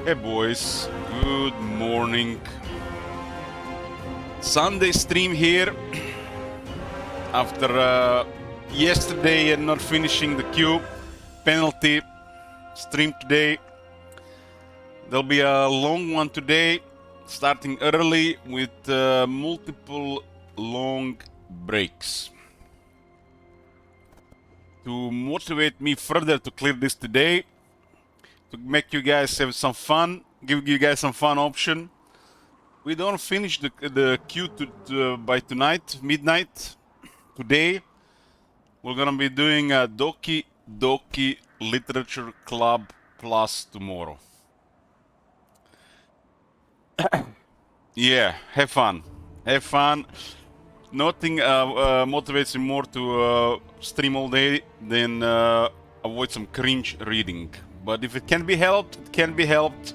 Hey boys, good morning. Sunday stream here after yesterday and not finishing the queue penalty stream today. There'll be a long one today, starting early with multiple long breaks. To motivate me further to clear this today, to make you guys have some fun, give you guys some fun option. We don't finish the queue by tonight, midnight. Today, we're gonna be doing a Doki Doki Literature Club Plus tomorrow. Yeah, have fun. Have fun. Nothing motivates me more to stream all day than avoid some cringe reading. But if it can be helped, it can be helped.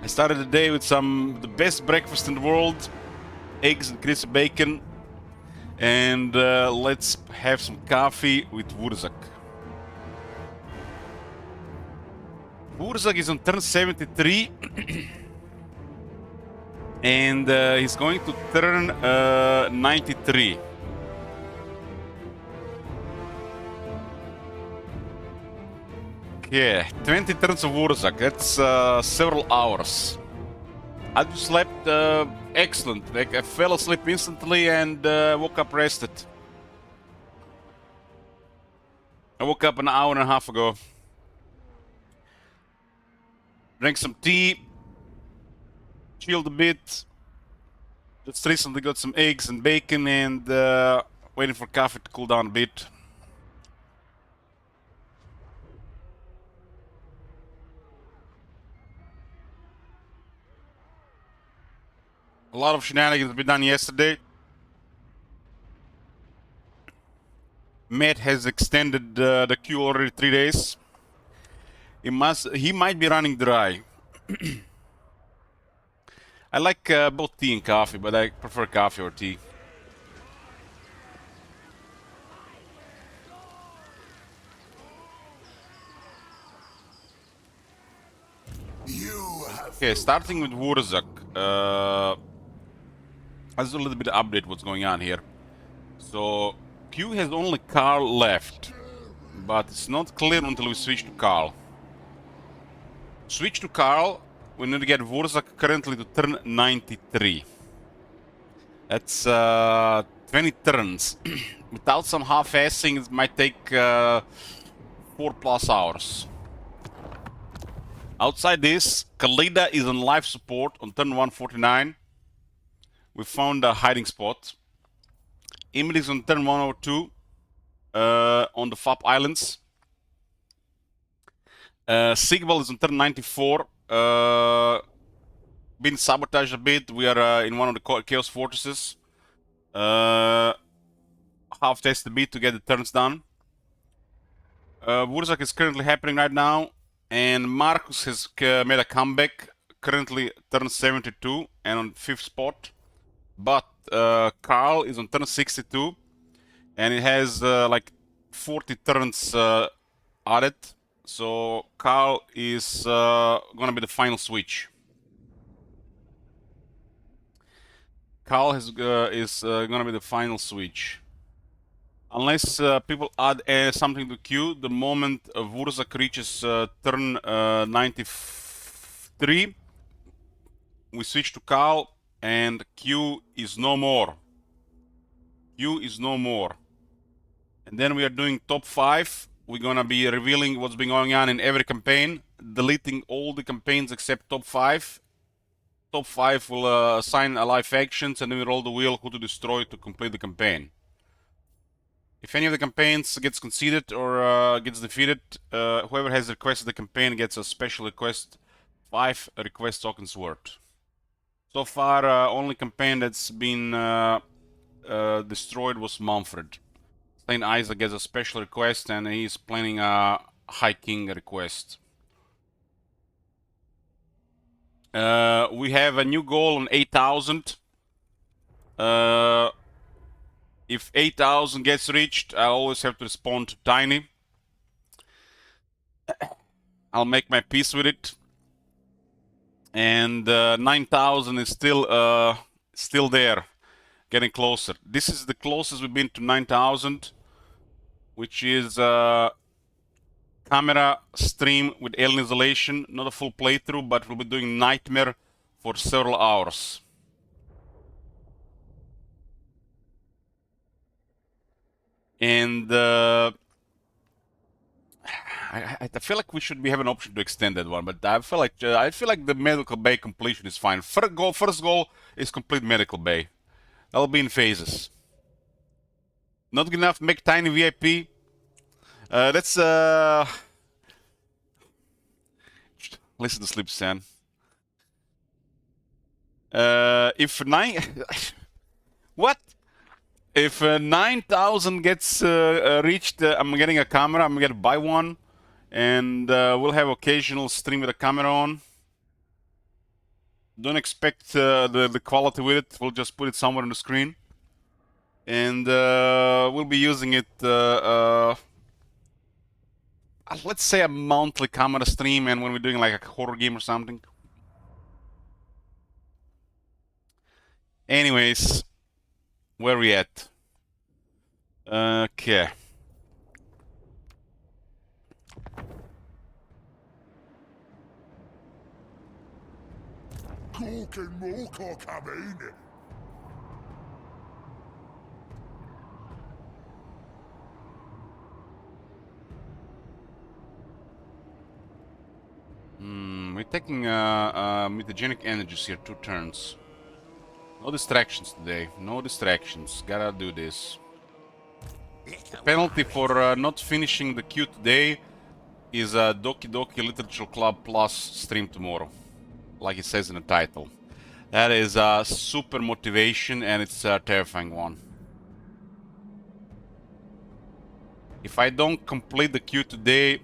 I started the day with the best breakfast in the world, eggs and crispy bacon, and let's have some coffee with Wurzak. Wurzak is on turn 73, and he's going to turn 93. Yeah, 20 turns of Wurzak, that's several hours. I just slept excellent. Like, I fell asleep instantly and woke up rested. I woke up an hour and a half ago. Drank some tea, chilled a bit. Just recently got some eggs and bacon and waiting for coffee to cool down a bit. A lot of shenanigans been done yesterday. Matt has extended the queue already 3 days. He might be running dry. I like both tea and coffee, but I prefer coffee or tea. Okay, starting with Wurzak. Let's do a little bit of update what's going on here. So, Q has only Carl left, but it's not clear until we switch to Carl. Switch to Carl, we need to get Wurzak currently to turn 93. That's 20 turns. Without some half-assing, it might take 4+ hours. Outside this, Kalida is on life support on turn 149. We found a hiding spot. Emily is on turn 102 on the FAP Islands. Sigval is on turn 94. Been sabotaged a bit. We are in one of the Chaos Fortresses. Half test the beat to get the turns done. Wurzak is currently happening right now. And Marcus has made a comeback. Currently turn 72 and on 5th spot. But Carl is on turn 62, and it has like 40 turns added. So Carl is gonna be the final switch. Carl is gonna be the final switch. Unless people add something to queue, the moment Wurzak reaches turn 93, we switch to Carl. And Q is no more. Q is no more. And then we are doing top 5. We're gonna be revealing what's been going on in every campaign, deleting all the campaigns except top 5. Top 5 will assign a live actions, and then we roll the wheel who to destroy to complete the campaign. If any of the campaigns gets conceded or gets defeated, whoever has requested the campaign gets a special request, 5 request tokens worth. So far, only campaign that's been destroyed was Manfred. Saint Isaac gets a special request, and he's planning a High King request. We have a new goal on 8,000. If 8,000 gets reached, I always have to respond to Tiny. I'll make my peace with it. And 9,000 is still there, getting closer. This is the closest we've been to 9,000, which is camera stream with Alien Isolation. Not a full playthrough, but we'll be doing Nightmare for several hours. And I feel like we should have an option to extend that one, but I feel like the medical bay completion is fine. First goal is complete medical bay. That'll be in phases. Not good enough to make tiny VIP. Let's listen to Sleep San. If 9 what? If 9,000 gets reached, I'm getting a camera. I'm gonna buy one, and we'll have occasional stream with a camera on. Don't expect the quality with it. We'll just put it somewhere on the screen, and we'll be using it. Let's say a monthly camera stream, and when we're doing like a horror game or something. Anyways, where are we at? Okay. We're taking mutagenic energies here, 2 turns. No distractions today. No distractions. Gotta do this. The penalty for not finishing the queue today is a Doki Doki Literature Club Plus stream tomorrow, like it says in the title. That is a super motivation, and it's a terrifying one. If I don't complete the queue today,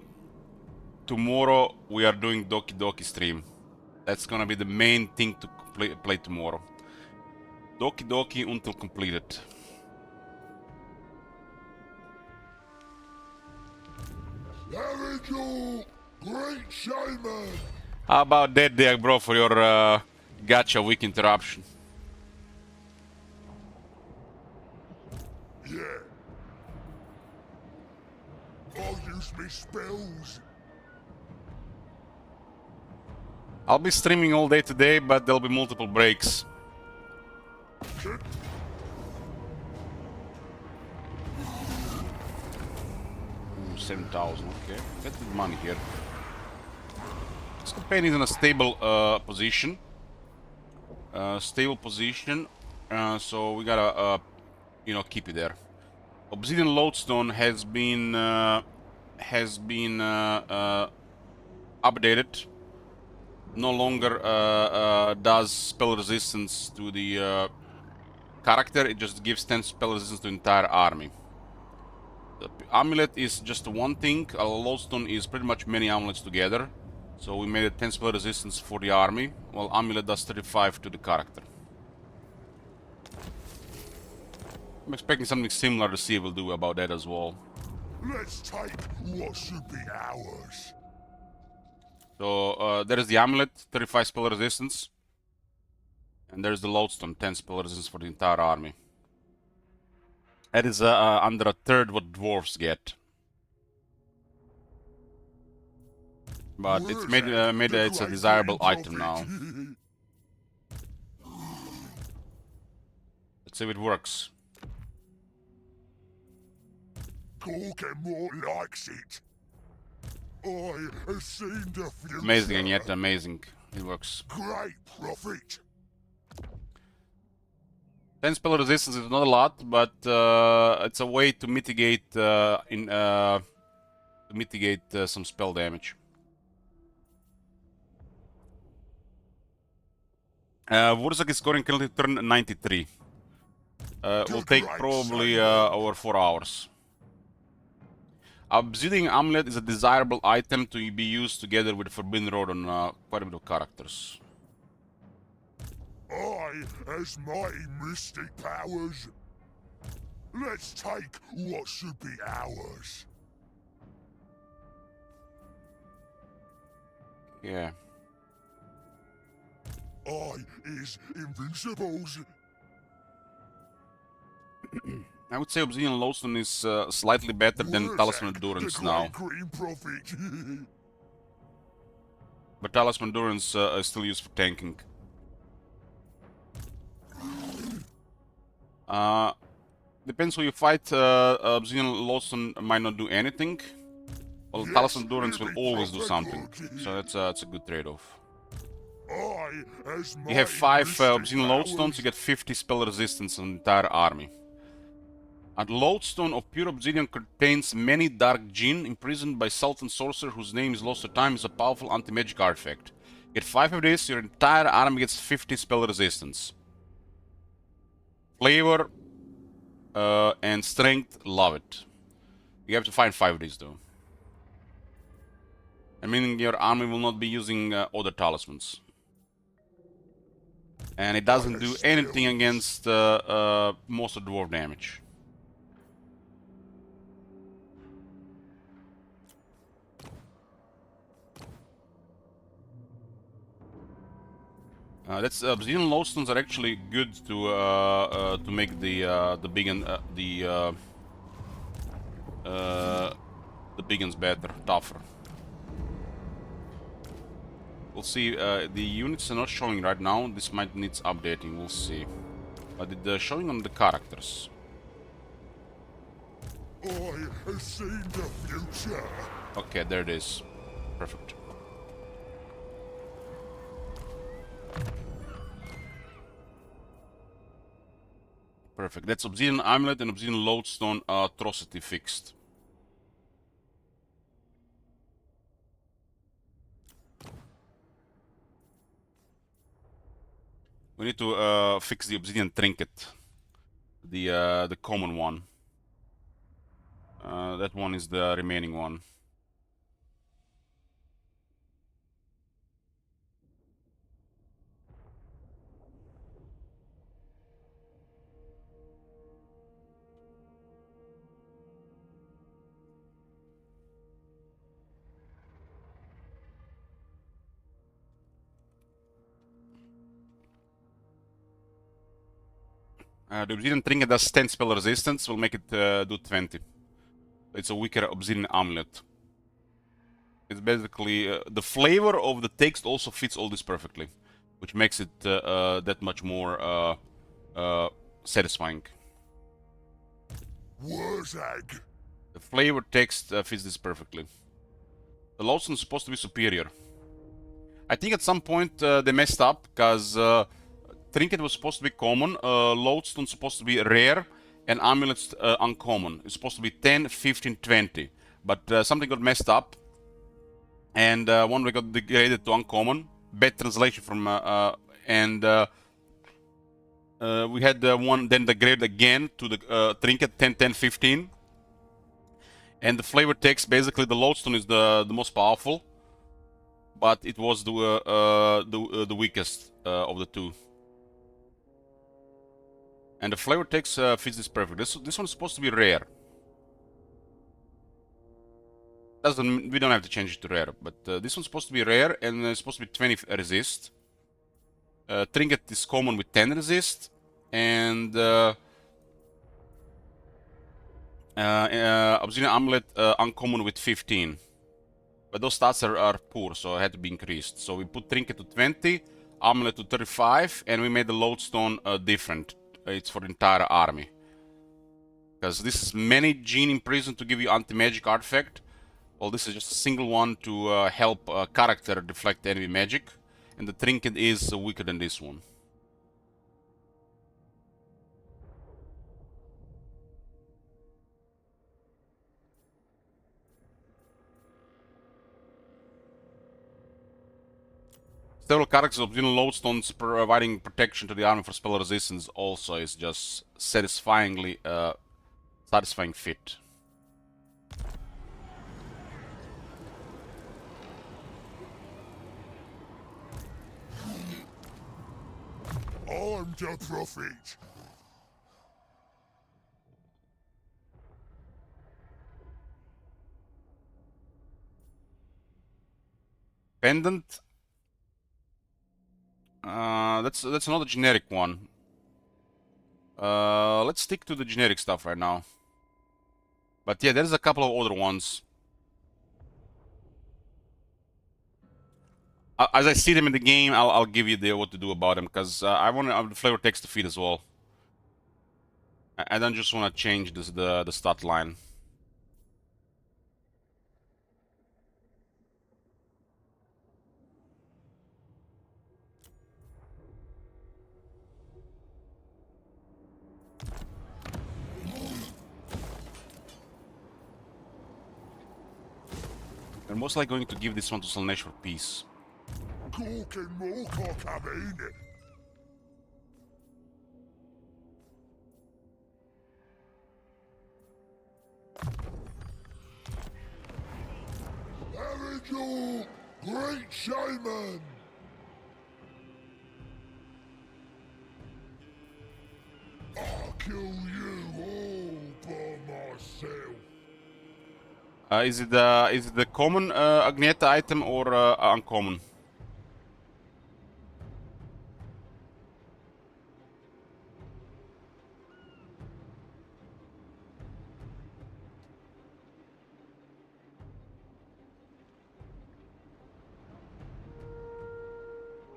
tomorrow we are doing Doki Doki stream. That's gonna be the main thing to play tomorrow. Doki Doki until completed. Great showman! How about that, Diag, bro, for your gacha week interruption? Yeah. I'll use me spells. I'll be streaming all day today, but there'll be multiple breaks. 7,000, okay. Get the money here. This campaign is in a stable position. So we gotta, keep it there. Obsidian Lodestone has been updated. No longer does spell resistance to the character. It just gives 10 spell resistance to the entire army. The amulet is just one thing. A lodestone is pretty much many amulets together. So we made a 10 spell resistance for the army, while amulet does 35 to the character. I'm expecting something similar to see we'll do about that as well. Let's take what should be ours. So there is the amulet, 35 spell resistance. And there's the lodestone, 10 spell resistance for the entire army. That is under a third what dwarves get. But it's it's a desirable item now. Let's see if it works. Likes it. I have seen the future. Amazing and yet amazing. It works. Great profit. 10 spell resistance is not a lot, but it's a way to mitigate some spell damage. Wurzak is scoring currently turn 93. Will take probably over 4 hours. Obsidian Amulet is a desirable item to be used together with Forbidden Road on quite a bit of characters. I has mighty mystic powers. Let's take what should be ours. Yeah. I is Invincibles. I would say Obsidian Lodestone is slightly better than Talisman Endurance the now. Great Green Prophet. But Talisman Endurance is still used for tanking. Depends who you fight. Obsidian Lodestone might not do anything. Well, Yes, Talisman Endurance will it'll be always do proper something. good. So that's a good trade-off. I, as You have mighty 5 mystic Obsidian Lodestones, you powers. get 50 spell resistance on the entire army. A lodestone of pure obsidian contains many dark jinn imprisoned by Sultan Sorcerer whose name is lost to time is a powerful anti-magic artifact. Get 5 of this, your entire army gets 50 spell resistance. Flavor and strength, love it. You have to find 5 of these though. And meaning your army will not be using other talismans. And it doesn't do anything against most of dwarf damage. That's Obsidian Lodestones are actually good to make the big and the big ones better, tougher. We'll see. The units are not showing right now. This might need updating. We'll see. But it's showing on the characters. I have seen the future. Okay, there it is. Perfect. Perfect. That's Obsidian Amulet and Obsidian Lodestone Atrocity fixed. We need to fix the Obsidian Trinket, the common one. That one is the remaining one. The Obsidian Trinket does 10 spell resistance, will make it do 20. It's a weaker Obsidian Amulet. It's basically the flavor of the text also fits all this perfectly, which makes it that much more satisfying. Warzag. The flavor text fits this perfectly. The Lodestone is supposed to be superior. I think at some point they messed up because Trinket was supposed to be common, Lodestone supposed to be rare, and Amulet's uncommon. It's supposed to be 10, 15, 20. But something got messed up, and one we got degraded to uncommon. Bad translation from we had one then degraded again to the Trinket 10, 10, 15. And the flavor text, basically the Lodestone is the most powerful, but it was the weakest of the two. And the flavor text fits this perfect. This one's supposed to be rare. We don't have to change it to rare, but this one's supposed to be rare and it's supposed to be 20 resist. Trinket is common with 10 resist, and Obsidian Amulet uncommon with 15. But those stats are poor, so it had to be increased. So we put Trinket to 20, Amulet to 35, and we made the Lodestone different. It's for the entire army. Because this is many Jinn imprisoned to give you anti-magic artifact. Well, this is just a single one to help character deflect enemy magic. And the Trinket is weaker than this one. Several characters of Obsidian Lodestones providing protection to the army for spell resistance also is just satisfying fit. I'm the prophet. Pendant. That's another generic one. Let's stick to the generic stuff right now. But yeah, there's a couple of other ones. As I see them in the game, I'll give you what to do about them, because I want the flavor text to feed as well. I don't just want to change the stat line. They're most likely going to give this one to Slaanesh for peace. Cork and Moorcock, I mean. Arijor, great shaman! I'll kill you all by myself. Is it the common Agneta item or uncommon?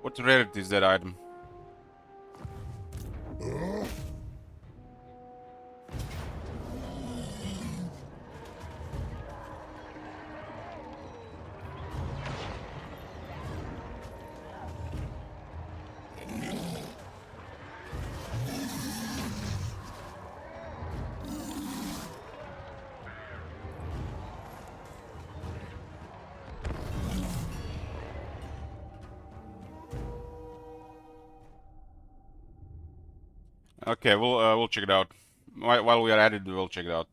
What rarity is that item? Okay, we'll check it out. While we are at it, we'll check it out.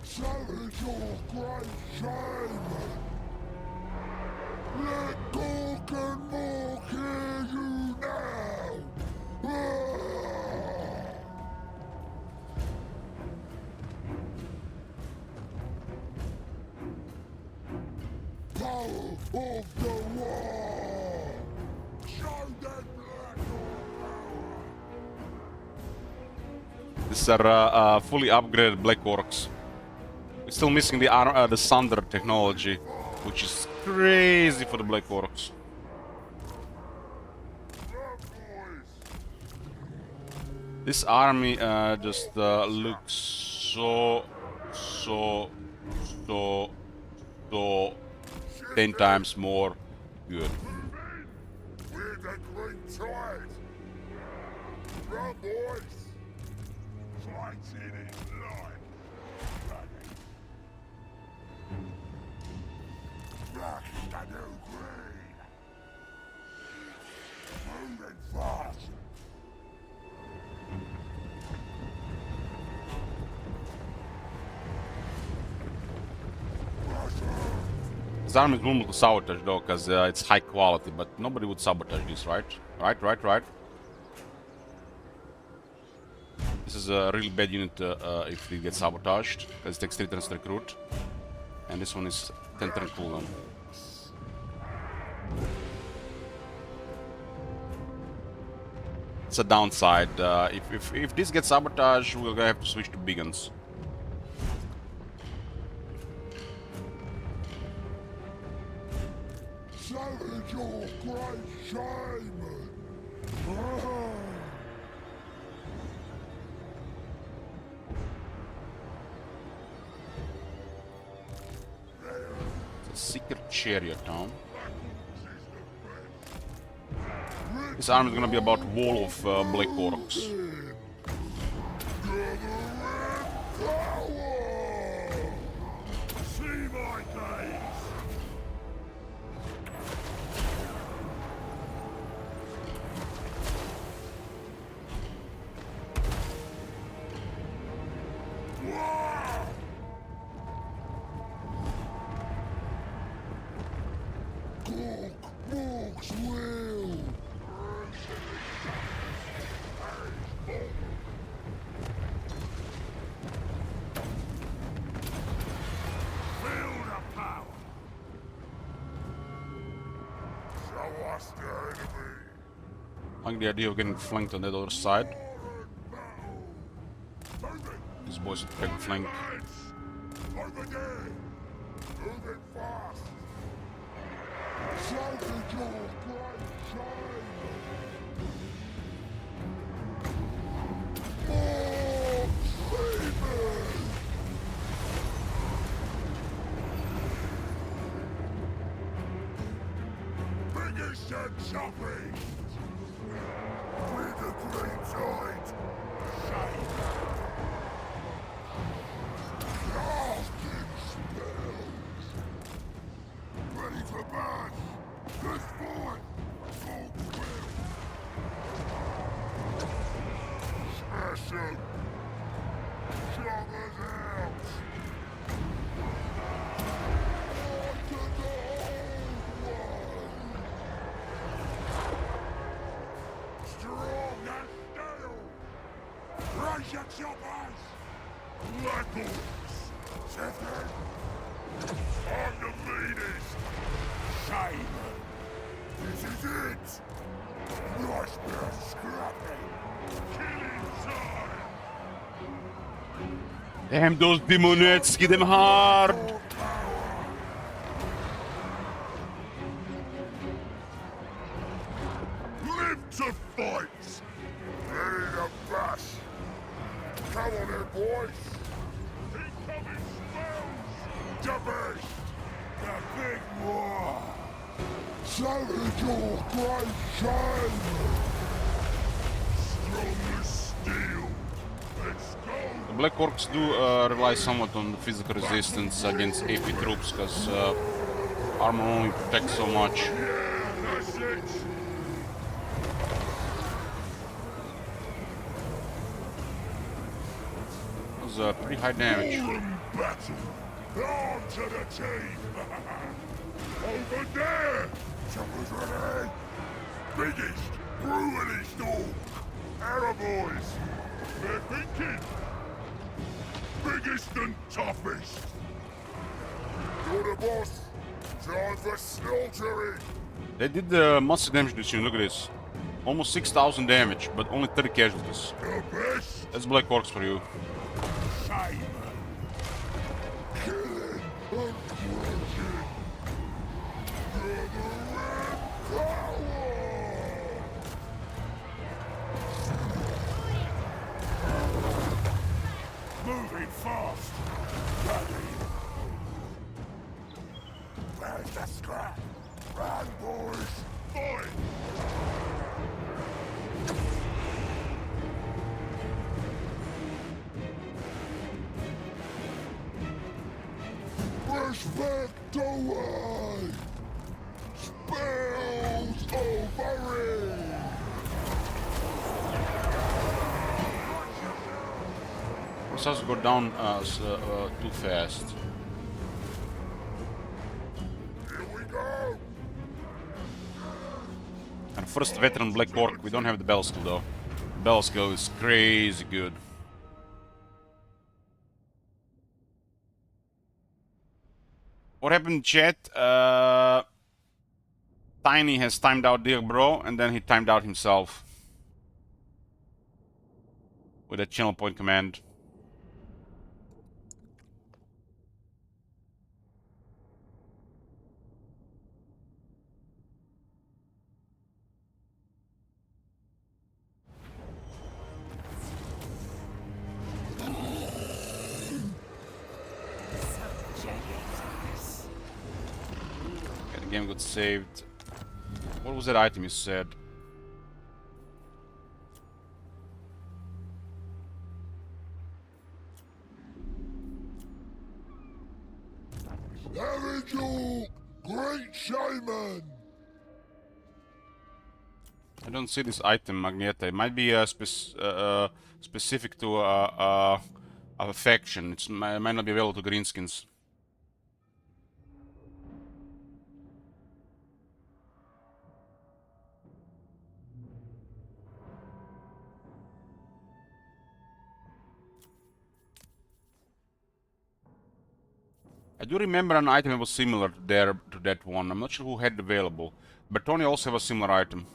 Challenge your great shaman! Let Cork and Moork hear you now! Power of the war! Show them Black Orc power! These are fully upgraded Black Orcs. We're still missing the Sunder technology, which is crazy for the Black Orcs. This army just looks so 10 times more good. We're the green tide! Run, boys! Fighting is life! Black shadow green! Moving fast! This army is normal to sabotage though, because it's high quality, but nobody would sabotage this, right? Right. This is a really bad unit if it gets sabotaged, because it takes 3 turns to recruit. And this one is 10 turn cooldown. It's a downside. If this gets sabotaged, we're gonna have to switch to big guns. Challenge your great shaman! Secret Chariot, huh? This army is gonna be about wall of Black Orcs. See my gaze. Morg's will. Feel the power. Show us the enemy. I like the idea of getting flanked on that other side. These boys are taking flank. Over there. Moving fast. Show me your great shine. More freemen. Biggest and toughest. With the green tide. Shame. Casting spells. Ready for bash. This boy. Folks will. Smash him. Joggers out. On to the old one. Strong and steel. Raise your choppers. Black Orcs. Seven. I'm the meanest. Shame. This is it. Nice bit of scrapping. Killing time. Damn those demonettes, get them hard! More power. Live to fight. Ready to bash. Come on there, boys. Incoming spells. The best. The big war. Show me your great shame. Strong as steel. Let's go. The Black Orcs do rely somewhat on physical resistance against AP troops, because armor only protects so much. Yeah, that's it. That was pretty high damage. Fallen battle. On to the team. Over there. Choppers ready. Biggest, brutalist orc. Arrow boys. They're thinking. Biggest and toughest. You're the boss. Time for slaughtering. They did massive damage this unit, look at this. Almost 6,000 damage, but only 30 casualties. The best. That's Black Orcs for you. Shame. Killing and crushing. You're the red power. Moving fast. Ready. Where's the scrap? Run, boys. Fight. Respect away! Spells over it! This has to go down too fast. Here we go! And first veteran Black Orc, we don't have the Bell skill though. Bell skill is crazy good. What happened, chat? Tiny has timed out Dear Bro, and then he timed out himself. With a channel point command. Game got saved. What was that item you said? Arijok, great shaman. I don't see this item, Magneta. It might be specific to a faction. It might not be available to greenskins. I do remember an item that was similar there to that one. I'm not sure who had it available. But Tony also have a similar item.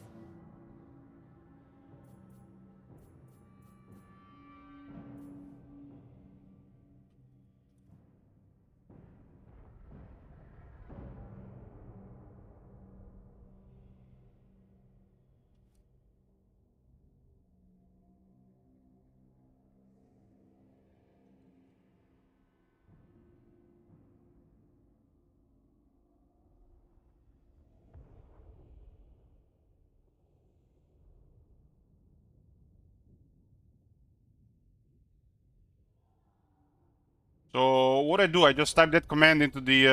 So what I do, I just type that command into the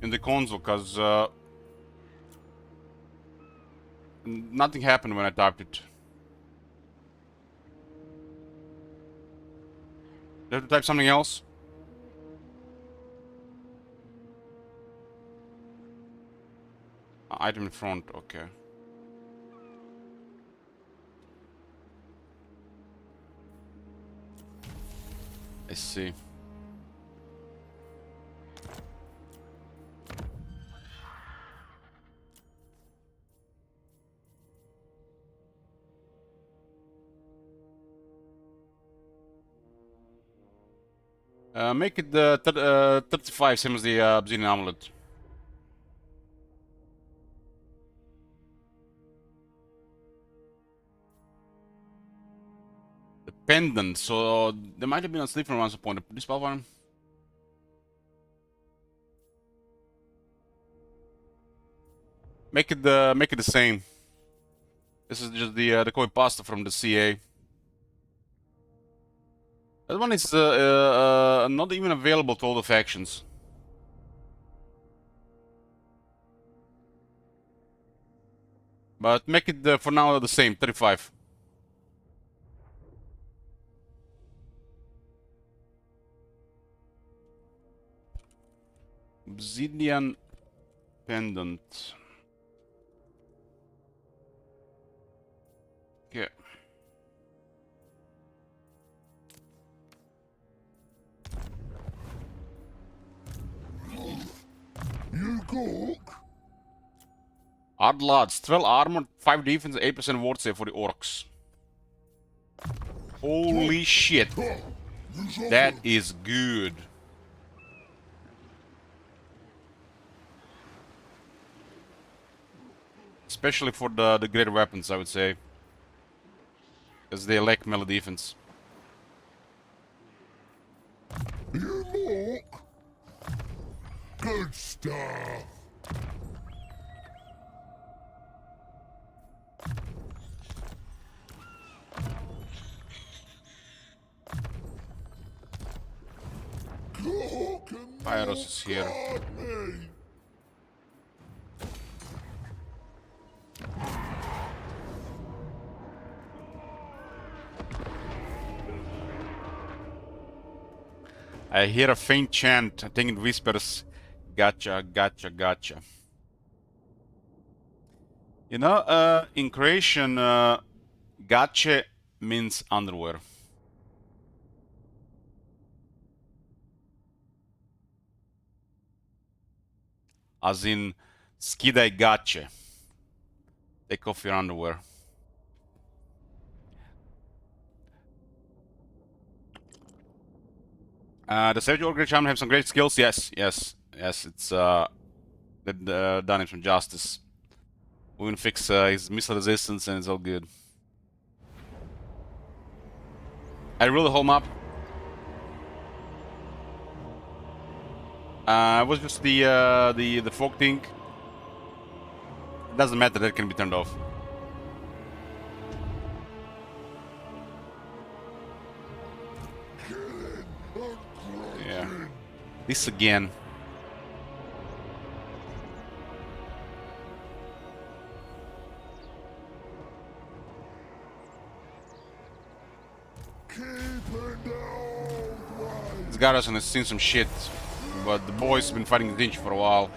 in the console, cause nothing happened when I typed it. Do I have to type something else? Item in front, okay. I see. Make it 35, same as the Obsidian Amulet. The pendant, so there might have been a sleeper once upon a dispel one. Make it the same. This is just the koi pasta from the CA. That one is not even available to all the factions. But make it for now the same, 35. Obsidian pendant. Okay. You cook? Odd Lads, 12 armor, 5 defense, 8% ward save for the orcs. Holy shit. That is good. Especially for the greater weapons, I would say. Because they lack melee defense. You walk? Good stuff. Cook and Pyros is here. guard me. I hear a faint chant. I think it whispers, gotcha, gotcha, gotcha. You know, in Croatian, gotcha means underwear. As in, skidaj gaće. Take off your underwear. The Savage Orc Shaman have some great skills. Yes, yes, yes. It's done him some justice. We can fix his missile resistance, and it's all good. I roll the whole map. It was just the fog thing. It doesn't matter, that can be turned off. Yeah. This again. This garrison has seen some shit, but the boys have been fighting the Dinch for a while.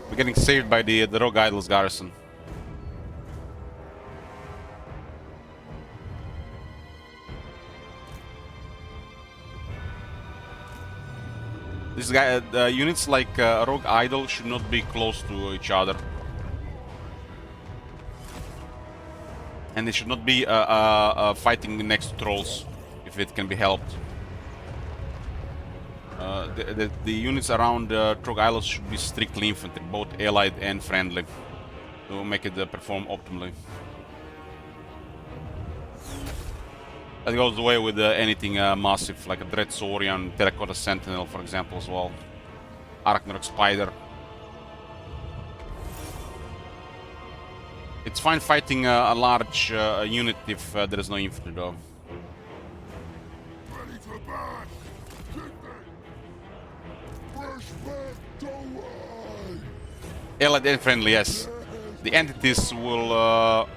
We're getting saved by the Rogue Idols garrison. This guy, units like Rogue Idol should not be close to each other, and they should not be fighting next to trolls if it can be helped. The units around Rogue Idols should be strictly infantry, both allied and friendly, to make it perform optimally. That goes away with anything massive, like a Dread Saurian, Terracotta Sentinel, for example, as well. Arachnarok Spider. It's fine fighting a large unit if there is no infantry, though. Ready for battle. Fresh back, don't lie. Allied and friendly, yes. The entities will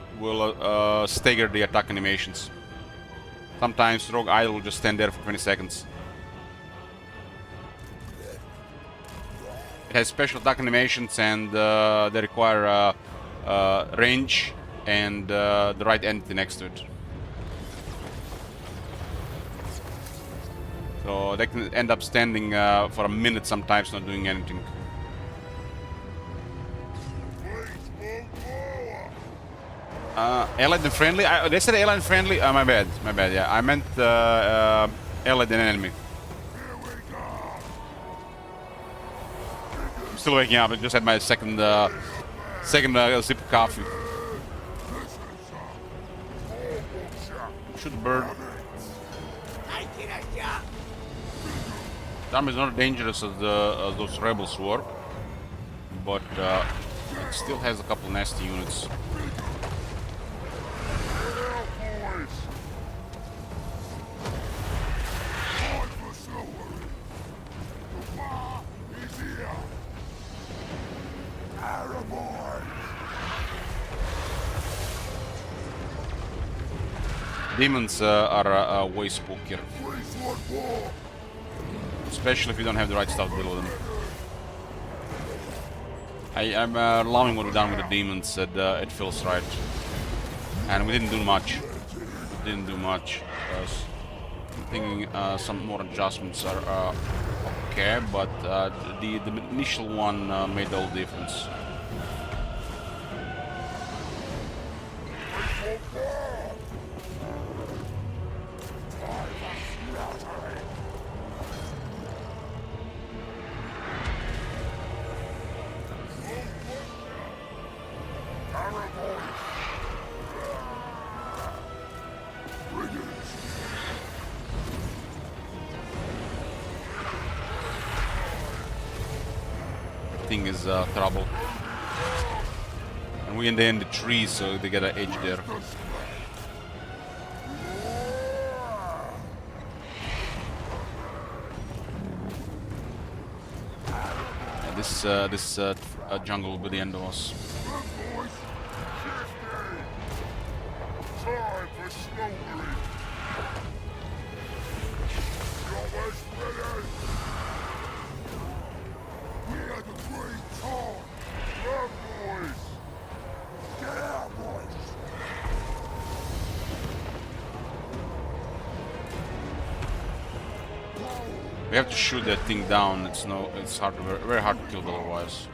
stagger the attack animations. Sometimes Rogue Idol will just stand there for 20 seconds. It has special attack animations, and they require range and the right entity next to it. So they can end up standing for a minute sometimes, not doing anything. Allied and friendly? They said allied and friendly? My bad, yeah. I meant allied and enemy. I'm still waking up. I just had my second sip of coffee. Shoot the bird. The army is not as dangerous as those rebels were, but it still has a couple nasty units. Demons are way spookier, especially if you don't have the right stuff to build them. I'm loving what we've done with the demons. It feels right, and we didn't do much. I'm thinking some more adjustments are okay, but the initial one made all the difference. Thing is trouble, and we in the trees, so they get an edge there. And this jungle will be the end of us. Time for slaughtering. Almost ready. We had a great time. Yeah, boys. Yeah, boys. We have to shoot that thing down. It's hard, very hard to kill otherwise.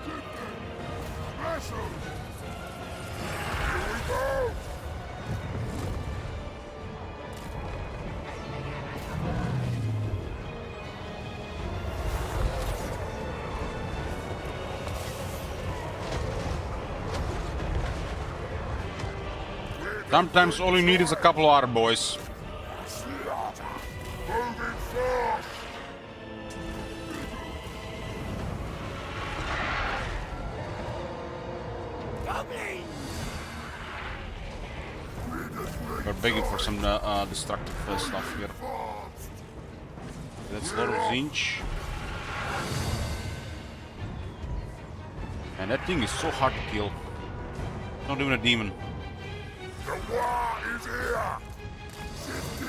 Smash 'em. Here we go. Sometimes all you need is a couple of our boys. Moving fast. We're begging for some destructive stuff here. That's a lot of Zinch. And that thing is so hard to kill. Not even a demon. The war is here! Shifty!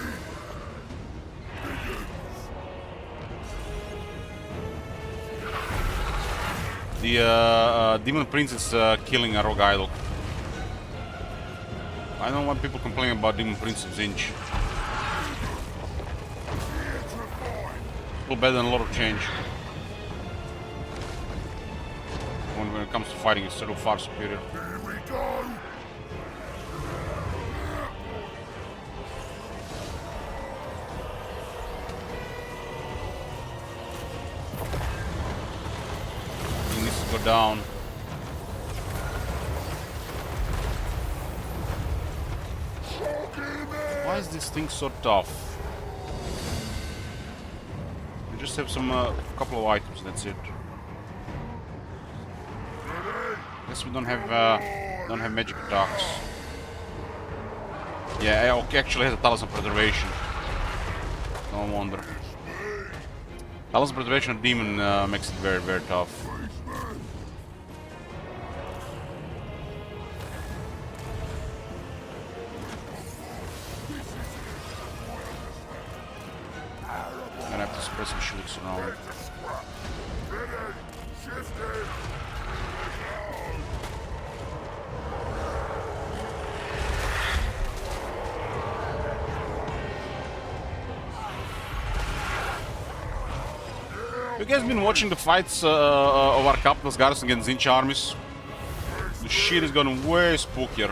The Demon Prince is killing a Rogue Idol. I don't want people complaining about Demon Prince and Zinch. A little better than a lot of change. When it comes to fighting, it's still far superior. Here we go! He needs to go down. Why is this thing so tough? We just have some couple of items. That's it. Guess we don't have magic attacks. Yeah, okay, actually has a Talisman Preservation. No wonder. Talisman Preservation of Demon makes it very, very tough. Gonna have to suppress some shoots now. Ready! Shifty! You guys been watching the fights of our capitals garrison against Zinch armies? The shit is getting way spookier.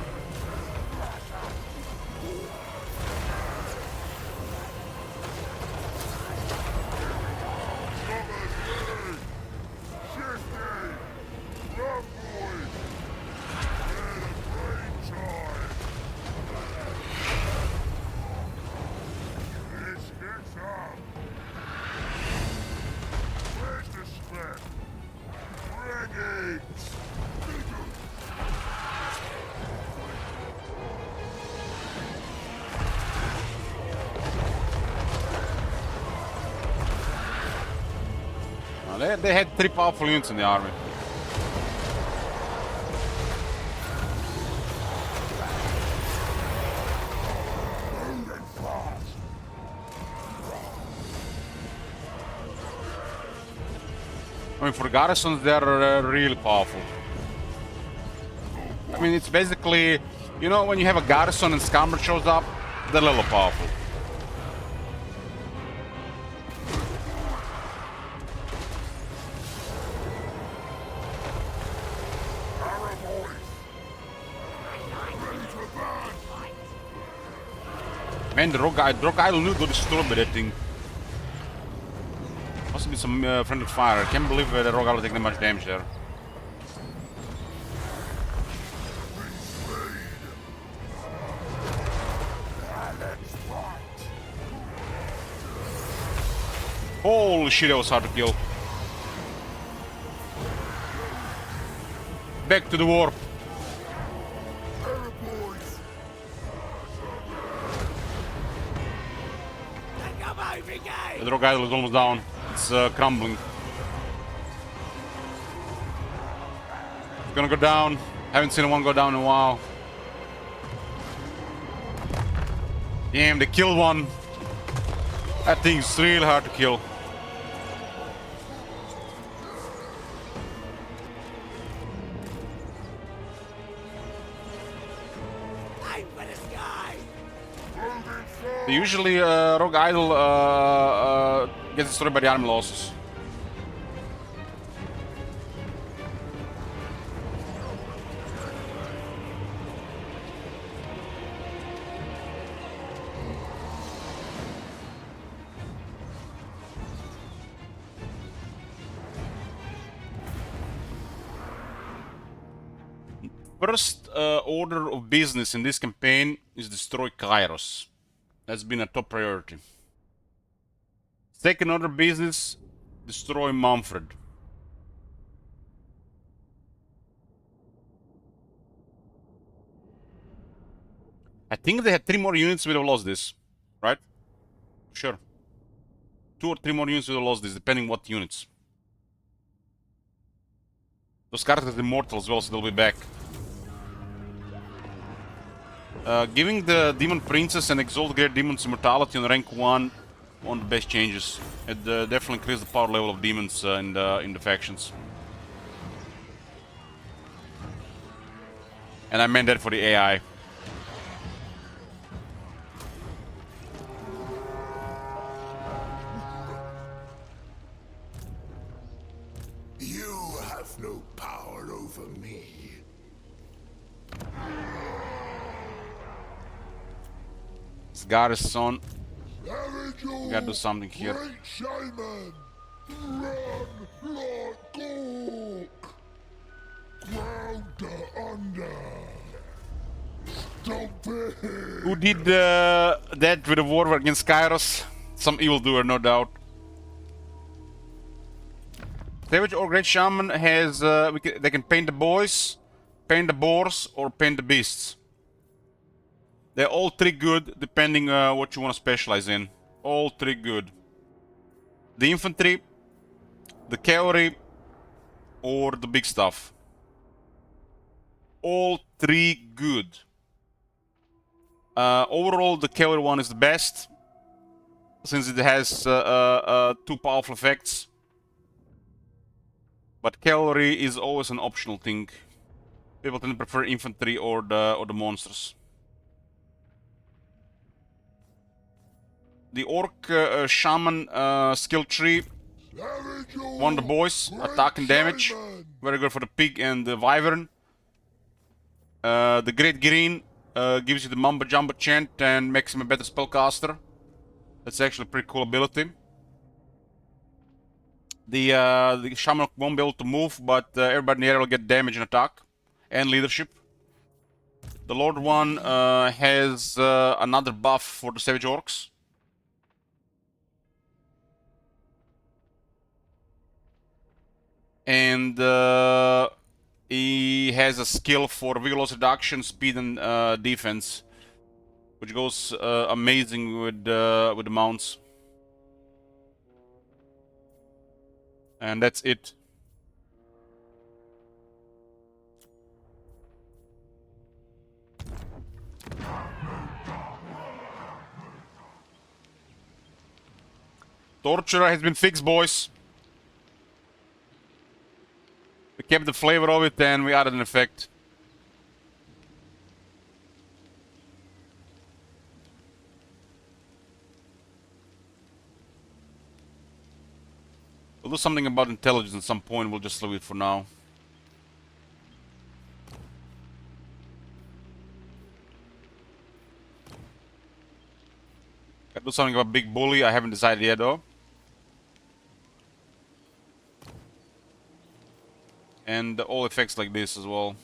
They had 3 powerful units in the army. I mean, for garrisons, they're really powerful. I mean, it's basically, you know, when you have a garrison and Scamber shows up, they're a little powerful. Man, the Rogue Idol knew to destroy by that thing. Must be some friendly fire. I can't believe the Rogue Idol taking that much damage there. Holy shit, that was hard to kill. Back to the warp. The Rogue Idol is almost down. It's crumbling. It's gonna go down. Haven't seen one go down in a while. Damn, they killed one. That thing's really hard to kill. Usually, Rogue Idol gets destroyed by the army losses. First order of business in this campaign is destroy Kairos. That's been a top priority. Second order of business, destroy Manfred. I think if they had 3 more units, we'd have lost this. Right? Sure. 2 or 3 more units, we'd have lost this, depending what units. Those characters are immortal as well, so they'll be back. Giving the Demon Princess and Exalted Great Demon's immortality on rank 1 one of the best changes. It definitely increased the power level of demons in the factions. And I meant that for the AI. You have no power over me. It's Garrus' son. Erigel, Gotta do something here. Great Shaman, run like Gork. Grounder under. Stop it. Who did that with the war against Kairos? Some evildoer, no doubt. Savage or Great Shaman has they can paint the boys, paint the boars, or paint the beasts. They're all 3 good, depending what you want to specialize in. All 3 good. The infantry, the cavalry, or the big stuff. All 3 good. Overall, the cavalry one is the best, since it has 2 powerful effects. But cavalry is always an optional thing. People tend to prefer infantry or the monsters. The orc shaman skill tree. One of the boys, attack and damage. Very good for the pig and the wyvern. The Great Green gives you the Mamba Jumbo chant and makes him a better spellcaster. That's actually a pretty cool ability. The shaman won't be able to move, but everybody in the area will get damage and attack. And leadership. The Lord one has another buff for the Savage Orcs. And he has a skill for vigor loss reduction, speed, and defense, which goes amazing with the mounts. And that's it. Torturer has been fixed, boys. We kept the flavor of it and we added an effect. We'll do something about intelligence at some point, we'll just leave it for now. Gotta do something about Big Bully, I haven't decided yet though. And all effects like this as well.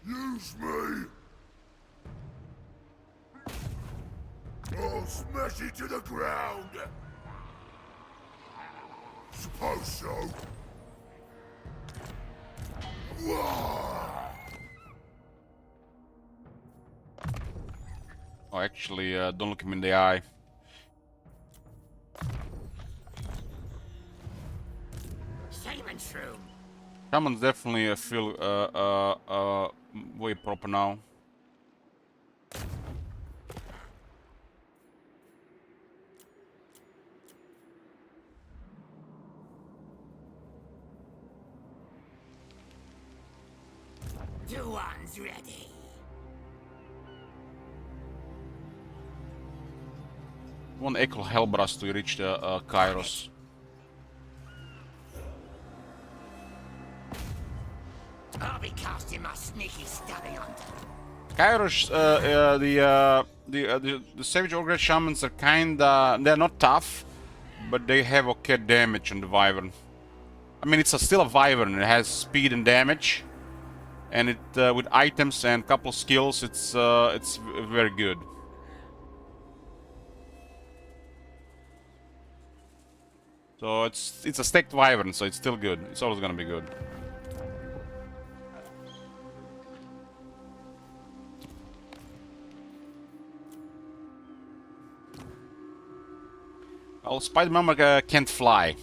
Use me. I'll smash it to the ground. Suppose so. Oh, actually, don't look him in the eye. Shaman's room. Shaman's definitely feel way proper now. Two ones ready. One Echo Hellbras to reach the Kairos. I'll be casting my sneaky stabby on them. Kairos, the Savage Ogre Shamans are kinda... They're not tough, but they have okay damage on the Wyvern. I mean, it's still a Wyvern, it has speed and damage. And it, with items and couple skills, it's very good. So it's a stacked wyvern, so it's still good. It's always gonna be good. Well, Spider-Man can't fly.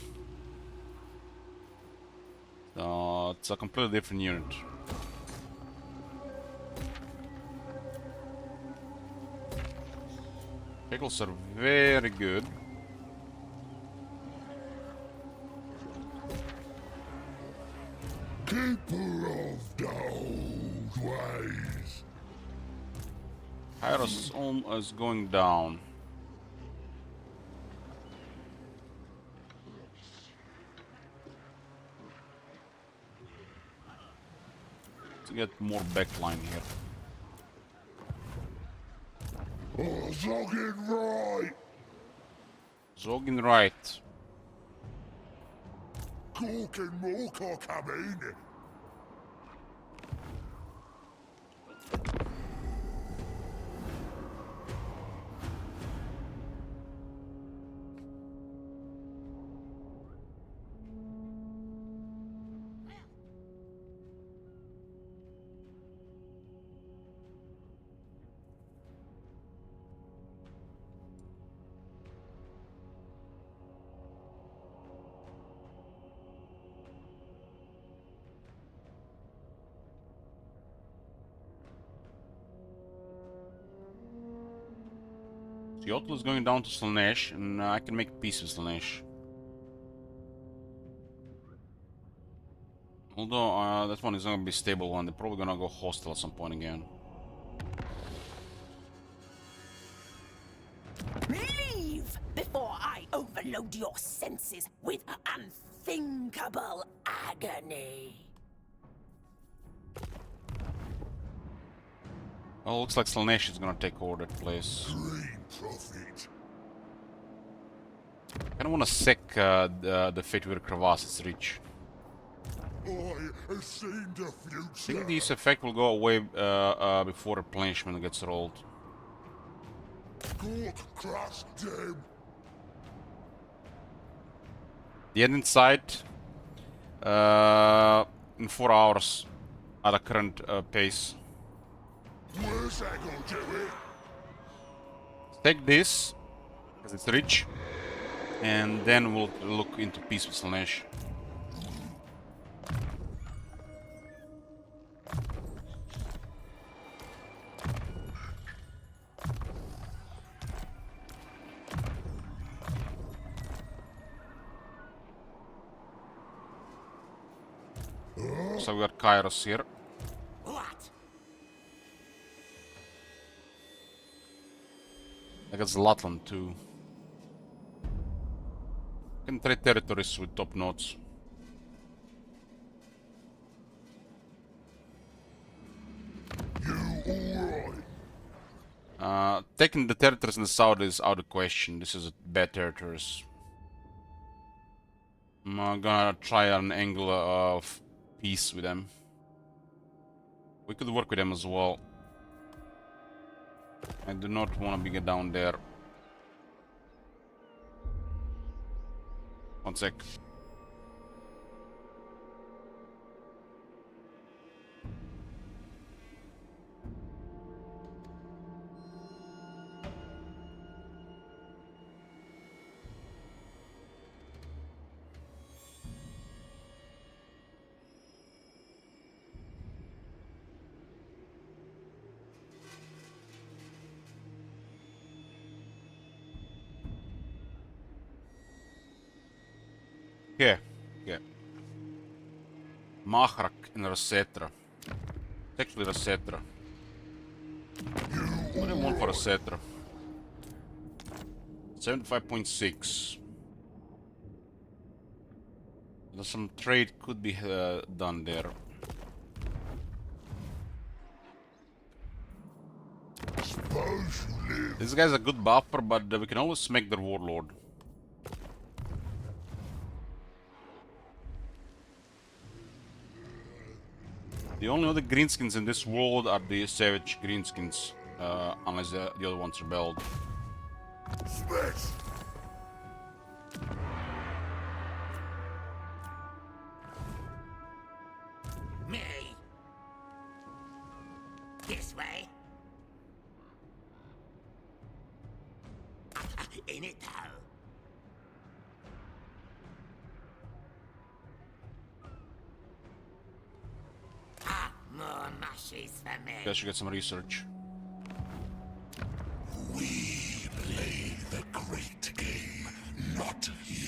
So it's a completely different unit. Pickles are very good. Keeper of the old ways. Kairos is going down. To get more backline here. Oh, Zoggin right. Zogin right. Cork and Moorcock, I mean. Yotl is going down to Slaanesh, and I can make peace with Slaanesh. Although that one is gonna be stable one, they're probably gonna go hostile at some point again. Leave before I overload your senses with unthinkable agony. Well, looks like Slaanesh is gonna take over that place. Green profit. I don't wanna sec the Fateweaver Crevasse, it's rich. I have seen the I future. think this effect will go away before replenishment gets rolled. Cork crushed him. The end in sight in 4 hours at a current pace. Where's that gonna do it? Take this, because it's rich, and then we'll look into peace with Slaanesh. So we got Kairos here. What? I got Zlatland too. Can trade territories with top nodes. You alright? Taking the territories in the south is out of question. This is a bad territories. I'm gonna try an angle of peace with them. We could work with them as well. I do not want to be down there. One sec. Yeah, yeah. Mahrak and Rasetra. It's actually Rasetra. What do you want for Rasetra? 75.6. Some trade could be done there. Suppose you live. This guy's a good buffer, but we can always smack their warlord. The only other greenskins in this world are the savage greenskins, unless the other ones rebelled. Smith. in it, though. Ah, more mushies for me. Guess you get some research. We play the great game, not you.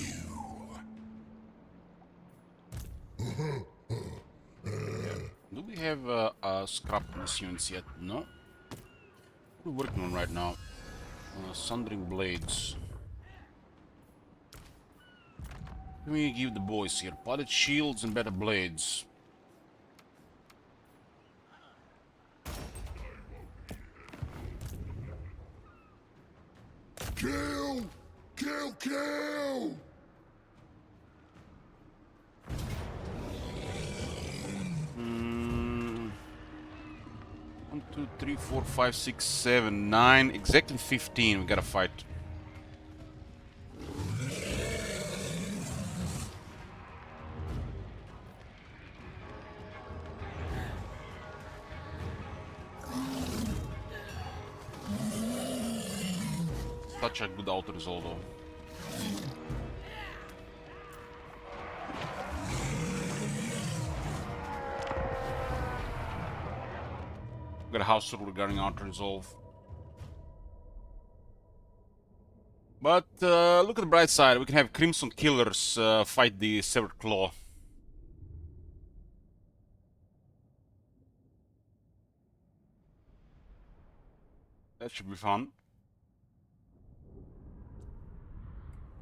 Do we have scrap missions yet? No. What are we working on right now? Sundering blades. Let me give the boys here. Potted shields and better blades. Kill! Kill, kill! Mm, 1, 2, 3, 4, 5, 6, 7, 9. Exactly 15. We gotta fight. Such a good auto resolve though. Got a house rule regarding auto resolve. But look at the bright side. We can have Crimson Killers fight the Severed Claw. That should be fun.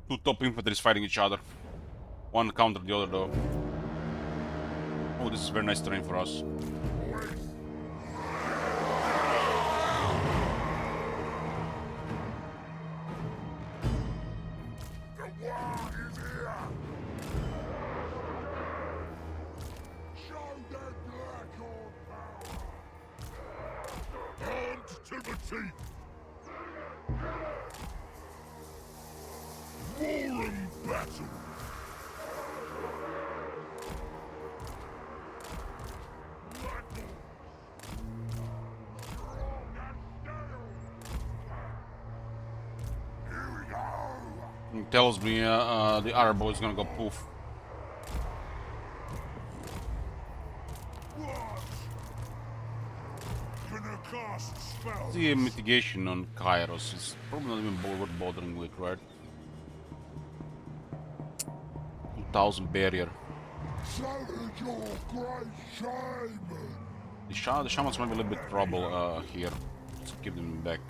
Two top infantries fighting each other. One counter the other though. Oh, this is very nice terrain for us. The war is here! Show them Blackhorn power! Armed to the teeth! War and battle! Here we go! It tells me the Arab boy is gonna go poof. What? Can I cast spells? The mitigation on Kairos is probably not even worth bothering with, right? 2000 barrier. Savage your great shaman! The shamans might be a little bit trouble here. Let's keep them back.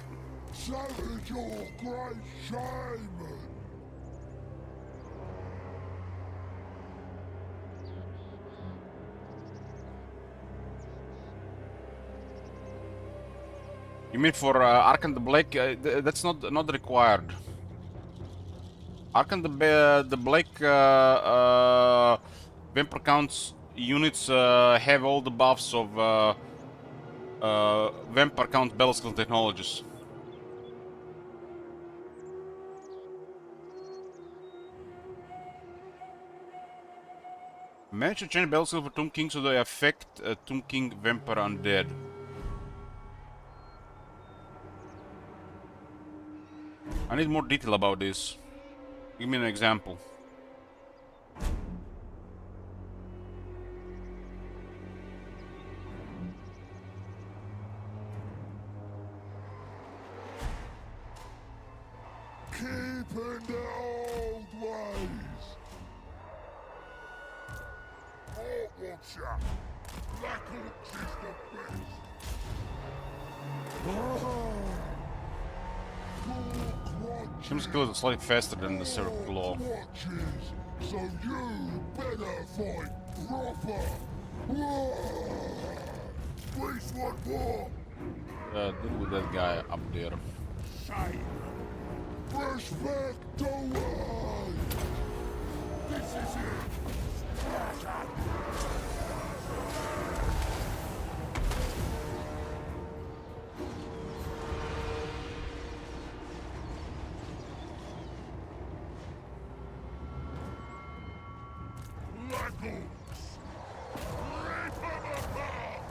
Savage your great shaman! You mean for Arkan the Black? That's not required. Arkan the Black Vampire Counts units have all the buffs of Vampire Count Battle technologies. Manage to change Battle for Tomb King so they affect Tomb King Vampire Undead. I need more detail about this. Give me an example. Keeping the old ways! Hawk Watcher! Black Orcs is the best! Shim's kills are slightly faster than the Seraph Claw. Watches, so you better fight proper! Please want war! Deal with that guy up there. Shame! Respect away! This is it! Black Orcs! Rip them apart!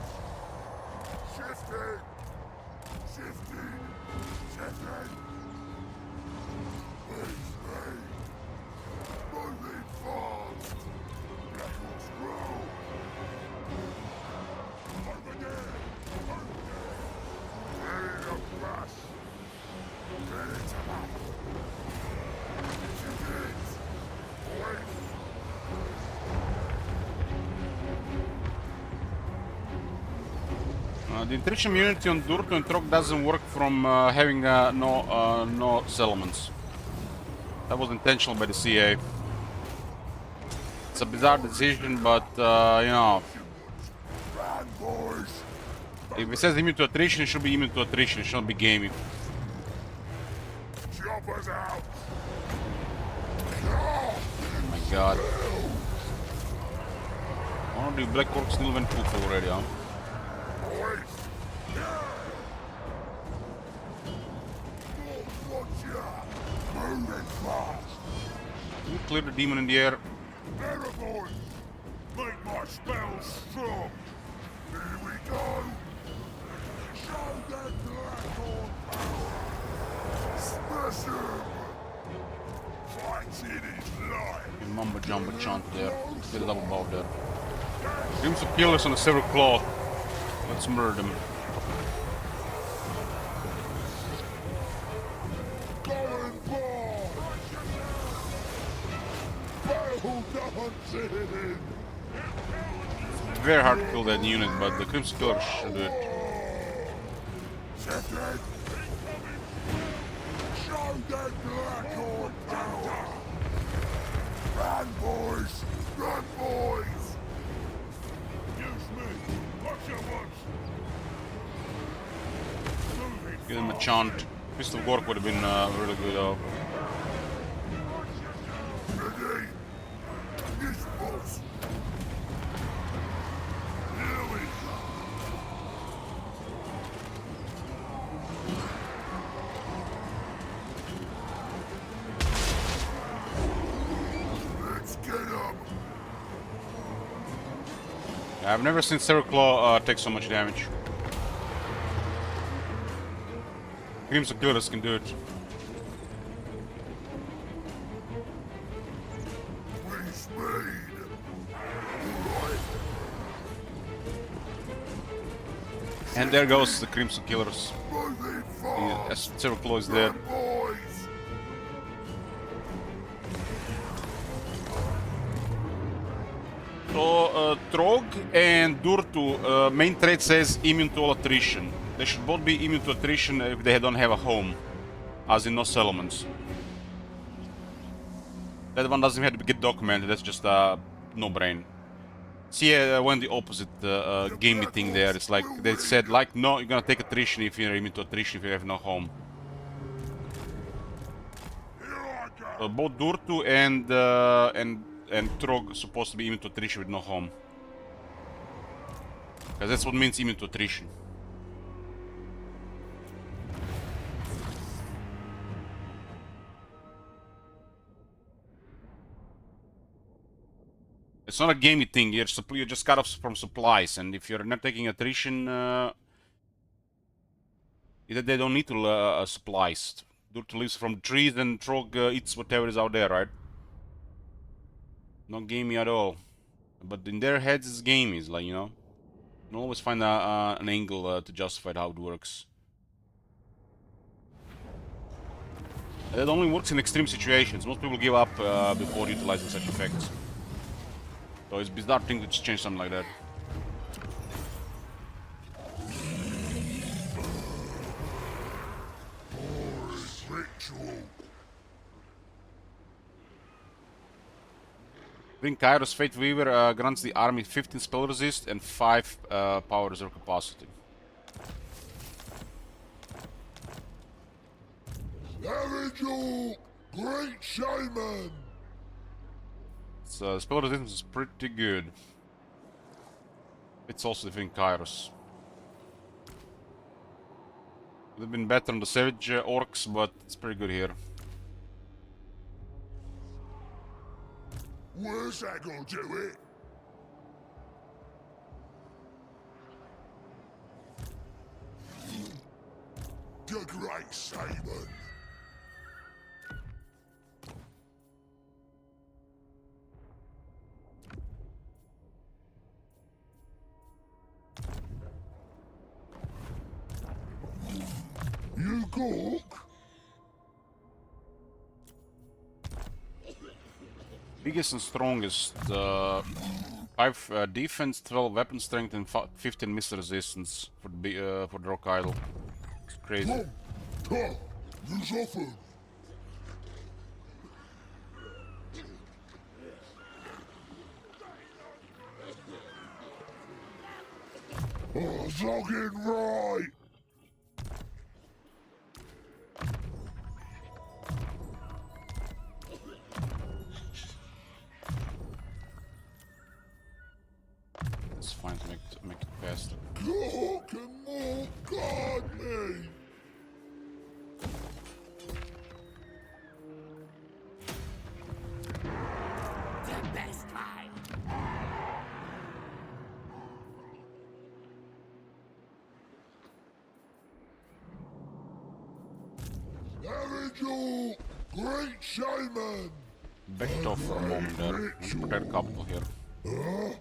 Shifting! Shifting! Shifting! The attrition immunity on Durtu and Trog doesn't work from having no settlements. That was intentional by the CA. It's a bizarre decision, but you know, Run, boys. if it says immune to attrition, it should be immune to attrition. It shouldn't be gamey. Choppers out. Oh my god. Oh, the Black Orc still went poof already, huh? Boys. Watch ya. Moving fast. Can you clear the demon in the air? Better, boys. Make my spells strong. Here we go. Show that black orc power. Smash him. Fights in his life. You mumbo jumbo chant there. Get a double bow there. Crimson Killers on the Silver Claw. Let's murder them. Going ball. Battle dancing. Very hard to kill that unit, but the Crimson Killers should do it. Shifted. Show that black orc power. Run, boys. Run, boys. Use me. What you want? Move it. Give them a chant. Pistol Gork would have been really good though. Ready? Yes, boss. Here we go. Let's get him. I've never seen Silver Claw take so much damage. Crimson Killers can do it. We speed. Alright. And there goes the Crimson Killers. Moving Yeah, fast. as Silver Claw is dead. Boys. So, Trog and Durtu, main trait says immune to all attrition. They should both be immune to attrition if they don't have a home, as in no settlements. That one doesn't have to get documented, that's just a no-brain. See, went the opposite gamey thing there. It's like, they said, like, no, you're gonna take attrition if you're immune to attrition if you have no home. Here I go. Both Durtu and Trog supposed to be immune to attrition with no home. Because that's what means immune to attrition. It's not a gamey thing, you're just cut off from supplies, and if you're not taking attrition, they don't need to supplies. Durtu lives from trees and Trog eats whatever is out there, right? Not gamey at all. But in their heads it's gamey, it's like, you know. You can always find an angle to justify how it works. It only works in extreme situations. Most people give up before utilizing such effects. So it's bizarre thing to just change something like that. Ritual. Bring Kairos Fate Weaver grants the army 15 spell resist and 5 power reserve capacity. Erigel, great shaman. So spell resistance is pretty good. It's also defeating Kairos. Would have been better on the Savage Orcs, but it's pretty good here. Where's that gonna do it? The great shaman. You Gork? Biggest and strongest. 5 defense, 12 weapon strength, and 15 missile resistance for the rock idol. It's crazy. Komm, da, use offen. Oh, fucking right. It's fine to make it faster. Cock and more guard me. The best kind. Avengel, great shaman. Backed off for a moment there. Let's protect a couple here. Huh?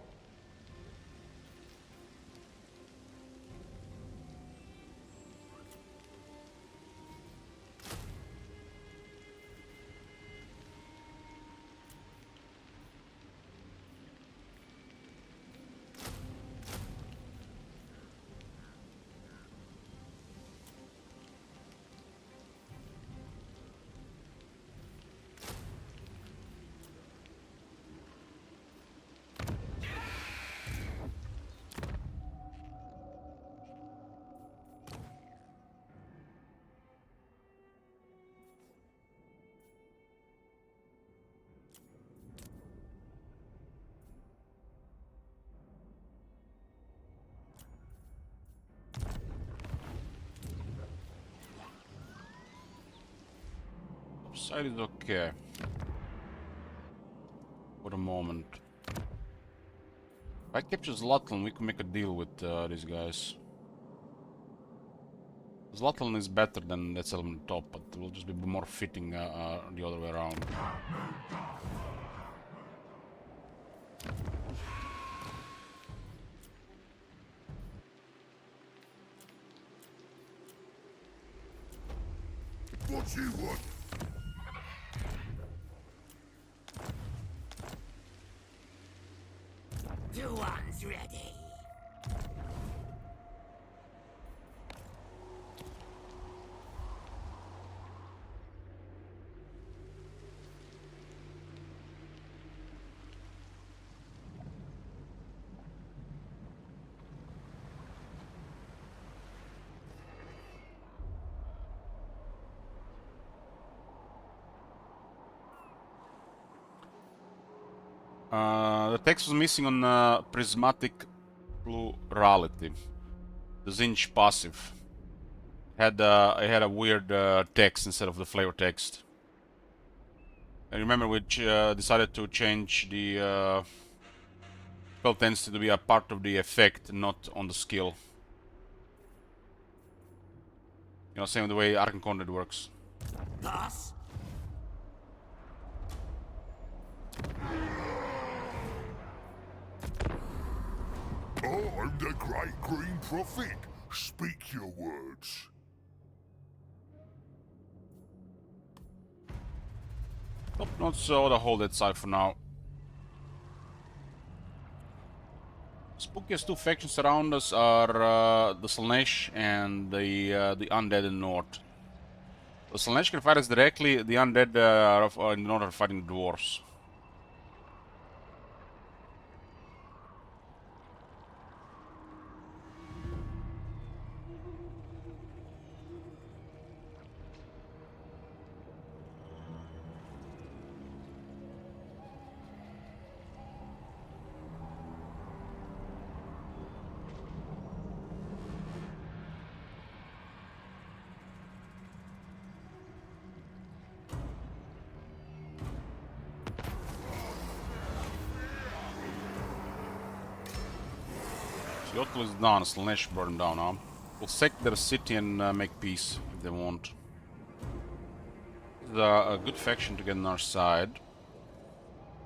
Side is okay. For the moment. If I capture Zlatan, we can make a deal with these guys. Zlatan is better than that element top, but it will just be more fitting the other way around. What you want? The one's ready. The text was missing on prismatic plurality. The Zinj passive had it had a weird text instead of the flavor text. I remember we decided to change the spell tends to be a part of the effect, not on the skill. You know, same the way Arkham Conduit works. Boss? Oh, I'm the great green prophet. Speak your words. Nope, not so. I'll hold that side for now. Spookiest two factions around us are the Slaanesh and the Undead in the north. The Slaanesh can fight us directly. The Undead in the north are fighting the dwarves. Yotl is done, Slaanesh brought him down now. We'll sack their city and make peace if they want. It's a good faction to get on our side,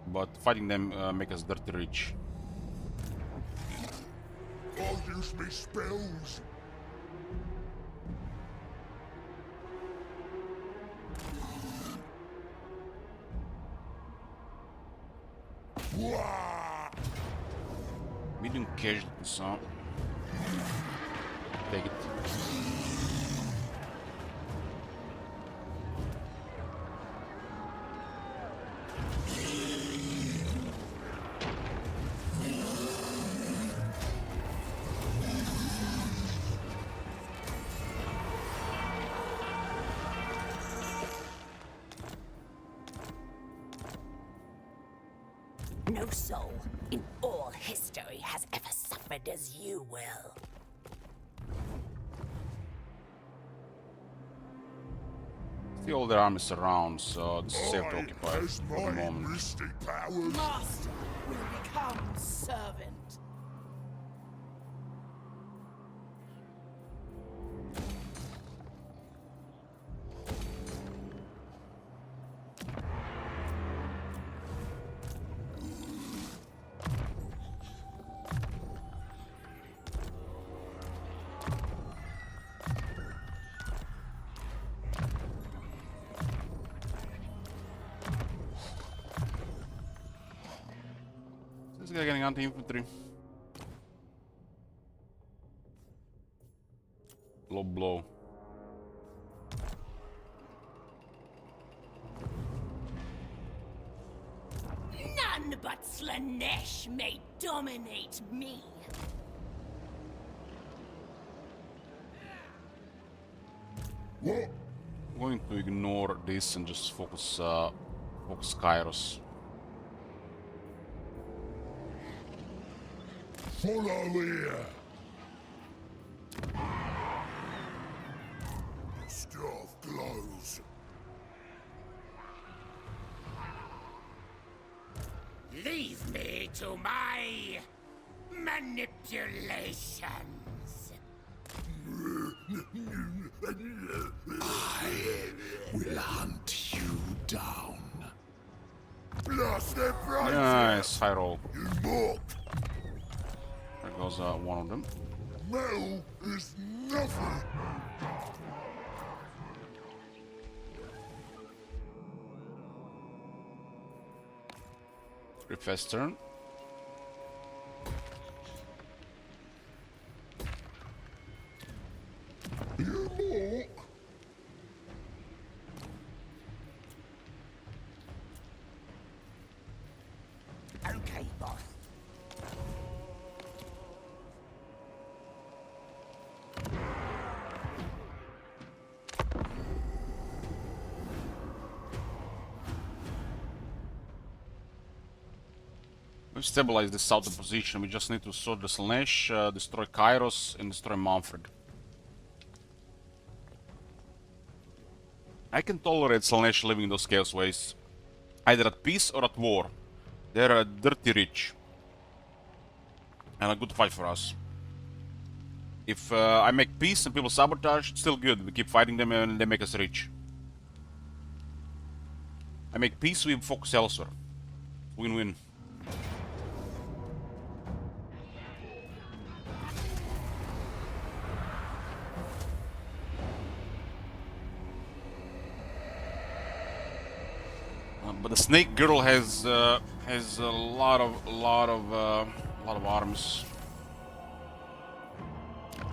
but fighting them make us dirty rich. I'll use me spells. Wah! Medium casualties, huh? Take it. No soul in all history has ever suffered as you will. See all their armies around, so this is safe to I, occupy as for the my moment. misty powers, Master will become servant. This guy getting anti-infantry. Low blow. None but Slanesh may dominate me. what? I'm going to ignore this and just focus focus Kairos. Follow here. Stuff glows. Leave me to my manipulations. Will hunt you down. Blast their brains Nice, high roll. out, you mock. There goes one of them. Metal is nothing. Refresh turn. You mock. Okay, boss. We've stabilized this southern position. We just need to sort the Slanesh, destroy Kairos, and destroy Manfred. I can tolerate Slanesh living in those chaos ways, either at peace or at war. They're dirty rich, and a good fight for us. If I make peace and people sabotage, it's still good. We keep fighting them and they make us rich. I make peace, we focus elsewhere. Win-win. But the Snake Girl has a lot of arms.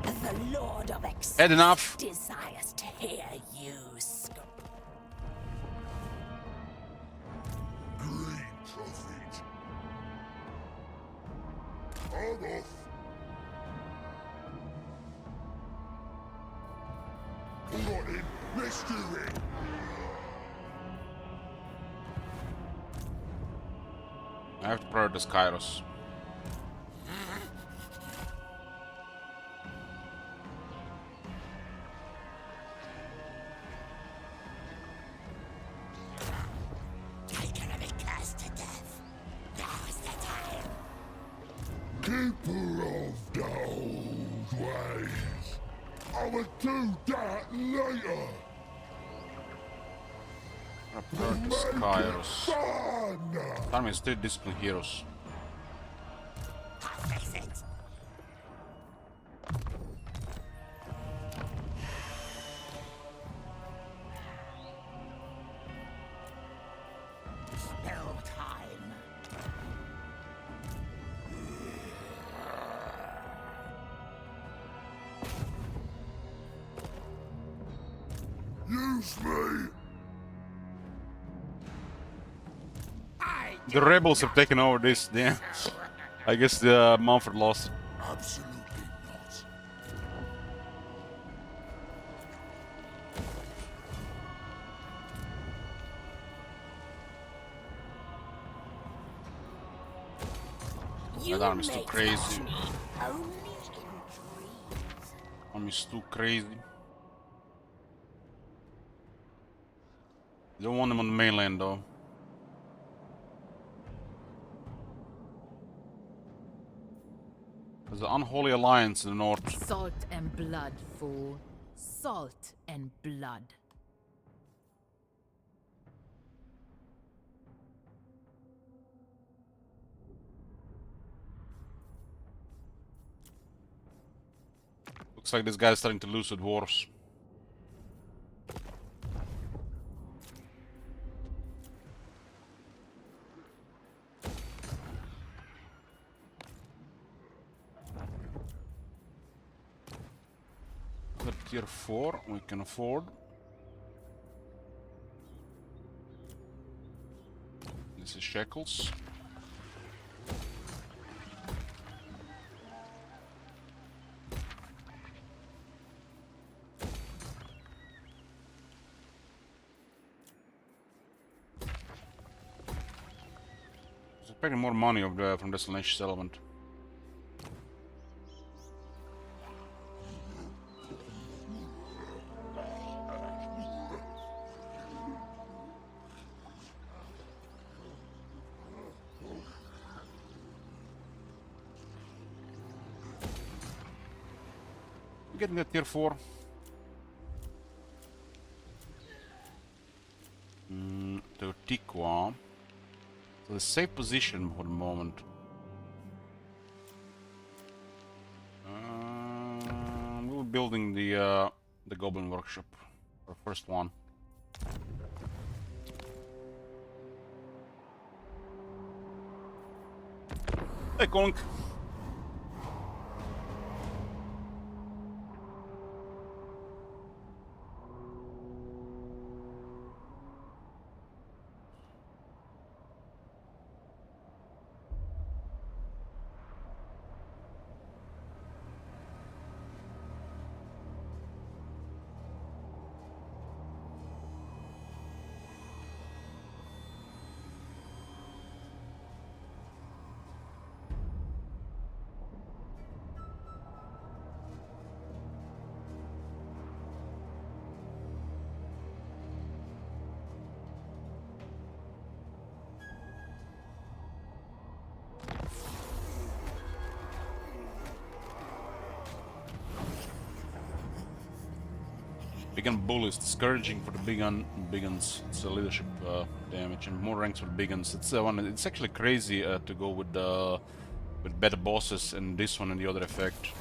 The Lord of Excess Had enough. desires to hear you scream. Great prophet. Hold off. Alright then, let's do it. I have to prioritize Kairos. They're gonna be cursed to death. Now's the time. Keeper of the old ways. I will do that later. Prioritize Kairos. Fun. Army is 3 discipline heroes. I'll fix it. Spell time. Excuse me. The rebels have taken over this. Damn. I guess the Mumford lost. Absolutely not. You That army's too may crazy. touch me only in dreams. Army's too crazy. You don't want them on the mainland though. There's an unholy alliance in the north. Salt and blood, fool. Salt and blood. Looks like this guy's starting to lose the dwarves. Got tier 4, we can afford. This is shekels. Expecting more money from the Slaanesh settlement. We're getting that tier 4. To Tikwa. So the safe position for the moment. We're building the Goblin Workshop, our first one. Hey, Konk. Big Gun Bull is discouraging for the Big Guns. It's a leadership damage and more ranks for the Big Guns. It's one. It's actually crazy to go with better bosses and this one and the other effect.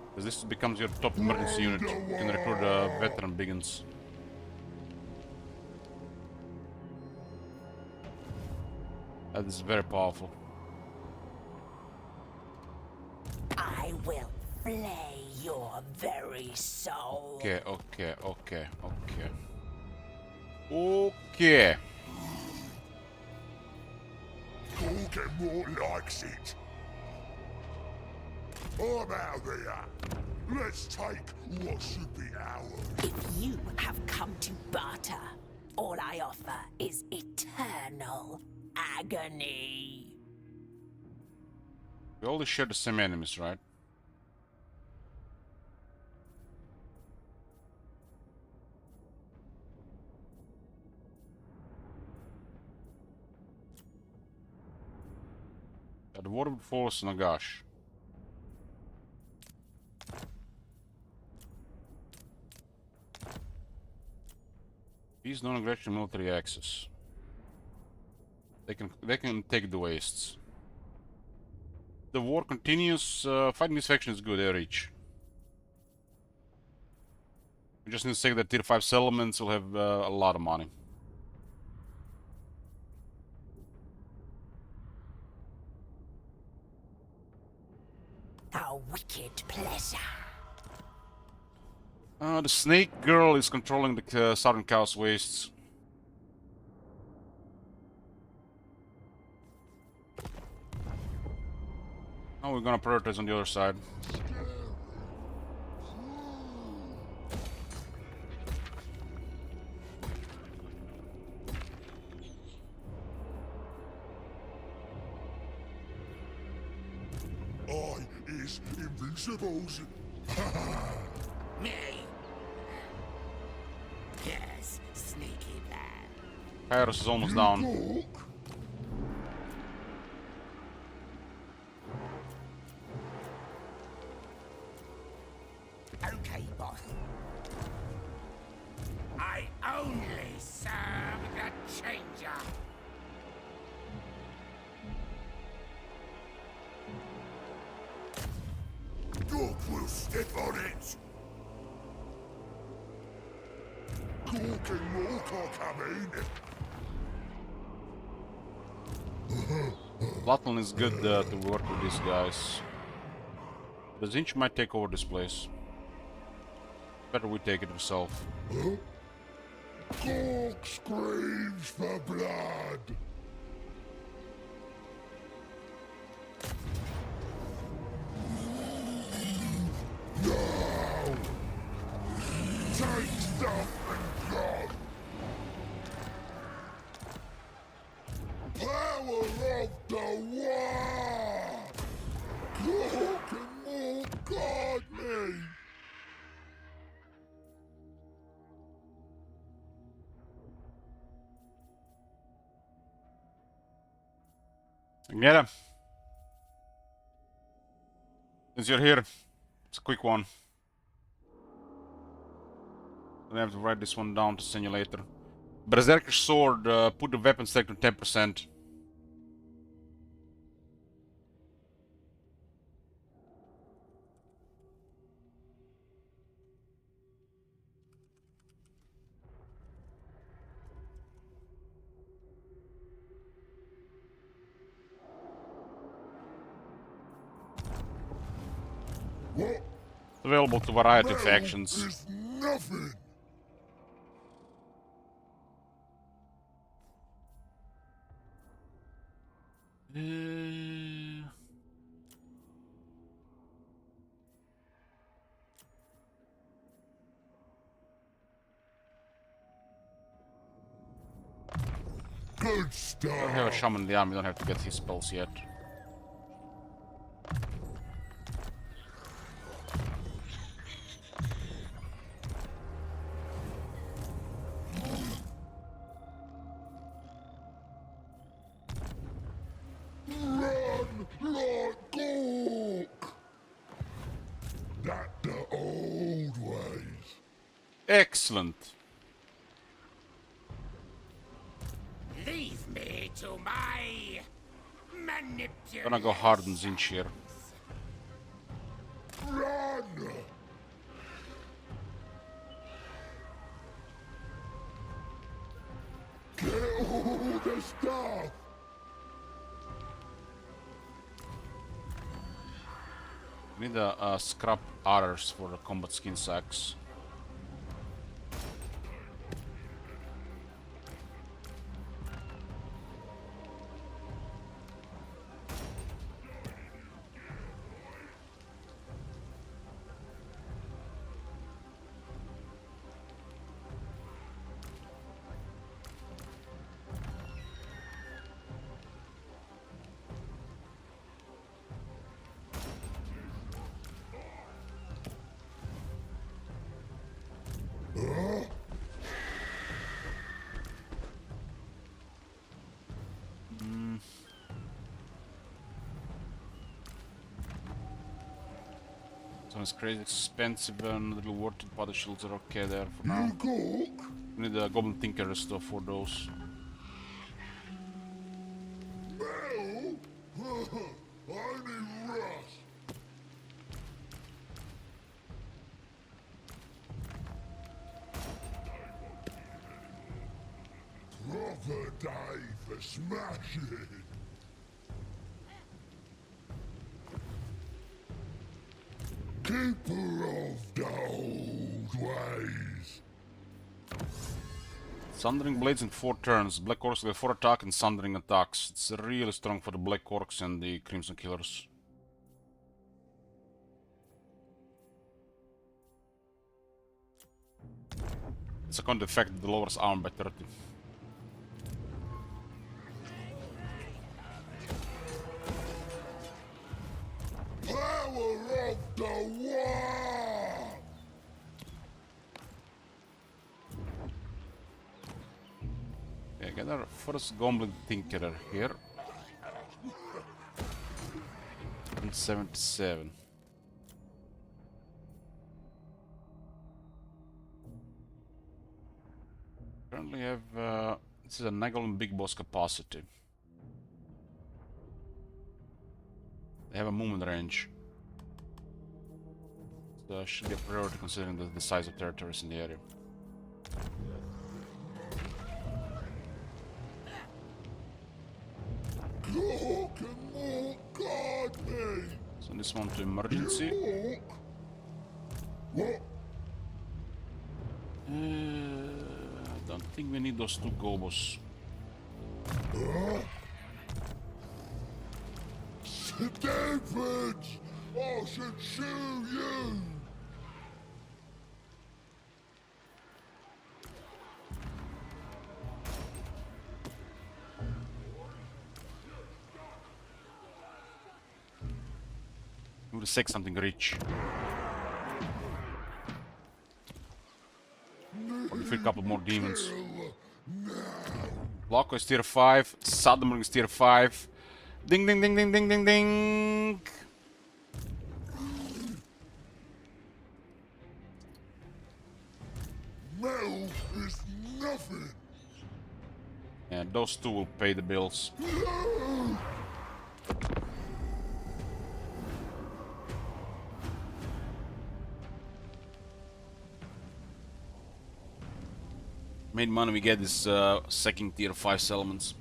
Because this becomes your top emergency unit. You can recruit veteran Big Guns. That is very powerful. I will flay your very soul. Okay. Okay. More likes it. I'm out there. Let's take what should be ours. If you have come to barter, all I offer is eternal agony. We all share the same enemies, right? The water would force Nagash. Peace, non-aggression, military access. They can take the wastes. The war continues. Fighting this faction is good. They reach. We just need to say that tier 5 settlements will have a lot of money. A wicked pleasure. The snake girl is controlling the southern Chaos Wastes. Now we're gonna prioritize on the other side. I is Invincibles. Me? Yes, sneaky plan. Kairos is almost down. Look, Okay, boss. I only serve the changer. Doc will step on it. Cork and Mork are coming. Latin is good to work with these guys. The Zinch might take over this place. Better we take it himself. Cork screams for blood. No! Take stuff and go! Power of the war! Cork and more guard me! Get him. Since you're here, it's a quick one. I have to write this one down to send you later. Berserker Sword, put the weapon stack to 10%. What? Available to variety of Metal factions. is nothing! Good I have a stuff! shaman in the army, don't have to get his spells yet. Run like Gork! That the old ways. Excellent. Leave me to my manipulation. Gonna go hard on Zinch here. Run! Get all the stuff! We need scrap arrows for the combat skin sacks. So it's crazy expensive and a little worth it, but the shields are okay there for You now. Gork? We need a Goblin Tinker stuff for those. Metal? Only rust. Proper day for smashing. Keeper of the old old ways. Sundering Blades in 4 turns. Black Orcs get 4 attack and Sundering attacks. It's really strong for the Black Orcs and the Crimson Killers. It's a counter effect that lowers arm by 30. Power of the war! Okay, get our first Goblin Tinkerer here. 177. Currently have this is a Nagalum Big Boss capacity. They have a movement range. So should be a priority considering the size of territories in the area. Look and more guard me! Send this one to emergency. Look! What? I don't think we need those 2 Gobos. David! I should shoot you! We would say something rich. Or defeat a couple more demons. Loco is tier 5, Sadamur is tier 5. Ding ding ding ding ding ding ding! Metal is nothing! Yeah, those 2 will pay the bills. Main money we get is second tier 5 settlements.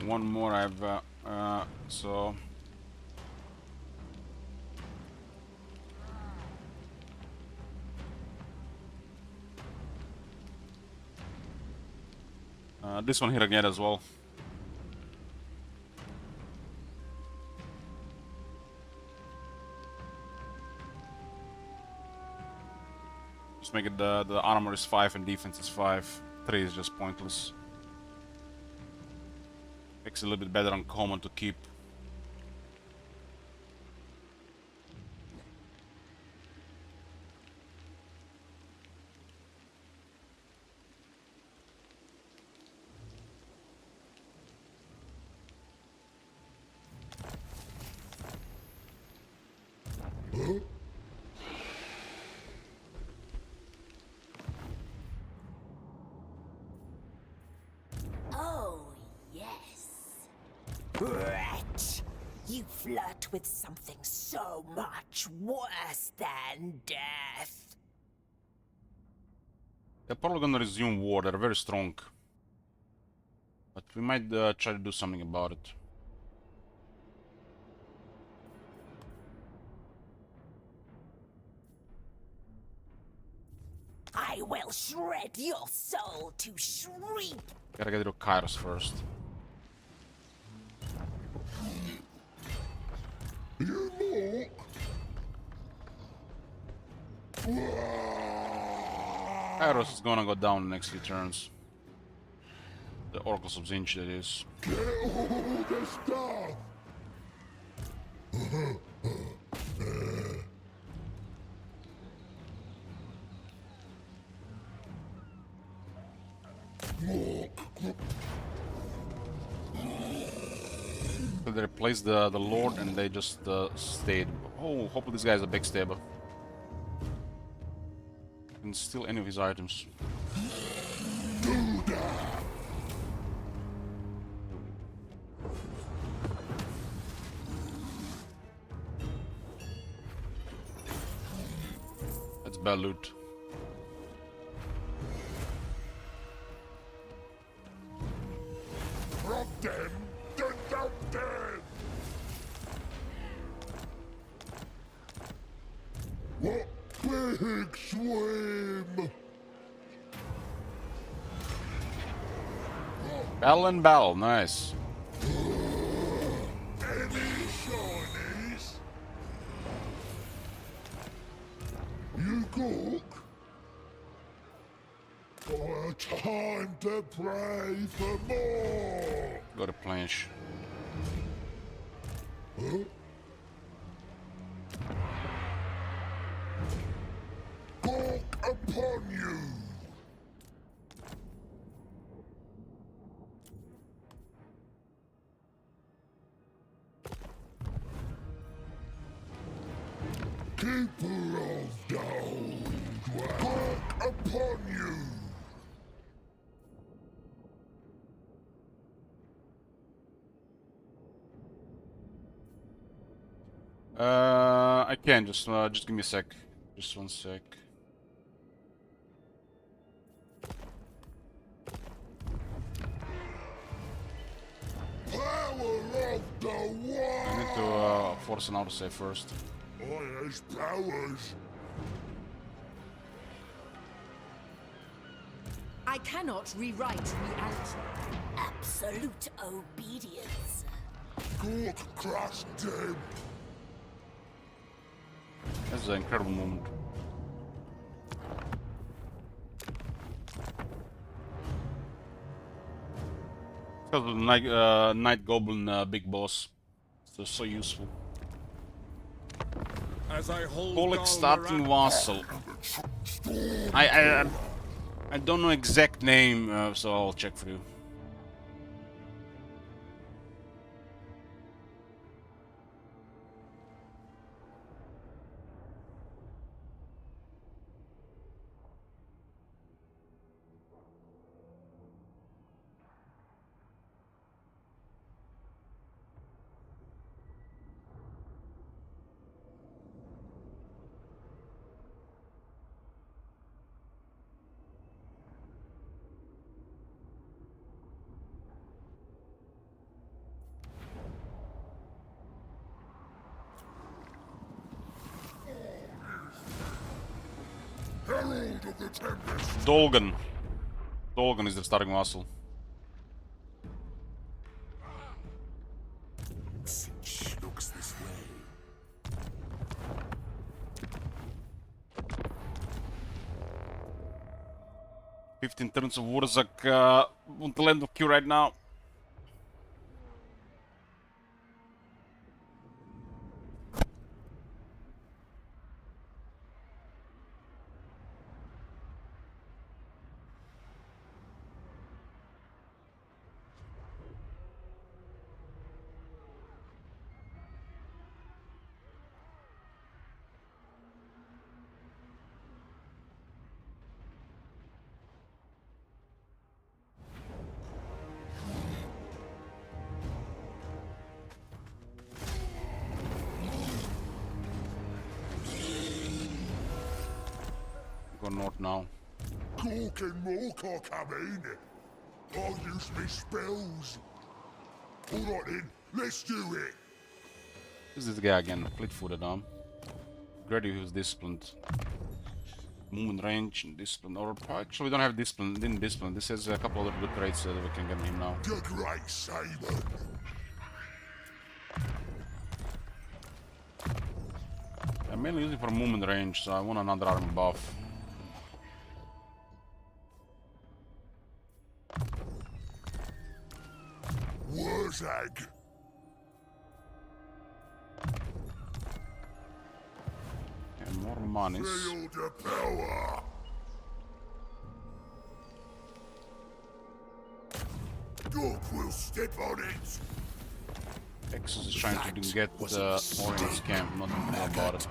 One more I've so this one here again as well. Just make it the armor is 5 and defense is 5. 3 is just pointless. Makes it a little bit better on common to keep. Oh, yes. Wretch! You flirt with something so much worse than death. They're probably gonna resume war, they're very strong. But we might try to do something about it. I will shred your soul to shriek. Gotta get rid of Kairos first. You look! Kairos is gonna go down the next few turns. The Oracles of Zinch, that is. Get all the stuff. So they replaced the Lord and they just stayed. Oh, hopefully this guy's a backstabber. Can steal any of his items. Do that. That's bad loot. From them to something. What big swim? Battle and battle, nice. Any shinies? You cook? For a time to pray for more. Got a planche. Huh? Cook upon you. Keeper of the old way. Cook upon you. I can just give me a sec. Just one sec. Power of the I one. need to force an autosave first. I has powers. I cannot rewrite reality. Absolute obedience. Cook crushed him. That's an incredible moment. Because of the Night Goblin big boss. It's so useful. As I hold Pollock starting vassal. I don't know exact name, so I'll check for you. Herald of the Tempest. Dolgan. Dolgan is the starting vassal. Sinch looks this way. 15 turns of Wurzak on the land of Q right now. Go north now. Cork and Moorcock, I mean. I'll use me spells. Alright then, let's do it. Who's this guy again? Fleet-footed arm. Grady who's disciplined. Movement range and discipline. Or actually we don't have discipline. Didn't discipline. This has a couple other good traits that we can get him now. The Great Saber. I'm mainly using for movement range, so I want another armor buff. zigzag. And more monies. Feel the power. Dog will step on it. Exos is trying to get the Orion's camp, not know about it.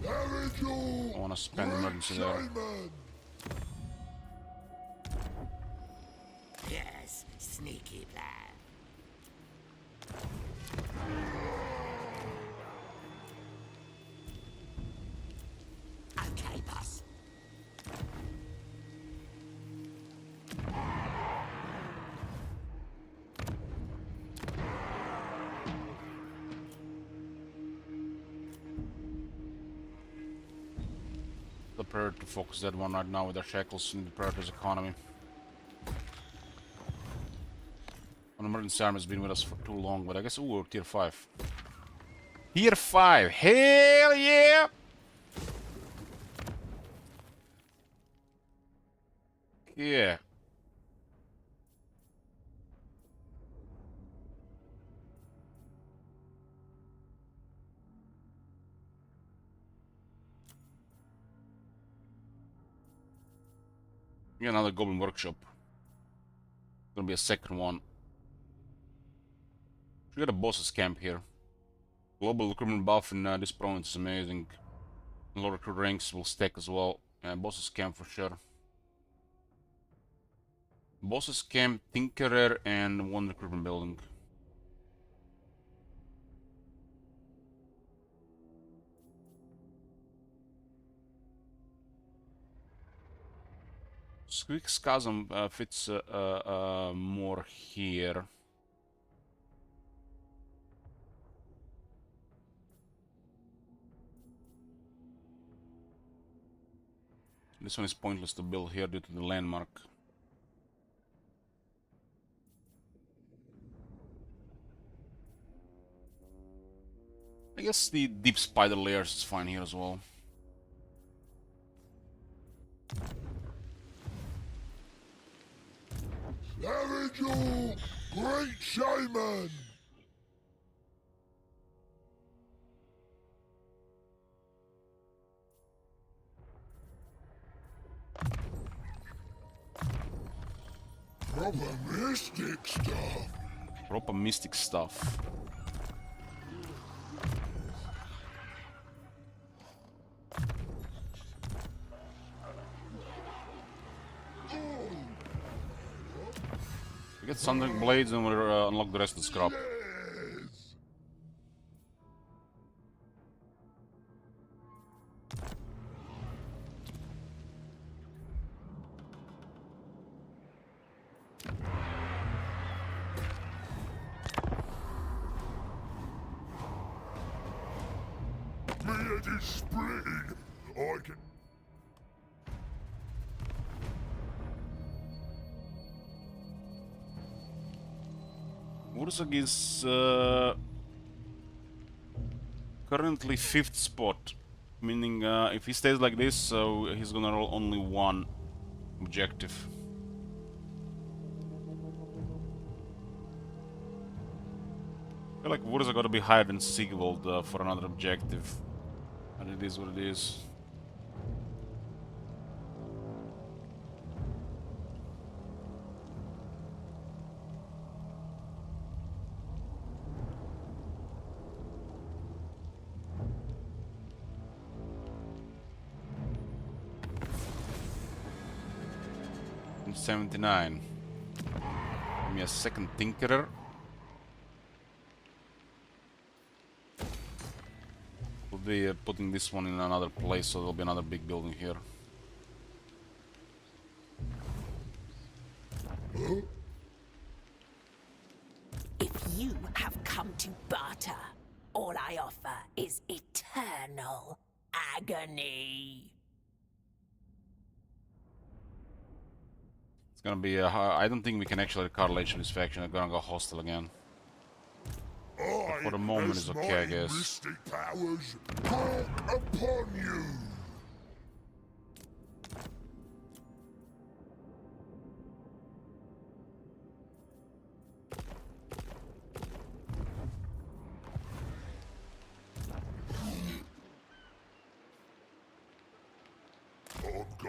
I wanna spend emergency there. Shaman. Yes, sneaky plan. Okay, boss. The Predator to focus that one right now with their shackles in the Predator's economy. An emergency army has been with us for too long, but I guess we're tier 5. Tier 5! Hell yeah! Yeah. Yeah, another Goblin Workshop. Gonna be a second one. We got a boss's camp here. Global recruitment buff in this province is amazing. A lot of recruit ranks will stack as well. Boss's camp for sure. Boss's camp, Tinkerer, and one recruitment building. Squeak's Chasm fits more here. This one is pointless to build here due to the landmark. I guess the deep spider layers is fine here as well. Avenue, great shaman. Proper mystic stuff. Proper mystic stuff. We get Sundering Blades and we'll unlock the rest of the scrap. Yes. Me head is splitting. I can. Wurzag is currently 5th spot, meaning if he stays like this, he's gonna roll only one objective. I feel like Wurzag gotta be higher than Sigvald for another objective, and it is what it is. And 79. Give me a second Tinkerer. We'll be putting this one in another place, so there'll be another big building here. If you have come to barter, all I offer is eternal agony. It's gonna be I don't think we can actually correlate with this faction. I'm gonna go hostile again. For the moment, it's okay, I guess. Mystic powers call upon you.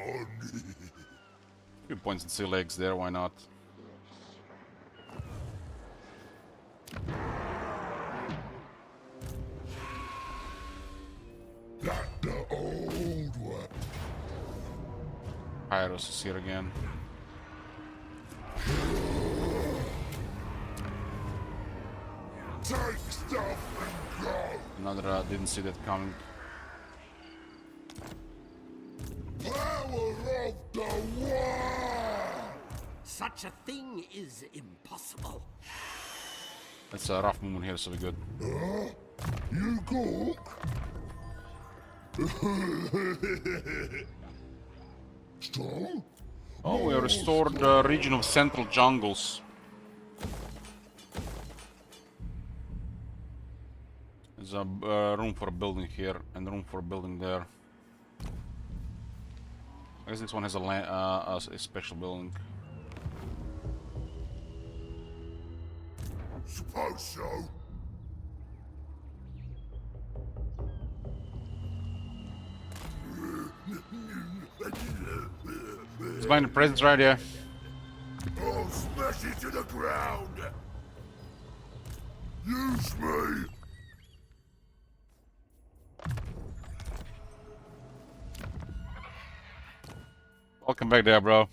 on. Few points and sea legs there, why not? That the old one. Pyros is here again. Take stuff and go. Another didn't see that coming. Power of the one. Such a thing is impossible. That's a rough movement here, so we're good. You cook? Strong? Oh, we restored the region of central jungles. There's a room for building here and room for building there. I guess this one has a special building. Suppose so. It's buying the presents right here. I'll smash it to the ground. Use me. Welcome back there, bro.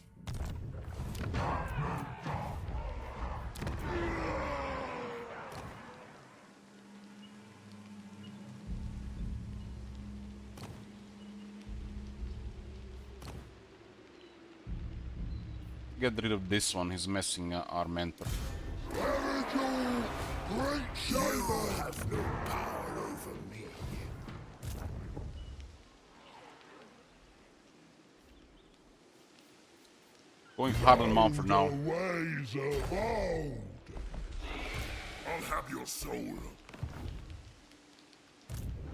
Get rid of this one, he's messing our mentor. Erigel, great shaman. Have no power over me. Going hard on Mount for now. The ways of old. I'll have your soul.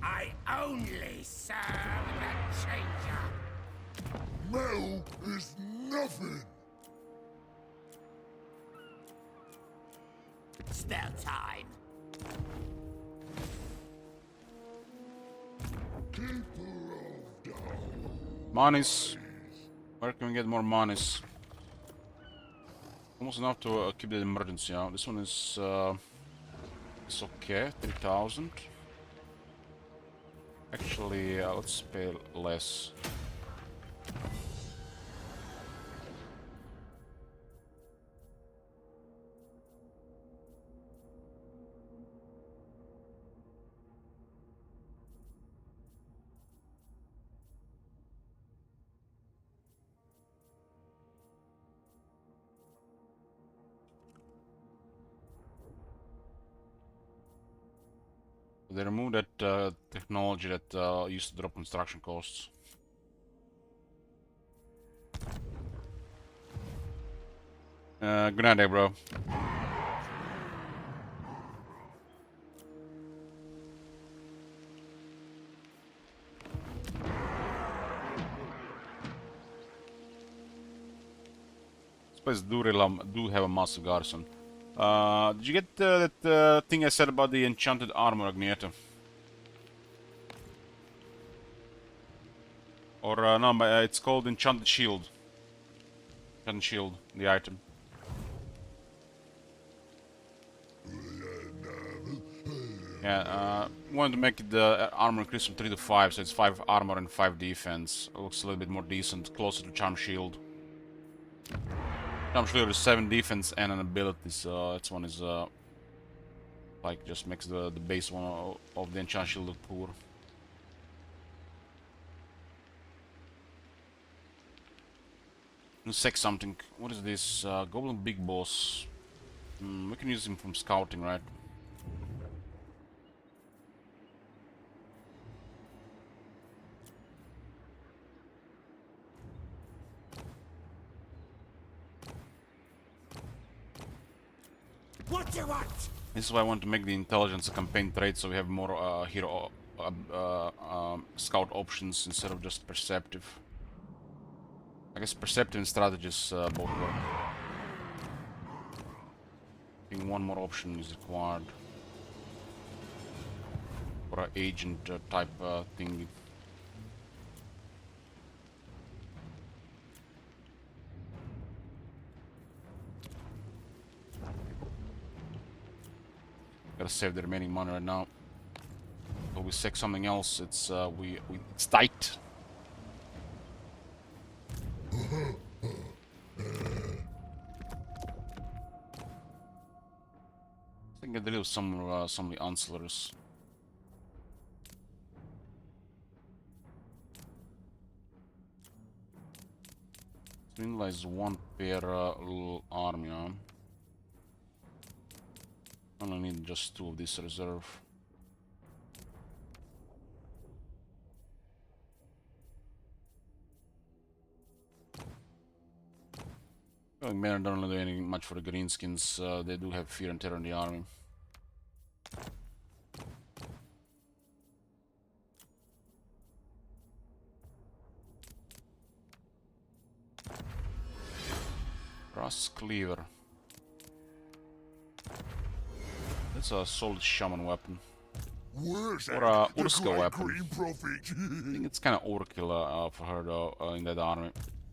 I only serve the changer. Metal is nothing. Spell time. Keeper of the Monies. Where can we get more monies? Almost enough to keep the emergency out. This one is it's okay, 3,000. Actually, let's pay less. They removed that technology that used to drop construction costs. Good night, there, bro. This place do have a massive garrison. Did you get that thing I said about the enchanted armor, Agnieta? Or no, but it's called enchanted shield. Enchanted shield, the item. Yeah, wanted to make the armor increase from 3 to 5, so it's 5 armor and 5 defense. It looks a little bit more decent, closer to charm shield. Charm shield is 7 defense and an ability, so that one is like just makes the base one of the enchant shield look poor. Sec something. What is this? Goblin Big Boss. We can use him from scouting, right? What do you want? This is why I want to make the intelligence a campaign trait, so we have more hero scout options instead of just perceptive. I guess perceptive and strategist both work. I think one more option is required for an agent type thing. gotta save the remaining money right now. But we sec something else. It's it's tight. I think I deal with some of the ancillaries. Swindler is one per army, huh? I only need just 2 of this reserve. Well, men don't really do anything much for the greenskins. They do have fear and terror in the army. Brass cleaver. That's a solid shaman weapon. Where's Or that? a Urska weapon. Green Prophet. I think it's kind of overkill for her though in that army.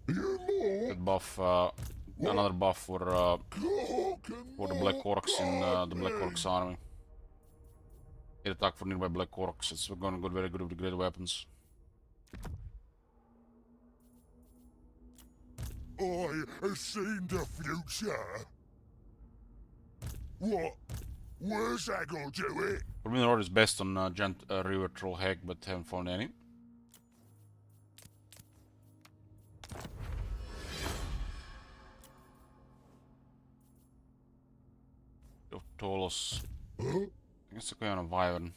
You more? That buff, another buff for the Black Orcs in the Black Orcs army. Hit attack for nearby Black Orcs. It's going to go very good with the great weapons. I have seen the future. What? Where's that gonna do it? Forbidden Road is best on Giant River Troll Hack, but haven't found any. Of Tolos. Huh? I guess they're going on a Wyvern.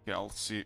Okay, I'll see.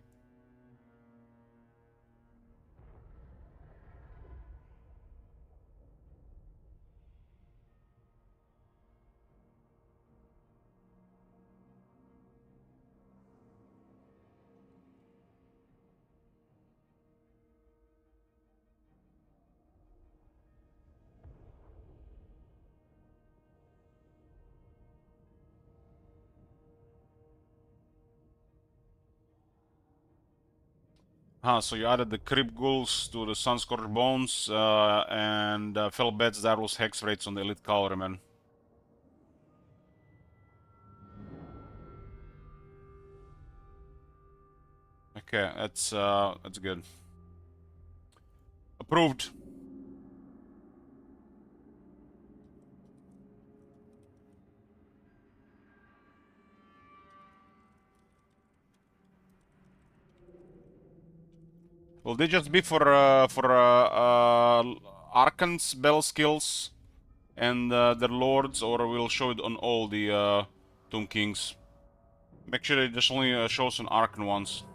So you added the Crypt Ghouls to the Sunscorched Bones and Fell Beds, that was Hex rates on the Elite Cavalrymen. Okay, that's good. Approved. Will they just be for Archons, Bell skills, and their lords, or we'll show it on all the Tomb Kings? Make sure it just only shows on Archon ones.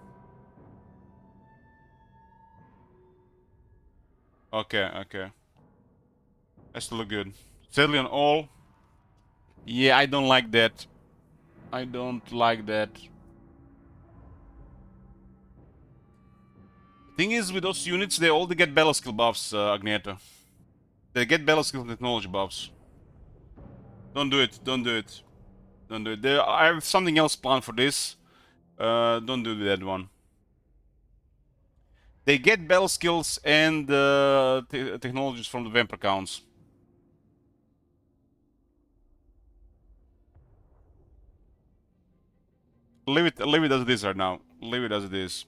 Okay, okay. That's look good. Sadly on all. Yeah, I don't like that. I don't like that. Thing is, with those units, they all get battle skill buffs, Agneta. They get battle skill technology buffs. Don't do it, don't do it. Don't do it. I have something else planned for this. Don't do that one. They get battle skills and technologies from the vampire counts. Leave it as it is right now. Leave it as it is.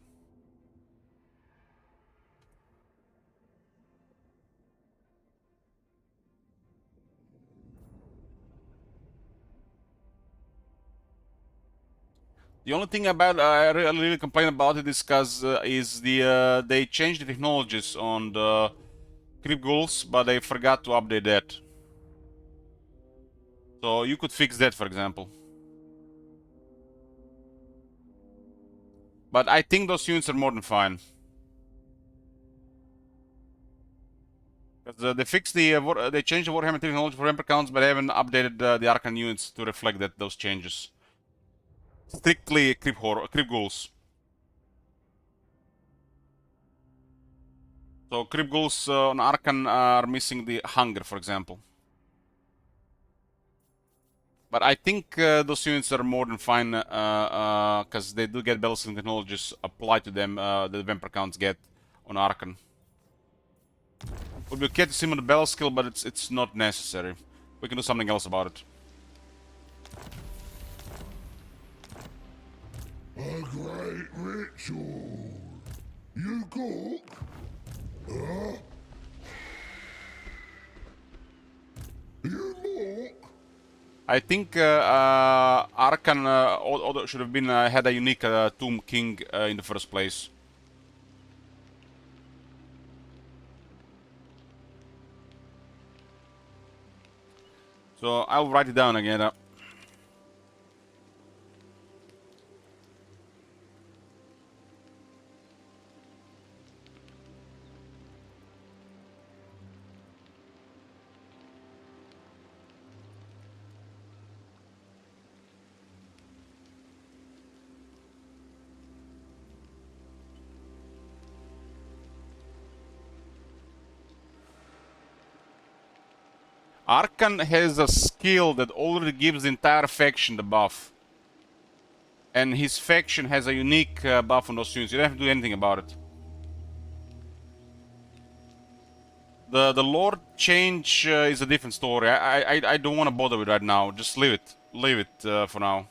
The only thing about I really complain about it is because they changed the technologies on the Crypt Ghouls, but they forgot to update that. So you could fix that, for example. But I think those units are more than fine. Because they fixed they changed the Warhammer technology for Emperor counts, but they haven't updated the Archon units to reflect those changes. Strictly Crypt Ghouls. So Crypt Ghouls on Archon are missing the hunger, for example. But I think those units are more than fine, because they do get battlescaling technologies applied to them, the Vampire Counts get on Arkan. Would be okay to sim on the battle skill, but it's not necessary. We can do something else about it. A great ritual. You cook? Huh? You walk? I think Arkan should have been had a unique Tomb King in the first place. So I'll write it down again. Arkan has a skill that already gives the entire faction the buff. And his faction has a unique buff on those units. You don't have to do anything about it. The Lord change is a different story. I don't want to bother with it right now. Just leave it. Leave it for now.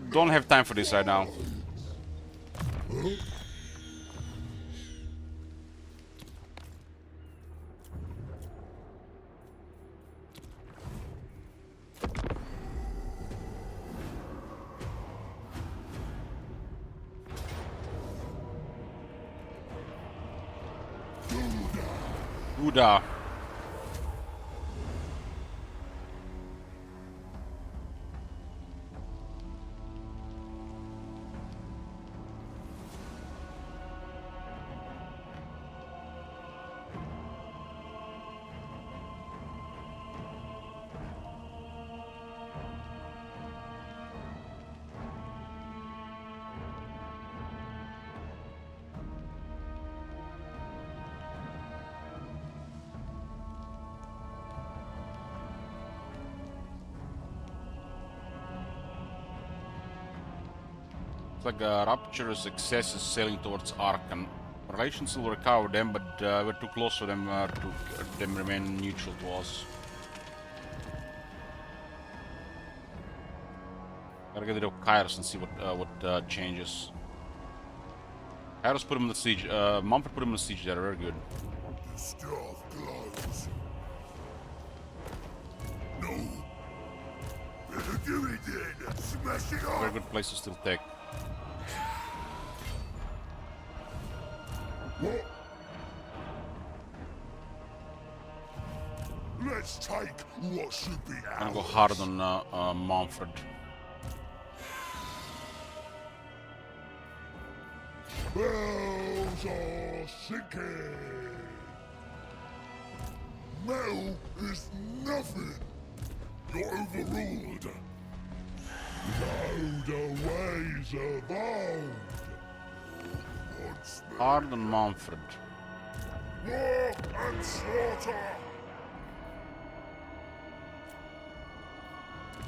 Don't have time for this right now. Buddha. It's like a Rapture success is sailing towards Arkan. Relations will recover them, but we're too close for them to them remain neutral to us. Gotta get rid of Kairos and see what changes. Kairos put him in the siege. Mumford put him in the siege there. Very good. The stuff glows. No. Better do it then. Smash it Very up. good place to still take. What? Let's take what should be Gonna ours. go hard on Mumford. Bells are sinking. Metal is nothing. You're overruled. Know the ways of old. Once more. Hard on Mumford. War and slaughter.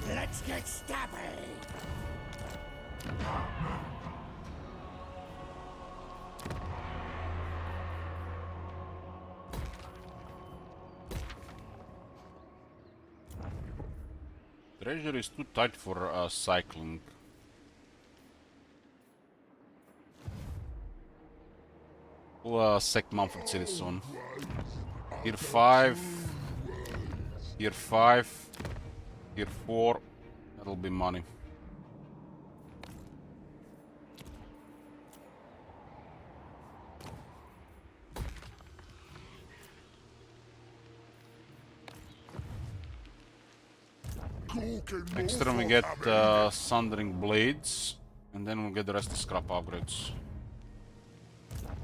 Let's get stabby. Treasure is too tight for cycling. We'll sack Mumford City soon. Tier 5. Tier 5. Tier 4. That'll be money. Next turn we get Sundering Blades, and then we'll get the rest of the scrap upgrades.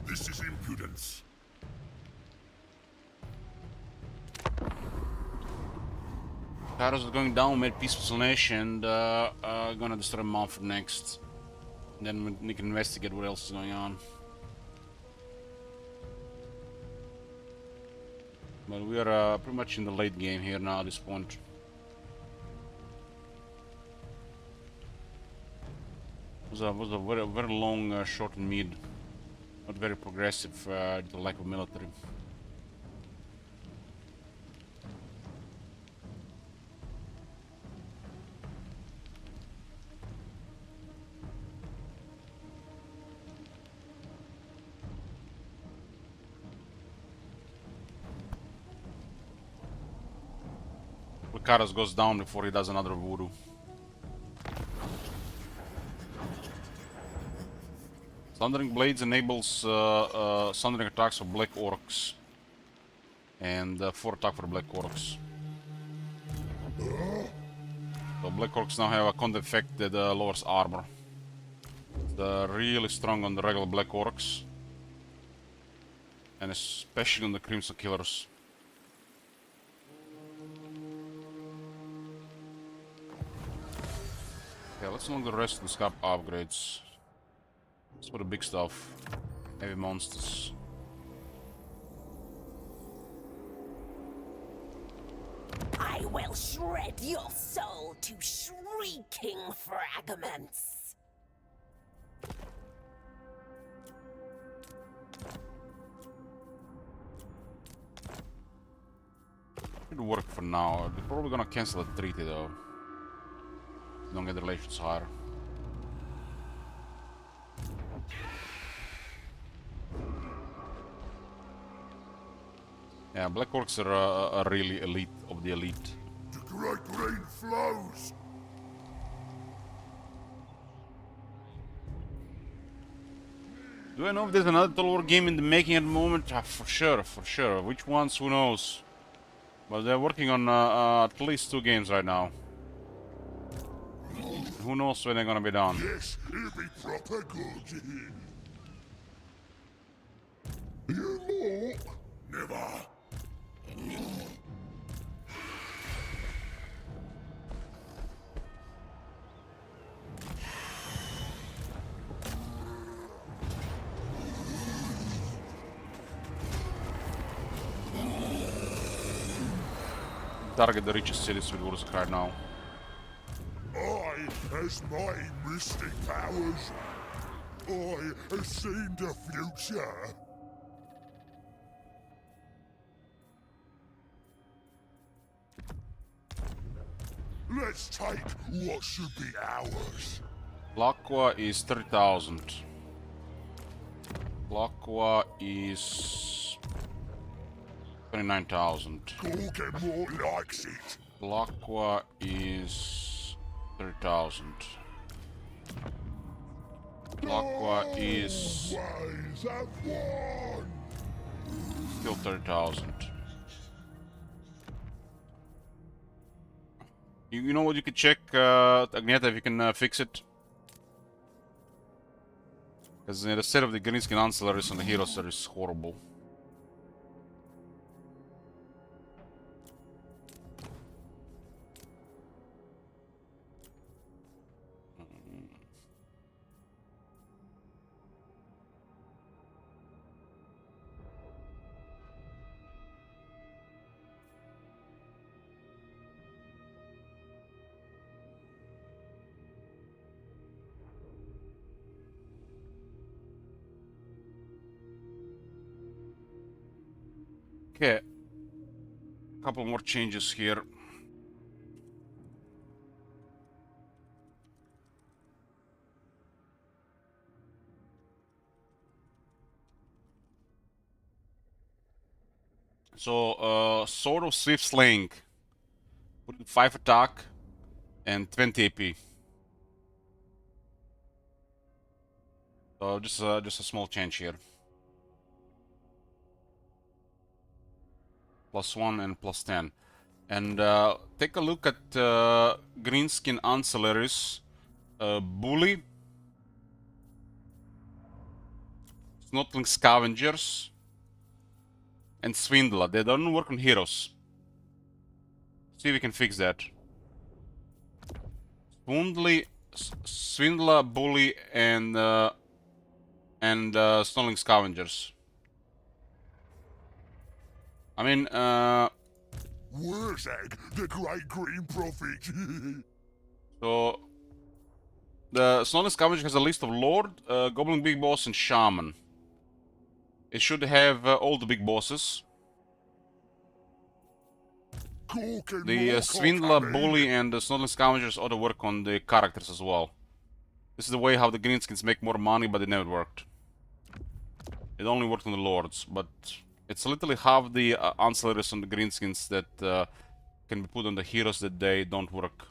This is impudence. Kairos is going down, made Peaceful Nation, and gonna destroy Mumford next. And then we can investigate what else is going on. But we are pretty much in the late game here now at this point. Was a very long short and mid, not very progressive due to the lack of military. Lucaris goes down before he does another voodoo. Sundering Blades enables sundering attacks for Black Orcs. And 4 attack for Black Orcs. So Black Orcs now have a content effect that lowers armor. It's really strong on the regular Black Orcs. And especially on the Crimson Killers. Yeah, let's unlock the rest of the scrap upgrades. That's for the big stuff. Heavy monsters. I will shred your soul to shrieking fragments. Should work for now. They're probably gonna cancel the treaty though. Don't get the relations higher. Yeah, Black Orcs are really elite of the elite. The great rain flows. Do I know if there's another Total War game in the making at the moment? For sure, for sure. Which ones, who knows? But they're working on at least 2 games right now. Who knows when they're gonna be done? Yes, it'll be proper good. You mock? Never. Target the richest cities with Urza right now. I has mighty mystic powers. I have seen the future. Let's take what should be ours. Laqua is 30,000. Laqua is 29,000. Gorgamore likes it. Laqua is 30,000. Laqua is Ways have won. still 30,000. You know what you could check, Agneta, if you can fix it? Because the set of the Greenskin Ancillaries on the Heroes is horrible. Okay, couple more changes here. So, Sword of Swift Slaying. Put 5 attack and 20 AP. So just a small change here. +1 and +10. And take a look at Greenskin Ancillaries. Bully. Snotling Scavengers. And Swindler. They don't work on heroes. See if we can fix that. Swindler, Bully, and Snotling Scavengers. I mean, Wurzag, the Great Green Prophet. so the Snowden Scavenger has a list of Lord, Goblin Big Boss, and Shaman. It should have all the big bosses. The Swindler, Bully, and the Snowden Scavengers ought to work on the characters as well. This is the way how the Greenskins make more money, but it never worked. It only worked on the Lords, but it's literally half the ancillaries on the Greenskins that can be put on the heroes that they don't work.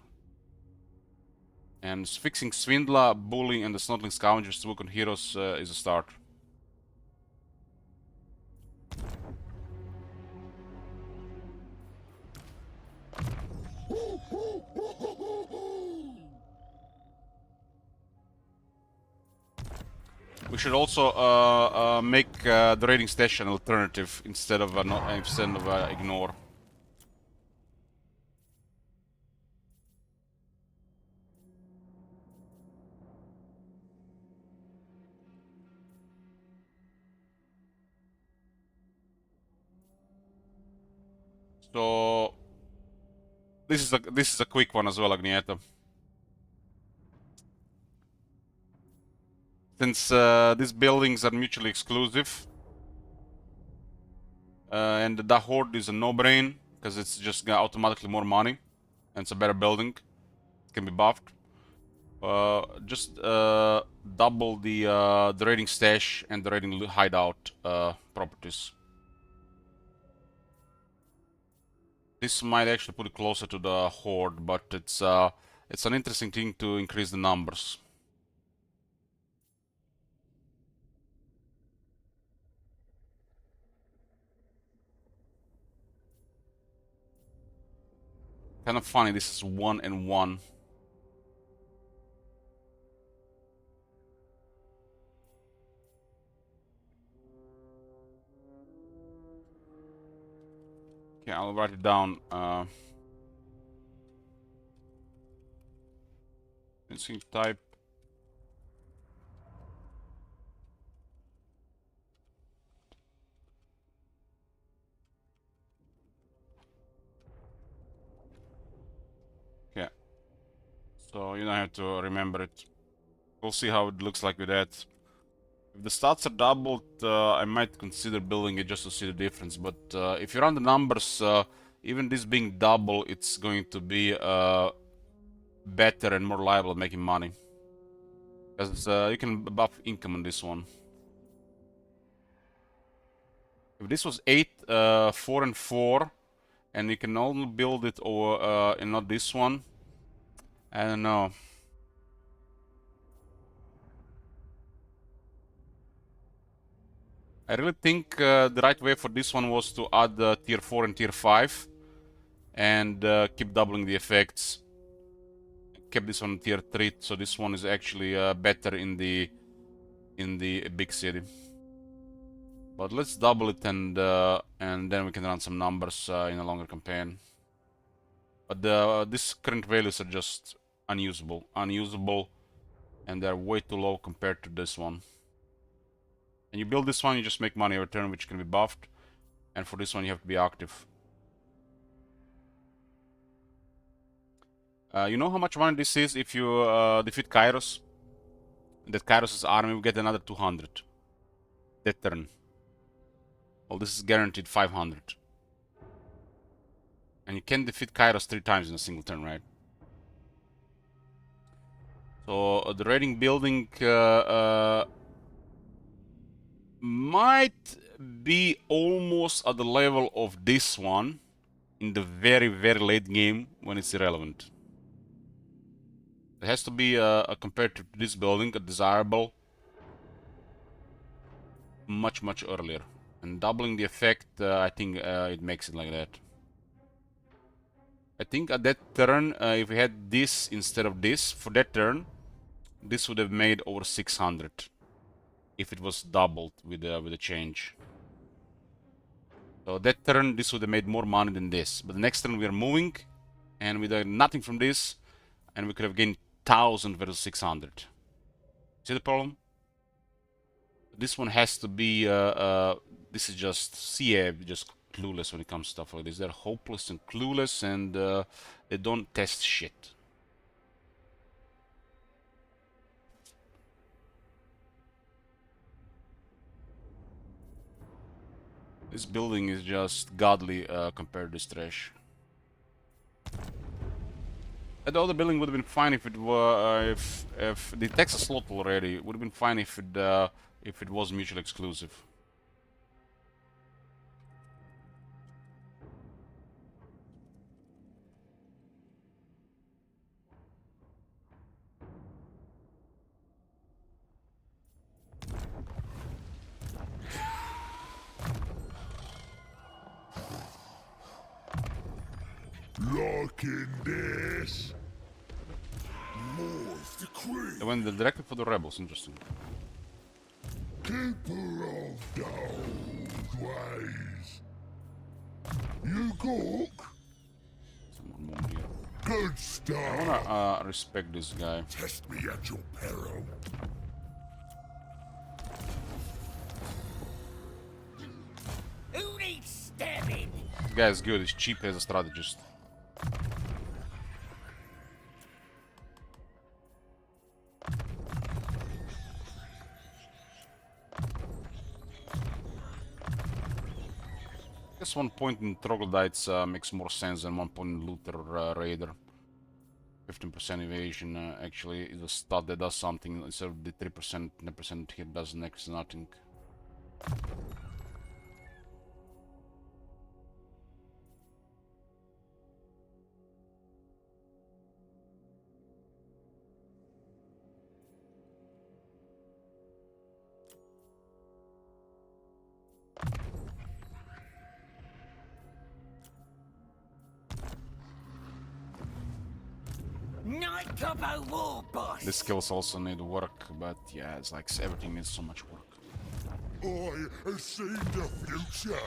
And fixing Swindler, Bully, and the Snotling Scavengers to work on heroes is a start. We should also make the raiding station an alternative instead of ignore. So this is a quick one as well, Agnieta. Since these buildings are mutually exclusive, and the Horde is a no-brain because it's just gonna automatically more money, and it's a better building. It can be buffed. Just double the raiding stash and the raiding hideout properties. This might actually put it closer to the Horde, but it's an interesting thing to increase the numbers. Kind of funny, this is 1 and 1. Okay, I'll write it down. Instinct type. Okay. So you don't have to remember it. We'll see how it looks like with that. If the stats are doubled, I might consider building it just to see the difference. But if you run the numbers, even this being double, it's going to be better and more liable at making money. Because you can buff income on this one. If this was 8, 4 and 4, and you can only build it over and not this one, I don't know. I really think the right way for this one was to add tier 4 and tier 5 and keep doubling the effects. Kept this one tier 3, so this one is actually better in the big city. But let's double it and then we can run some numbers in a longer campaign. But these current values are just unusable, and they're way too low compared to this one. And you build this one, you just make money every turn, which can be buffed. And for this one, you have to be active. You know how much money this is if you defeat Kairos? That Kairos' army will get another 200 that turn. Well, this is guaranteed 500. And you can defeat Kairos 3 times in a single turn, right? So the raiding building might be almost at the level of this one in the very, very late game when it's irrelevant. It has to be compared to this building, a desirable much earlier. And doubling the effect, I think it makes it like that. I think at that turn, if we had this instead of this, for that turn, this would have made over 600. If it was doubled with the change. So that turn, this would have made more money than this. But the next turn we are moving, and we did nothing from this, and we could have gained 1000 versus 600. See the problem? This one has to be, this is just CA, just clueless when it comes to stuff like this. They're hopeless and clueless, and they don't test shit. This building is just godly compared to this trash. The other building would have been fine if it were if the Texas slot already. It would have been fine if it was mutually exclusive. Liking this. More's the cream. They went directly for the rebels. Interesting. Keeper of the old ways. You cook? Someone more here. Good I stuff. wanna respect this guy. Test me at your peril. Who needs stabbing? This guy is good. He's cheap as a strategist. I guess 1 point in Troglodytes makes more sense than 1 point in Luther Raider. 15% evasion actually is a stat that does something instead of the 3%, 10% hit does next to nothing. Night Gobbo War Boss! The skills also need work, but yeah, it's like everything needs so much work. I have seen the future.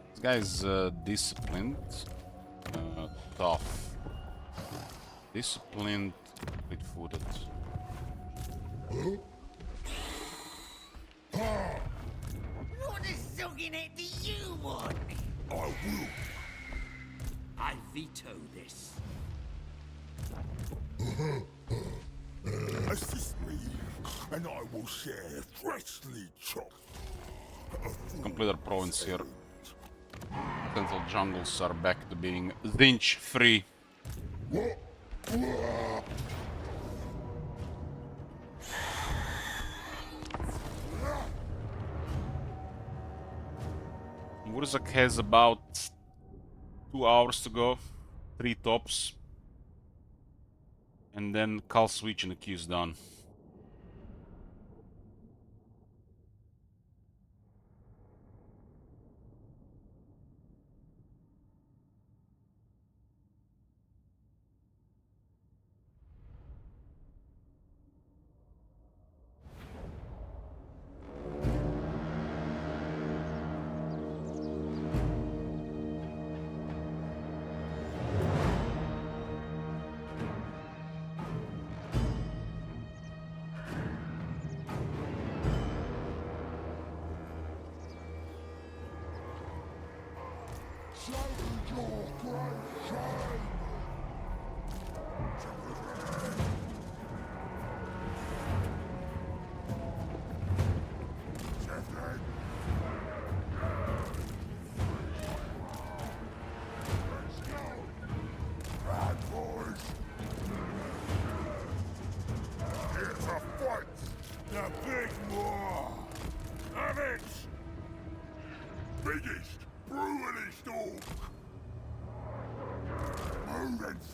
This guy is disciplined, tough, disciplined, fleet-footed. What a sogging head do you want? I will. I veto this. Assist me, and I will share freshly chopped. Complete our province here. Central jungles are back to being Zinch free. Wurzak has about 2 hours to go, 3 tops, and then Cal switch and the queue is done.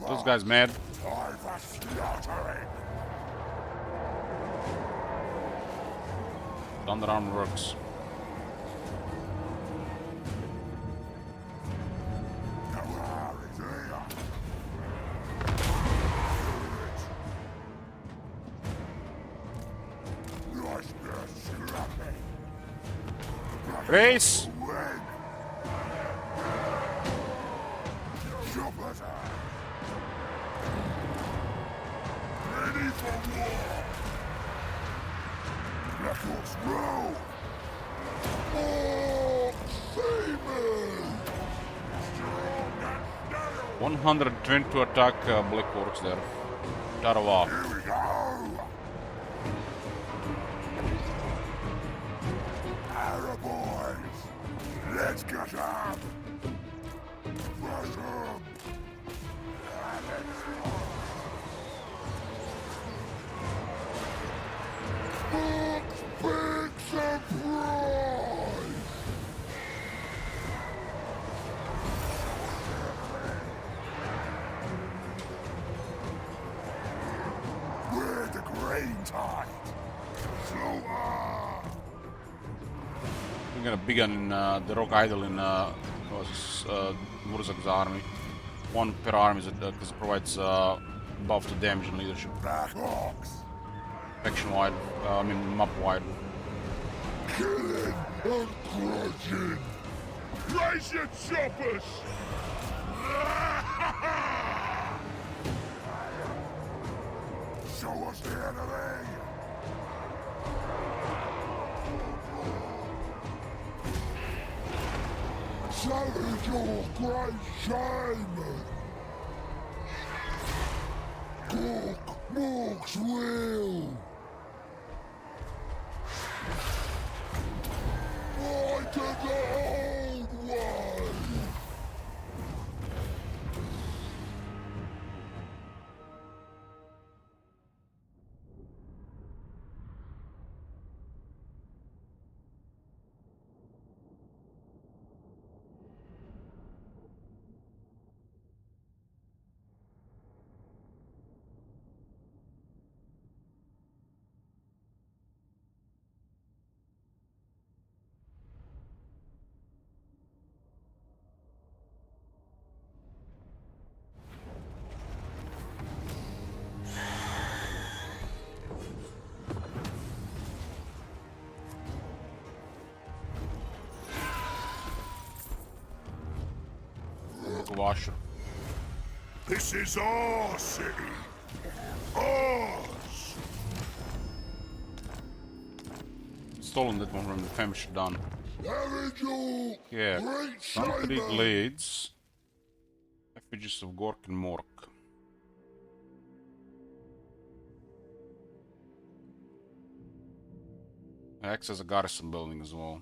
Those guys mad. Thunder Arm works. Race! Ready for war! Let us roll! More seamen! 120 to attack Black Orcs there. Tarwa. Here we go! Arrow boys! Let's get up! Rush 'em! Let's big surprise! We're the Green Tide! Slaughter! We're gonna begin the Rock Idol in Murzak's army. One per army because it provides buff to damage and leadership. Black Hawks! Faction wide, I mean map wide. Killing and crushing! Raise your choppers! Show us the enemy! Challenge your great shaman! Gork Mork's will! Fight to the old way! Washer. This is our city! Ours! Stolen that one from the Famish done. Challenge your Yeah. great Country shaman! Glades. Effigies of Gork and Mork. Acts as a garrison building as well.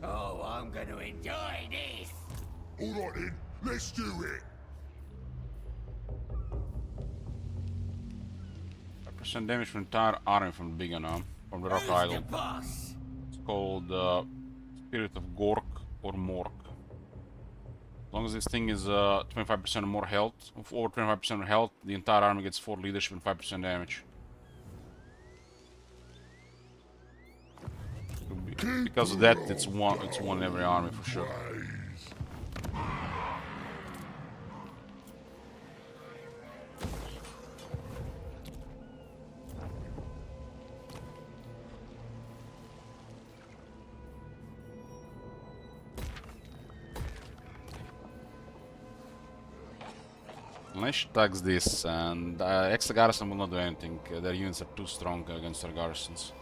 Oh, I'm gonna enjoy this. Alright then, let's do it! 5% damage from entire army from the big now. From the Rock Who's the Idol. boss? It's called Spirit of Gork or Mork. As long as this thing is 25% or more health, over 25% of health, the entire army gets 4 leadership and 5% damage. Because of that, it's one in every army for sure. Unless attacks this, and extra garrison will not do anything. Their units are too strong against their garrisons.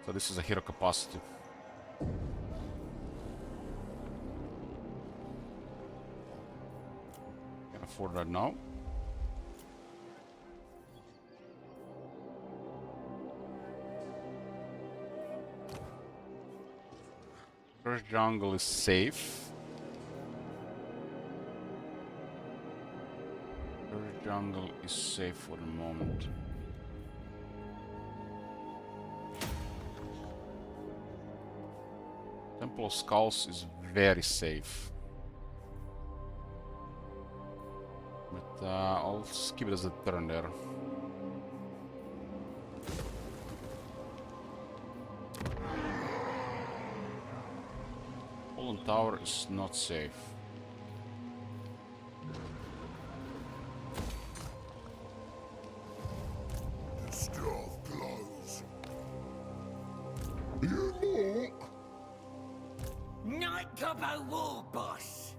So this is a hero capacity. Can afford that now. First jungle is safe. First jungle is safe for the moment. Temple of Skulls is very safe. But I'll skip it as a turn there. Fallen Tower is not safe. Cobbo war boss.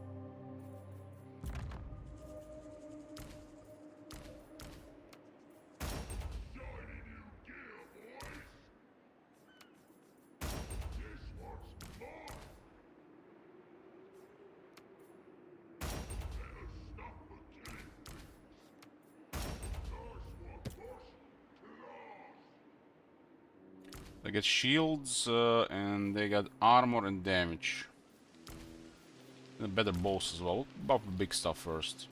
They get shields and they got armor and damage. And better bows as well. About the big stuff first.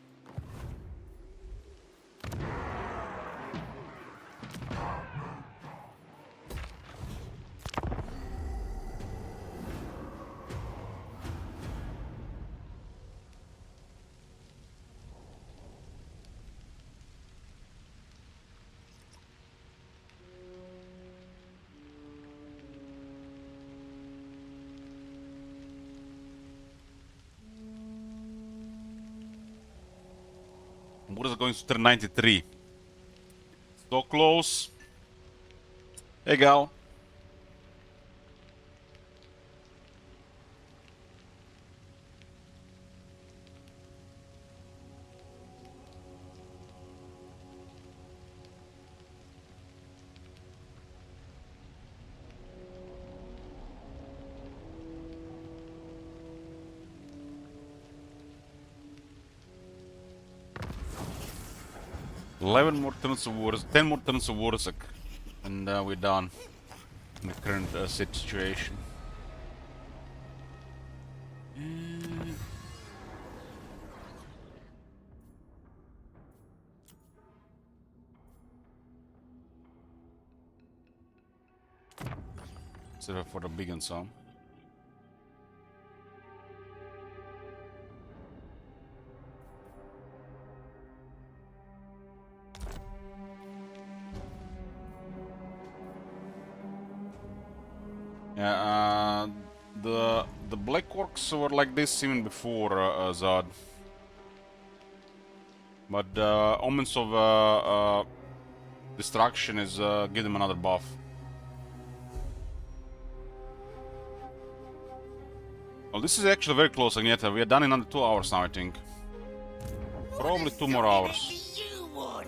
What is going to turn 93? So close. Hey, gal. Eleven more turns of wars, 10 more turns of Warzak, and we're done in the current situation. Except for the big and some. Yeah, the Black Orcs were like this even before Zod. But Omens of Destruction is give them another buff. Well, this is actually very close, Agneta. We are done in under 2 hours now, I think. Probably 2 more hours. You won.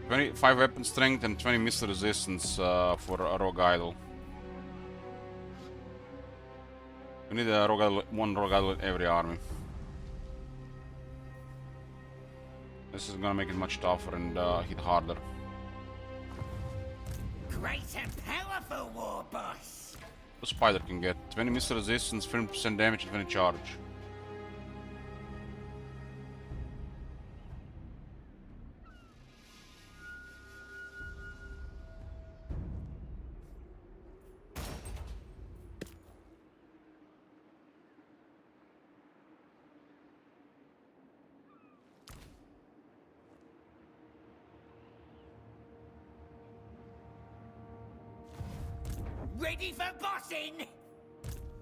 25 weapon strength and 20 missile resistance for a Rogue Idol. We need a rogue idol, one Rogue Idol in every army. This is gonna make it much tougher and hit harder. Great and powerful war boss. The Spider can get 20 missile resistance, 50% damage, and 20 charge. Ready for bossing?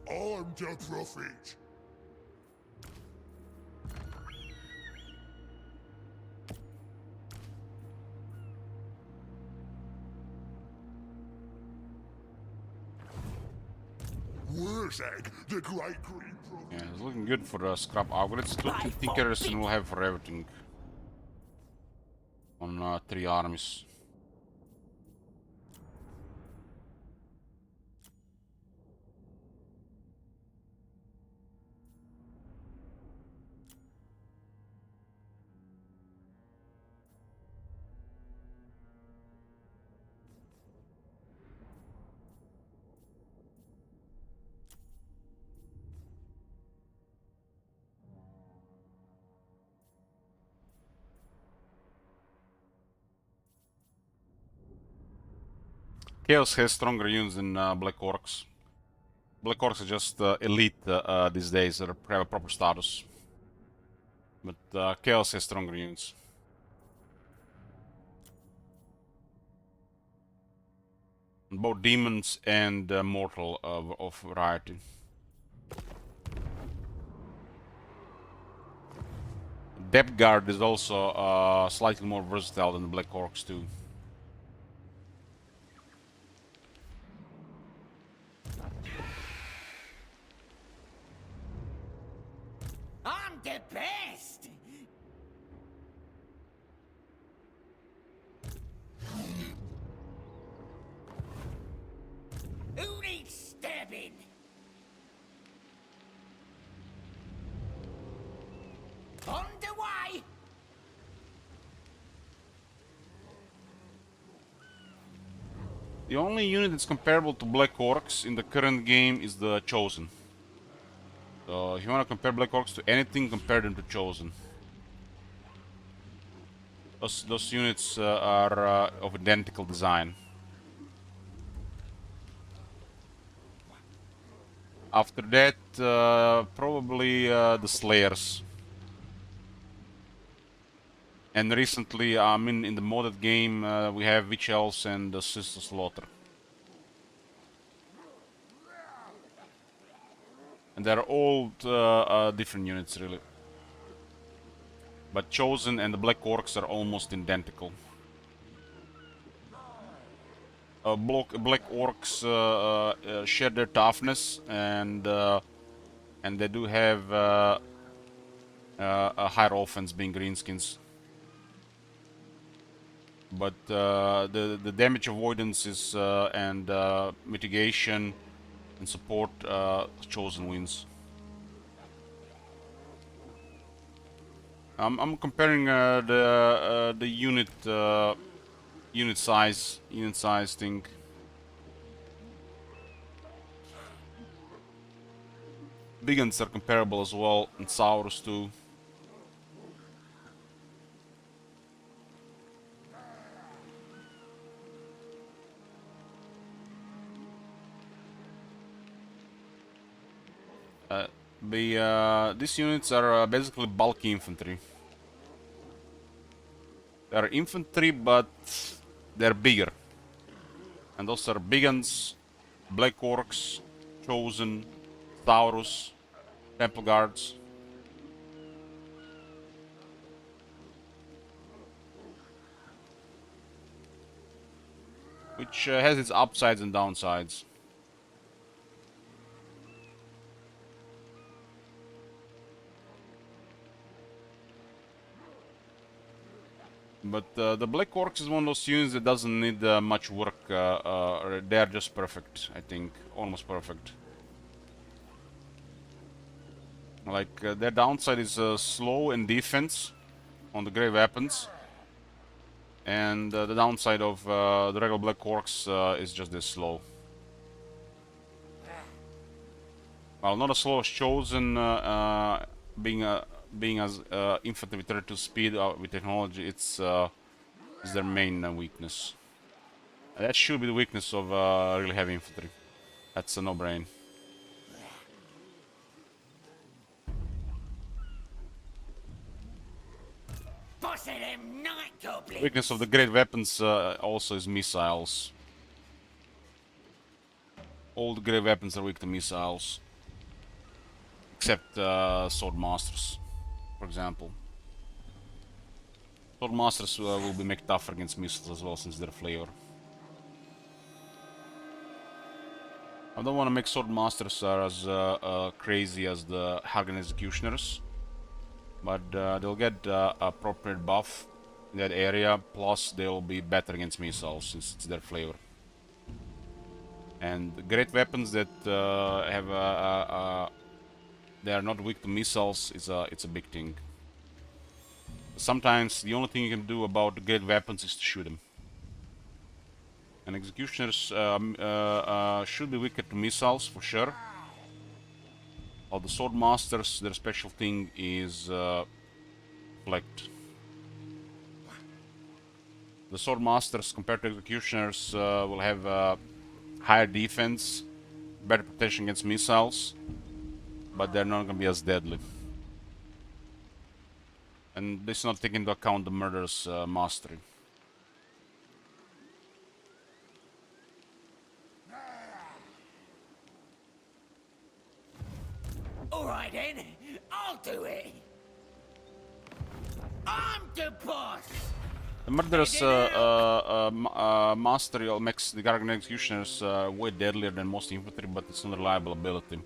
I'm the prophet. Wurzag, the great green prophet. Yeah, it's looking good for the scrap upgrades. 2 Tinkers and we'll have for everything. On 3 armies. Chaos has stronger units than Black Orcs. Black Orcs are just elite these days, that have a proper status. But Chaos has stronger units. Both demons and mortal of variety. Depth Guard is also slightly more versatile than the Black Orcs too. the best. Who needs stabbing? On the way. The only unit that's comparable to Black Orcs in the current game is the Chosen. So if you want to compare Black Orcs to anything, compare them to Chosen. Those units are of identical design. After that, probably the Slayers. And recently, I mean, in the modded game, we have Witch Elves and the Sister Slaughter. And they're all different units, really. But Chosen and the Black Orcs are almost identical. Black Orcs share their toughness, and they do have a higher offense, being greenskins. But the damage avoidance is and mitigation and support, Chosen wins. I'm comparing the unit size thing. Bigans are comparable as well, and Saurus too. These units are basically bulky infantry. They're infantry, but they're bigger. And those are Bigans, Black Orcs, Chosen, Taurus, Temple Guards. Which has its upsides and downsides. But the Black Orcs is one of those units that doesn't need much work. They're just perfect, I think. Almost perfect. Like, their downside is slow and defense on the grey weapons. And the downside of the regular Black Orcs is just this slow. Well, not as slow as Chosen, being as infantry with 32 speed with technology, it's is their main weakness. That should be the weakness of really heavy infantry. That's a no-brain. Boss of them night goblins. Weakness of the great weapons also is missiles. All the great weapons are weak to missiles. Except Sword Masters, for example. Sword Masters will be made tougher against missiles as well, since they're flavor. I don't want to make Sword Masters as crazy as the Hagen Executioners, but they'll get appropriate buff in that area, plus they'll be better against missiles since it's their flavor. And the great weapons that have they are not weak to missiles, it's a big thing. Sometimes the only thing you can do about the great weapons is to shoot them. And executioners should be weaker to missiles for sure. While the sword masters, their special thing is deflect. The sword masters compared to executioners will have higher defense, better protection against missiles, but they're not gonna be as deadly. And this is not taking into account the murderous mastery. Alright then, I'll do it. I'm the boss. The murderous mastery makes the Gargan executioners way deadlier than most infantry, but it's not a reliable ability.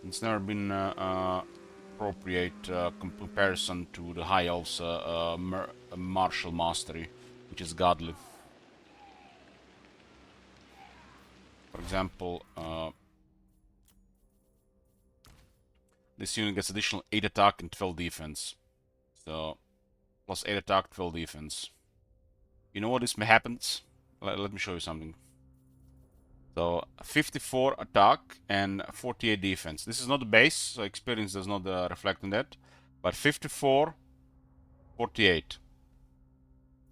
It's never been appropriate comparison to the High Elves' martial mastery, which is godly. For example, this unit gets additional 8 attack and 12 defense. So, plus 8 attack, 12 defense. You know what this happens? Let me show you something. So 54 attack and 48 defense. This is not the base, so experience does not reflect on that. But 54, 48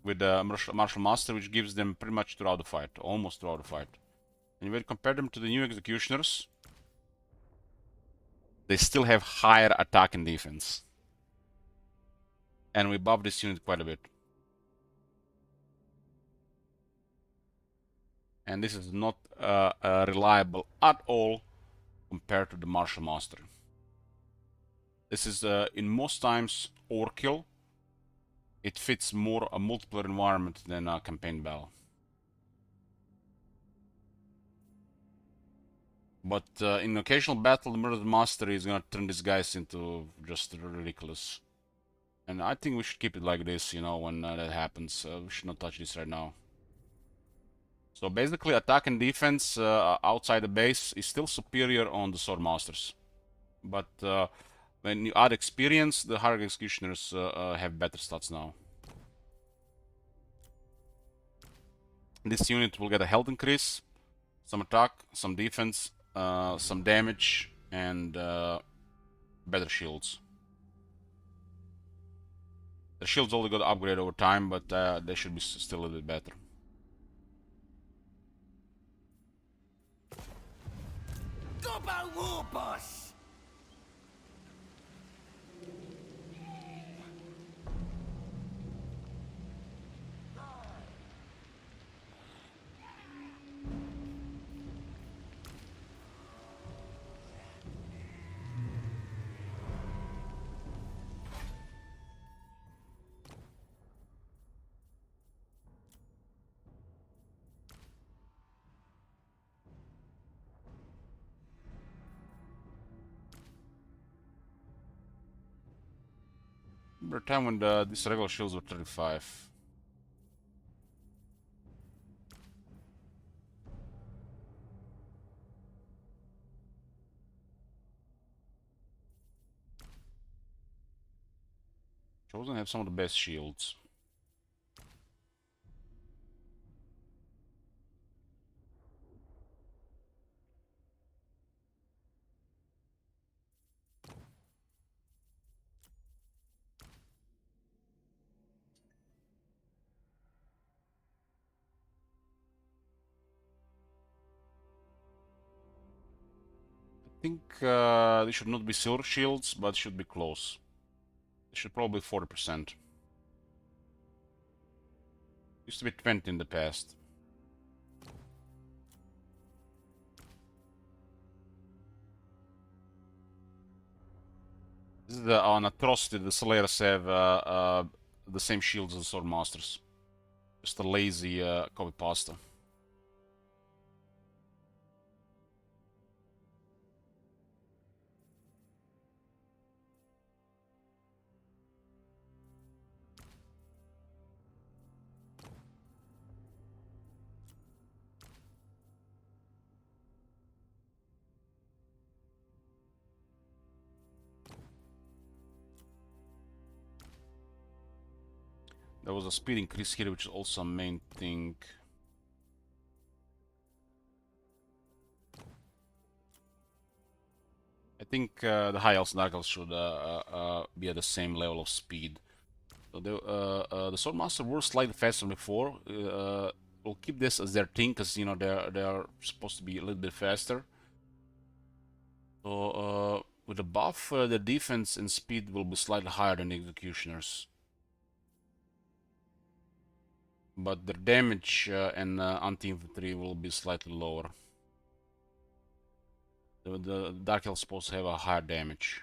with the martial master, which gives them pretty much throughout the fight, almost throughout the fight. And when you compare them to the new executioners, they still have higher attack and defense. And we buff this unit quite a bit. And this is not reliable at all compared to the martial master. This is in most times overkill. It fits more a multiplayer environment than a campaign battle. But in occasional battle, the Murdered Master is gonna turn these guys into just ridiculous. And I think we should keep it like this, you know, when that happens. We should not touch this right now. So basically, attack and defense outside the base is still superior on the Sword Masters. But when you add experience, the Higher Executioners have better stats now. This unit will get a health increase, some attack, some defense, some damage, and better shields. The shields only got upgraded over time, but they should be still a little bit better. Gobbo War Boss! Remember a time when these regular shields were 35. Chosen have some of the best shields. I think they should not be silver shields, but should be close. They should probably be 40%. Used to be 20 in the past. This is an atrocity. The Slayers have the same shields as the Sword Masters. Just a lazy copy pasta. There was a speed increase here, which is also a main thing. I think the High Elves and Dark Elves should be at the same level of speed. So the Swordmaster were slightly faster than before. We'll keep this as their thing, because you know they are supposed to be a little bit faster. So with the buff, the defense and speed will be slightly higher than the Executioners. But their damage and anti-infantry will be slightly lower. The Dark Elves supposed to have a higher damage.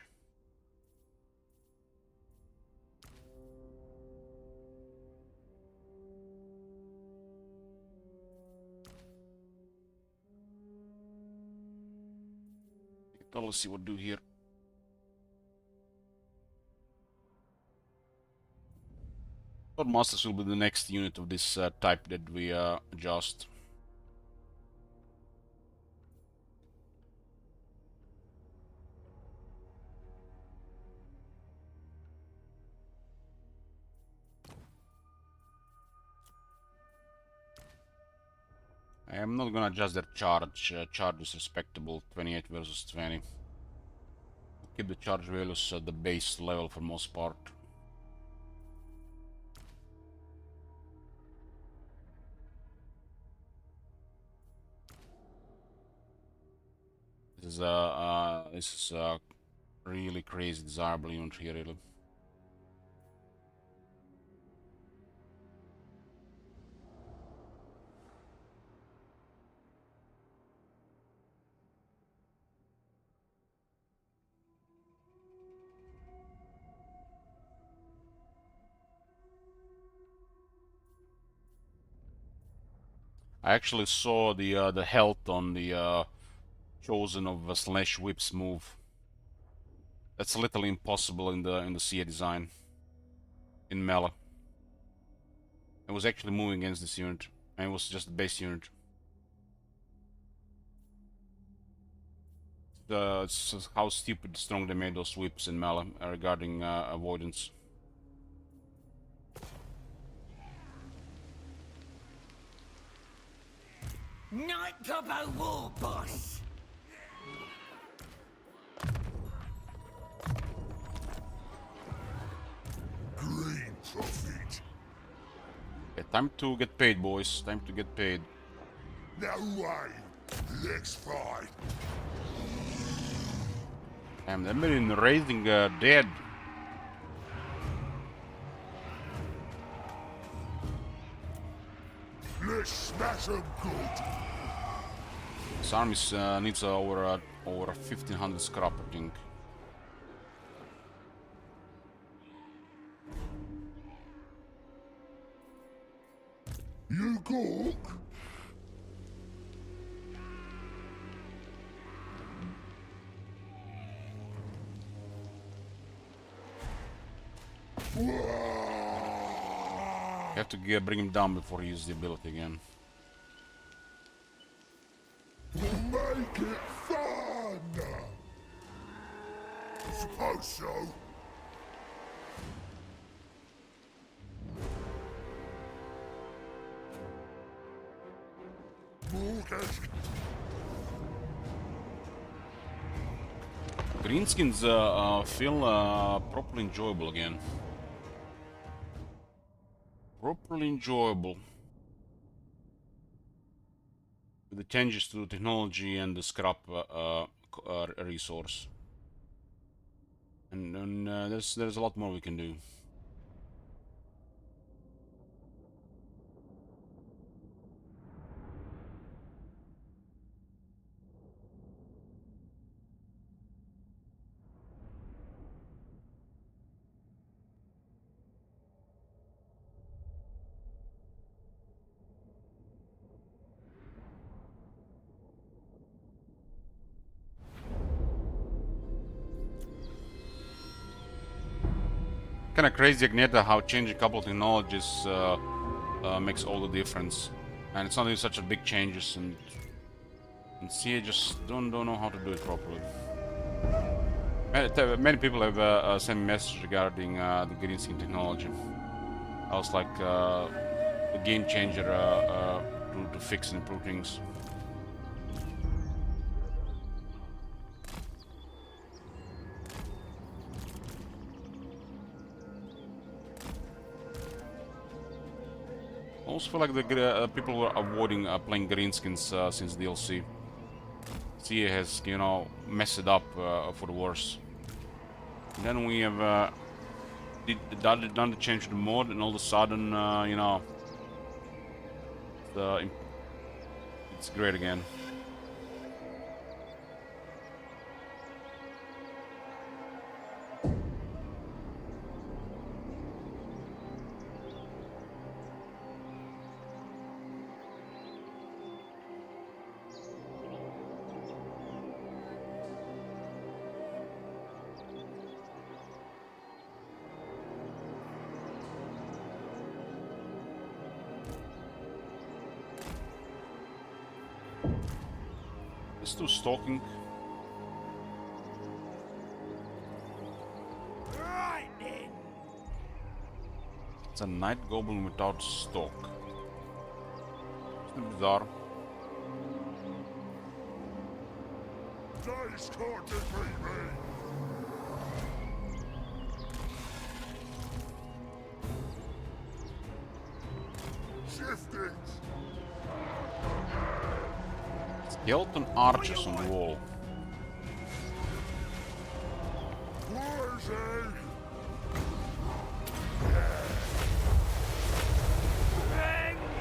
Let's see what do here. Swordmasters will be the next unit of this type that we adjust. I am not gonna adjust their charge. Charge is respectable, 28 versus 20. Keep the charge values at the base level for most part. This is a really crazy desirable unit here, really. I actually saw the health on the chosen of slash whips move. That's literally impossible in the CA design in Melee. It was actually moving against this unit, and it was just the base unit. It's just how stupid strong they made those whips in Melee regarding avoidance. Night Gobbo War Boss. Green profit. Yeah, time to get paid, boys. Time to get paid. No way. Let's fight. Damn, they've been raising dead. Let's smash 'em good. This army needs over 1500 scrap, I think. You gawk? You have to bring him down before he uses the ability again. We'll make it fun. Suppose so. Mortgage. Greenskins feel properly enjoyable again. Properly enjoyable. With the changes to the technology and the scrap resource. And then there's a lot more we can do. Kind of crazy, Agneta, how changing a couple of technologies makes all the difference, and it's not even such a big changes, and CA just don't know how to do it properly. Many people have sent me messages regarding the green skin technology. I was like a game changer to fix and improve things. I also feel like the people were avoiding playing greenskins since DLC. CA has, you know, messed it up for the worse. And then we have done the change to the mod, and all of a sudden, you know, it's great again. Let's do stalking. Right then. It's a night goblin without stalk. It's bizarre. Days can't defeat me. Shift it. Skeleton archers on the wall. Where's he?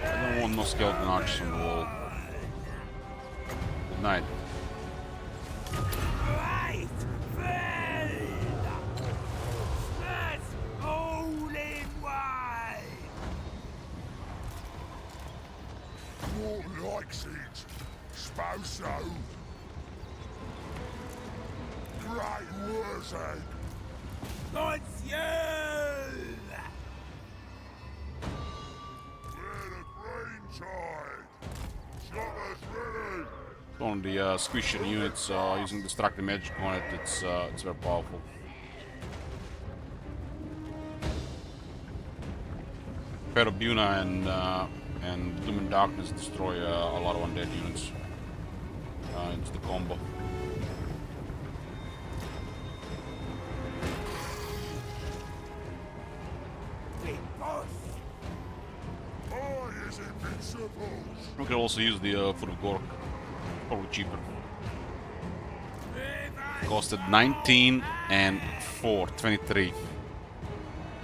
I don't want no skeleton archers on the wall. Good night. Right. That's all in one. More likes it. Suppose so. Great Wurzag. Monsieur. We're the green tide. Shotter's ready. On the squishy units using destructive magic on it, it's very powerful. Ferrobuna and Doom and Darkness destroy a lot of undead units. It's the combo. Big boss. I is invincible. We can also use the Foot of Gork, probably cheaper. Costed 19 and 4, 23.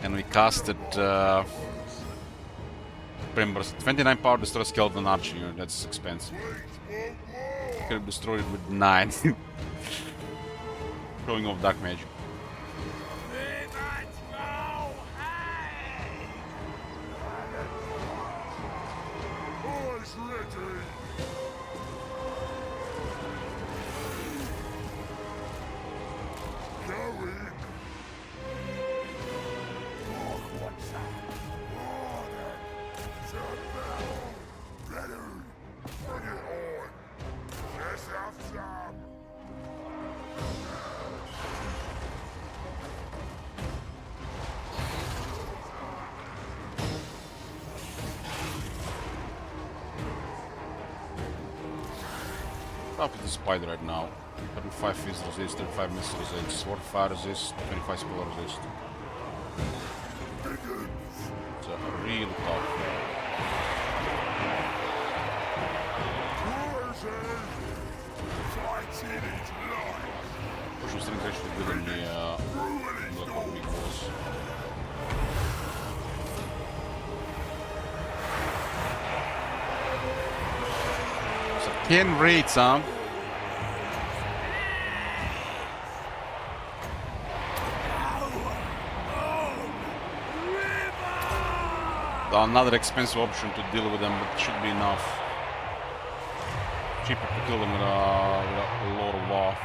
And we casted Primburst. 29 power destroy skeleton archer unit, that's expensive. Could have destroyed it with 9. Showing off dark magic. Eyes ready. Going. Ready. Bring it on. Let's have some. Up with the spider right now. 35 fizz resist, 35 missile resist, sword fire resist, 25 spell resist. It's a real tough. Fighting it life. Pushing strength actually good in the big boss. So 10 raids, huh? Another expensive option to deal with them, but it should be enough. Cheaper to kill them with a lot of war.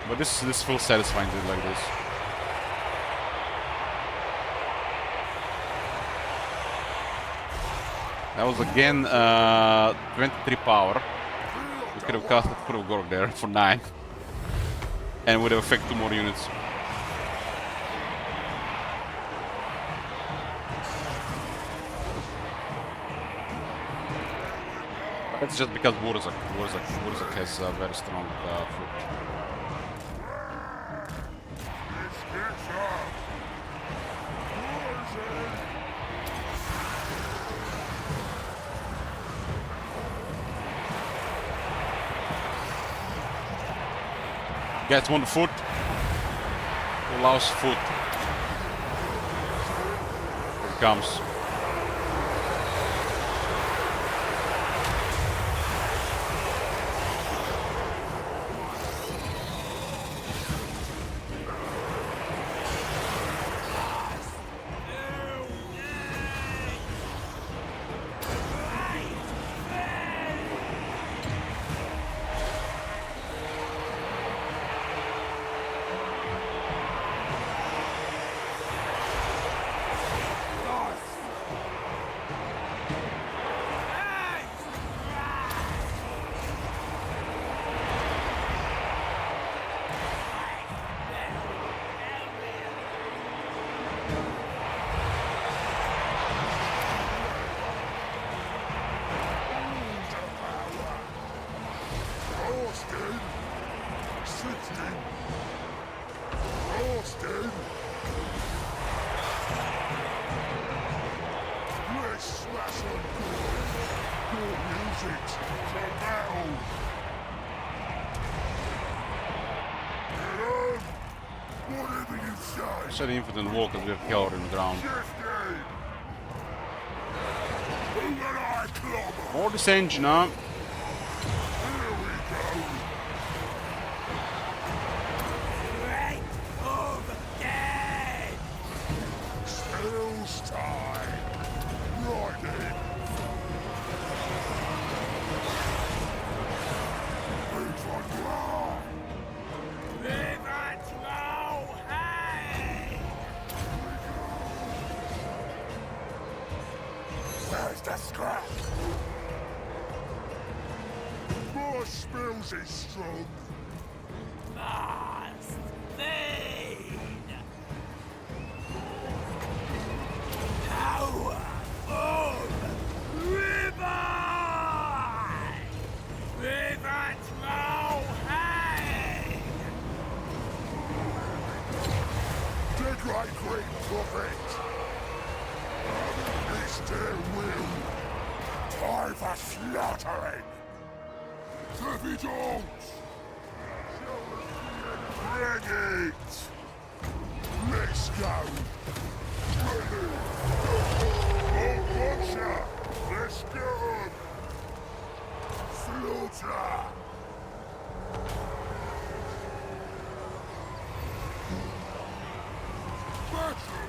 But this feels satisfying to do like this. That was again 23 power. We could have cast Foot of Gork there for 9. And would have affected 2 more units. That's just because Wurzak has a very strong foot. Let's get some. Gets 1 foot. Allows foot. Here it comes. Set infant and walkers we have killed in the ground. Who will I clobber? More dissension, huh? Here we go. Right over dead! Spells time. Right then. Who's on wrong? River Troll, hey! Where's the scrap? More spells is strong. Must feed! Power of river! River Troll, hey! The great great prophet. Is their will. Time for slaughtering. Heavy dogs. Bring it. Let's go. Ready. Oh, watcher. Let's go. Slaughter. Battle.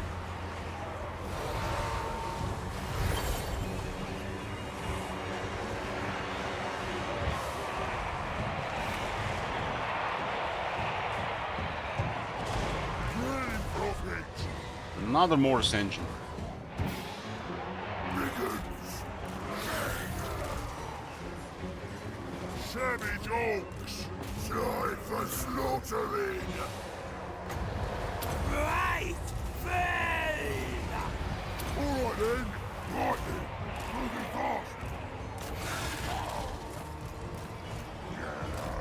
Green prophet. Another more dissension. Brigands. Savage orcs. Time for slaughtering. Right feed! Alright then. Right then. Moving fast.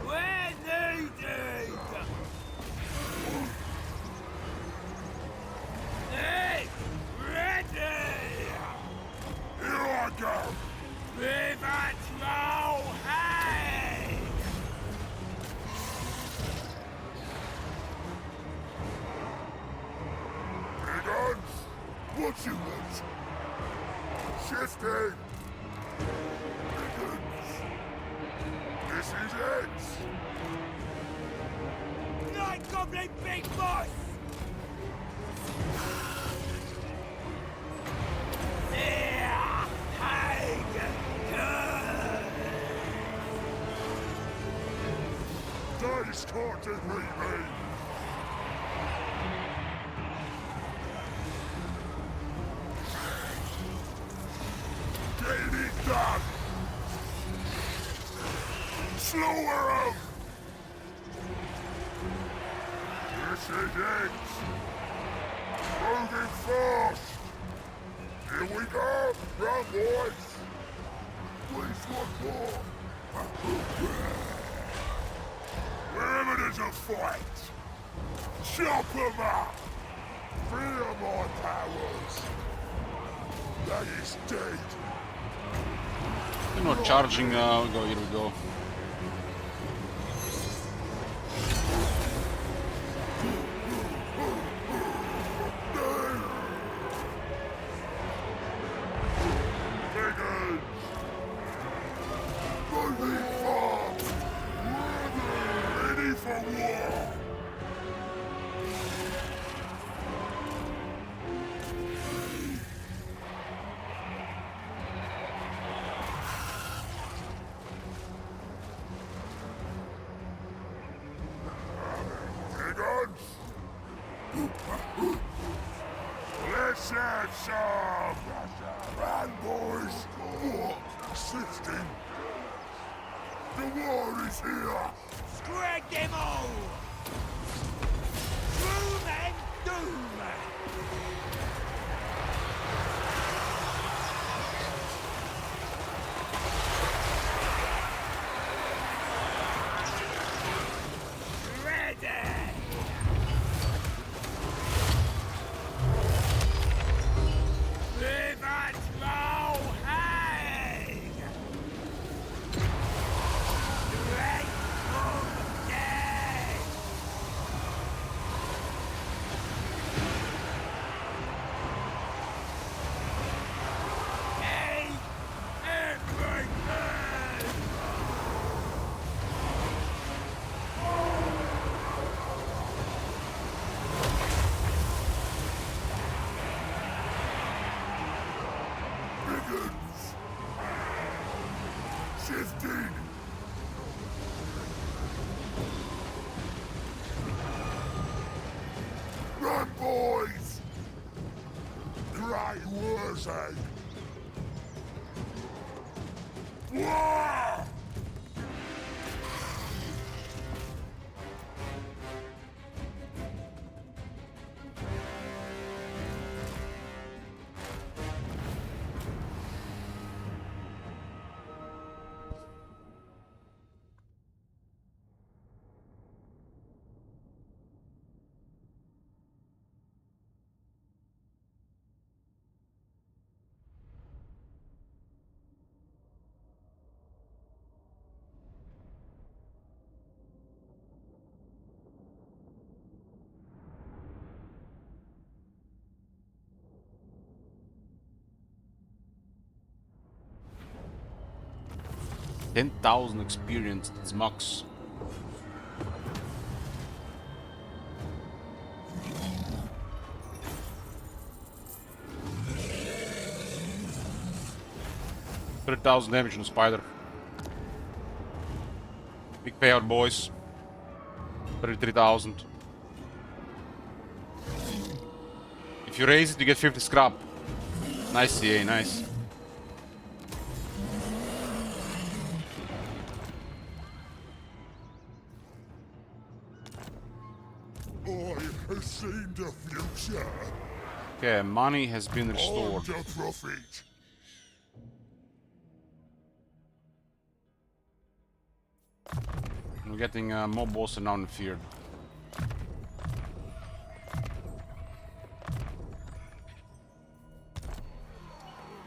We're needed! Hey! Ready! Here I go. River Troll, hey! Brigands. What you want? Shifting. Brigands. This is it. Night Goblin Big Boss! There! Hang! Dice can't defeat me. Get it done. Slaughter 'em. This is it. Moving fast. Here we go. Run, boys. Please, one more. Wherever there's a fight, chop 'em up. Fear my powers. That is dead. They're not charging. Go, here we go. Brigands. Moving fast. Ready for war. Brigands. Let's have some. Run, boys. War. Assisting. The war is here. Scrag them all! Doom and doom! Ready! River Troll, hey! Right of dead! Run, boys! Great Wurzag! Wah! $10,000 experience, it's max. $30,000 damage on the spider. Big payout, boys. 33,000. If you raise it, you get 50 scrap. Nice CA, nice. I have seen the future. Okay, money has been On restored. the profit. We're getting more boss and now in fear.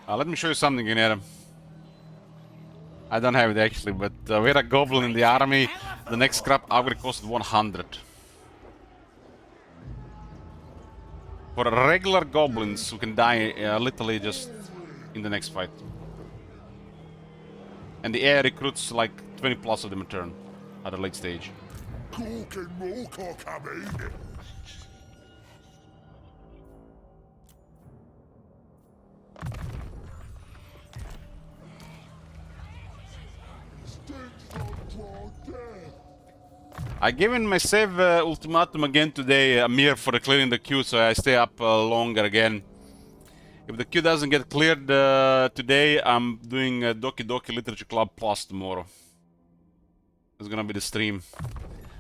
Let me show you something in here. I don't have it actually, but we had a goblin in the army. The next scrap upgrade costed 100. For regular goblins who can die literally just in the next fight. And the air recruits like 20 plus of them a turn at a late stage. Cork and Moorcock, I mean. I given my save ultimatum again today, Amir, for clearing the queue, so I stay up longer again. If the queue doesn't get cleared today, I'm doing Doki Doki Literature Club Plus tomorrow. It's gonna be the stream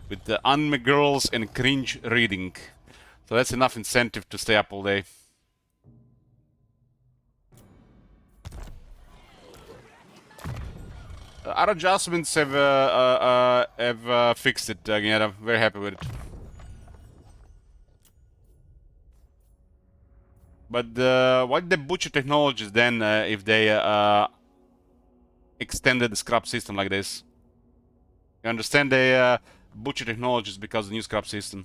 with the anime girls and cringe reading. So that's enough incentive to stay up all day. Our adjustments have fixed it again. I'm very happy with it. But what the butcher technologies then if they extended the scrap system like this? You understand the butcher technologies because of the new scrap system.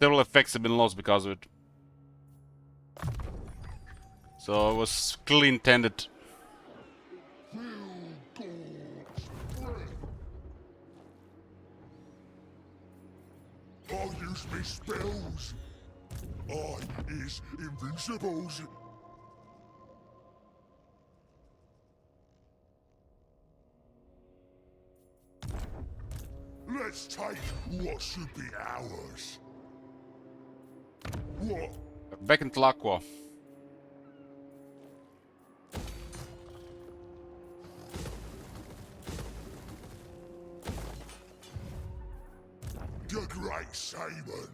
Several effects have been lost because of it. So it was clearly intended. I'll use me spells. I is invincibles. Let's take what should be ours. What? Back in Tlaqua. The Great Shaman.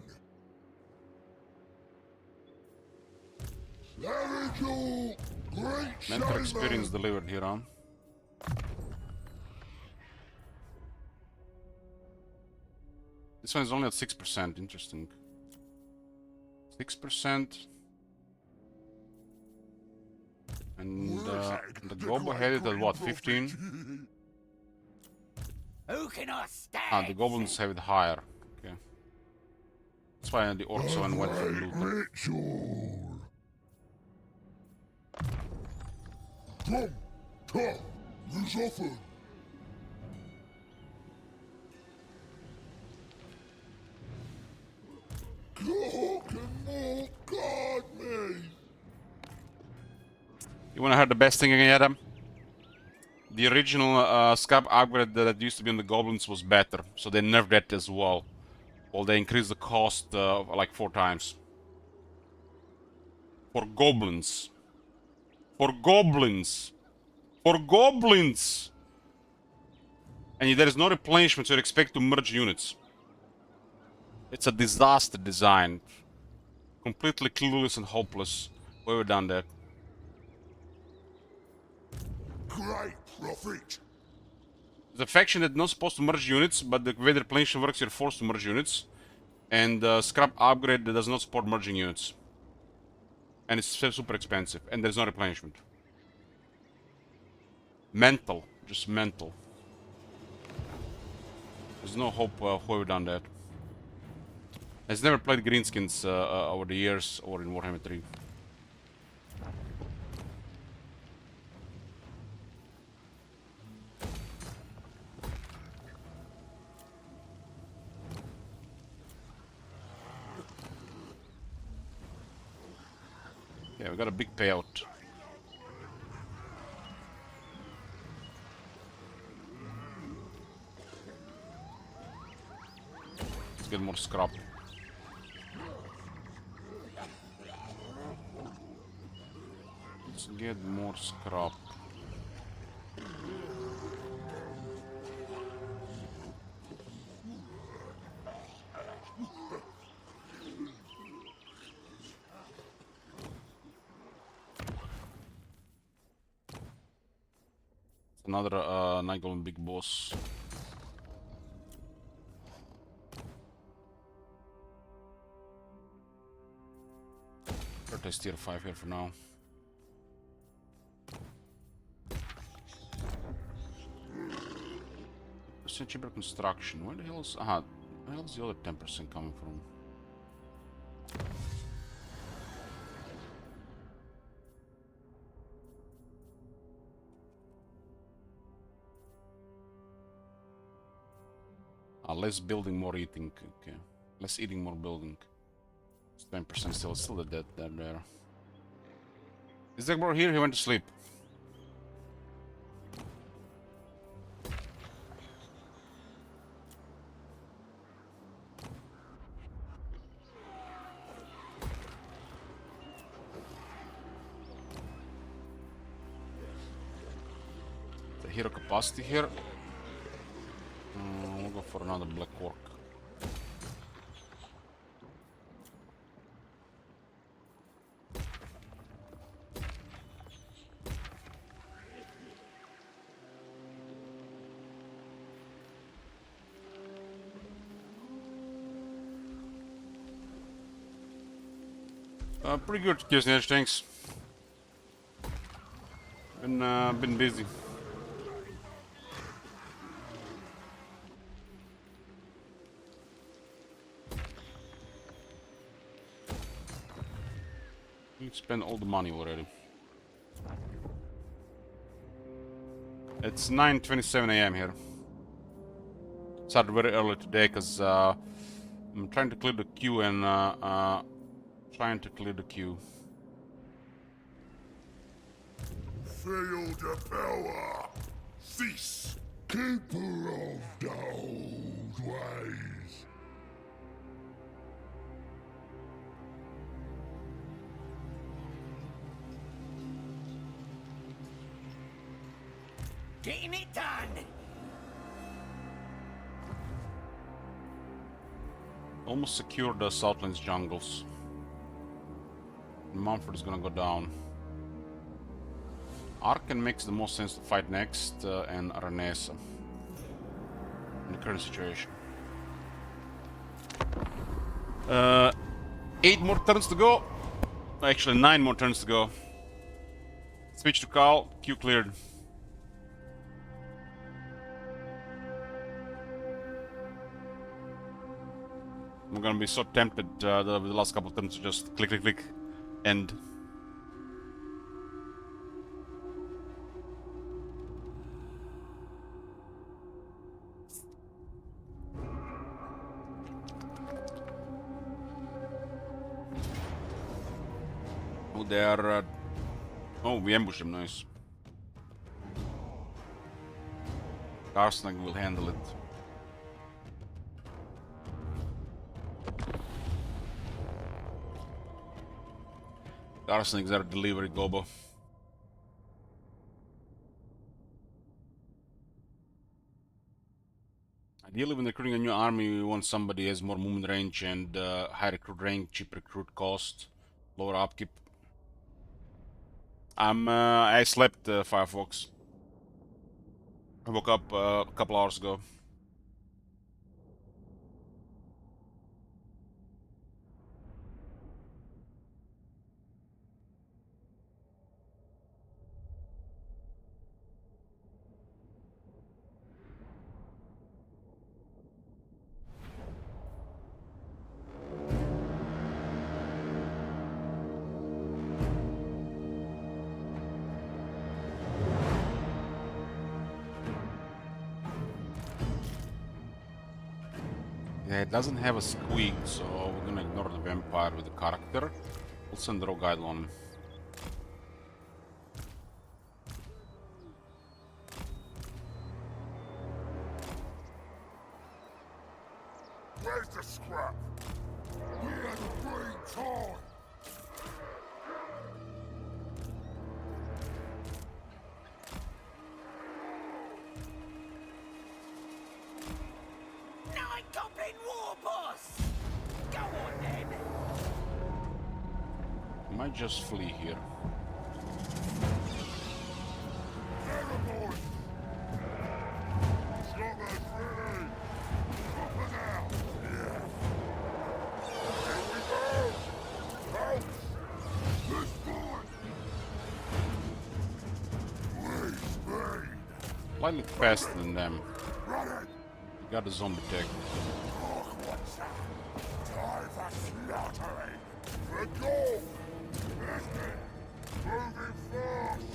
There we go. Great Mentor Shaman. experience delivered here on. This one is only at 6%. Interesting. 6%. And the Gobo had it at what, 15? Who can I stand? Ah, the goblins have it higher. Okay. That's why the orcs one went for loot. Ritual. Come, use often. Cock and more guard me. You wanna hear the best thing again, Adam? The original scrap upgrade that used to be on the goblins was better, so they nerfed that as well. Well, they increase the cost like 4 times. For goblins. For goblins. For goblins! And there is no replenishment, so you expect to merge units. It's a disaster design. Completely clueless and hopeless. Whoever done that. Great prophet. The faction that's not supposed to merge units, but the way the replenishment works, you're forced to merge units. And scrap upgrade that does not support merging units. And it's super expensive, and there's no replenishment. Mental. Just mental. There's no hope whoever done that. Has never played Greenskins over the years or in Warhammer 3. Yeah, we got a big payout. Let's get more scrap. Let's get more scrap. Another Night Golem big boss. Test tier 5 here for now. Percent cheaper construction. Where the hell is where the hell is the other 10% coming from? Less building, more eating. Okay. Less eating, more building. It's 10% still the dead there. Is Degbor here? He went to sleep. The hero capacity here. We'll go for another black orc. Pretty good, Kisnage, thanks. Been busy. You spent all the money already. It's 9:27 a.m. here. Started very early today because I'm trying to clear the queue and Feel the power. Cease. Keeper of the old ways. Getting it done. Almost secured the Southlands jungles. Mumford is gonna go down. Arkan makes the most sense to fight next, and Aranesa in the current situation. 8 more turns to go. Actually, 9 more turns to go. Switch to Khal. Q cleared. I'm gonna be so tempted the last couple of turns to just click, end. Oh, they are. Oh, we ambushed them, nice. Karsnag will handle it. Arsenic are delivery gobo. Ideally, when recruiting a new army, you want somebody who has more movement range and high recruit rank, cheap recruit cost, lower upkeep. I slept, Firefox. I woke up a couple hours ago. Yeah, it doesn't have a squeak, so we're gonna ignore the vampire with the character. We'll send the rogue idol on him. Where's the scrap? We had a great time. Night Goblin War Boss! Go on then! We might just flee here. Terrible! Choppers ready! Choppers out! Yeah! Here we go! Out! This boy! Please, Bane! Slightly faster than them. Run it! We got a zombie tech. Look what's that! Time for slaughtering! For gold! That's it! Moving fast!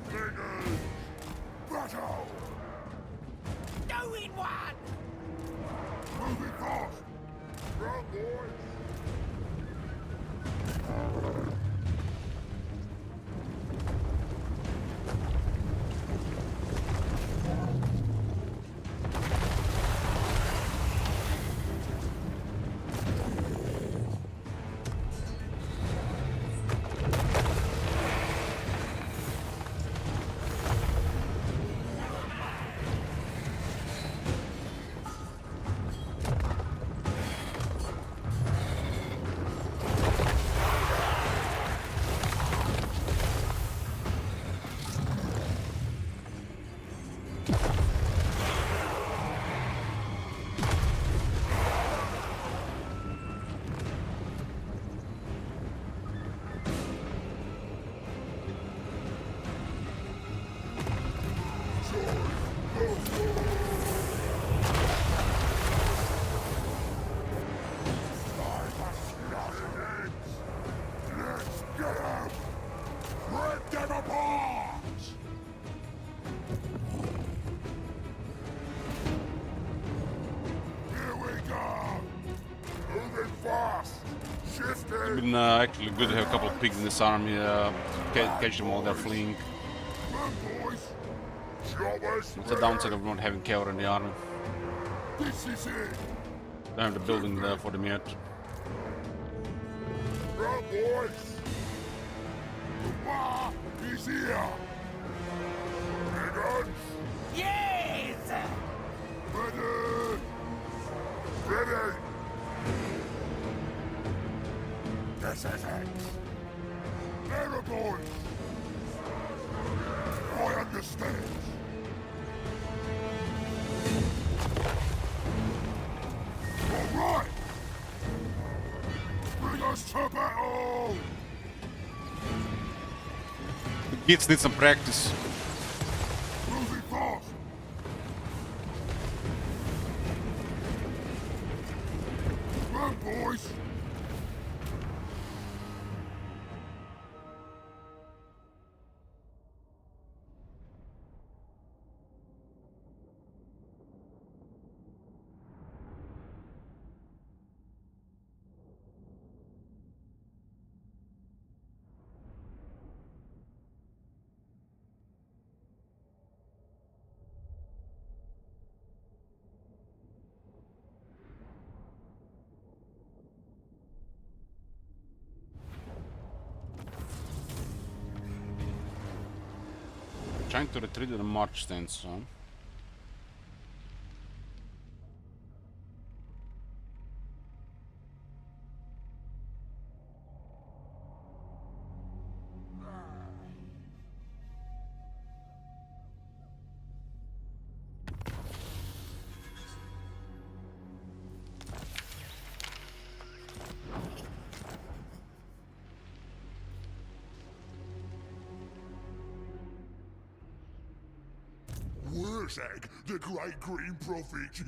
Fingers! Battle! Doing one! Moving fast! Run, boys! Let's get him! Rip them apart! Here we go! Moving fast! It's Shifting! been actually good to have a couple of pigs in this army. Catch them while they're fleeing. Run, boys! Choppers It's a downside of not having cavalry in the army. This is it! Don't have the building there for them yet. Run, boys! Ah, he's here! Guns! Yes! Ready! Ready! This is it! There, boys! I understand! All right! Bring us to battle! The kids need some practice. Moving fast! Run, boys! trying to retreat to the march stance, so. Wurzag, the great green prophet.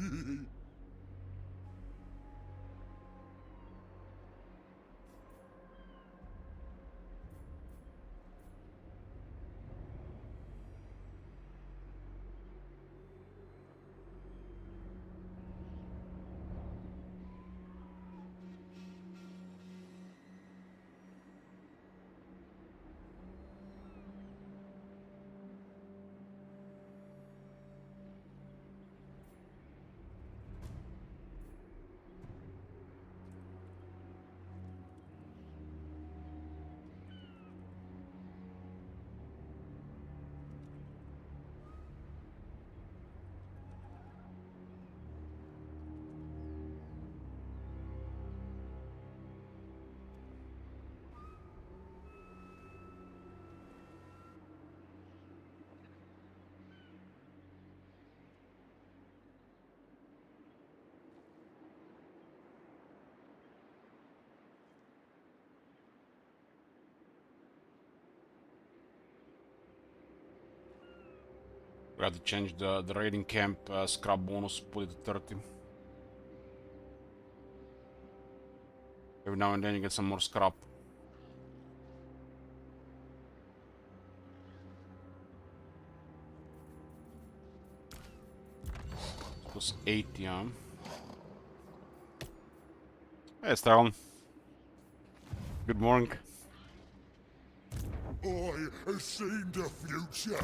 We have to change the raiding camp scrap bonus, put it to 30. Every now and then you get some more scrap. It was 8, yeah. Hey, Stalin. Good morning. I have seen the future.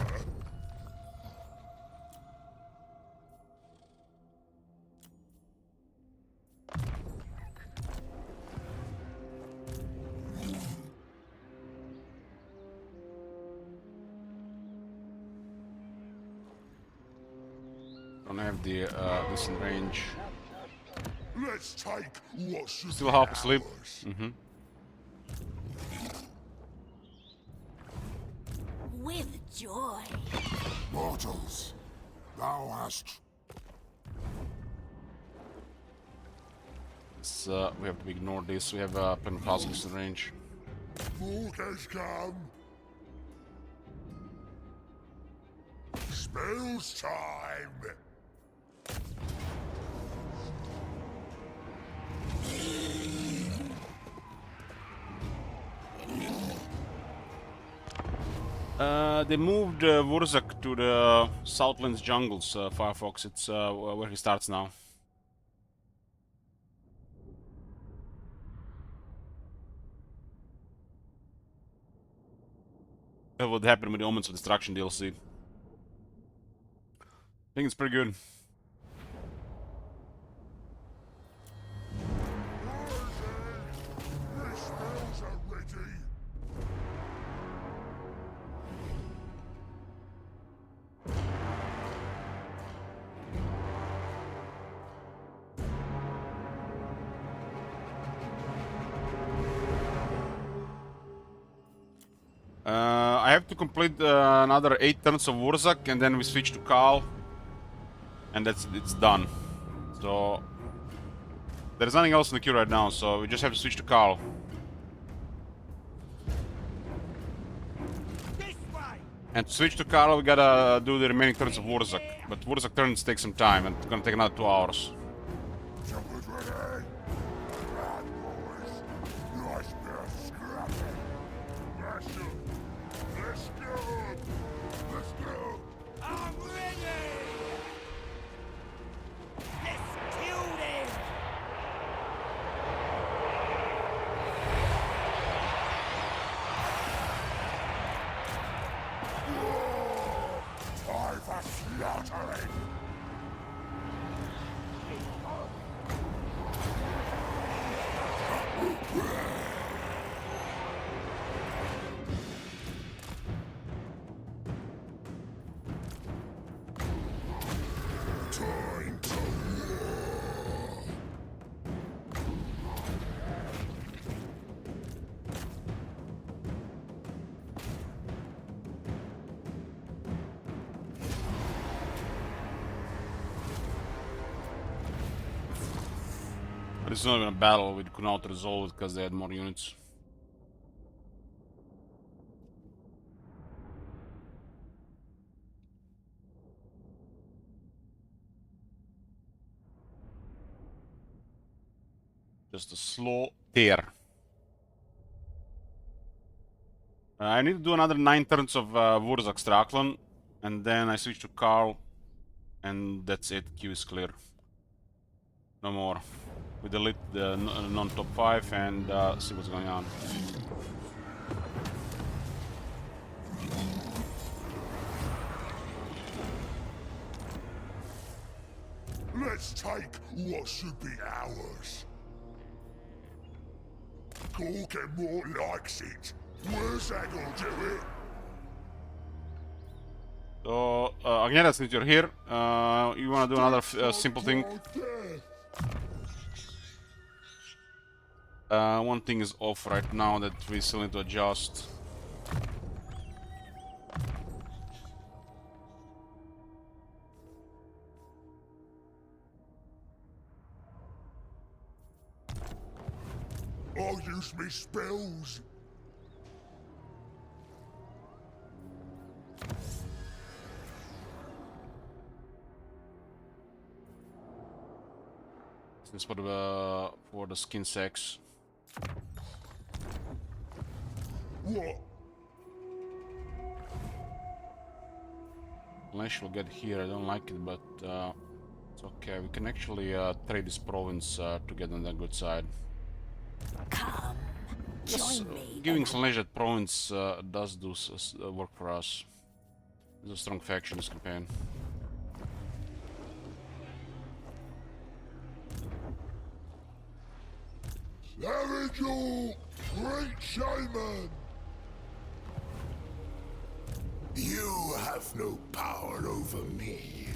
Don't have the this in range. Let's take what should Still be half asleep. ours. With joy. Mortals, thou hast So we have to ignore this. We have plenty of houses in range. Morg has come. Spells time. They moved Wurzak to the Southlands jungles, Firefox. It's where he starts now. That would happen with the Omens of Destruction DLC. I think it's pretty good. The spells are ready. I have to complete another 8 turns of Wurzak and then we switch to Khal. And it's done. So there's nothing else in the queue right now, so we just have to switch to Khal. This way! And to switch to Khal, we gotta do the remaining turns of Wurzak. But Wurzak turns take some time, and it's gonna take another 2 hours. Jumpers ready. Right, boys. Nice bit of scrapping. Let's go. Let's go. Let's go. I'm ready! Let's kill them! Time for slaughtering. But it's not even a battle, we could not resolve it because they had more units. Just a slow tear. I need to do another 9 turns of Wurzak Straklan, and then I switch to Karl, and that's it. Queue is clear. No more. We delete the non-top 5 and see what's going on. Let's take what should be ours. Gorkamort likes it. Wurzak will do it. So, Agneta, since you're here, you wanna do another simple thing? One thing is off right now that we still need to adjust. I'll use me spells. Since for the skin sex. What? Unless we'll get here, I don't like it, but it's okay. We can actually trade this province to get on the good side. Come, Yes, join me. giving Slanesh that province does do work for us. It's a strong faction this campaign. Arijal, great shaman! You have no power over me.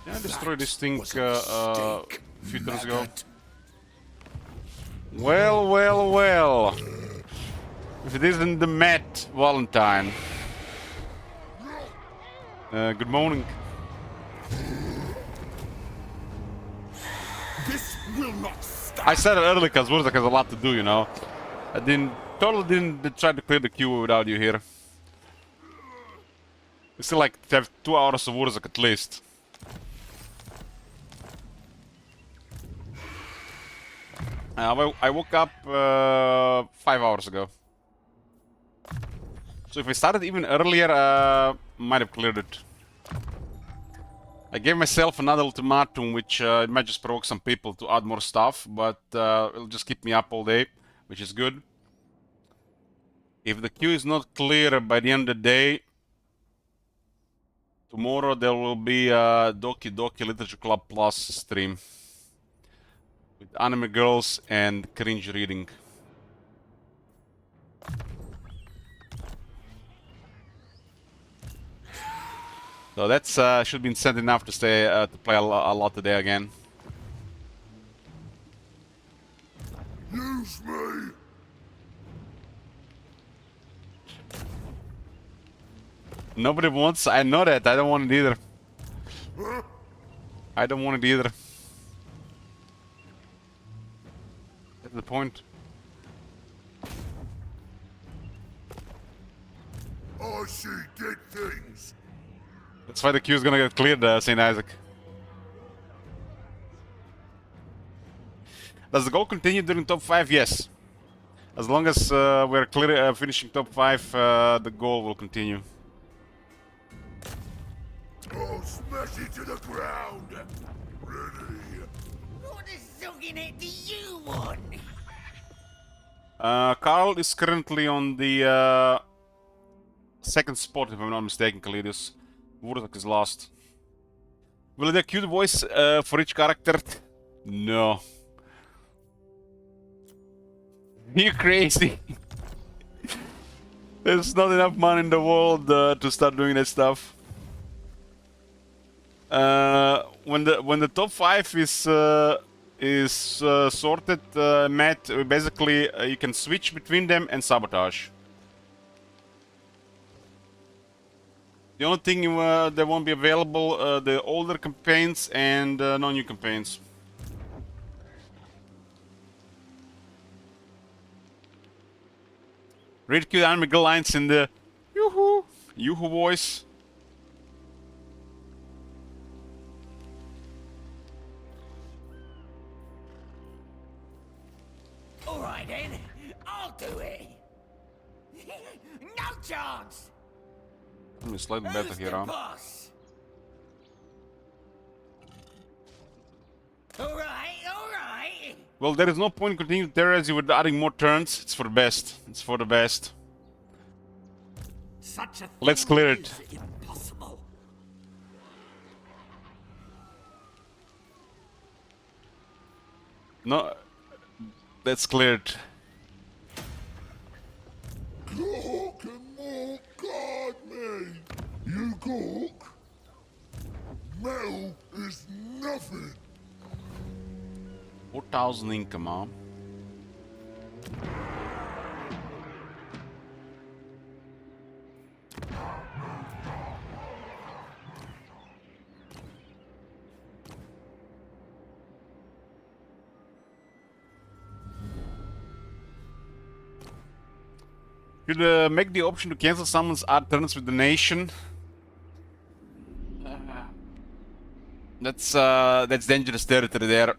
Yeah, I destroyed this thing Was a mistake, few turns ago. maggot. Well, well, well. If it isn't the Matt Valentine. Good morning. This will not stop. I said it earlier because Wurzak has a lot to do, you know. I totally didn't try to clear the queue without you here. We still like to have 2 hours of Wurzak at least. I woke up 5 hours ago. So if I started even earlier, might have cleared it. I gave myself another ultimatum, which it might just provoke some people to add more stuff, but it'll just keep me up all day, which is good. If the queue is not clear by the end of the day, tomorrow there will be a Doki Doki Literature Club Plus stream with anime girls and cringe reading. So that's should be incentive enough to stay to play a lot today again. Use me. Nobody wants. I know that. I don't want it either. Huh? I don't want it either. That's the point. I see dead things. That's why the queue is gonna get cleared, St. Isaac. Does the goal continue during top 5? Yes. As long as we're clear, finishing top 5, the goal will continue. I'll smash it to the ground. Ready. What a sucking it do you want? Karl is currently on the second spot, if I'm not mistaken, Kalidius. Wurzak is last. Will they cue the voice for each character? No. You crazy? There's not enough money in the world to start doing that stuff. When the top 5 is sorted, Matt, basically you can switch between them and sabotage. The only thing that won't be available, the older campaigns and no new campaigns. Red Q Army Lines in the yoo-hoo, yoo-hoo voice. All right then, I'll do it. No chance. Let me slightly better Who's here, the huh? boss? All right, all right. Well, there is no point continuing to terrorize you with adding more turns. It's for the best. It's for the best. Such a thing Let's clear it. is impossible. No, that's cleared. Cook and more guard me. You cook? Metal is nothing. 4,000 income, huh? Should make the option to cancel summons add turns with the nation. That's dangerous territory there.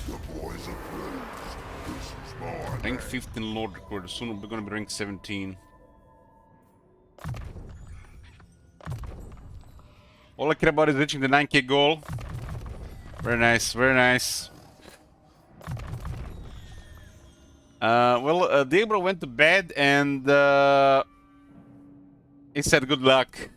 The boys are pleased. This is my Rank 15 Lord recruiter. Soon we're gonna be rank 17. All I care about is reaching the 9k goal. Very nice, very nice. Well, Debra went to bed and he said good luck.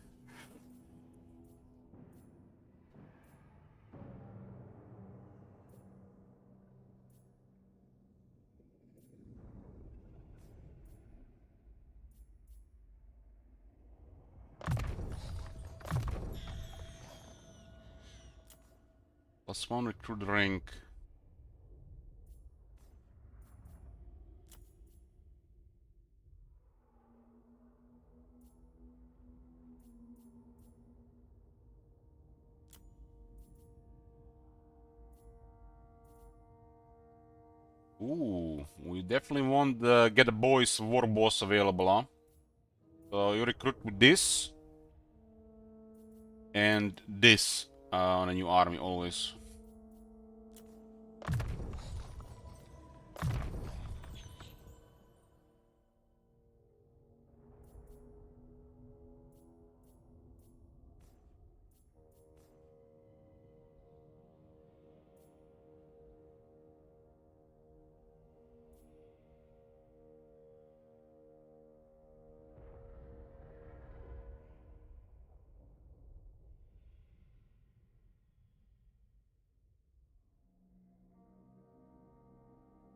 +1 recruit rank. Ooh, we definitely want to get the boys war boss available, huh? So you recruit with this and this on a new army always.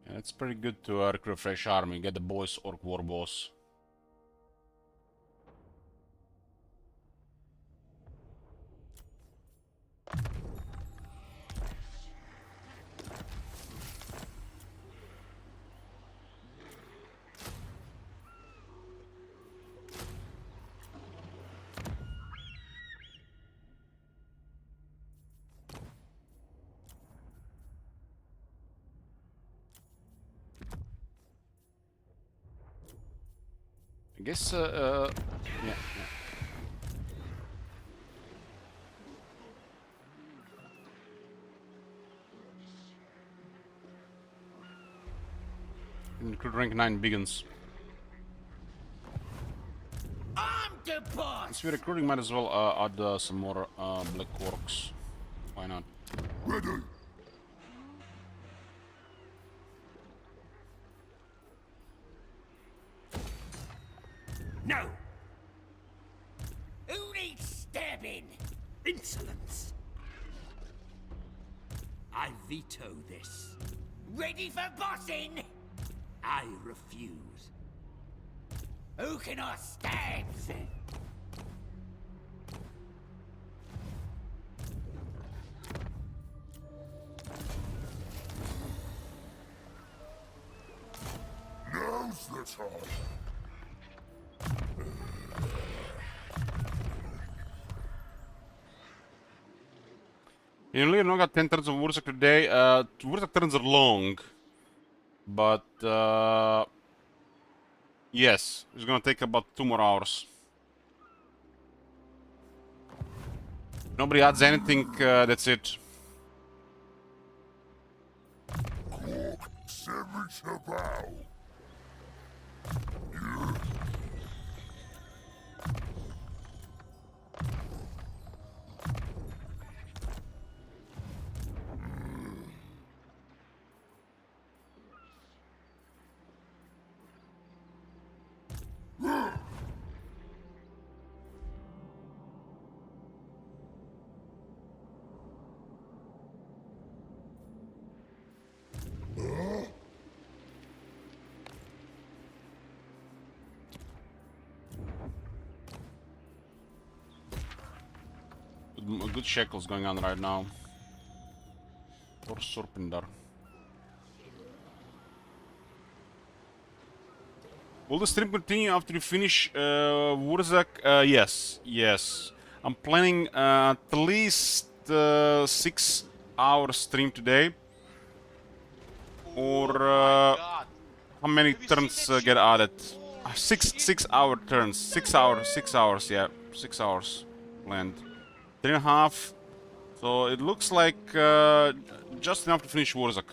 Yeah, it's pretty good to recruit a fresh army, get the boys orc war boss. I guess, yeah. Recruit rank 9 begins. I'm the boss. Since we're recruiting, might as well add some more black orcs. Why not? ready. No. Who needs stabbing? Insolence. I veto this. Ready for bossing? I refuse. Who can I stand? No the time. You only not got 10 turns of Wurzak today. Wurzak turns are long. But, yes, it's gonna take about 2 more hours. Nobody adds anything, that's it. Send me to bow. Good shekels going on right now. Or Sorpindar. Will the stream continue after you finish Wurzak? Yes, yes. I'm planning at least 6 hour stream today. Or how many turns get added? 6 hour turns. 6 hours, yeah. 6 hours planned. 3.5. So it looks like just enough to finish Wurzak.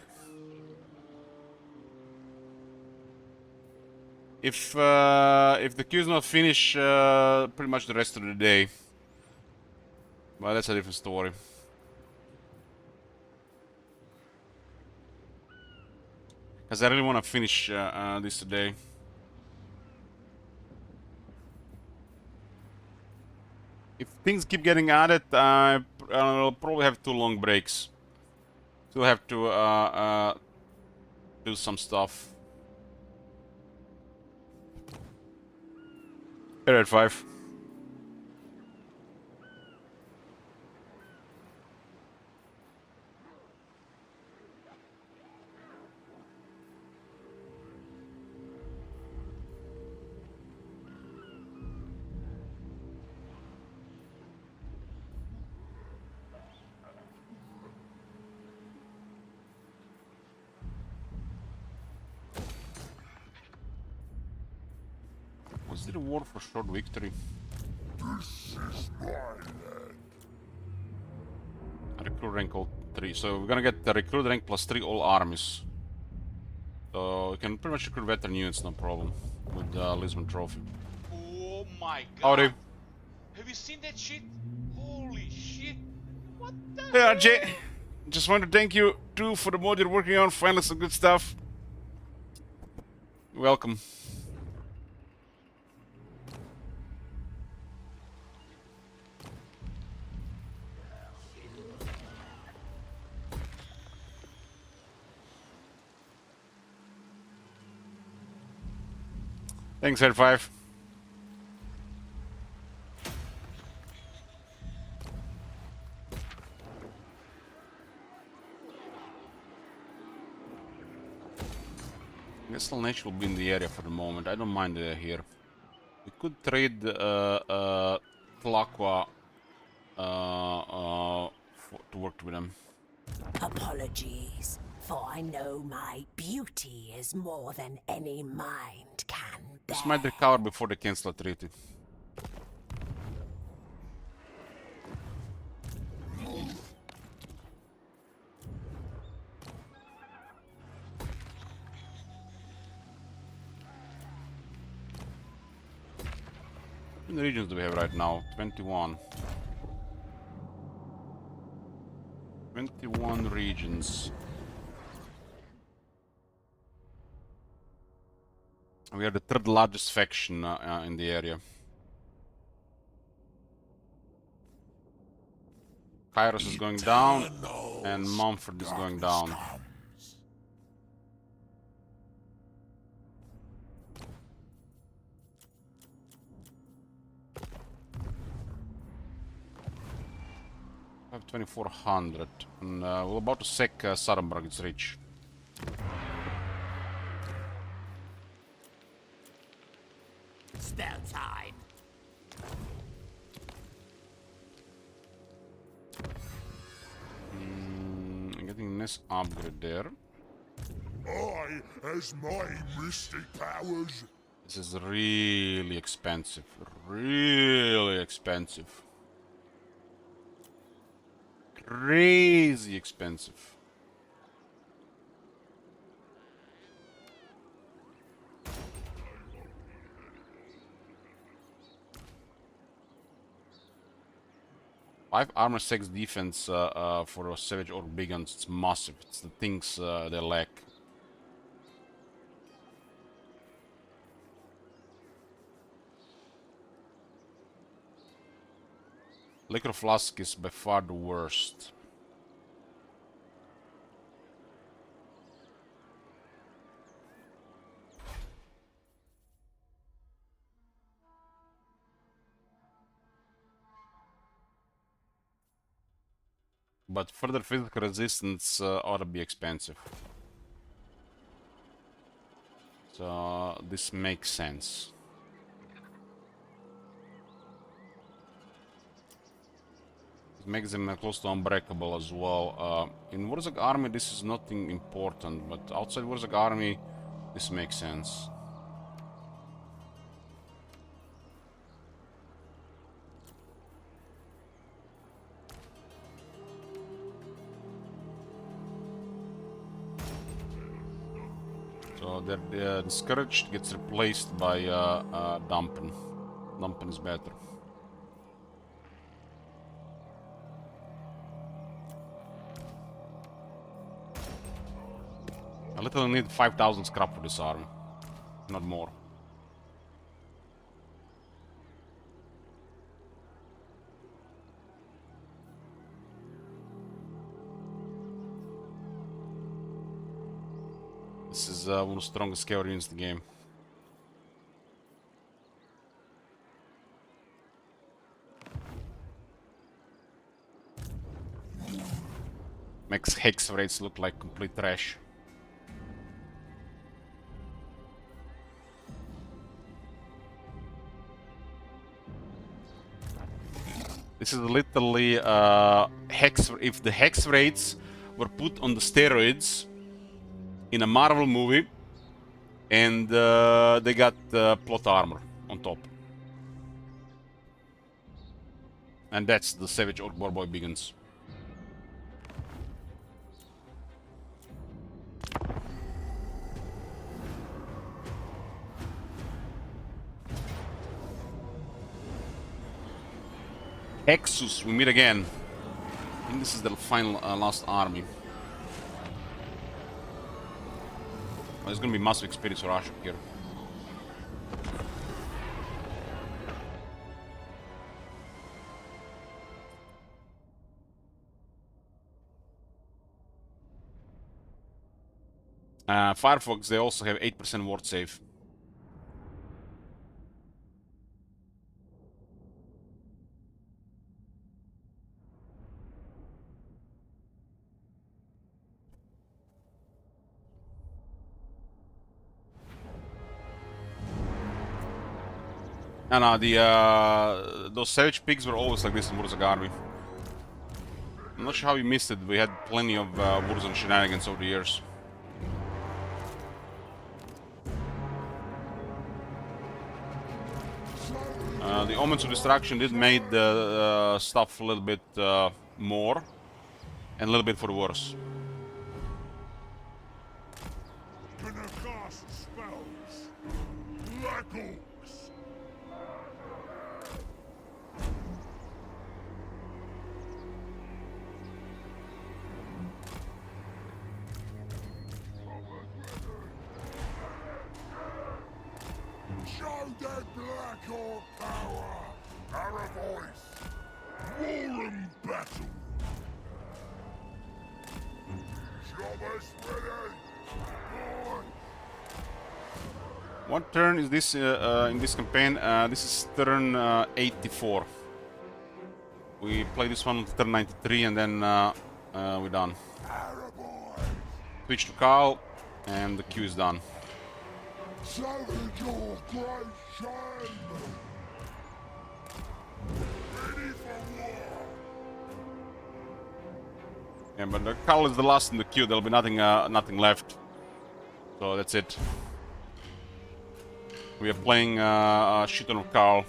If the queue is not finished, pretty much the rest of the day. But that's a different story. Because I really want to finish this today. If things keep getting added, I'll probably have 2 long breaks. Still have to do some stuff. Here at 5. Was it a war for short victory? This is my land. Recruit rank all 3. So we're gonna get the recruit rank plus 3 all armies. So we can pretty much recruit veteran units, no problem. With the Lisbon trophy. Oh my god. Howdy. Have you seen that shit? Holy shit. What the Hey RJ! Just want to thank you too for the mod you're working on. Finally some good stuff. You're welcome. Thanks, Head 5. Vestal Nation will be in the area for the moment. I don't mind here. We could trade Tlaqua to work with them. Apologies, for I know my beauty is more than any mind can bear. This might recover before they cancel the treaty. How many regions do we have right now? 21. 21 regions. We are the 3rd largest faction in the area. Kairos is going down, and Mumford is going down. I have 2400, and we're about to sack Sarenburg, it's rich. Spell time. Getting this upgrade there. I has my mystic powers. This is really expensive. Really expensive. Crazy expensive. Five armor, 6 defense for a Savage Orc Big Guns. It's massive. It's the things they lack. Liquor Flask is by far the worst. But further physical resistance ought to be expensive. So this makes sense. It makes them close to unbreakable as well. In Warzag Army this is nothing important, but outside Warzag Army this makes sense. So the Discouraged gets replaced by Dumpen. Dumpen is better. I literally need 5,000 scrap for this army, not more. This is one of the strongest cavalry units in the game. Makes hex rates look like complete trash. This is literally hex. If the hex rates were put on the steroids in a Marvel movie, and they got plot armor on top, and that's the Savage Orc Boarboy Big Guns. Exus, we meet again. I think this is the final last army. There's gonna be massive experience for Ashok here. Firefox, they also have 8% ward save. No, those Savage Pigs were always like this in Warzag Army. I'm not sure how we missed it. We had plenty of Warzone shenanigans over the years. The Omens of Destruction did make the stuff a little bit more, and a little bit for the worse. Gonna cast spells. Like orcs. Show that Black Orc power! Our voice! War and battle! Jobbers ready! Boy! What turn is this in this campaign? This is turn 84. We play this one turn 93 and then we're done. Our boys! Switch to Carl and the queue is done. Savage your grace! Shame! Ready for war! Yeah, but the Carl is the last in the queue. There'll be nothing left. So that's it. We are playing a shit ton of Carl.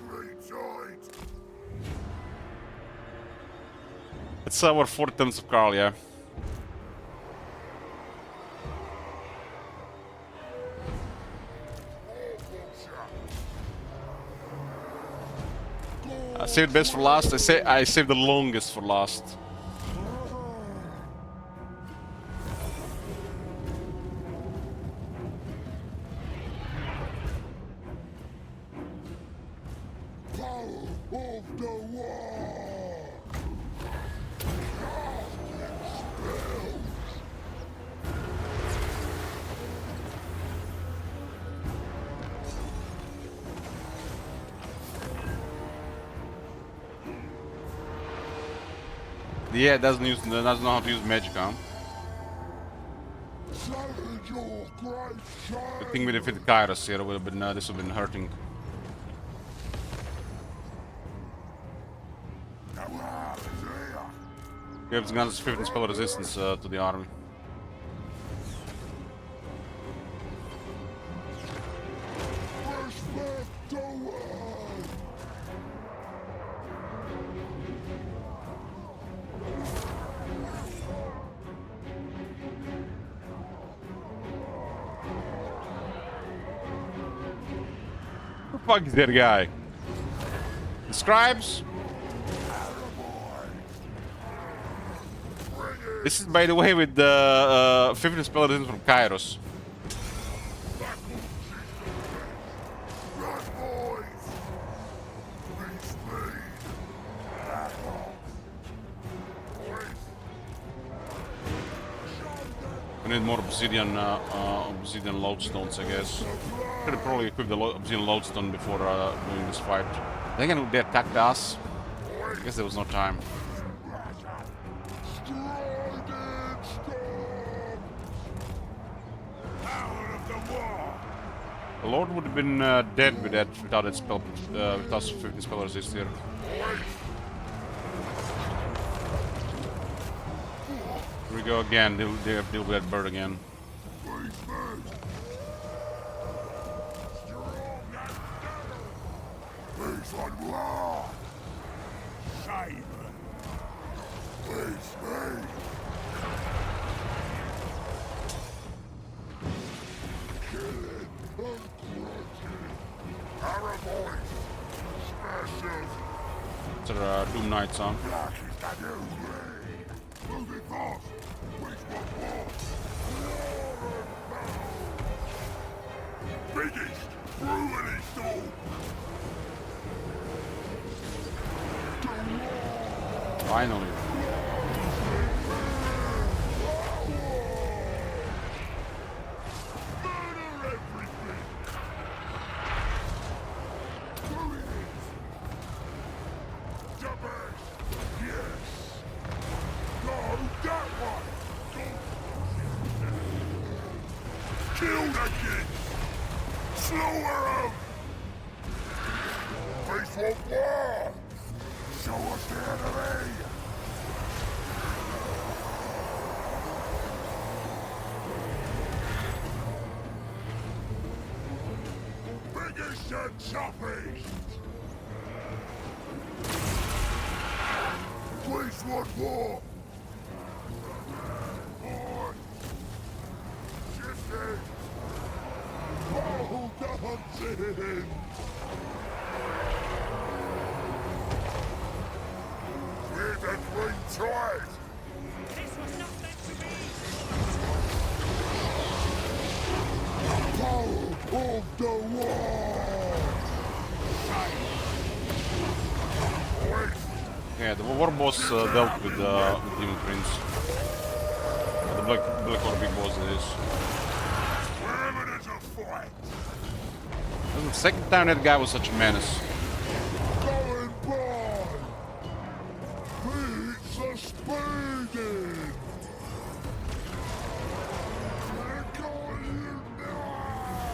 Great sight! It's our 4 attempts of Carl, yeah. I saved best for last. I saved the longest for last. Power of the war! Yeah, it doesn't know how to use magic, huh? Savage your great shame! Good thing we defeated Kairos here. Would have been this would have been hurting. Gives guns 15 spell resistance to the army. Respect away! Who the fuck is that guy? The scribes? This is, by the way, with the 15 spell resistance from Kairos. Run, boys! Face me! We need more obsidian lodestones, I guess. Could probably equip the obsidian lodestone before doing this fight. Again, they attacked us. I guess there was no time. The Lord would have been dead without that spell, without 15 spell resist here. Here we go again. They'll deal with that bird again. Face on war! Shame! Face me! Killing and crushing! Araboy! Smashes! It's our Doom Knights, huh? Black is the new way! Moving fast! Face one war! Biggest ruin is all! Finally. Murder everything! Doing it! Jabez! Yes! Go that one! Kill the kid! Slaughter him! Face one war! Show us the enemy! Biggest and toughest! Please one more! On! Shifting! Oh, dancing! With a green tide! This was not meant to be! Power of the war! Yeah, the war boss dealt with Demon Prince. The Black War big boss it is. Wherever there's a fight! This is the second time that guy was such a menace. Going by! It's a speeding! They're going now!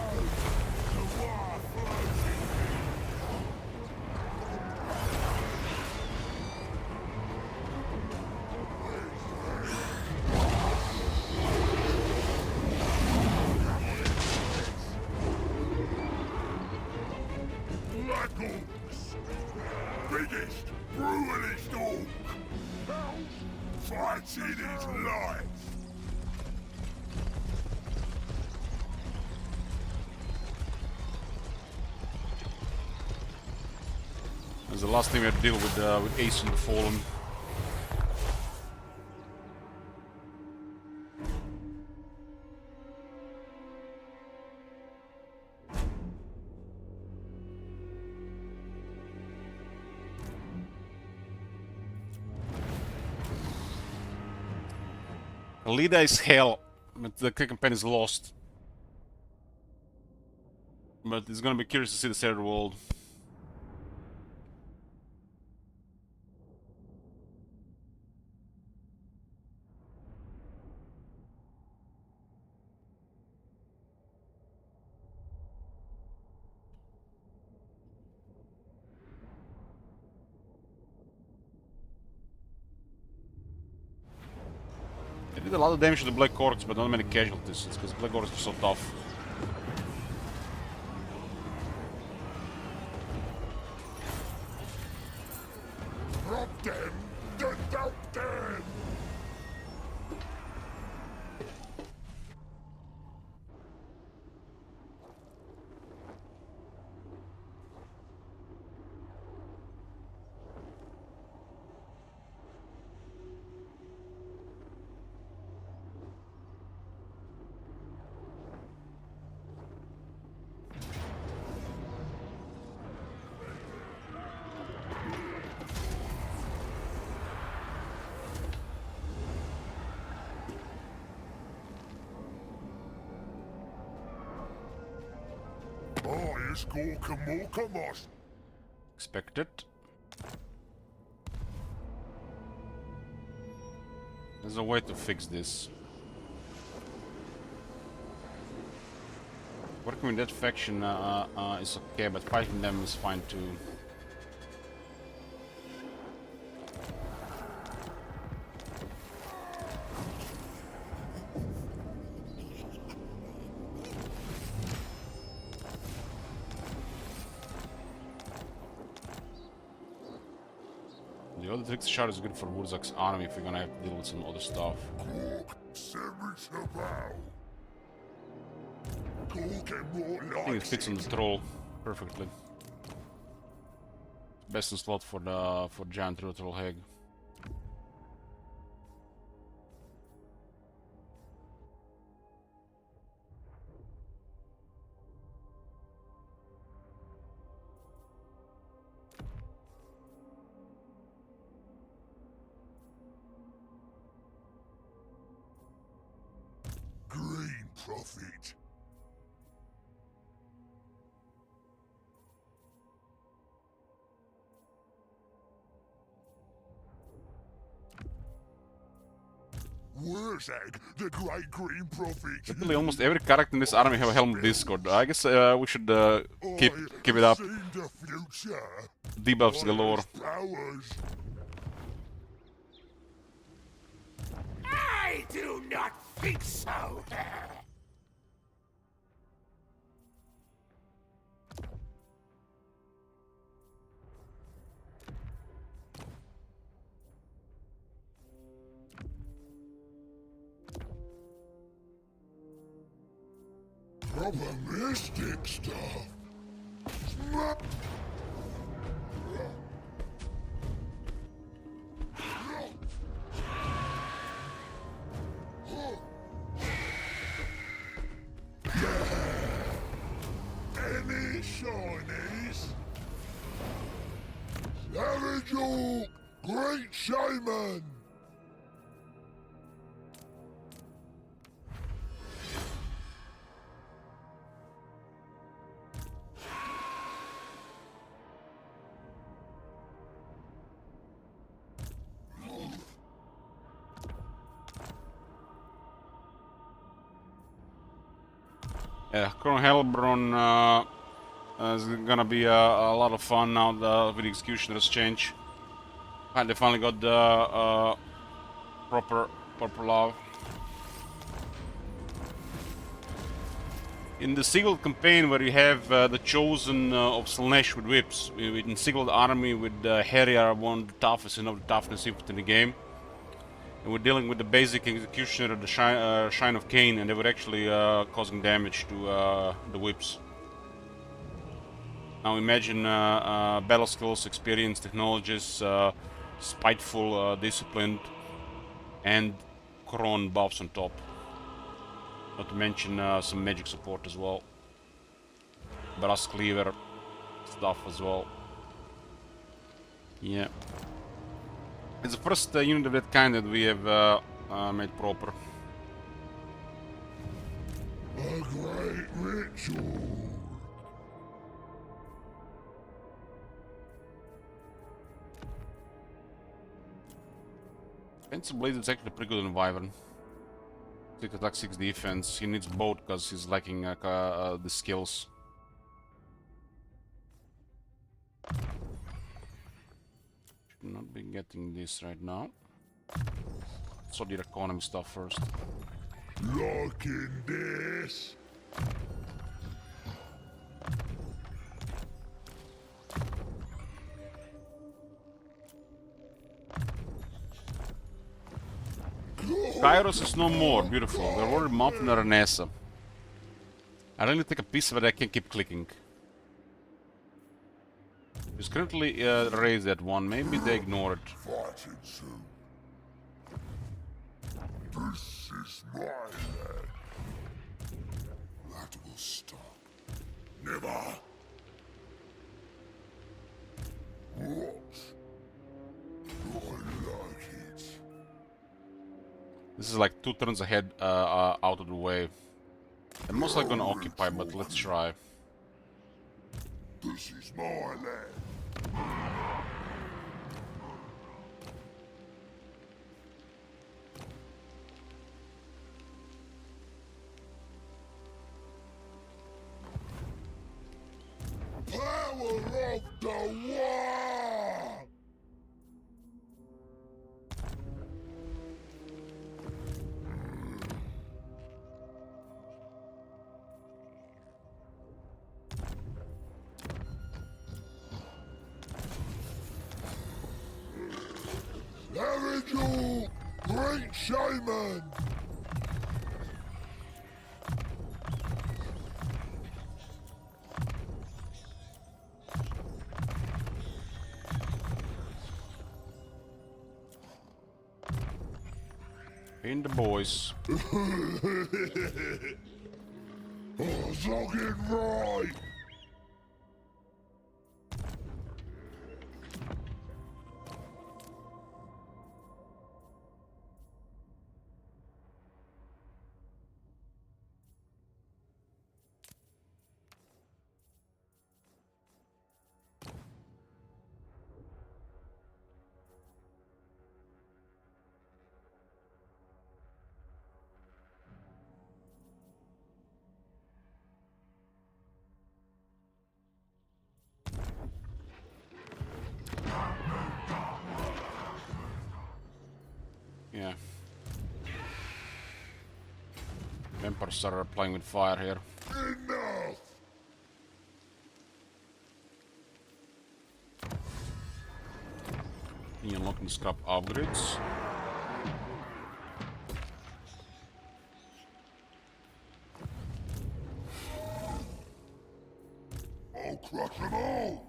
Fighting is life. That's the last thing we have to deal with Ace and the Fallen. Lida is hell, but the campaign is lost. But it's gonna be curious to see the third world. They did a lot of damage to the Black Orcs, but not many casualties. It's because Black Orcs are so tough. Drop them, deduct them. Gorkamorkamos. Expected. There's a way to fix this. Working with that faction is okay, but fighting them is fine too. The other Trickster Shard is good for Wurzak's army if we're gonna have to deal with some other stuff. I think it fits on the troll perfectly. Best in slot for the giant turtle hag. Green profit. Wurzag, the great green prophet. Literally almost every character in this army have a helmet Discord. I guess we should keep it up. Seen the future. Debuffs galore. Powers. I do not think so. Proper mystic stuff. Any shinies? Savage Orc, great shaman. Yeah, Colonel Helbron is gonna be a lot of fun now with the Executioner's change. And they finally got the proper love. In the Sigurd campaign, where you have the chosen of Slaanesh with whips, in Sigurd army with Harrier, one of the toughest and of the toughness infantry in the game. And we're dealing with the basic executioner, the Shine of Cain, and they were actually causing damage to the whips. Now imagine battle skills, experience, technologies, spiteful, disciplined, and Kron buffs on top. Not to mention some magic support as well. Brass cleaver stuff as well. Yeah. It's the first unit of that kind that we have made proper. A great ritual. Pencil Blade is actually pretty good in Wyvern. 6 attack, 6 defense. He needs both because he's lacking the skills. Should not be getting this right now. So the economy stuff first. Liking this. Kairos is no more. Beautiful. We're already mounting a Renessa. I really take a piece of it I can keep clicking. He's currently raised that one. Maybe they ignore it. Fighting soon. This is my land. That will stop. Never. What? I like it. This is like 2 turns ahead out of the way. I'm most likely gonna occupy, but let's try. This is my land. Power of the war! Erigel, great shaman! In the boys. Oh, Zoggin right! Yeah. Vampires started playing with fire here. Enough! You unlocking scrap upgrades. I'll crush them all!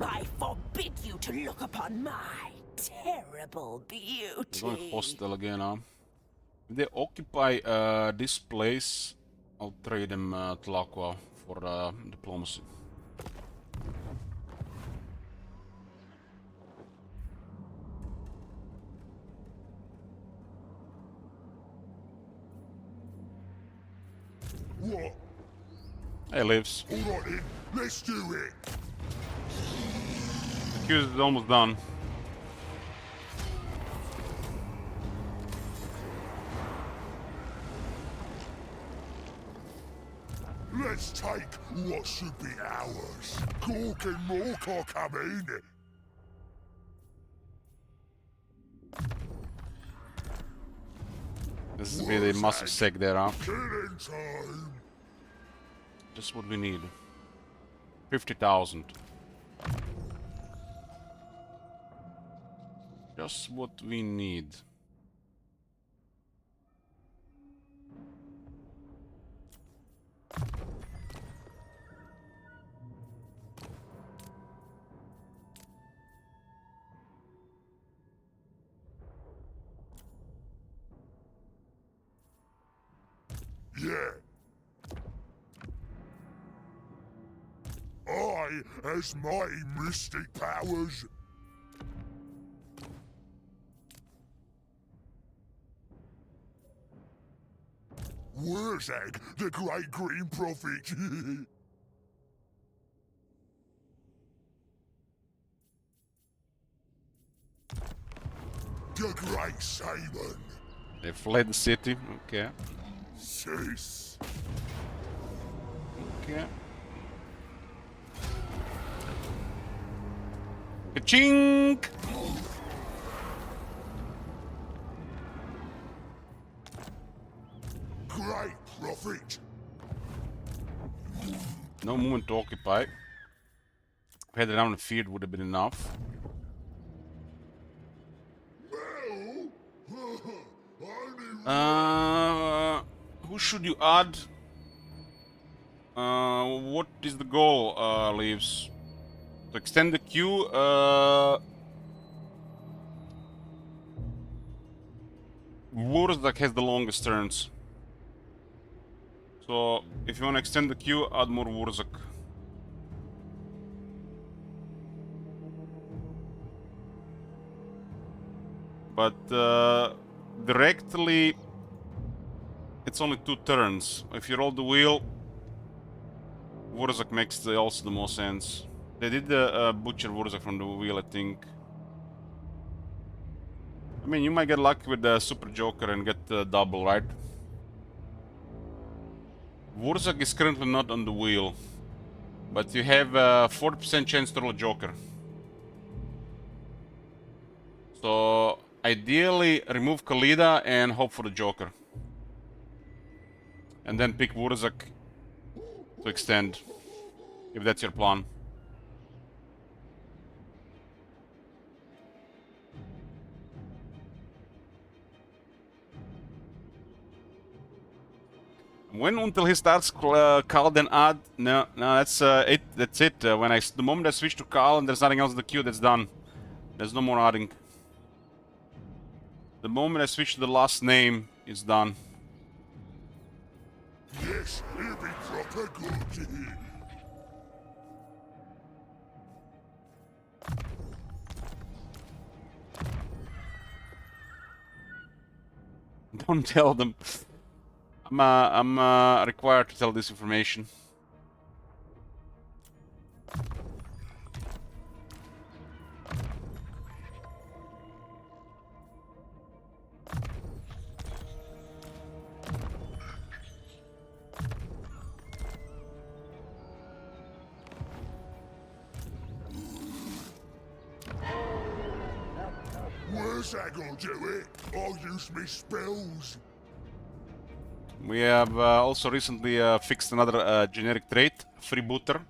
I forbid you to look upon my terrible They're going beauty. hostile again, huh? If they occupy this place, I'll trade them Tlaqua for diplomacy. What? Hey, lives. Alright then, let's do it! Accused is almost done. Let's take what should be ours. Cork and Mork are coming. This is really a massive sec there, huh? Killing time. Just what we need. 50,000. Just what we need. Yeah. I has my mystic powers. Wurzag, the great green prophet. The great Simon. They fled the city. Okay. Sis. Okay. Ka-chink! Great prophet. No movement to occupy. Head around the field would have been enough. Who should you add? What is the goal, Leaves? To extend the queue, Wurzak has the longest turns. So, if you want to extend the queue, add more Wurzak. But, directly, it's only 2 turns. If you roll the wheel, Wurzak makes also the most sense. They did butcher Wurzak from the wheel, I think. I mean, you might get lucky with the Super Joker and get double, right? Wurzak is currently not on the wheel, but you have a 40% chance to roll a Joker. So, ideally, remove Khalida and hope for the Joker. And then pick Wurzak to extend, if that's your plan. When until he starts Carl, then add. No, that's it. That's it. The moment I switch to Carl and there's nothing else in the queue, that's done. There's no more adding. The moment I switch to the last name, it's done. Yes, he'll be proper good. Don't tell them. I'm required to tell this information. Wurzag will do it. I'll use me spells. We have also recently fixed another generic trait, Freebooter.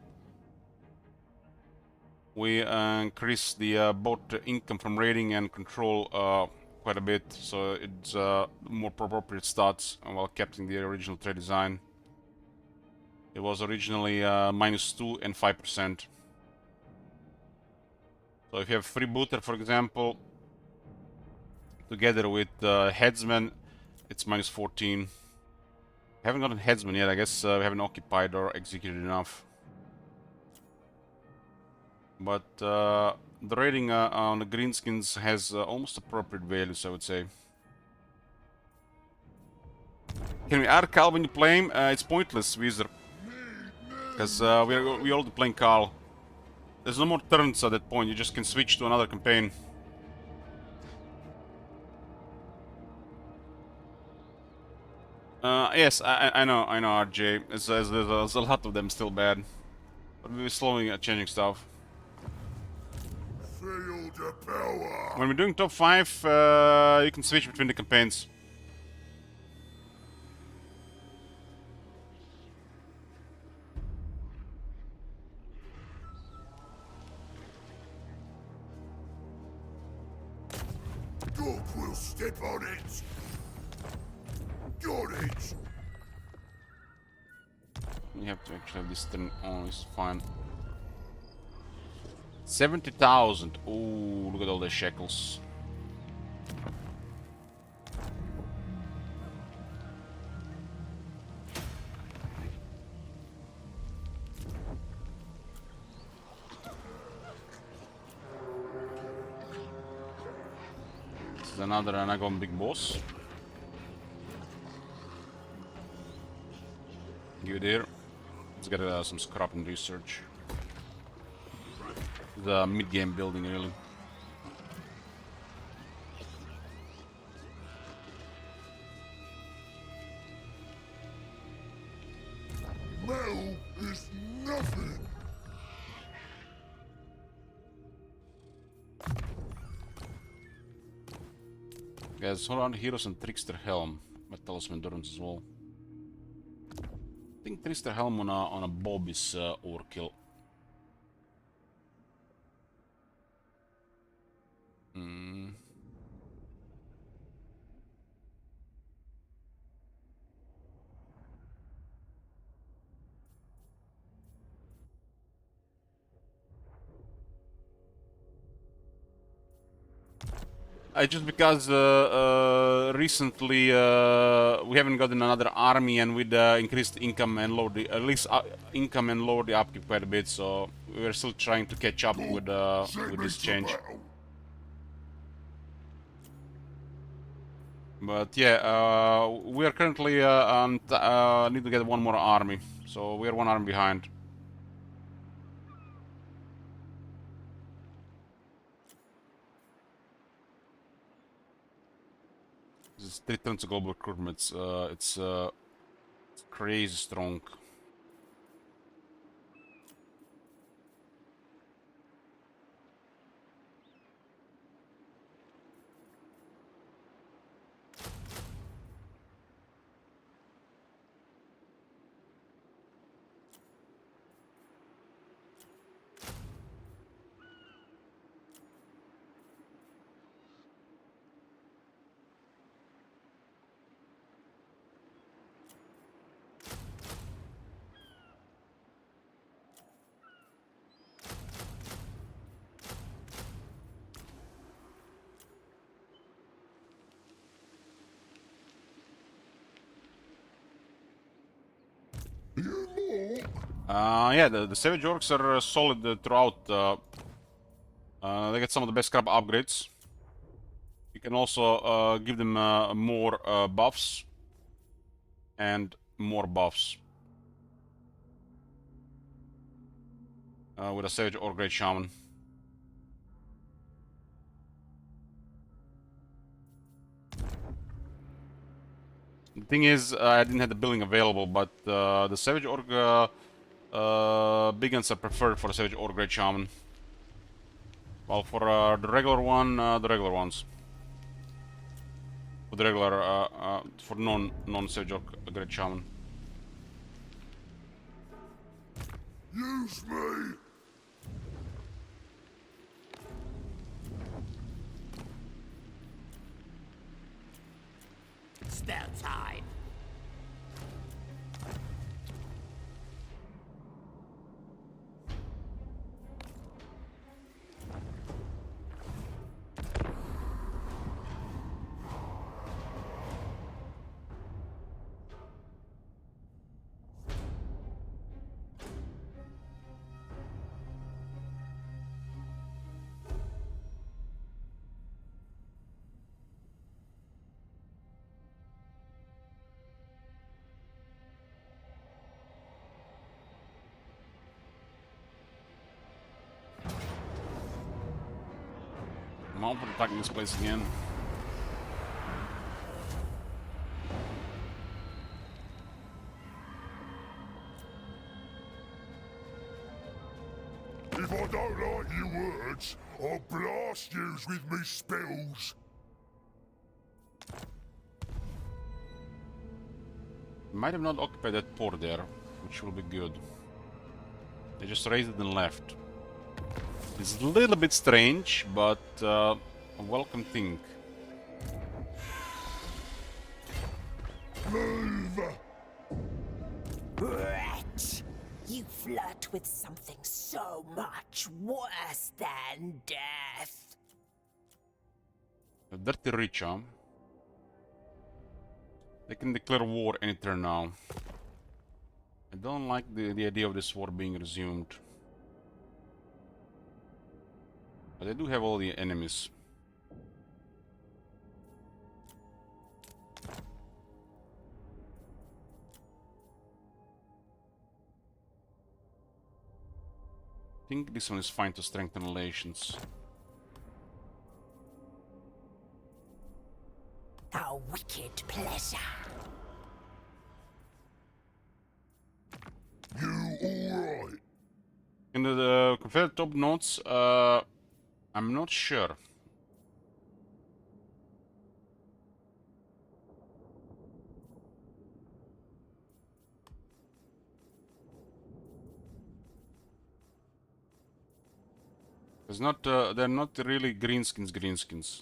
We increased the both income from raiding and control quite a bit, so it's more appropriate stats while keeping the original trait design. It was originally -2 and 5%. So if you have Freebooter, for example, together with Headsman, it's -14. Haven't gotten Headsman yet. I guess we haven't occupied or executed enough. But the rating on the greenskins has almost appropriate values, I would say. Can we add Carl when you play him? It's pointless, Weezer. Because we're already playing Carl. There's no more turns at that point. You just can switch to another campaign. Yes, I know, RJ. There's a lot of them still bad. But we're slowly changing stuff. Feel the power. When we're doing top 5, you can switch between the campaigns. Dog will step on it. Got it. You have to actually have this turn on, it's fine. 70,000. Ooh, look at all the shekels. This is another Anagon big boss. Good here. Let's get some scrap and research. The mid-game building, really. Metal is nothing. Guys, hold on, Heroes and Trickster Helm. Might tell us endurance as well. I think Trickster Helm on a Bob is overkill. Just because recently we haven't gotten another army, and with increased income and lower the, at least income and lower the upkeep quite a bit, so we're still trying to catch up with this change. But yeah, we are currently on need to get one more army, so we are one army behind. This is 3 turns of global recruitment. It's crazy strong. Yeah, the Savage Orcs are solid throughout. They get some of the best scrap upgrades. You can also give them more buffs and more buffs with a Savage or Great Shaman. The thing is, I didn't have the building available, but the Savage Orc big guns are preferred for the Savage or Great Shaman. Well, for the regular one, the regular ones. For the regular, for non-Savage Orc Great Shaman. Use me. Spell time. I'm all for attacking this place again. If I don't like your words, I'll blast yous with me spells. Might have not occupied that port there, which will be good. They just raised it and left. It's a little bit strange, but a welcome thing. Move! Wretch! You flirt with something so much worse than death. A dirty rich, huh? They can declare war any turn now. I don't like the idea of this war being resumed. But I do have all the enemies. I think this one is fine to strengthen relations. A wicked pleasure. You alright? In the Confederate top notes, I'm not sure. It's not, they're not really greenskins.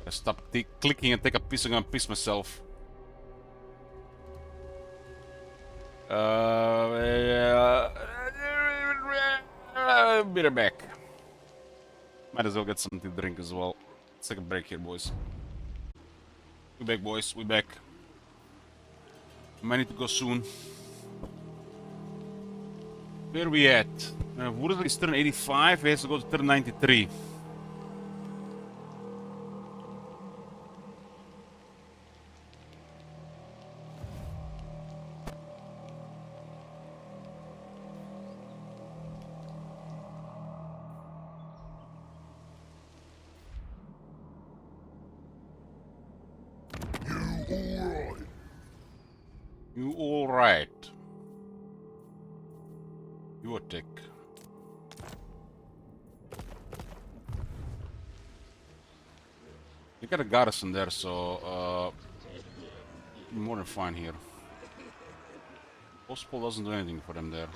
Stop clicking and take a piss. I'm gonna piss myself. Be right back. Might as well get something to drink as well. Let's take a break here, boys. We back, boys. We back. Might need to go soon. Where are we at? Woodley is turn 85. He has to go to turn 93. You alright? You alright? You a tick. You got a garrison there, so more than fine here. Postpol doesn't do anything for them there.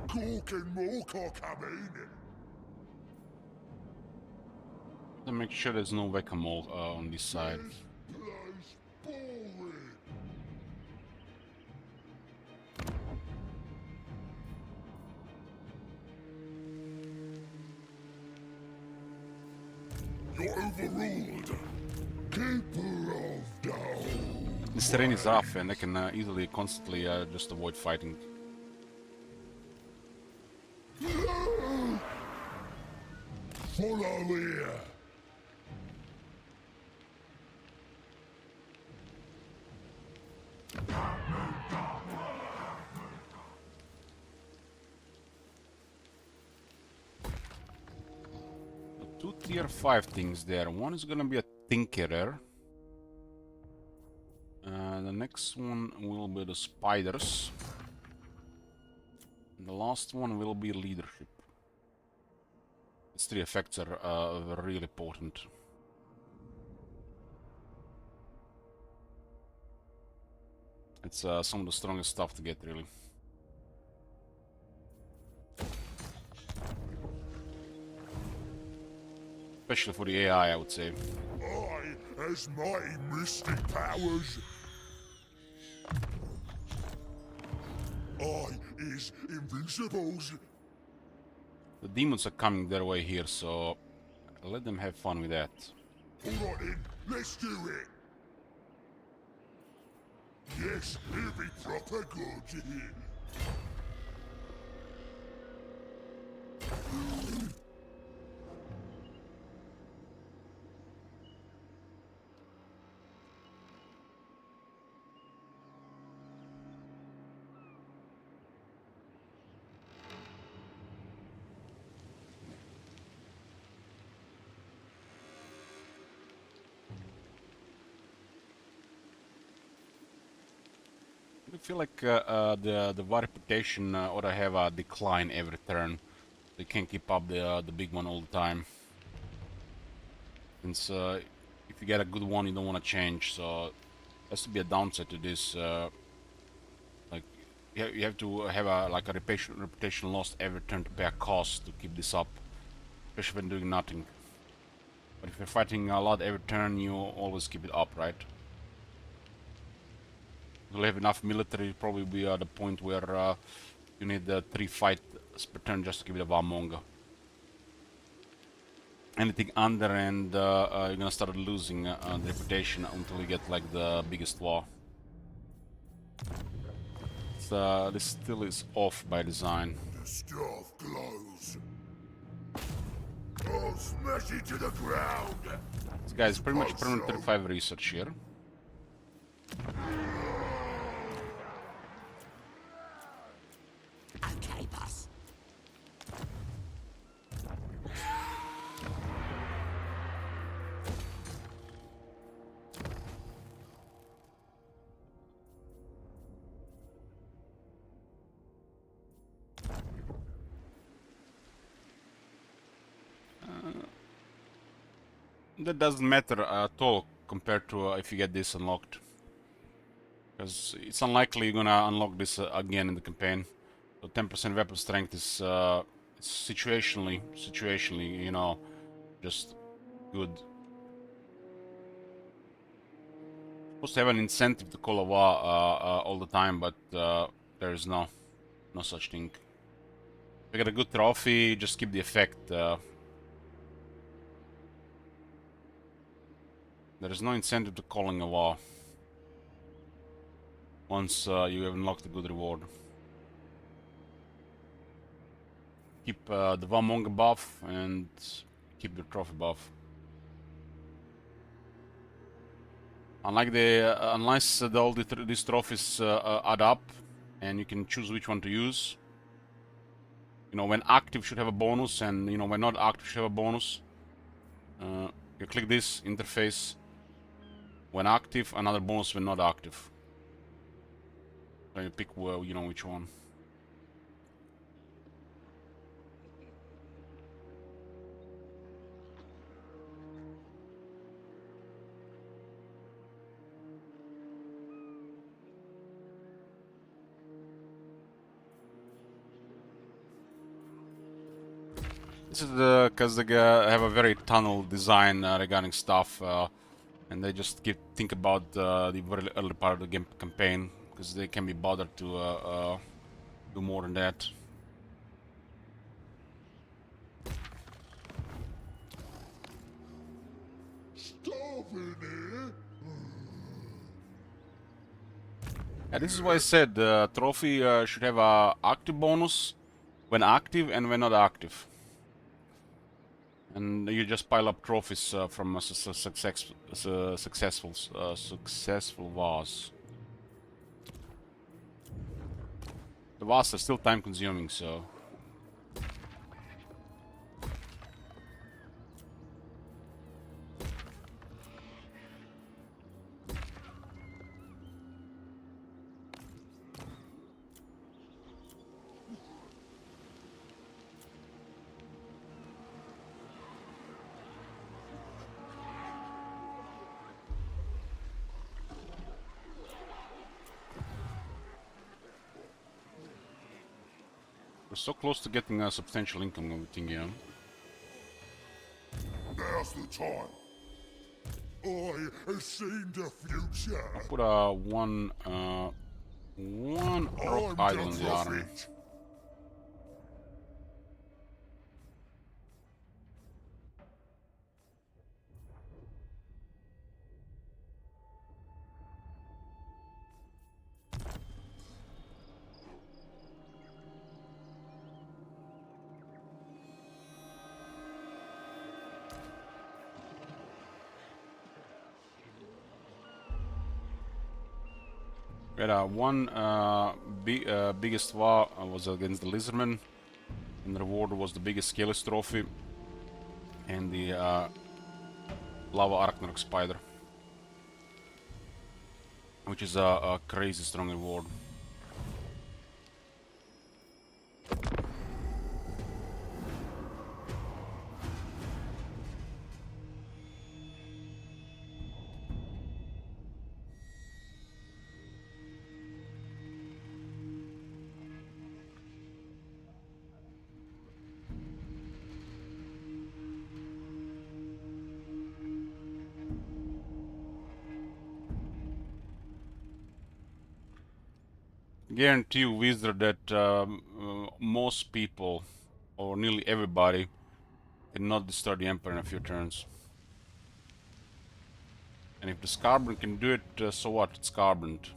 Cork and Moorcock, I mean. To make sure there's no whack-a-mole on this side. This place boring. You're overruled. Keeper of Down. This terrain is rough and I can easily, constantly just avoid fighting. Follow here. Two tier 5 things there. One is gonna be a Tinkerer. The next one will be the Spiders. And the last one will be Leadership. These three effects are really potent. It's some of the strongest stuff to get, really. Especially for the AI, I would say. I has mighty mystic powers. I is invincibles. The demons are coming their way here, so let them have fun with that. Alright then, let's do it. Yes, it'll be proper good. I feel like the war reputation ought to have a decline every turn. They can't keep up the big one all the time. Since if you get a good one, you don't want to change. So has to be a downside to this. Like you have to have a like a reputation lost every turn to pay a cost to keep this up, especially when doing nothing. But if you're fighting a lot every turn, you always keep it up, right? You'll have enough military, probably be at the point where you need 3 fights per turn just to keep it a warmonger. Anything under and you're gonna start losing the reputation until you get like the biggest war. This still is off by design. The stuff glows. I'll smash it to the ground. This guy is pretty much permanent 35 research here. Okay, boss. That doesn't matter at all compared to if you get this unlocked. Because it's unlikely you're gonna unlock this again in the campaign. So 10% weapon strength is situationally, you know, just good. Supposed to have an incentive to call a war all the time, but there is no such thing. If you get a good trophy, just keep the effect. There is no incentive to calling a war once you have unlocked a good reward. Keep the warmonger buff and keep the trophy buff. Unless all these trophies add up and you can choose which one to use. You know, when active should have a bonus, and you know, when not active should have a bonus. You click this interface. When active, another bonus when not active. So you pick, well, you know which one. This is because they have a very tunnel design regarding stuff, and they just think about the very early part of the game campaign, because they can be bothered to do more than that. Stuff in here. Yeah, this is why I said the trophy should have a active bonus when active and when not active. And you just pile up trophies from successful wars. The wars are still time consuming, so. We're so close to getting a substantial income of Tingian. Now's the time. I have seen the future. Put one rock idol in the army. prophet. We had one biggest war was against the Lizardmen, and the reward was the biggest Scalis trophy and the Lava Arachnarok Spider. which is a crazy strong reward. Guarantee you, Wizard, that most people, or nearly everybody, cannot destroy the Emperor in a few turns. And if the Scarbrand can do it, so what? It's Scarbrand.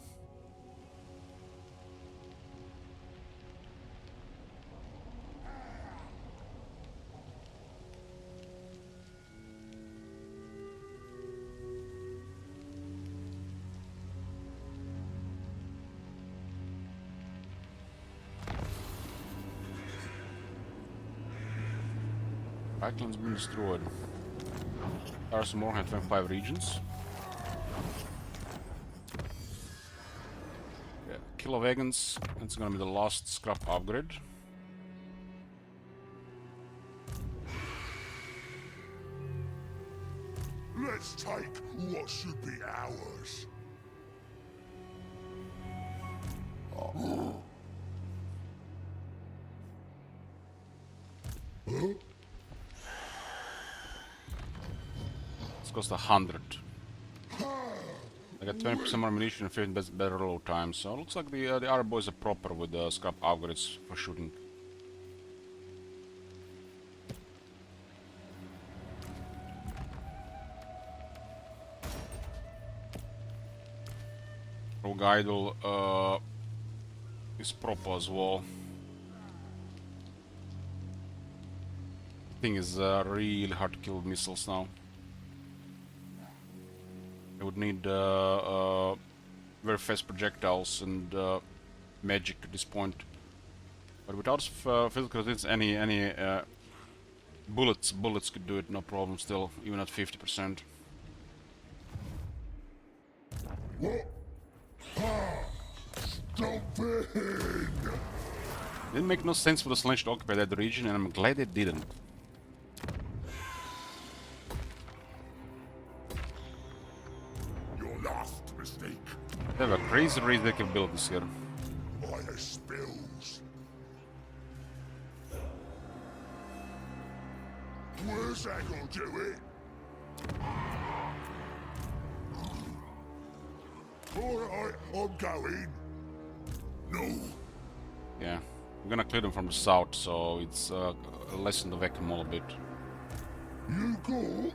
Backland's been destroyed. There's more than 25 regions. Yeah, Kill of Vegans. It's gonna be the last scrap upgrade. Let's take what should be ours. It's cost 100. I got 20% more ammunition and 15 better load time, so it looks like the Arab boys are proper with the scrap upgrades for shooting. Rogue Idol is proper as well. Thing is really hard to kill with missiles now. I would need very fast projectiles and magic at this point. But without physical resistance, any bullets could do it, no problem. Still, even at 50%. What? Stop it! Didn't make no sense for the Sledge to occupy that region, and I'm glad they didn't. Your last mistake. They have a crazy raise their capabilities here. Fire spills. Where's that gonna do it? Alright, I'm going. No. Yeah, we're gonna clear them from the south, so it's lessen the vacuum a bit. You go.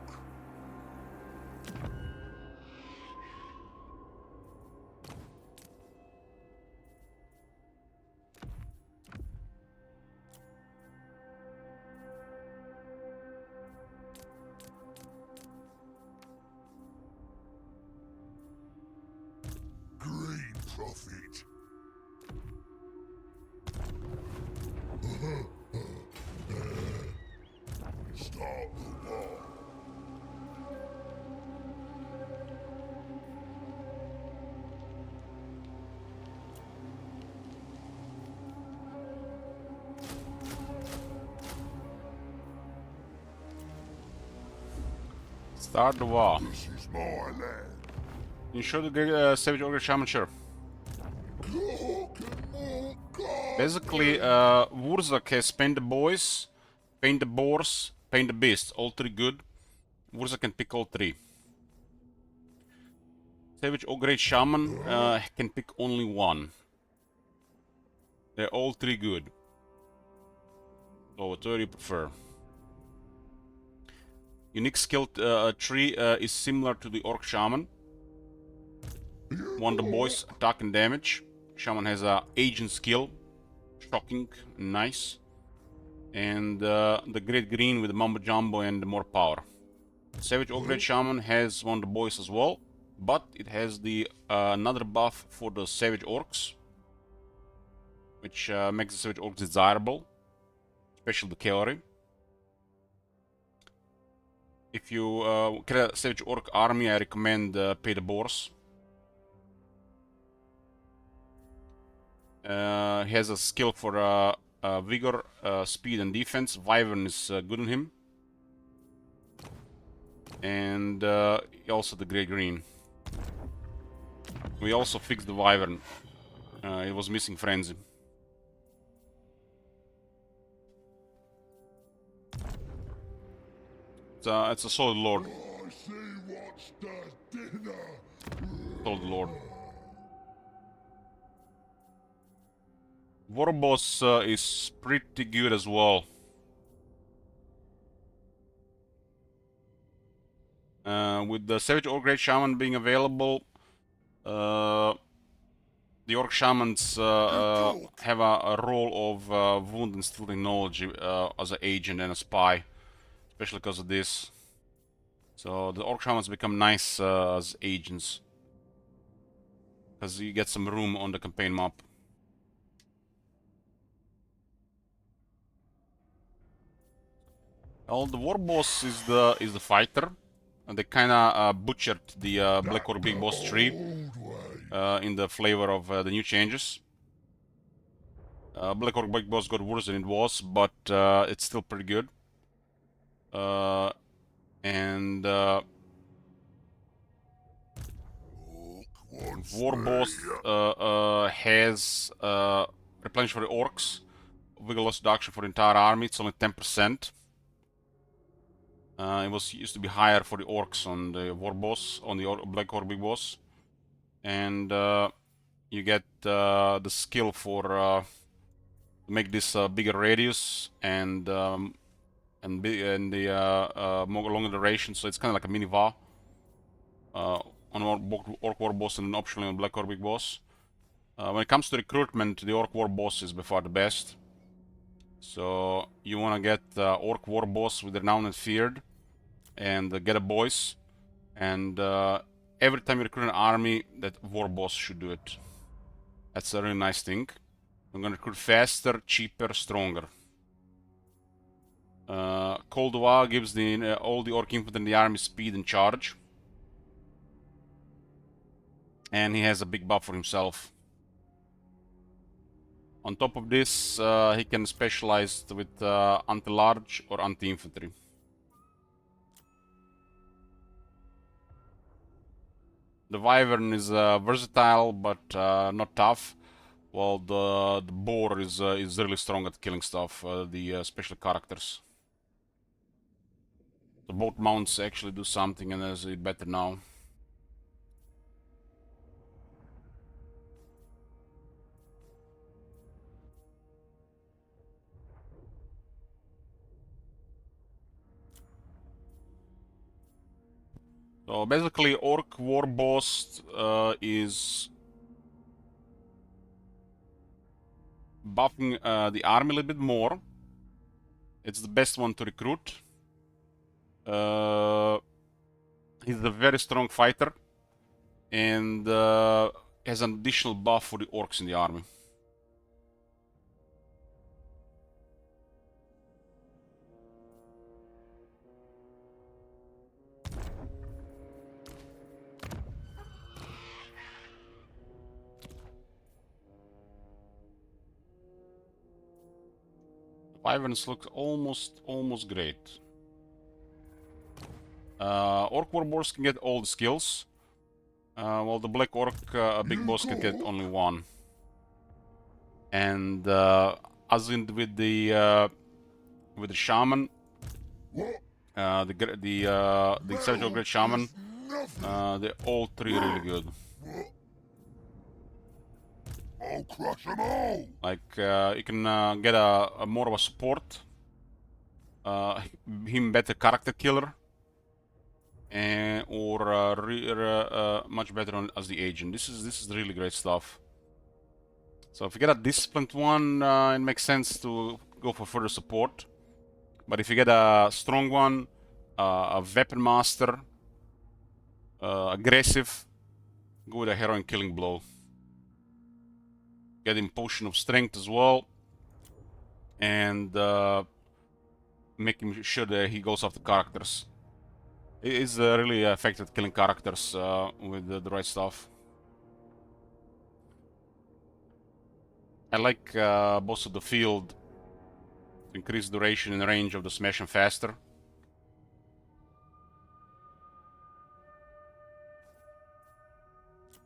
Green profit. Start the war. Start the war. This is my land. You show the Savage Ogre Shaman, sure. Basically, Wurzak has Paint the Boys, Paint the Boars, Paint the Beasts, all three good. Wurzak can pick all three. Savage Ogre Shaman can pick only one. They're all three good. So what do you prefer? Unique skill tree is similar to the Orc Shaman. One of the boys, attack and damage. Shaman has a agent skill, shocking, nice. And the Great Green with the Mumbo Jumbo and more power. Savage Ogre Shaman has one of the boys as well, but it has the another buff for the Savage Orcs, which makes the Savage Orcs desirable, especially the cavalry. If you get a Savage Orc army, I recommend Pay the Boars. He has a skill for vigor, speed, and defense. Wyvern is good on him. And also the Grey Green. We also fixed the Wyvern. It was missing Frenzy. It's a solid lord. I see what's the dinner. Solid lord. Warboss is pretty good as well. With the Savage or Great Shaman being available, the Orc Shamans have a role of Wound and Still Technology as an agent and a spy, especially because of this. So the Orc Shamans become nice as agents, because you get some room on the campaign map. Well, the Warboss is the fighter. And they kinda butchered the Black Orc Big Boss tree in the flavor of the new changes. Black Orc Big Boss got worse than it was, but it's still pretty good. And Warboss has replenish for the orcs, vigor loss reduction for the entire army. It's only 10%. It used to be higher for the orcs on the Warboss, on the Black Orc Big Boss, and you get the skill for make this bigger radius and the more longer duration. So it's kind of like a mini VA on Orc Warboss and then optionally on Black Orc Big Boss. When it comes to recruitment, the Orc Warboss is by far the best. So you want to get Orc Warboss with Renowned and Feared, and get a boys, and every time you recruit an army, that Warboss should do it. That's a really nice thing. I'm gonna recruit faster, cheaper, stronger. Cold War gives all the Orc infantry in the army speed and charge. And he has a big buff for himself. On top of this, he can specialize with anti-large or anti-infantry. The Wyvern is versatile, but not tough. While the Boar is really strong at killing stuff, the special characters. The both mounts actually do something, and is it better now. So basically, Orc Warboss is buffing the army a little bit more. It's the best one to recruit. He's a very strong fighter, and has an additional buff for the orcs in the army. Wyverns look almost great. Orc Warboss can get all the skills, while the Black Orc Big Boss can get only one. And as in with the Shaman, the Savage or Great Shaman, they're all three really good. I'll crush them all. Like you can get a more of a support, him better character killer, or much better as the agent. This is really great stuff. So if you get a disciplined one, it makes sense to go for further support. But if you get a strong one, a weapon master, aggressive, go with a heroin killing blow. Get him potion of strength as well, and making sure that he goes after characters. He is really effective at killing characters with the right stuff. I like boss of the field to increase duration and range of the smashing faster.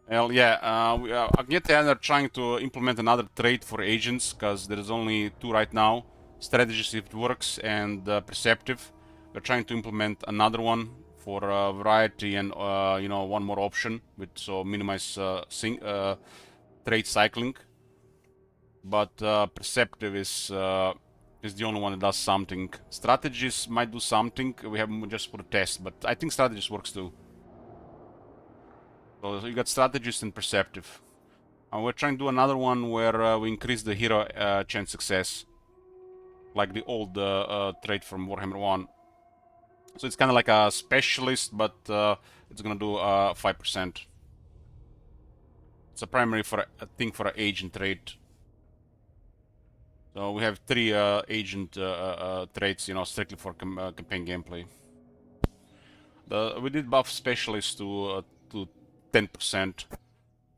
Well, yeah, Agnete are trying to implement another trait for agents, because there is only 2 right now. Strategist if it works, and Perceptive. We're trying to implement another one for variety and, you know, one more option, with so minimize trait cycling. But Perceptive is the only one that does something. Strategist might do something. We have them just for a test, but I think Strategist works too. So you got Strategist and Perceptive. And we're trying to do another one where we increase the hero chance success, like the old trait from Warhammer 1. So it's kind of like a specialist, but it's gonna do 5%. It's a primary for a thing for an agent trait. So we have 3 agent traits, you know, strictly for campaign gameplay. We did buff specialist to 10%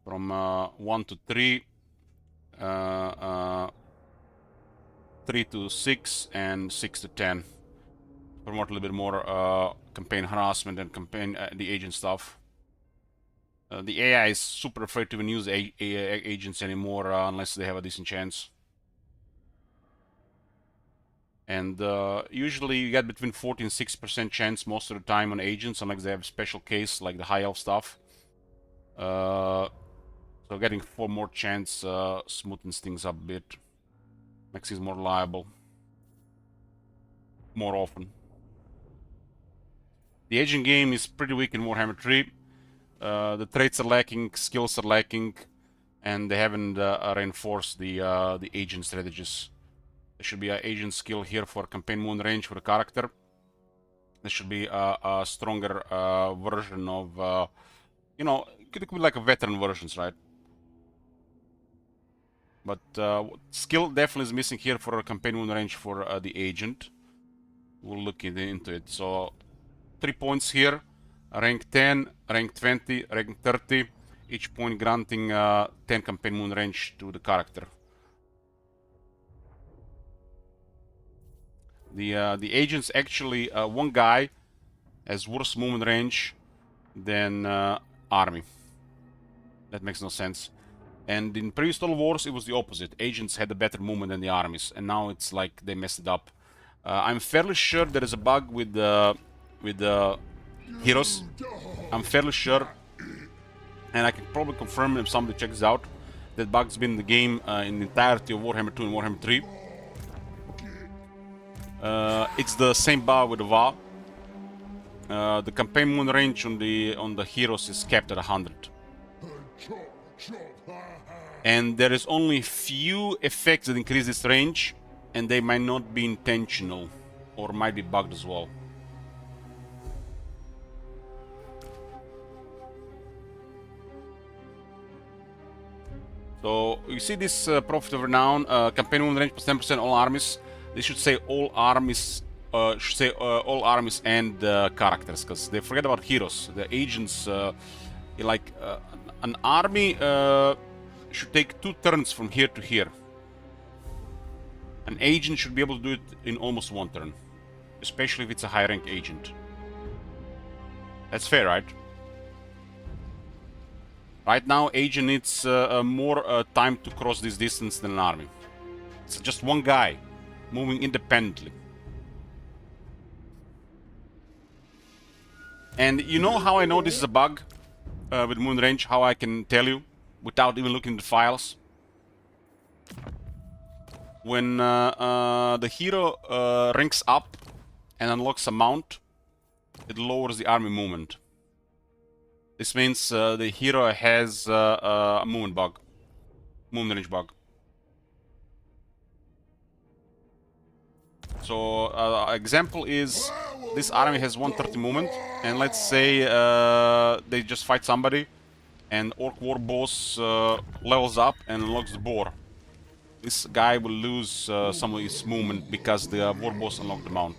from 1 to 3, 3 to 6, and 6 to 10. Promote a little bit more campaign harassment and campaign the agent stuff. The AI is super afraid to even use agents anymore unless they have a decent chance. And usually you get between 40 and 6% chance most of the time on agents, unless they have a special case like the high elf stuff. So getting 4 more chance smoothens things up a bit, makes things more reliable more often. The agent game is pretty weak in Warhammer 3. The traits are lacking, skills are lacking, and they haven't reinforced the agent strategies. There should be an agent skill here for campaign moon range for the character. There should be a stronger version of, you know, it could be like a veteran versions, right? But skill definitely is missing here for a campaign moon range for the agent. We'll look into it. So 3 points here, rank 10, rank 20, rank 30, each point granting 10 campaign moon range to the character. The agents actually, one guy has worse movement range than army. That makes no sense. And in previous Total Wars it was the opposite. Agents had a better movement than the armies, and now it's like they messed it up. I'm fairly sure there is a bug with the heroes. I'm fairly sure, and I can probably confirm if somebody checks it out. That bug's been in the game in the entirety of Warhammer 2 and Warhammer 3. It's the same bug with the VA. The campaign moon range on the heroes is capped at 100. And there is only few effects that increase this range, and they might not be intentional, or might be bugged as well. So you see this Prophet of Renown, campaign moon range plus 10% all armies. They should say all armies. All armies and characters, because they forget about heroes. The agents, like an army should take 2 turns from here to here. An agent should be able to do it in almost 1 turn, especially if it's a high rank agent. That's fair, right? Right now, agent needs more time to cross this distance than an army. It's just one guy moving independently. And you know how I know this is a bug with moon range? How I can tell you without even looking at the files? When the hero ranks up and unlocks a mount, it lowers the army movement. This means the hero has a movement bug, movement range bug. So example is this army has 130 movement, and let's say they just fight somebody, and Orc War Boss levels up and unlocks the boar. This guy will lose some of his movement because the War Boss unlocked the mount.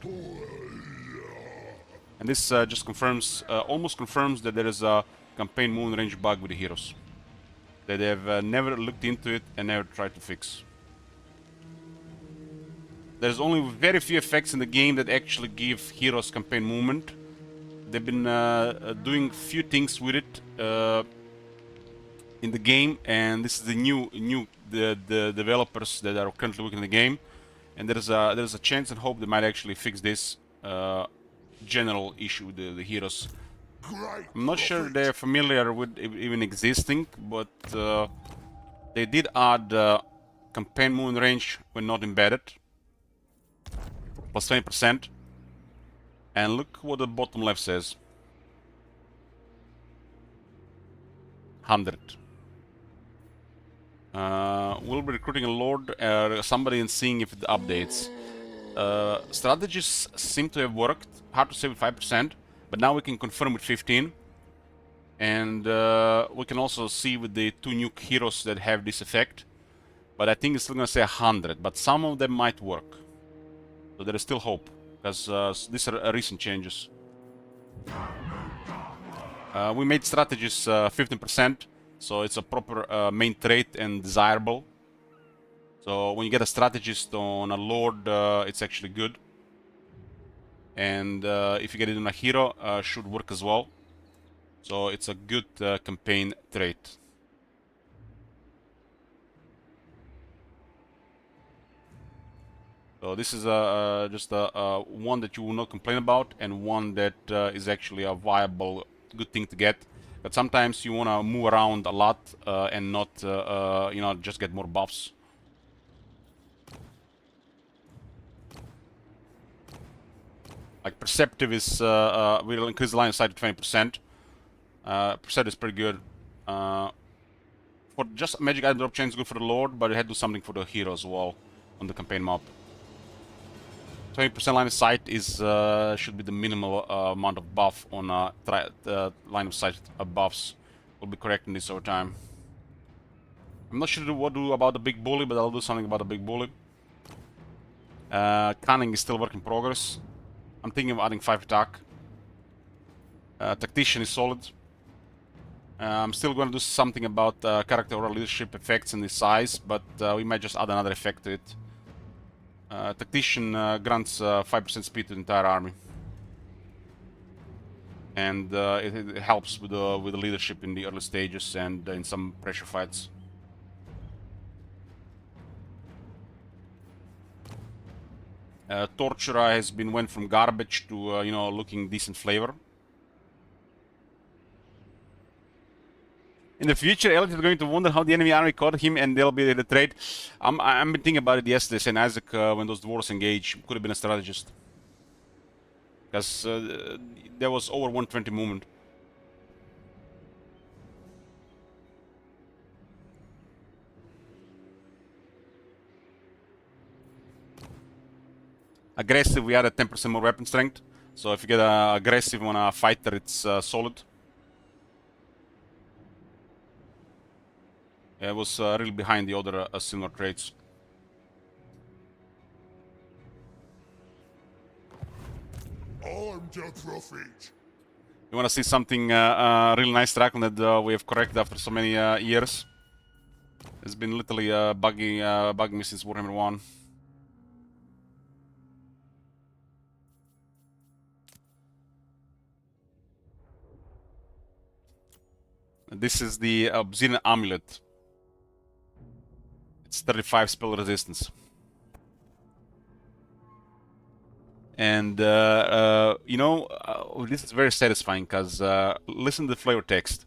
And this just confirms, almost confirms that there is a campaign moon range bug with the heroes. that they've never looked into it and never tried to fix. There's only very few effects in the game that actually give heroes campaign movement. They've been doing few things with it in the game, and this is the developers that are currently working in the game, and there's a chance and hope they might actually fix this general issue with the heroes. Great I'm not sure prophet. they're familiar with even existing, but they did add campaign movement range when not embedded, plus 20%. And look what the bottom left says. 100. We'll be recruiting a lord, somebody, and seeing if it updates. Strategies seem to have worked. Hard to say with 5%, but now we can confirm with 15. And we can also see with the 2 new heroes that have this effect. But I think it's still gonna say 100, but some of them might work. So there is still hope, because these are recent changes. We made strategies 15%, so it's a proper main trait and desirable. So when you get a strategist on a lord, it's actually good. And if you get it on a hero, should work as well. So it's a good campaign trait. So this is just one that you will not complain about, and one that is actually a viable, good thing to get. But sometimes you want to move around a lot and not, you know, just get more buffs. Like Perceptive is, we'll increase the line of sight to 20%. Perceptive is pretty good. For just magic item drop chain is good for the lord, but it had to do something for the hero as well on the campaign map. 20% line of sight is should be the minimal amount of buff on line of sight buffs. We'll be correcting this over time. I'm not sure what to do about the big bully, but I'll do something about the big bully. Cunning is still work in progress. I'm thinking of adding 5 attack. Tactician is solid. I'm still going to do something about character or leadership effects and the size, but we might just add another effect to it. Tactician grants 5% speed to the entire army, and it helps with the leadership in the early stages and in some pressure fights. Torturer has been went from garbage to you know, looking decent flavor. In the future, Elliot is going to wonder how the enemy army caught him, and they'll be the trade. I've been thinking about it yesterday. St. Isaac, when those dwarves engage, could have been a strategist, because there was over 120 movement. Aggressive, we added 10% more weapon strength. So if you get aggressive on a fighter, it's solid. Yeah, it was really behind the other similar traits. I'm the prophet. You want to see something really nice, Dracon, that we have corrected after so many years? It's been literally bugging me since Warhammer 1. This is the Obsidian Amulet. It's 35 spell resistance. And, you know, this is very satisfying, because listen to the flavor text.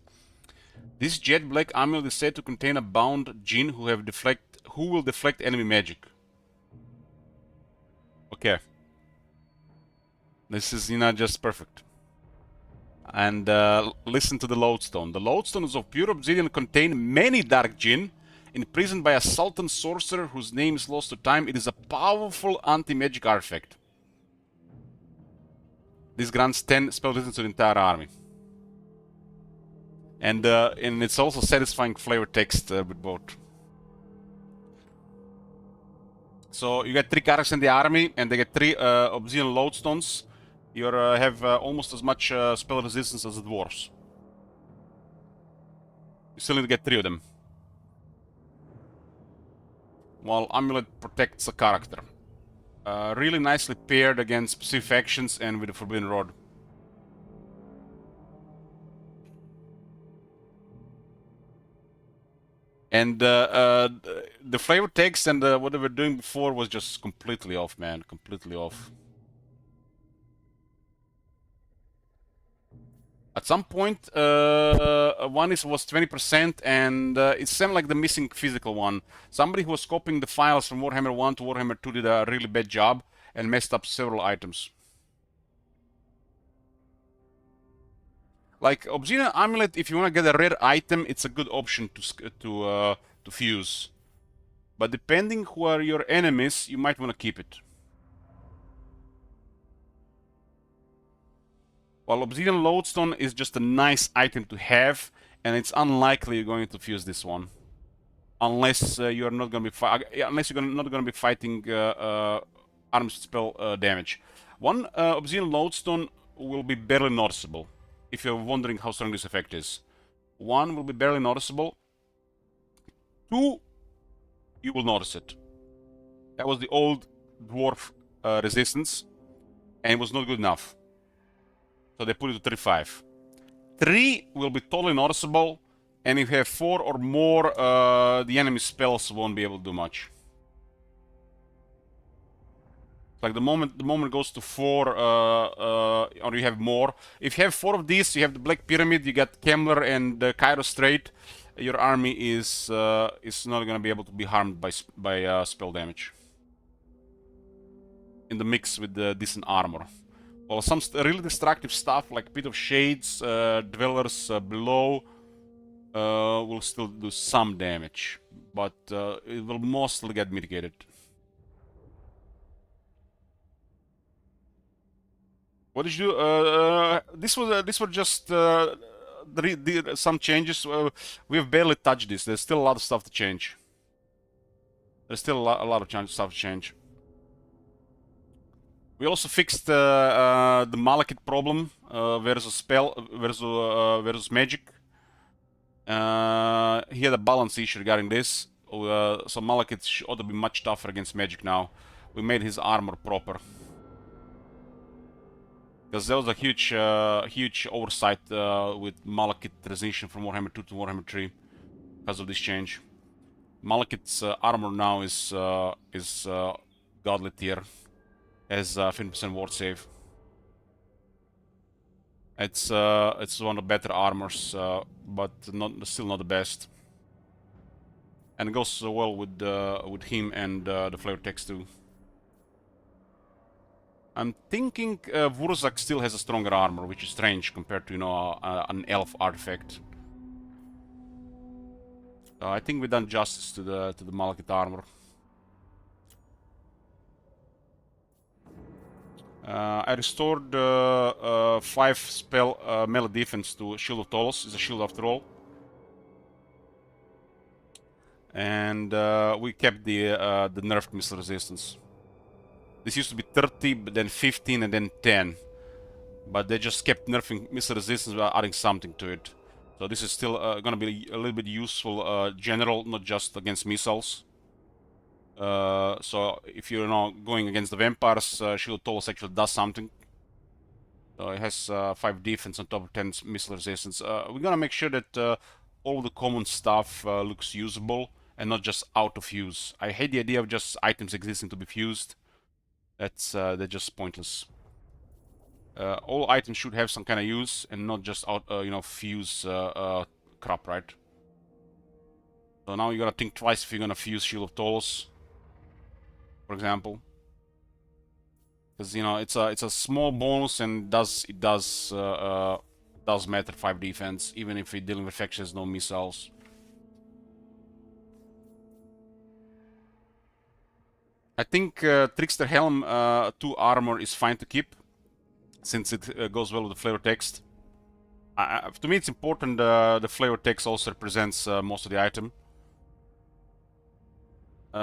This jet black amulet is said to contain a bound djinn who will deflect enemy magic. Okay. This is, you know, just perfect. And listen to the lodestone. The lodestones of pure obsidian contain many dark djinn, imprisoned by a sultan sorcerer whose name is lost to time. It is a powerful anti-magic artifact. This grants 10 spell resistance to the entire army. And it's also satisfying flavor text with both. So you get 3 characters in the army, and they get 3 obsidian lodestones. You have almost as much spell resistance as the dwarves. You still need to get 3 of them. while Amulet protects the character. Really nicely paired against specific actions and with the Forbidden Rod. And the flavor text and what they were doing before was just completely off, man. Completely off. At some point, one was 20%, and it seemed like the missing physical one. Somebody who was copying the files from Warhammer 1 to Warhammer 2 did a really bad job and messed up several items. Like Obsidian Amulet, if you want to get a rare item, it's a good option to fuse. But depending who are your enemies, you might want to keep it. While Obsidian Lodestone is just a nice item to have, and it's unlikely you're going to fuse this one, unless you're not going to be not going to be fighting armed spell damage. One Obsidian Lodestone will be barely noticeable. If you're wondering how strong this effect is, one will be barely noticeable. Two, you will notice it. That was the old dwarf resistance, and it was not good enough. So they put it to 35. 3 will be totally noticeable, and if you have 4 or more, the enemy spells won't be able to do much. Like the moment it goes to 4, or you have more. If you have 4 of these, you have the Black Pyramid, you got Kemler and Cairo Strait. Your army is not going to be able to be harmed by spell damage. In the mix with the decent armor. Well, some really destructive stuff like Pit of Shades, Dwellers Below will still do some damage, but it will mostly get mitigated. What did you do? This were just some changes. We have barely touched this. There's still a lot of stuff to change. There's still a lot of stuff to change. We also fixed the Malekith problem versus magic. He had a balance issue regarding this, so Malekith ought to be much tougher against magic now. We made his armor proper. Because there was a huge oversight with Malekith transition from Warhammer 2 to Warhammer 3 because of this change. Malekith's armor now is godly tier, has 50% ward save. It's one of the better armors, but still not the best. And it goes well with him and the flavor text too. I'm thinking Vurzak still has a stronger armor, which is strange compared to, you know, an elf artifact. I think we've done justice to the Malekith armor. I restored 5 spell melee defense to Shield of Tolos. It's a shield after all. And we kept the nerfed missile resistance. This used to be 30, but then 15, and then 10. But they just kept nerfing missile resistance while adding something to it. So this is still gonna be a little bit useful general, not just against missiles. So if you're not going against the vampires, Shield of Tolos actually does something. So it has 5 defense on top of 10 missile resistance. We're gonna make sure that all the common stuff looks usable and not just out of use. I hate the idea of just items existing to be fused. They're just pointless. All items should have some kind of use and not just out, fuse crap, right? So now you gotta think twice if you're gonna fuse Shield of Tolos, for example, because you know it's a small bonus and it does matter 5 defense even if you're dealing with factions no missiles. I think Trickster Helm 2 armor is fine to keep, since it goes well with the flavor text. To me it's important the flavor text also represents most of the item.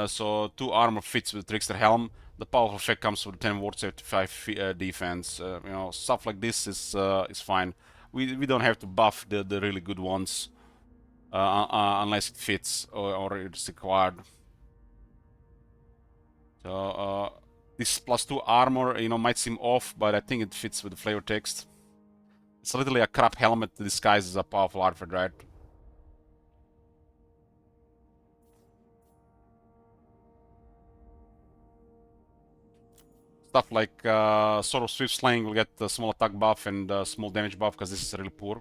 So 2 armor fits with Trickster Helm. The powerful effect comes with 10 ward save, 5 defense. You know, stuff like this is fine. We don't have to buff the really good ones unless it fits or it's required. So this +2 armor, you know, might seem off, but I think it fits with the flavor text. It's literally a crap helmet disguised as a powerful artifact, right? Stuff like Sword of Swift Slaying will get the small attack buff and small damage buff because this is really poor.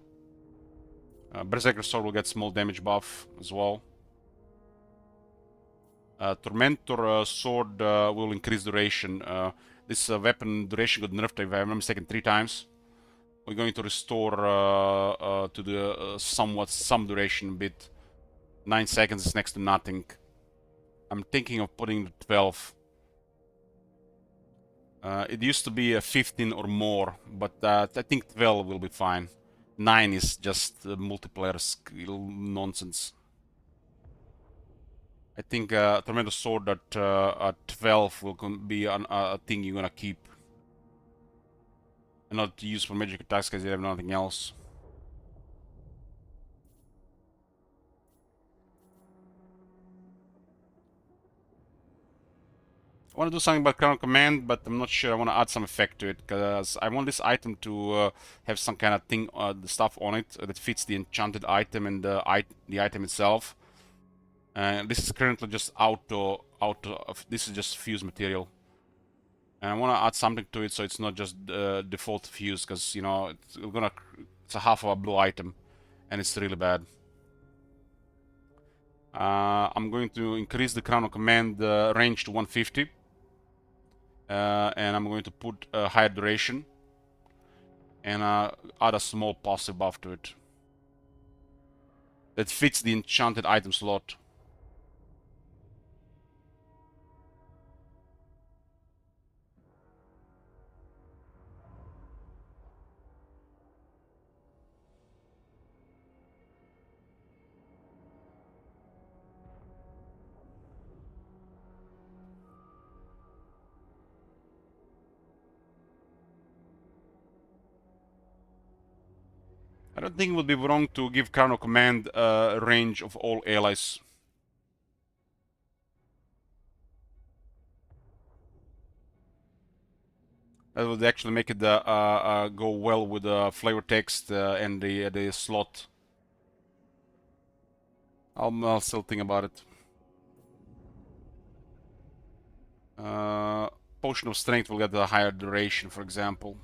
Berserker Sword will get small damage buff as well. Tormentor Sword will increase duration. This weapon duration got nerfed, if I'm not mistaken, 3 times. We're going to restore to the some duration bit. 9 seconds is next to nothing. I'm thinking of putting the 12. It used to be a 15 or more, but I think 12 will be fine. 9 is just multiplayer skill nonsense. I think Tormentor Sword at 12 will be a thing you're gonna keep. And not use for magic attacks because you have nothing else. I want to do something about Crown of Command, but I'm not sure. I want to add some effect to it because I want this item to have some kind of thing, the stuff on it that fits the enchanted item and the item itself. This is currently just auto. This is just fuse material, and I want to add something to it so it's not just default fuse because you know it's a half of a blue item, and it's really bad. I'm going to increase the Crown of Command range to 150. And I'm going to put a higher duration and add a small passive buff to it that fits the enchanted item slot. I don't think it would be wrong to give Crown of Command a range of all allies. That would actually make it go well with the flavor text and the slot. I'll still think about it. Potion of Strength will get a higher duration, for example.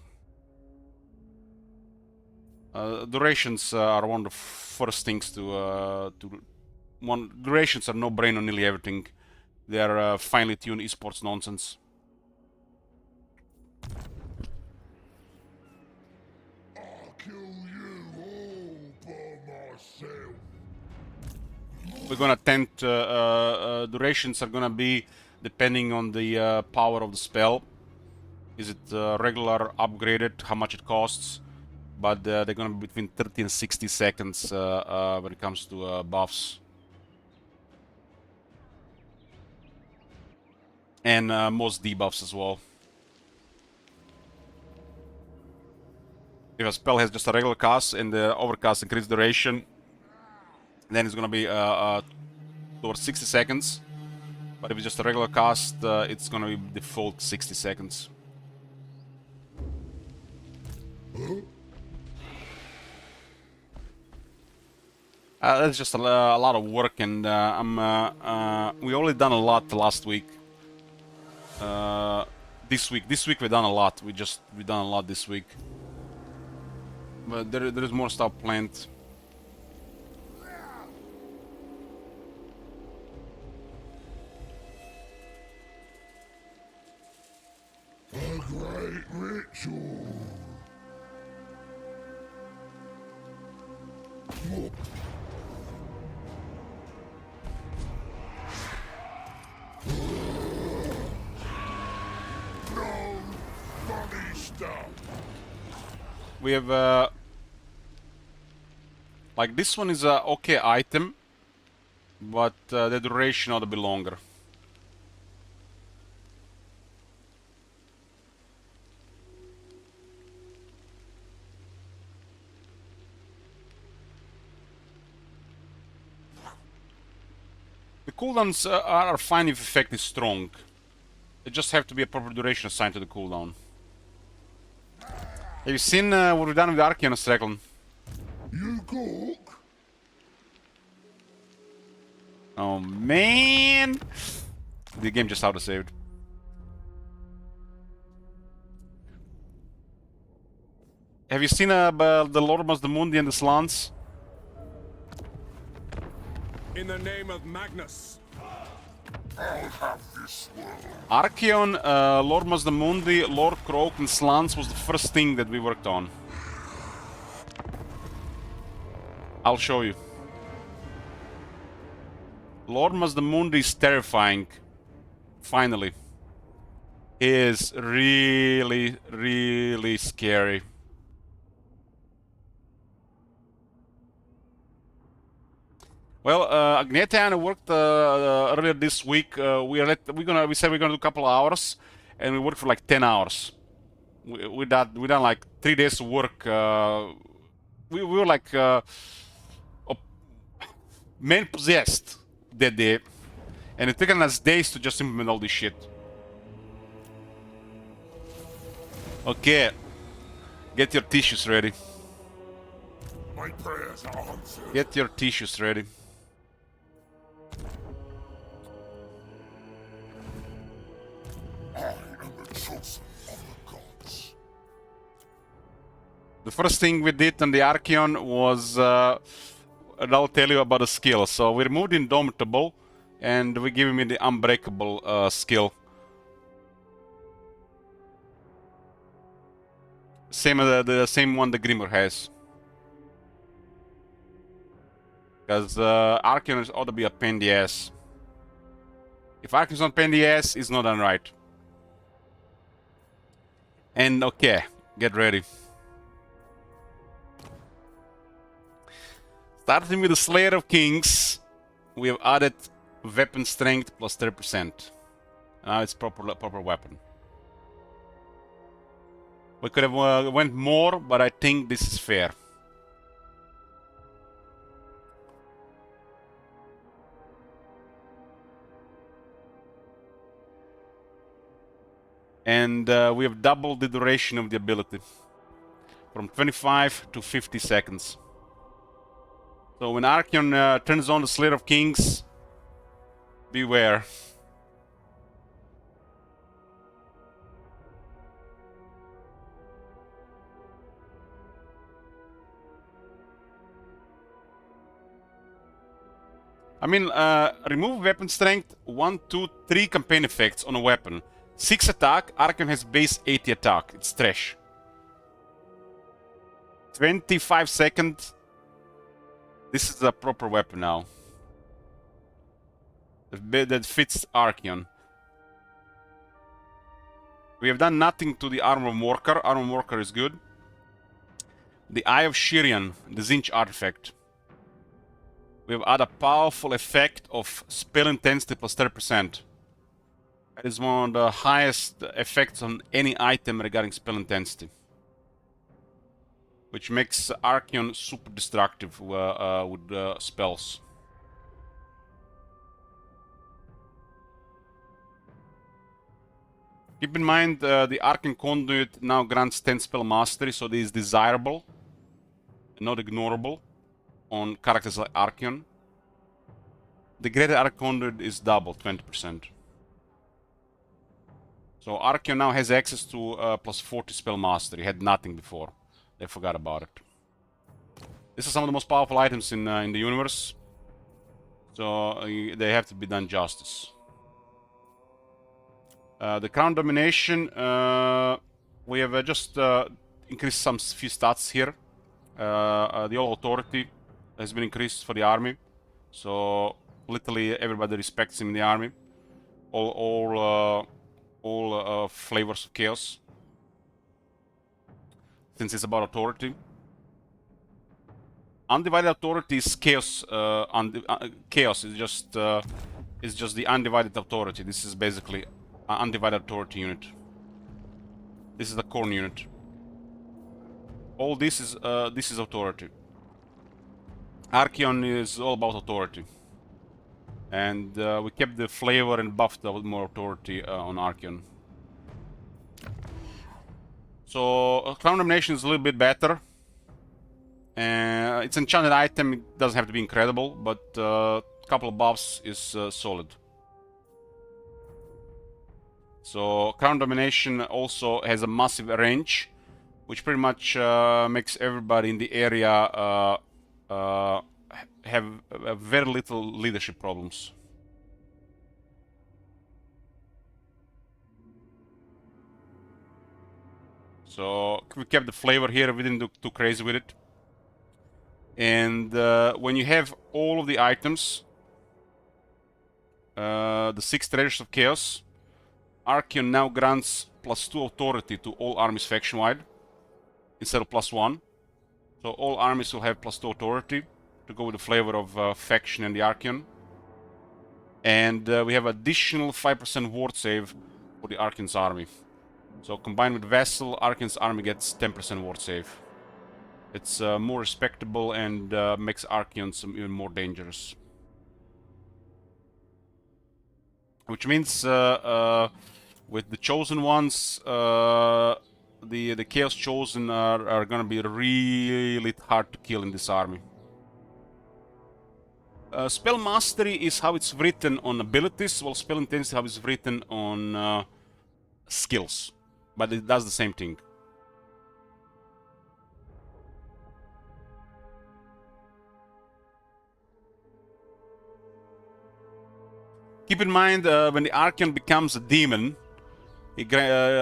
Durations are one of the first things durations are no brain on nearly everything. They are finely tuned esports nonsense. I'll kill you all by myself. We're gonna tend durations are gonna be depending on the power of the spell. Is it regular, upgraded, how much it costs? But they're gonna be between 30 and 60 seconds when it comes to buffs. And most debuffs as well. If a spell has just a regular cast and the overcast increased duration, then it's gonna be towards 60 seconds. But if it's just a regular cast, it's gonna be default 60 seconds. That's just a lot of work, and we only done a lot last week. This week we done a lot. We done a lot this week, but there is more stuff planned. A great ritual. No funny stuff. We have like this one is a okay item, but the duration ought to be longer. The cooldowns are fine if effect is strong. It just have to be a proper duration assigned to the cooldown. Have you seen what we've done with Archeon, Strecklin? You cook? Oh man! The game just auto-saved. Have you seen the Lord Mazdamundi and the Slants? In the name of Magnus. I'll have this world. Archeon, Lord Mazdamundi, Lord Croak, and Slants was the first thing that we worked on. I'll show you. Lord Mazdamundi is terrifying. Finally. He is really, really scary. Well, Agneta and I worked earlier this week. We said we're gonna do a couple of hours, and we worked for like 10 hours. We done like 3 days of work. We were like man possessed that day, and it took us days to just implement all this shit. Okay, get your tissues ready. My prayers are answered. Get your tissues ready. I am the chosen of the gods. The first thing we did on the Archeon was, and I'll tell you about the skill. So we removed Indomitable, and we gave him the Unbreakable skill. Same the same one the Grimmer has. Because Archeon ought to be a pain in the ass. If Archeon's not a pain in the ass, it's not done right. And okay, get ready. Starting with the Slayer of Kings, we have added weapon strength plus 30%. Now it's proper weapon. We could have went more, but I think this is fair. And we have doubled the duration of the ability from 25 to 50 seconds. So when Archeon turns on the Slayer of Kings, beware. I mean, remove weapon strength, 1, 2, 3 campaign effects on a weapon. 6 attack, Archeon has base 80 attack. It's trash. 25 seconds. This is a proper weapon now. That fits Archeon. We have done nothing to the Armor Worker. Armor Worker is good. The Eye of Shirian, the Zinch artifact. We have added a powerful effect of spell intensity plus 30%. That is one of the highest effects on any item regarding spell intensity. Which makes Archeon super destructive with spells. Keep in mind the Arcane Conduit now grants 10 spell mastery, so this is desirable, not ignorable, on characters like Archeon. The Greater Arcane Conduit is double, 20%. So Archeon now has access to plus 40 spell mastery. Had nothing before. They forgot about it. This is some of the most powerful items in the universe. So they have to be done justice. The Crown Domination, we have just increased some few stats here. The All Authority has been increased for the army. So literally everybody respects him in the army. All flavors of chaos, since it's about authority. Undivided authority is chaos. Chaos is just the undivided authority. This is basically an undivided authority unit. This is the core unit. All this is authority. Archeon is all about authority, And we kept the flavor and buffed with more authority on Archeon. So Crown Domination is a little bit better. It's an enchanted item, it doesn't have to be incredible, but a couple of buffs is solid. So Crown Domination also has a massive range, which pretty much makes everybody in the area have very little leadership problems. So we kept the flavor here, we didn't do too crazy with it. And when you have all of the items, the 6 Treasures of Chaos, Archeon now grants +2 authority to all armies faction-wide, instead of +1. So all armies will have +2 authority, to go with the flavor of faction and the Archeon. And we have additional 5% ward save for the Archeon's army. So combined with Vassal, Archeon's army gets 10% ward save. It's more respectable and makes Archeons even more dangerous. Which means with the Chosen ones, the Chaos Chosen are gonna be really hard to kill in this army. Spell Mastery is how it's written on abilities, while Spell Intensity how it's written on skills. But it does the same thing. Keep in mind, when the Archeon becomes a demon, he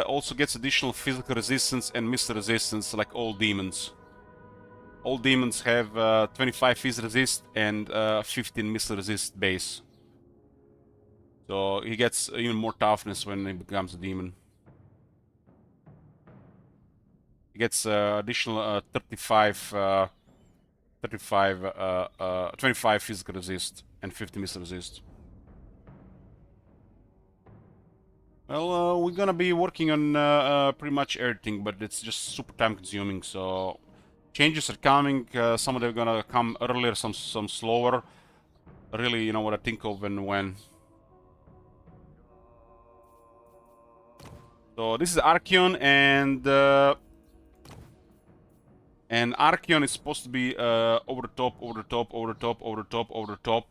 also gets additional physical resistance and missile resistance, like all demons. All demons have 25 phys resist and 15 missile resist base. So he gets even more toughness when he becomes a demon. He gets additional 25 physical resist and 50 missile resist. Well, we're gonna be working on pretty much everything, but it's just super time consuming, so changes are coming. Some of them are gonna come earlier, some slower. Really, you know what I think of and when. So this is Archeon, and Archeon is supposed to be over the top, over the top, over the top, over the top, over the top.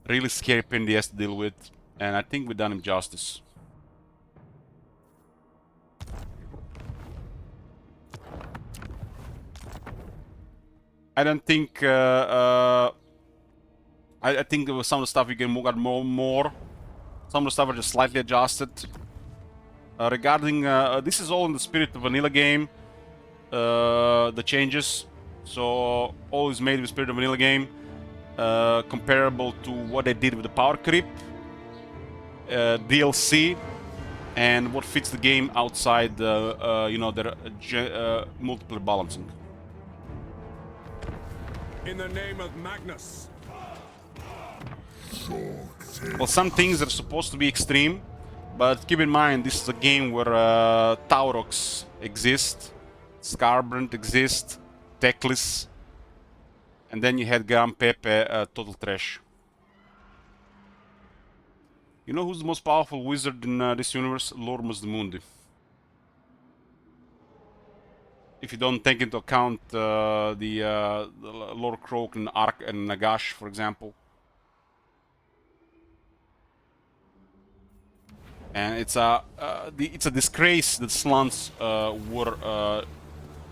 Really scary pain in the ass to deal with, and I think we've done him justice. I don't think. I think there was some of the stuff you can get more. Some of the stuff are just slightly adjusted. Regarding this is all in the spirit of vanilla game. The changes, so all is made with spirit of vanilla game, comparable to what they did with the power creep, DLC, and what fits the game outside you know, their multiplayer balancing. In the name of Magnus. Well, some things are supposed to be extreme, but keep in mind this is a game where Taurox exists, Scarbrand exists, Teclis, and then you had Gran Pepe, total trash. You know who's the most powerful wizard in this universe? Lord Mazdamundi. If you don't take into account the Lord Croak and Ark and Nagash, for example. And it's a disgrace that Slants were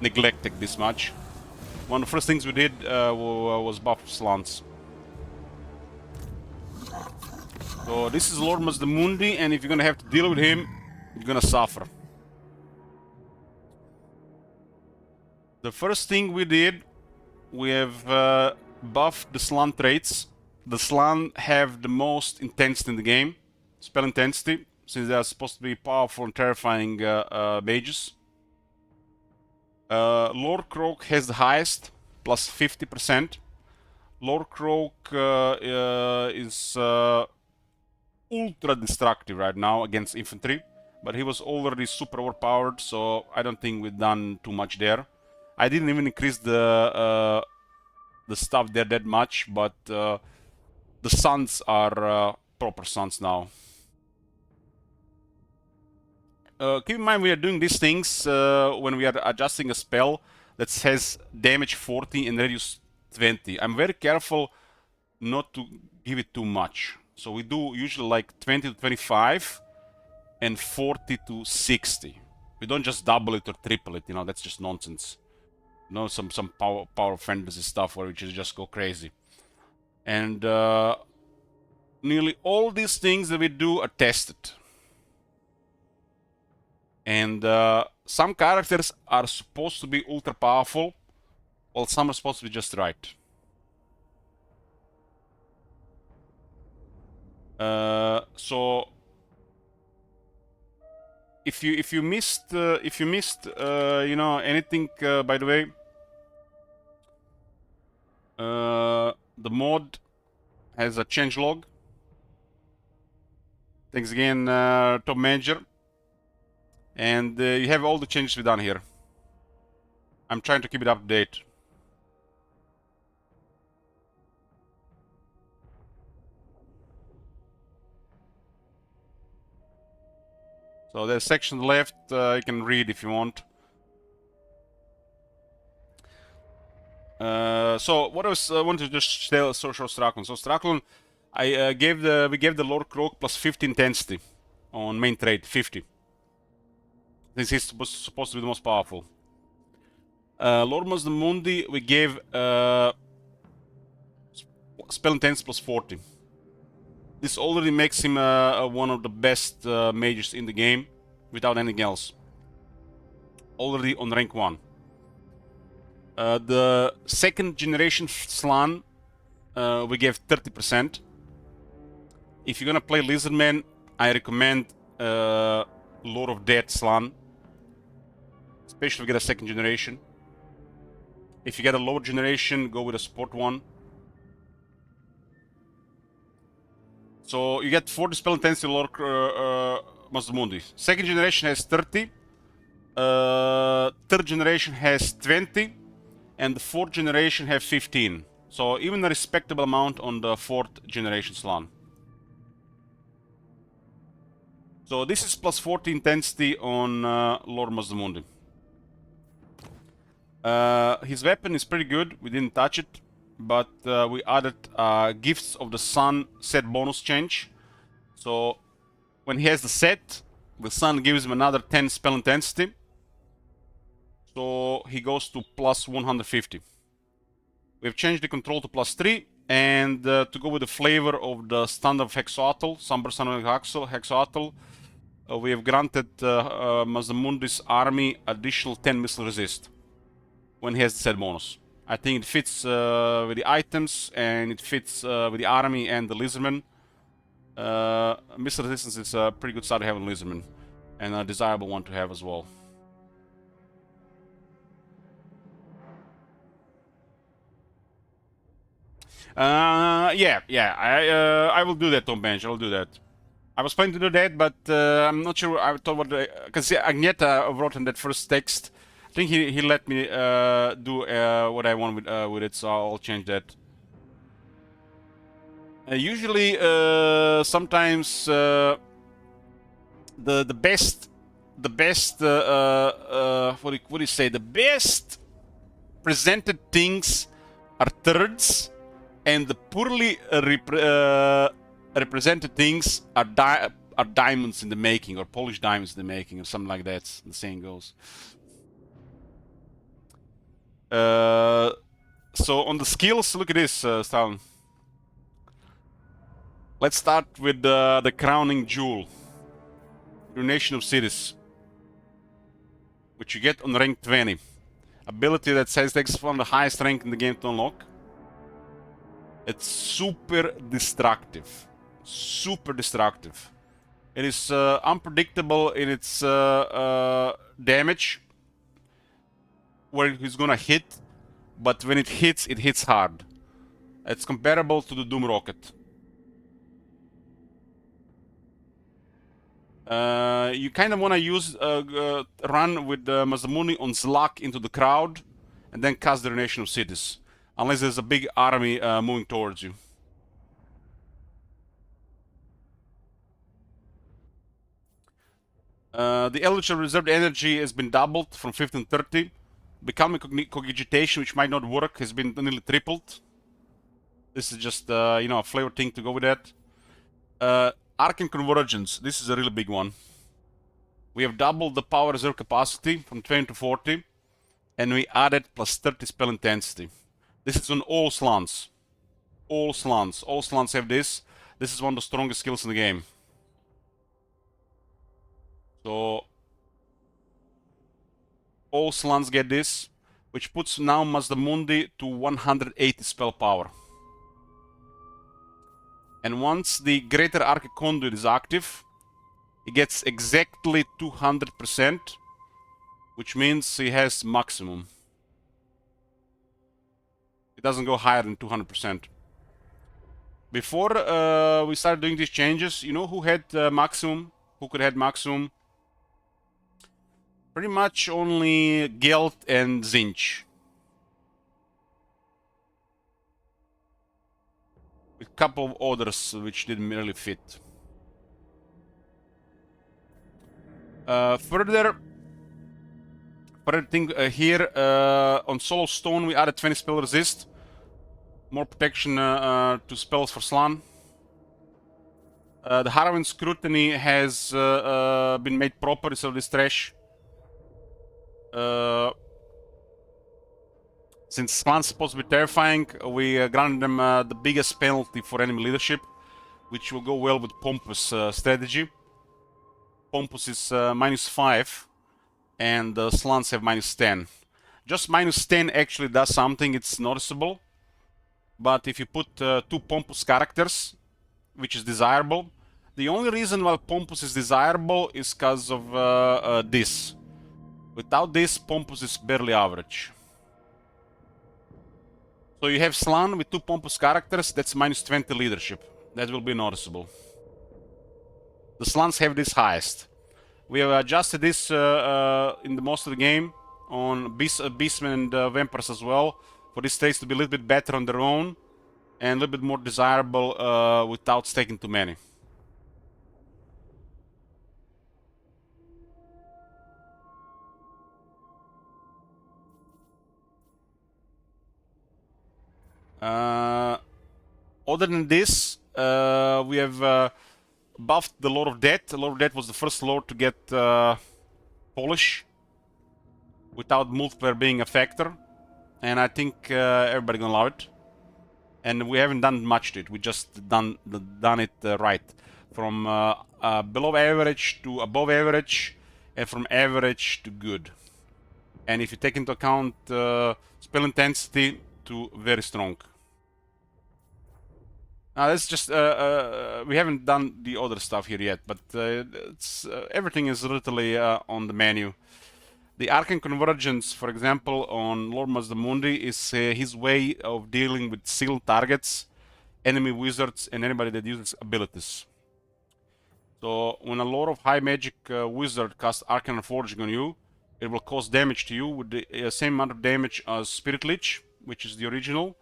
neglected this much. One of the first things we did was buff Slants. So this is Lord Mazdamundi, and if you're gonna have to deal with him, you're gonna suffer. The first thing we did, we have buffed the Slant traits. The Slant have the most intensity in the game, spell intensity, since they are supposed to be powerful and terrifying mages. Lord Croak has the highest, plus 50%. Lord Croak is ultra destructive right now against infantry, but he was already super overpowered, so I don't think we've done too much there. I didn't even increase the stuff there that much, but the suns are proper suns now. Keep in mind we are doing these things when we are adjusting a spell that says damage 40 and radius 20. I'm very careful not to give it too much. So we do usually like 20 to 25 and 40 to 60. We don't just double it or triple it, you know, that's just nonsense. You know, some power fantasy stuff where we just go crazy. And nearly all these things that we do are tested. And some characters are supposed to be ultra powerful, while some are supposed to be just right. So if you missed you know, anything, by the way, the mod has a changelog. Thanks again, Top Manager. And you have all the changes we've done here. I'm trying to keep it up to date. So there's a section left, you can read if you want. So what I wanted to just show Straklon. So Straklon, we gave the Lord Croak plus 50 intensity on main trait, 50. This is supposed to be the most powerful. Lord Mazdamundi, we gave spell intensity plus 40. This already makes him one of the best mages in the game, without anything else. Already on rank 1. The second generation Slann, we gave 30%. If you're gonna play Lizardman, I recommend Lord of Death Slann. Especially if you get a second generation. If you get a lower generation, go with a support one. So you get 40 spell intensity Lord Mazdamundi. Second generation has 30. Third generation has 20. And the fourth generation have 15. So even a respectable amount on the fourth generation Slann. So this is plus 40 intensity on Lord Mazdamundi. His weapon is pretty good, we didn't touch it, but we added Gifts of the Sun set bonus change. So when he has the set, the sun gives him another 10 spell intensity. So he goes to plus 150. We've changed the control to plus 3, and to go with the flavor of the standard of Hexoatl, Somber Sun of Hexoatl, we have granted Mazdamundi's army additional 10 missile resist when he has the set bonus. I think it fits with the items, and it fits with the army and the Lizardman. Missile resistance is a pretty good start to have in Lizardman, and a desirable one to have as well. Yeah, I will do that, Tom Bench. I will do that. I was planning to do that, but I'm not sure. I thought what because Agneta wrote in that first text. I think he let me do what I want with it, so I'll change that. Usually, sometimes the best what do you say? The best presented things are thirds, and the poorly represented things are diamonds in the making, or polished diamonds in the making, or something like that. The saying goes. So on the skills, look at this, Stalin. Let's start with the crowning jewel, Ruination of Cities, which you get on rank 20. Ability that says takes from the highest rank in the game to unlock. It's super destructive. Super destructive. It is unpredictable in its damage, where he's gonna hit, but when it hits hard. It's comparable to the Doom Rocket. You kind of want to use run with Mazdamundi on Zlak into the crowd, and then cast the Ruination of Cities, unless there's a big army moving towards you. The Eldritch reserved energy has been doubled from 15 to 30. Becoming cogitation, which might not work, has been nearly tripled. This is just, you know, a flavor thing to go with that. Arcane Convergence. This is a really big one. We have doubled the power reserve capacity from 20 to 40. And we added plus 30 spell intensity. This is on all slants. All slants. All slants have this. This is one of the strongest skills in the game. So all slants get this, which puts now Mazdamundi to 180 spell power. And once the Greater Arcane Conduit is active, he gets exactly 200%, which means he has maximum. It doesn't go higher than 200%. Before we started doing these changes, you know who had maximum? Who could have maximum? Pretty much only Gelt and Zinch. With a couple of others which didn't really fit. Further thing here, on Solo Stone we added 20 spell resist. More protection to spells for Slann. The Harrowing Scrutiny has been made proper instead of this trash. Since Slann's supposed to be terrifying, we granted them the biggest penalty for enemy leadership, which will go well with Pompous strategy. Pompous is -5, and Slans have -10. Just -10 actually does something, it's noticeable. But if you put 2 Pompous characters, which is desirable, the only reason why Pompous is desirable is because of this. Without this, Pompous is barely average. So you have Slann with 2 Pompous characters, that's -20 leadership. That will be noticeable. The Slans have this highest. We have adjusted this in the most of the game on Beastmen and Vampires as well, for these traits to be a little bit better on their own and a little bit more desirable without stacking too many. Other than this, we have buffed the Lord of Death. The Lord of Death was the first Lord to get polish without multiplayer being a factor, and I think everybody gonna love it. And we haven't done much to it. We just done it right, from below average to above average, and from average to good. And if you take into account spell intensity, to very strong. Now that's just we haven't done the other stuff here yet, but everything is literally on the menu. The Arcane Convergence, for example, on Lord Mazdamundi is his way of dealing with sealed targets, enemy wizards, and anybody that uses abilities. So when a Lord of High Magic wizard casts Arcane Forging on you, it will cause damage to you with the same amount of damage as Spirit Leech, which is the original,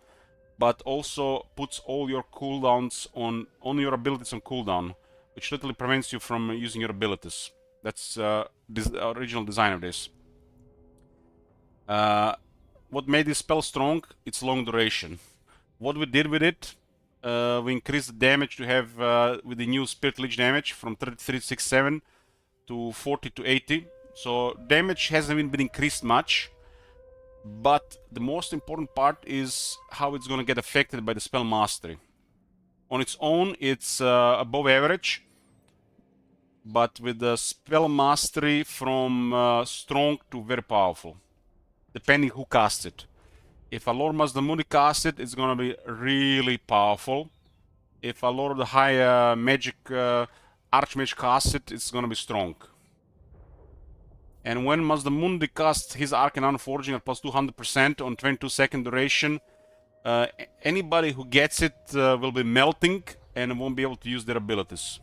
but also puts all your cooldowns on your abilities on cooldown, which literally prevents you from using your abilities. That's the original design of this. What made this spell strong? It's long duration. What we did with it, we increased the damage to have with the new Spirit Leech damage from 33 to 67 to 40 to 80. So damage hasn't been increased much, but the most important part is how it's going to get affected by the spell mastery. On its own, it's above average, but with the spell mastery from strong to very powerful, depending who casts it. If a Lord Mazdamundi casts it, it's going to be really powerful. If a Lord of the High Magic Archmage casts it, it's going to be strong. And when Mazdamundi casts his Arcane Forging at plus 200% on 22-second duration, anybody who gets it will be melting and won't be able to use their abilities.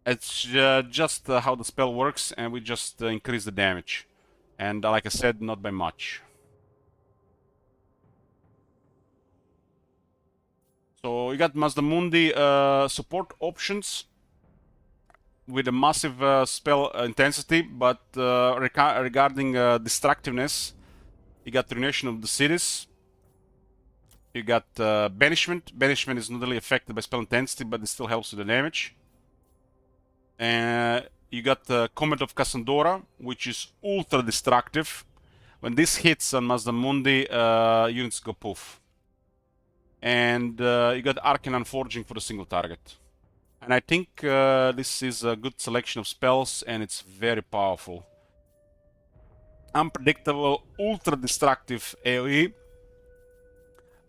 It's just how the spell works, and we just increase the damage. And like I said, not by much. So you got Mazdamundi support options. with a massive spell intensity, but regarding destructiveness, you got Ruination of the Cities. You got Banishment. Banishment is not really affected by spell intensity, but it still helps with the damage. And you got the Comet of Cassandora, which is ultra destructive. When this hits on Mazdamundi, units go poof. And you got Arcane Unforging for a single target. And I think this is a good selection of spells, and it's very powerful. Unpredictable, ultra destructive AoE.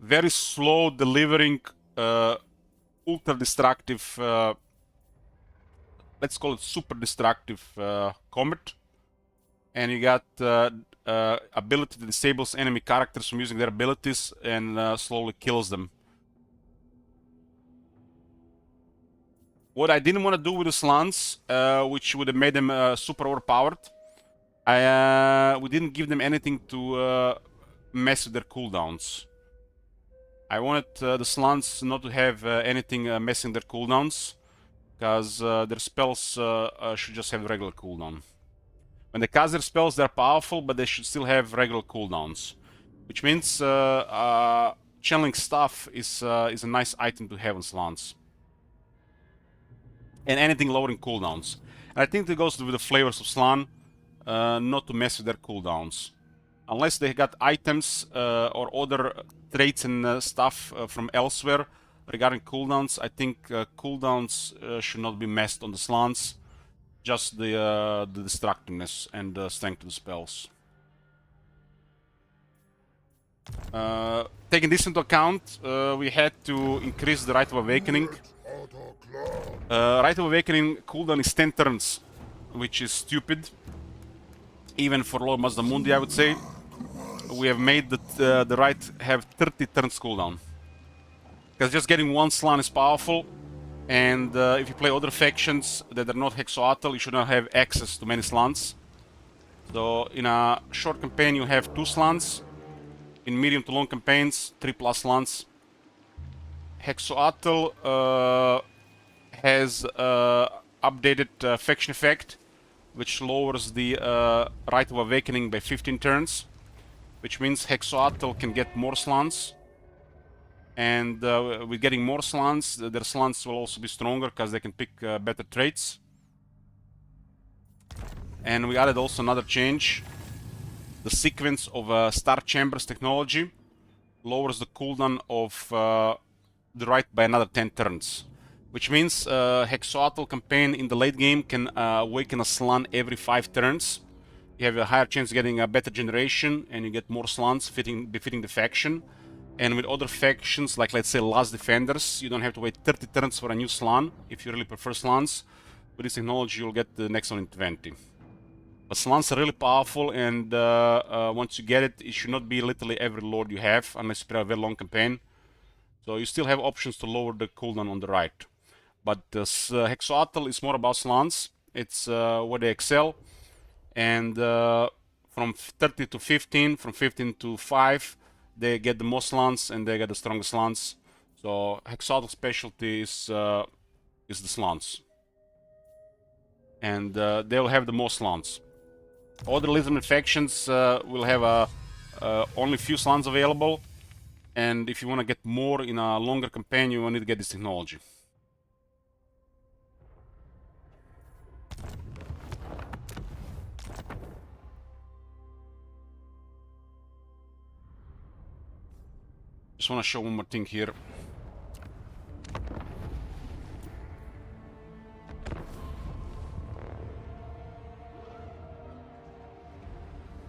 Very slow delivering, ultra destructive, let's call it super destructive Comet. And you got ability that disables enemy characters from using their abilities and slowly kills them. What I didn't want to do with the Slans, which would have made them super overpowered, we didn't give them anything to mess with their cooldowns. I wanted the Slans not to have anything messing their cooldowns, because their spells should just have regular cooldown. When they cast their spells, they're powerful, but they should still have regular cooldowns. Which means channeling stuff is a nice item to have on Slans. And anything lowering cooldowns. And I think that goes with the flavors of Slan, not to mess with their cooldowns. Unless they got items or other traits and stuff from elsewhere regarding cooldowns, I think cooldowns should not be messed on the Slans. Just the destructiveness and the strength of the spells. Taking this into account, we had to increase the Rite of Awakening. Rite of Awakening cooldown is 10 turns, which is stupid. Even for Lord Mazdamundi, I would say. We have made the Rite have 30 turns cooldown. Because just getting one Slan is powerful. And if you play other factions that are not Hexoatl, you should not have access to many Slans. So in a short campaign you have 2 Slans. In medium to long campaigns, 3+ Slans. Hexoatl has updated faction effect, which lowers the Rite of Awakening by 15 turns. Which means Hexoatl can get more Slans. And with getting more Slans, their Slans will also be stronger because they can pick better traits. And we added also another change. The sequence of Star Chambers technology lowers the cooldown of the Rite by another 10 turns. Which means Hexoatl campaign in the late game can awaken a Slan every 5 turns. You have a higher chance of getting a better generation, and you get more Slans befitting the faction. And with other factions, like let's say Last Defenders, you don't have to wait 30 turns for a new Slan, if you really prefer Slans. With this technology, you'll get the next one in 20. But Slans are really powerful, and once you get it, it should not be literally every lord you have, unless you play a very long campaign. So you still have options to lower the cooldown on the right. But Hexoatl is more about Slans. It's where they excel. And from 30 to 15, from 15 to 5, they get the most Slans and they get the strongest Slans. So Hexoatl specialty is the Slans. And they'll have the most Slans. Other legitimate factions will have only few Slans available. And if you want to get more in a longer campaign, you will need to get this technology. Just want to show one more thing here.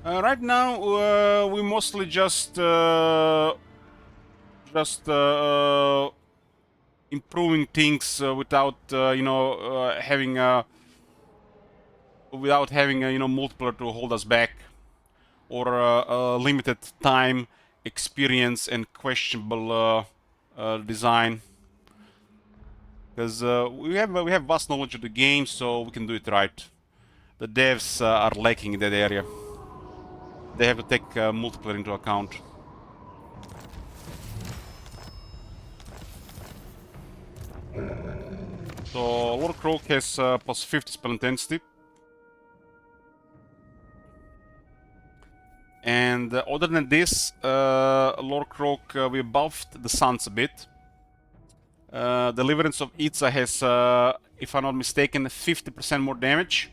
Right now, we mostly just improving things without having multiple to hold us back, or limited time, experience, and questionable design. Because we have vast knowledge of the game, so we can do it right. The devs are lacking in that area. They have to take multiplayer into account. So Lord Croak has plus 50 spell intensity. And other than this, Lord Croak, we buffed the Suns a bit. Deliverance of Itza has, if I'm not mistaken, 50% more damage.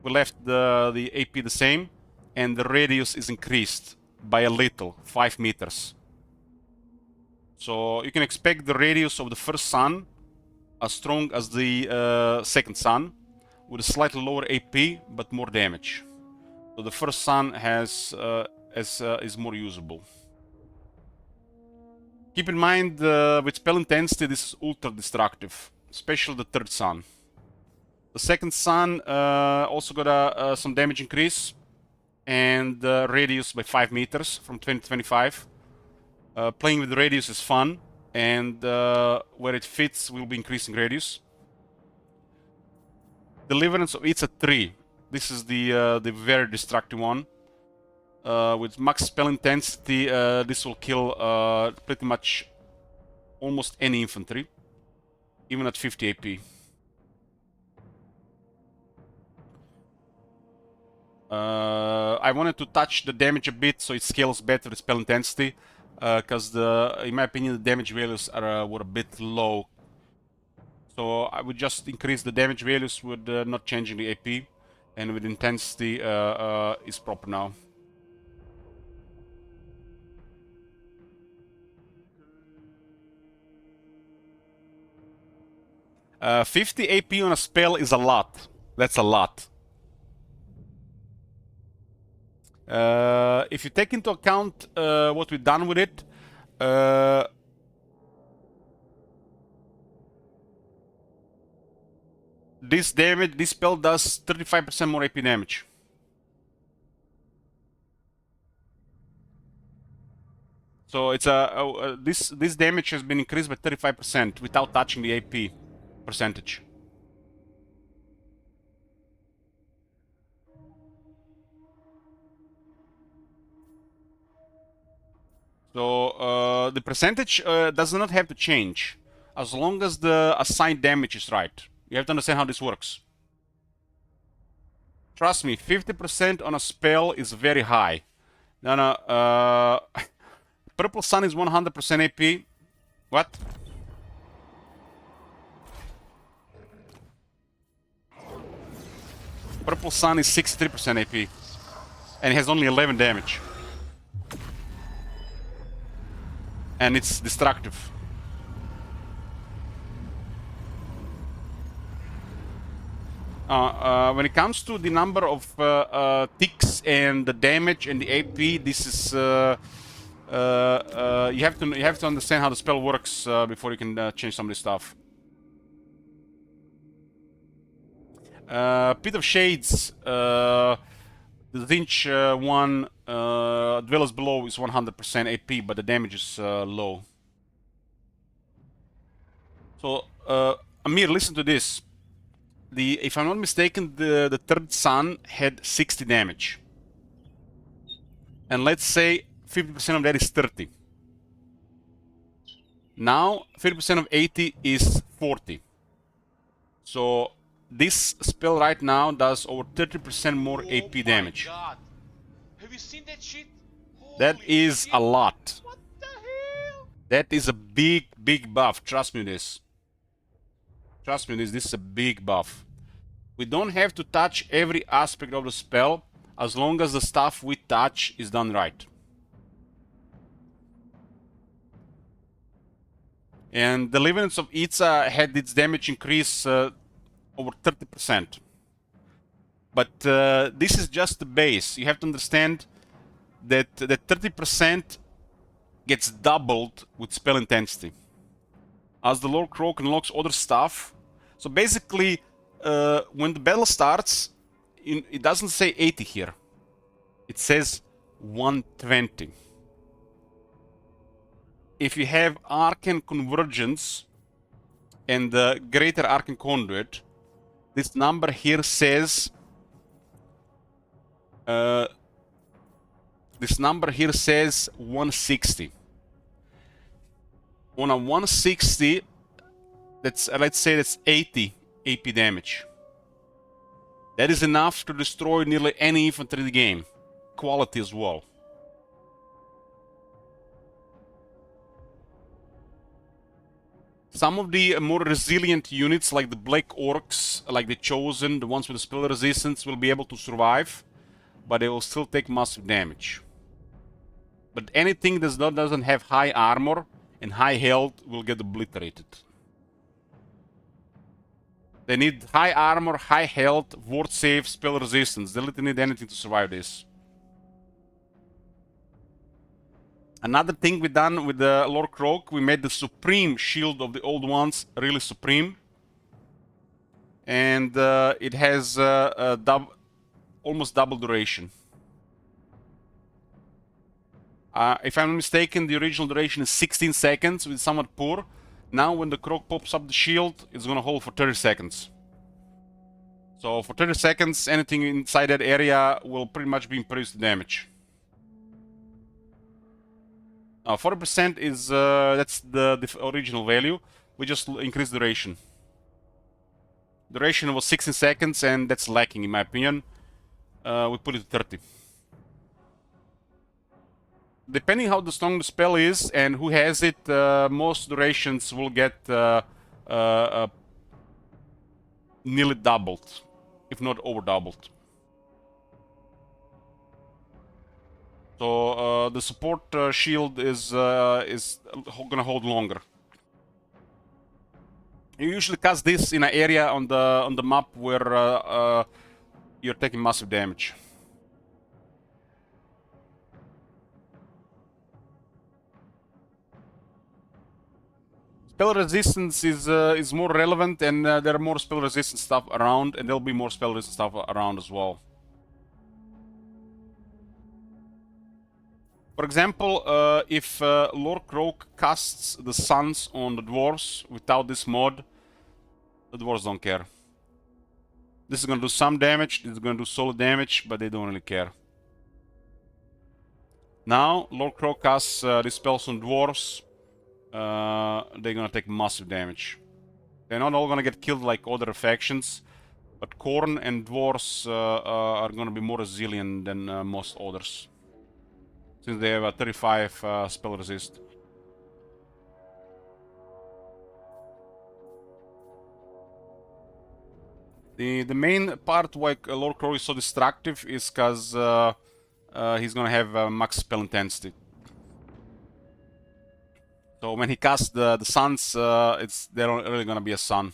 We left the AP the same, and the radius is increased by a little, 5 meters. So you can expect the radius of the first sun as strong as the second sun, with a slightly lower AP but more damage. So the first sun is more usable. Keep in mind, with spell intensity, this is ultra destructive, especially the third sun. The second sun also got some damage increase and radius by 5 meters from 20 to 25. Playing with the radius is fun, and where it fits, we'll be increasing radius. Deliverance of Itza 3. This is the very destructive one. With max spell intensity, this will kill pretty much almost any infantry, even at 50 AP. I wanted to touch the damage a bit so it scales better with spell intensity, because in my opinion, the damage values were a bit low. So I would just increase the damage values with not changing the AP, and with intensity is proper now. Uh, 50 AP on a spell is a lot. That's a lot. If you take into account what we've done with it, this spell does 35% more AP damage. So it's this damage has been increased by 35% without touching the AP percentage. So the percentage does not have to change as long as the assigned damage is right. You have to understand how this works. Trust me, 50% on a spell is very high. No, Purple Sun is 100% AP. What? Purple Sun is 63% AP. And it has only 11 damage. And it's destructive. When it comes to the number of ticks and the damage and the AP, this is you have to understand how the spell works before you can change some of this stuff. Pit of Shades, the Zinch one, Dwellers Below is 100% AP, but the damage is low. So, Amir, listen to this. If I'm not mistaken, the third sun had 60 damage. And let's say 50% of that is 30. Now, 50% of 80 is 40. So, this spell right now does over 30% more AP damage. Oh my god. Have you seen that shit? That Holy is shit. a lot. What the hell? That is a big buff. Trust me this. Trust me this is a big buff. We don't have to touch every aspect of the spell as long as the stuff we touch is done right. And Deliverance of Itza had its damage increase over 30%. But this is just the base. You have to understand that the 30% gets doubled with spell intensity. As the Lord Croak unlocks other stuff. So basically, when the battle starts, it doesn't say 80 here. It says 120. If you have Arcane Convergence and the Greater Arcane Conduit, this number here says 160. On a 160, That's let's say that's 80 AP damage. That is enough to destroy nearly any infantry in the game. Quality as well. Some of the more resilient units, like the Black Orcs, like the Chosen, the ones with the spell resistance, will be able to survive, but they will still take massive damage. But anything that doesn't have high armor and high health will get obliterated. They need high armor, high health, ward save, spell resistance. They literally need anything to survive this. Another thing we done with the Lord Croak, we made the supreme shield of the old ones really supreme. And it has almost double duration. If I'm not mistaken, the original duration is 16 seconds, which is somewhat poor. Now when the Croak pops up the shield, it's gonna hold for 30 seconds. So for 30 seconds, anything inside that area will pretty much be impervious to damage. 40% is that's the original value. We just increased duration. Duration was 16 seconds, and that's lacking in my opinion. We put it to 30. Depending how the strong the spell is and who has it, most durations will get nearly doubled, if not over doubled. So the support shield is gonna hold longer. You usually cast this in an area on the map where you're taking massive damage. Spell resistance is more relevant, and there are more spell resistance stuff around, and there'll be more spell resistance stuff around as well. For example, if Lord Croak casts the Suns on the dwarves without this mod, the dwarves don't care. This is gonna do some damage, this is gonna do solid damage, but they don't really care. Now, Lord Croak casts these spells on dwarves. They're gonna take massive damage. They're not all gonna get killed like other factions, but Khorne and dwarves are gonna be more resilient than most others, since they have a 35 spell resist. The main part why Lord Croak is so destructive is because he's gonna have max spell intensity. So when he casts the suns, they're not really gonna be a sun.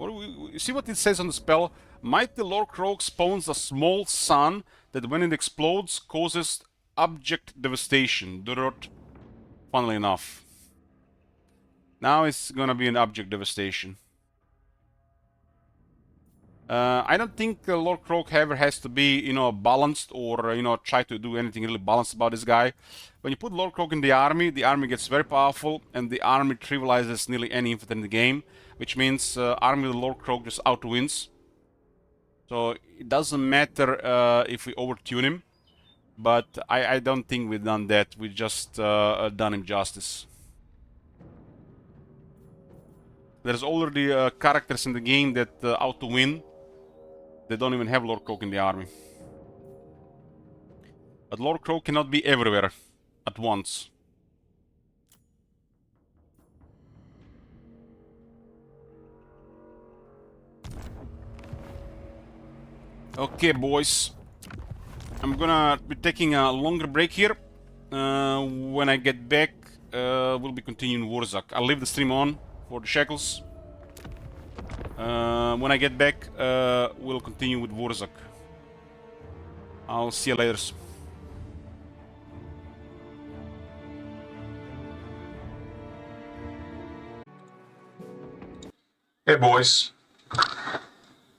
You see what it says on the spell? Mighty Lord Croak spawns a small sun that when it explodes causes abject devastation. Dirt, funnily enough. Now it's gonna be an abject devastation. I don't think Lord Croak ever has to be, balanced or, try to do anything really balanced about this guy. When you put Lord Croak in the army gets very powerful, and the army trivializes nearly any infantry in the game, which means army with Lord Croak just outwins. So it doesn't matter if we overtune him, but I don't think we've done that. We just done him justice. There's already characters in the game that auto-win. They don't even have Lord Croak in the army. But Lord Croak cannot be everywhere at once. Okay, boys. I'm gonna be taking a longer break here. When I get back, we'll be continuing Warzak. I'll leave the stream on for the shackles. When I get back, we'll continue with Warzak. I'll see you later. Hey boys.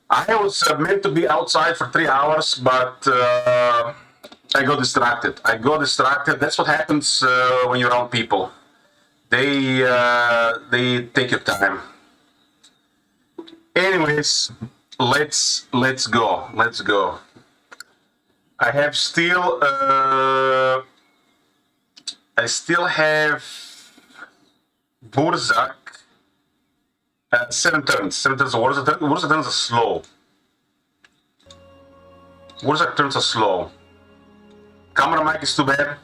I was meant to be outside for 3 hours, but I got distracted. That's what happens when you're around people. They take your time. Anyways, let's go. I still have Burzak 7 turns. 7 turns. What is the turns are slow? What is the turns are slow? Camera mic is too bad.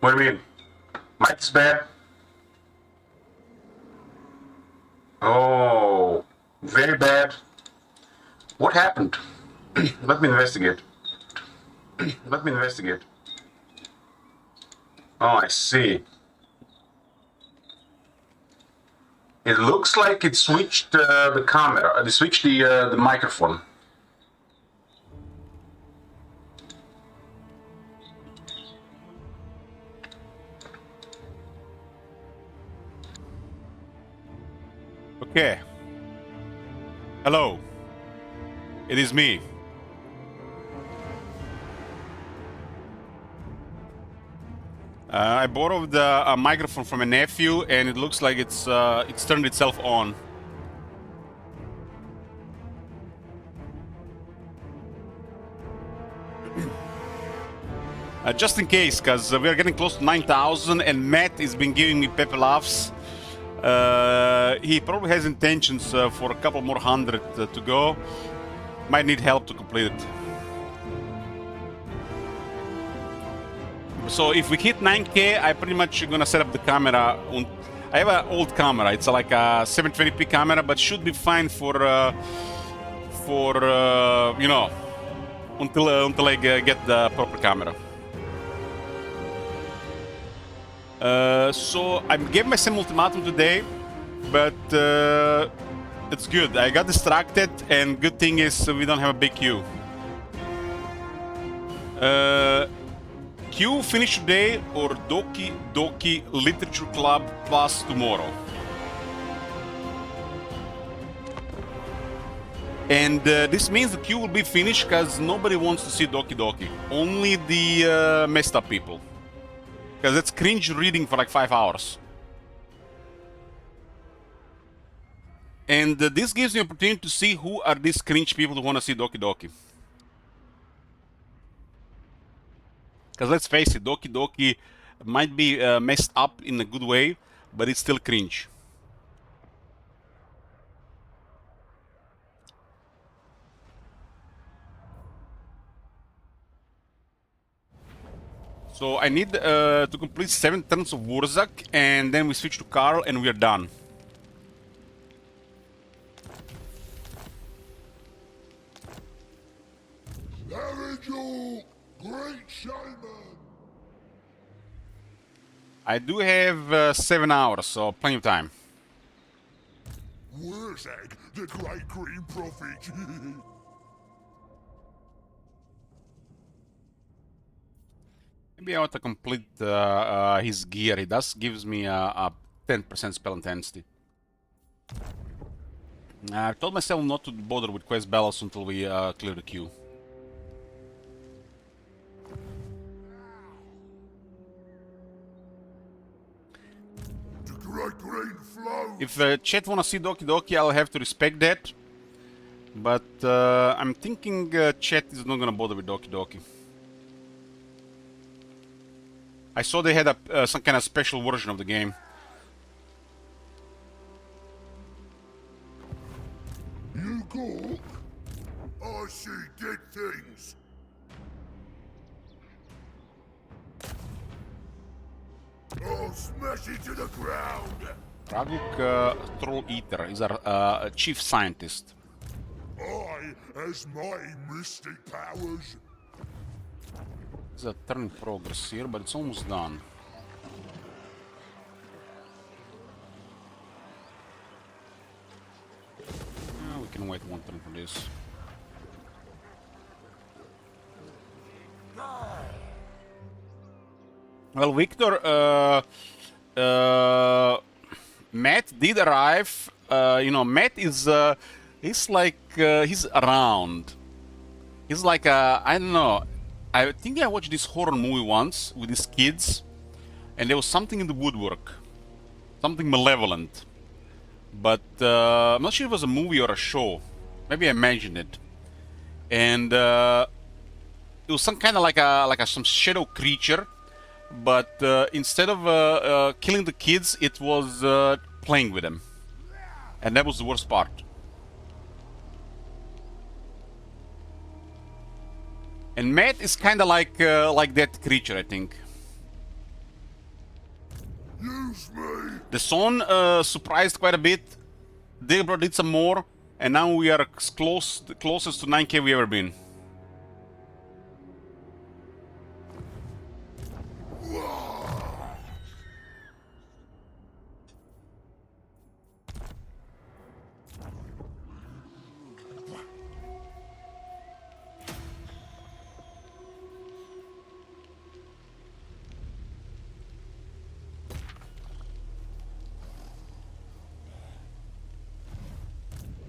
What do you mean? Mic is bad. Oh, very bad. What happened? Let me investigate. Let me investigate. Oh, I see. It looks like it switched the camera. They switched the microphone. Okay. Hello. It is me. I borrowed a microphone from a nephew, and it looks like it's turned itself on. Just in case, because we are getting close to 9,000, and Matt has been giving me pepper laughs. He probably has intentions for a couple more hundred to go. Might need help to complete it. So if we hit 9K, I pretty much gonna set up the camera. I have an old camera. It's like a 720p camera, but should be fine for you know, until I get the proper camera. So I gave myself ultimatum today, but it's good. I got distracted, and good thing is we don't have a big queue. Q finish today or Doki Doki Literature Club plus tomorrow. And this means the queue will be finished because nobody wants to see Doki Doki. Only the messed up people. Because it's cringe reading for like 5 hours. And this gives me an opportunity to see who are these cringe people who want to see Doki Doki. Because let's face it, Doki Doki might be messed up in a good way, but it's still cringe. So I need to complete 7 turns of Wurzak, and then we switch to Karl, and we are done. Erigel, great shaman. I do have 7 hours, so plenty of time. Wurzak, the great green prophet. Maybe I want to complete his gear. He does gives me a 10% spell intensity. I told myself not to bother with quest battles until we clear the queue. The great green flow. If chat wanna see Doki Doki, I'll have to respect that. But I'm thinking chat is not gonna bother with Doki Doki. I saw they had some kind of special version of the game. You go. I see dead things. I'll smash it to the ground. Raguk Troll Eater is our chief scientist. I, as my mystic powers. There's a turn in progress here, but it's almost done. We can wait 1 turn for this. Well, Victor, Matt did arrive. You know, Matt is he's like he's around. He's like I don't know. I think I watched this horror movie once with these kids, and there was something in the woodwork, something malevolent. But I'm not sure if it was a movie or a show. Maybe I imagined it, and it was some kind of like some shadow creature. But instead of killing the kids, it was playing with them. And that was the worst part. And Matt is kind of like that creature, I think. Use me. The Son surprised quite a bit. Deborah did some more, and now we are the closest to 9k we ever been.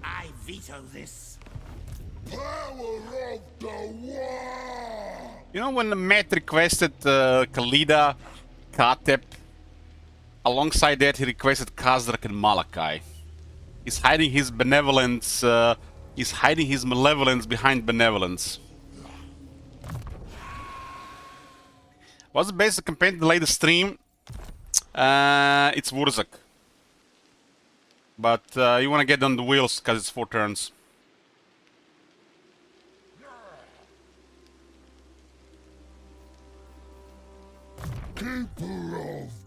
I veto this. Power of the war. You know when Matt requested Khalida, Katep, alongside that he requested Khazrak and Malachi. He's hiding his benevolence, he's hiding his malevolence behind benevolence. What's the basic campaign to delay the stream? It's Wurzak. But you want to get on the wheels because it's 4 turns.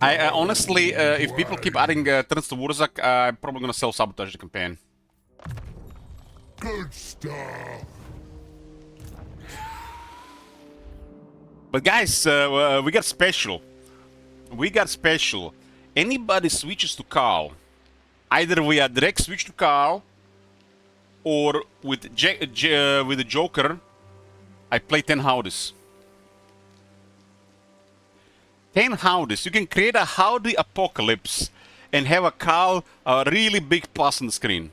I honestly, if people keep adding turns to Wurzak, I'm probably gonna self-sabotage the campaign. Good stuff. But guys, we got special. We got special. Anybody switches to Carl, either via direct switch to Carl, or with the Joker, I play 10 Howdies. 10 Howdies. You can create a Howdy apocalypse and have a Carl a really big plus on the screen.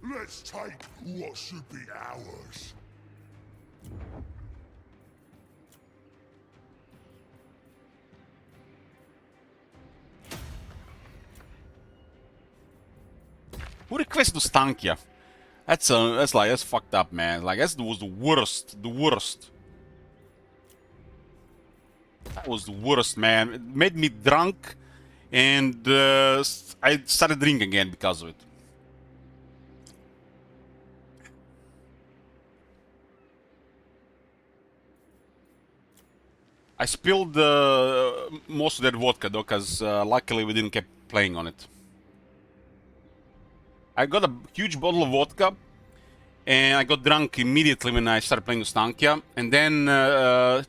Let's take what should be ours. Who requested Stankia? That's fucked up, man. Like that was the worst. The worst. That was the worst, man. It made me drunk, and I started drinking again because of it. I spilled most of that vodka though, because luckily we didn't keep playing on it. I got a huge bottle of vodka, and I got drunk immediately when I started playing with Stankia. And then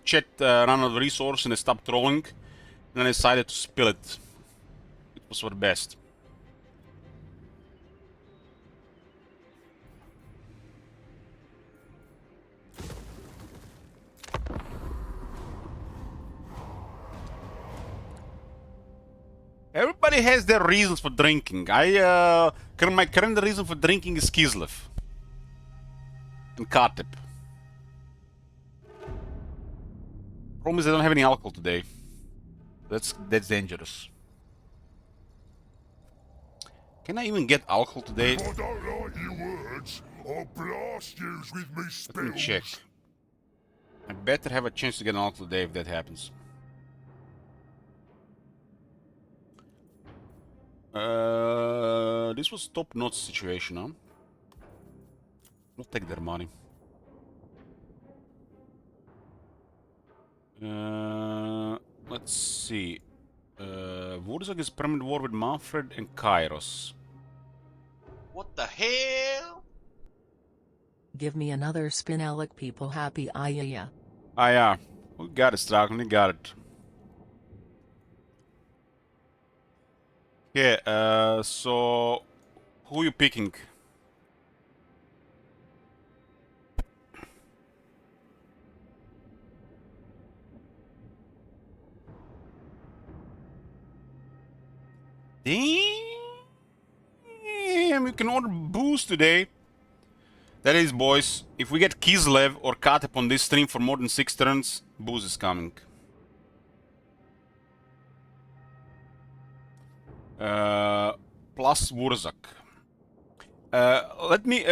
Chet ran out of resource and I stopped trolling. And then I decided to spill it. It was for the best. Everybody has their reasons for drinking. My current reason for drinking is Kislev and Katep. Problem is I don't have any alcohol today. That's dangerous. Can I even get alcohol today? If I don't like your words, I'll blast you with me spills. Let me check. I better have a chance to get an alcohol today if that happens. This was top-notch situation, huh? We'll take their money. Let's see. Wurzak is permanent war with Manfred and Kairos. What the hell? Give me another spin, Alec. People happy. Yeah. Ah, yeah. We got it, Straken. We got it. Okay, so who are you picking? Damn, you can order booze today. That is, boys, if we get Kislev or Katep on this stream for more than 6 turns, booze is coming. Plus Wurzak. Let me...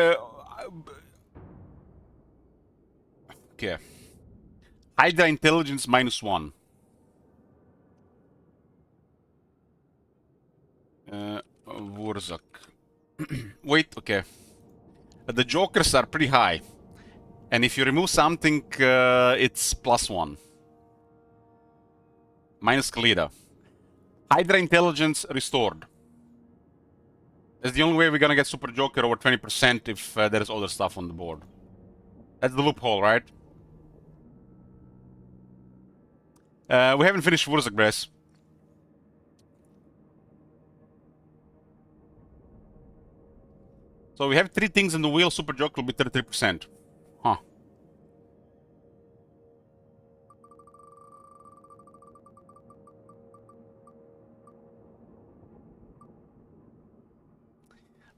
Okay. Hydra intelligence -1. Wurzak. Wait, okay. The jokers are pretty high. And if you remove something, it's +1. Minus Khalida. Hydra intelligence restored. That's the only way we're gonna get Super Joker over 20% if there's other stuff on the board. That's the loophole, right? We haven't finished Wurzak, Brace. So we have 3 things in the wheel. Super Joker will be 33%. Huh.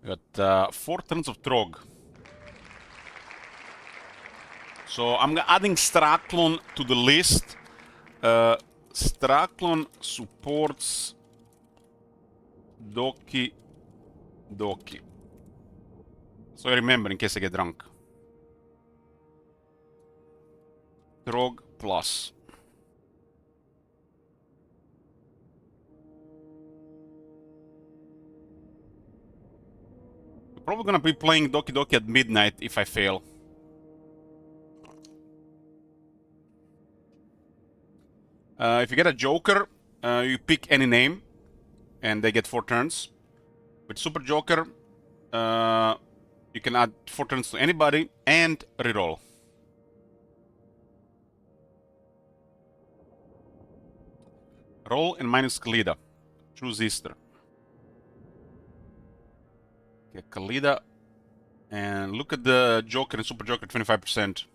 We got 4 turns of Trog. So I'm adding Straklon to the list. Straklon supports Doki Doki. So I remember in case I get drunk. Trog plus. We're probably gonna be playing Doki Doki at midnight if I fail. If you get a Joker, you pick any name, and they get 4 turns. With Super Joker, you can add 4 turns to anybody and reroll. Roll and minus Khalida. Choose Easter. Okay, Khalida. And look at the Joker and Super Joker, 25%.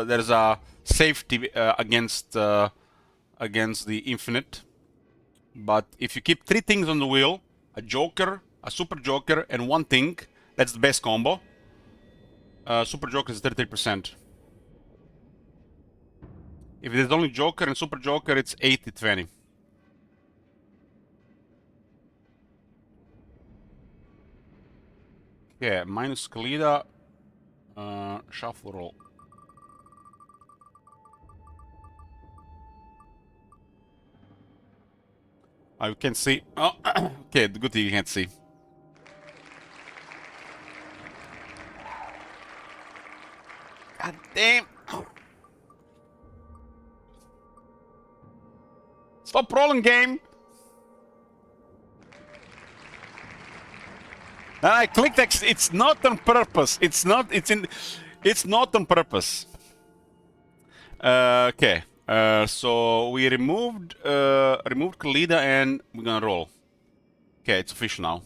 There's a safety against the infinite. But if you keep 3 things on the wheel, a Joker, a Super Joker, and 1 thing, that's the best combo. Super Joker is 33%. If there's only Joker and Super Joker, it's 80-20. Okay, minus Khalida. Shuffle roll. Oh, you can see. Oh, okay, the good thing you can't see. God damn. Stop rolling, game. I clicked X. It's not on purpose. It's not. It's not on purpose. Okay. So we removed Khalida and we're gonna roll. Okay, it's official now.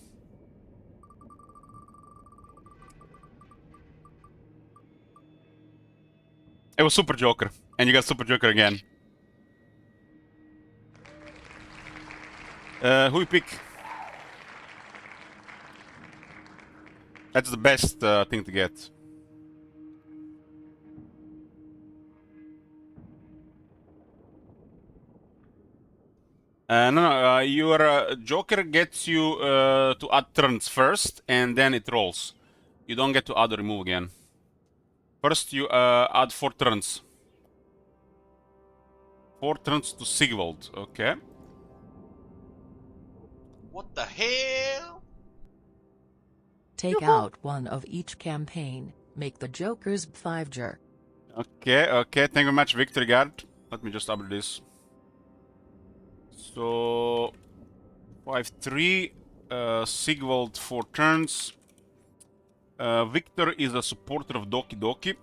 It was Super Joker, and you got Super Joker again. Who you pick? That's the best thing to get. No. Your Joker gets you to add turns first, and then it rolls. You don't get to add or remove again. First, you add 4 turns. 4 turns to Sigvald. Okay. What the hell? Take out 1 of each campaign. Make the Joker's 5 jerk. Okay. Thank you very much, Victor Guard. Let me just update this. So 5-3. Sigvald 4 turns. Victor is a supporter of Doki Doki.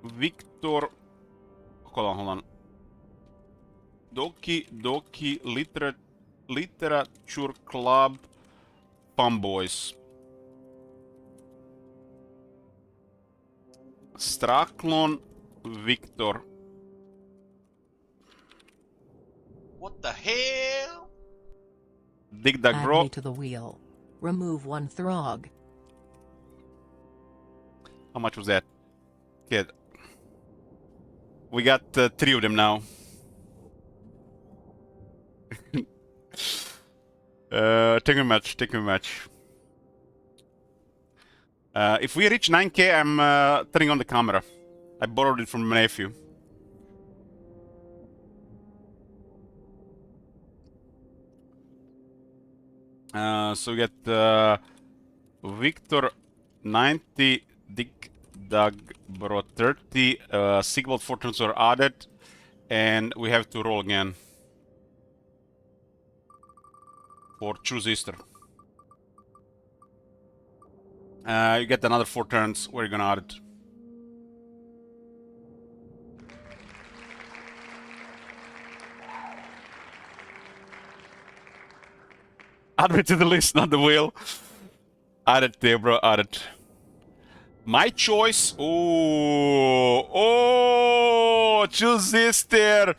Victor. Hold on. Doki Doki Literature Club Fanboys. Straklon Victor. What the hell? Dig Dug Add Bro. me to the wheel. Remove 1 Throg. How much was that? Okay. We got 3 of them now. Take a match. Take a match. If we reach 9k, I'm turning on the camera. I borrowed it from my nephew. So we get Victor 90, Dick Doug Bro 30, Sigvald fortunes are added, and we have to roll again for choose Easter. You get another 4 turns where you're gonna add it. Add me to the list, not the wheel. Add it there, bro. Add it. My choice. Oh, choose this there.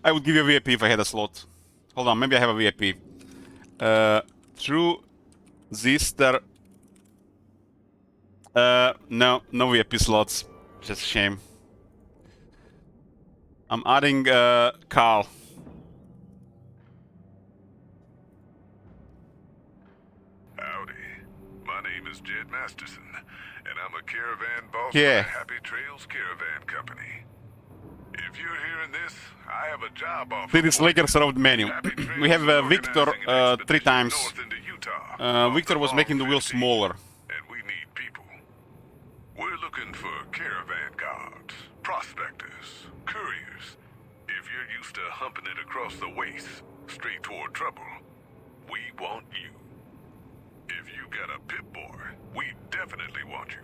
I would give you a VIP if I had a slot. Hold on, maybe I have a VIP. True Zister. No VIP slots. Just a shame. I'm adding Carl. Howdy. My name is Jed Masterson, and I'm a caravan boss Yeah. for the Happy Trails Caravan Company. If you're hearing this, I have a job offer. This Lakers are of the menu. We have Victor 3 times. Victor was making the wheel smaller. And we need people. We're looking for caravan guards, prospectors, couriers. If you're used to humping it across the waste, straight toward trouble, we want you. If you got a pit boy, we definitely want you.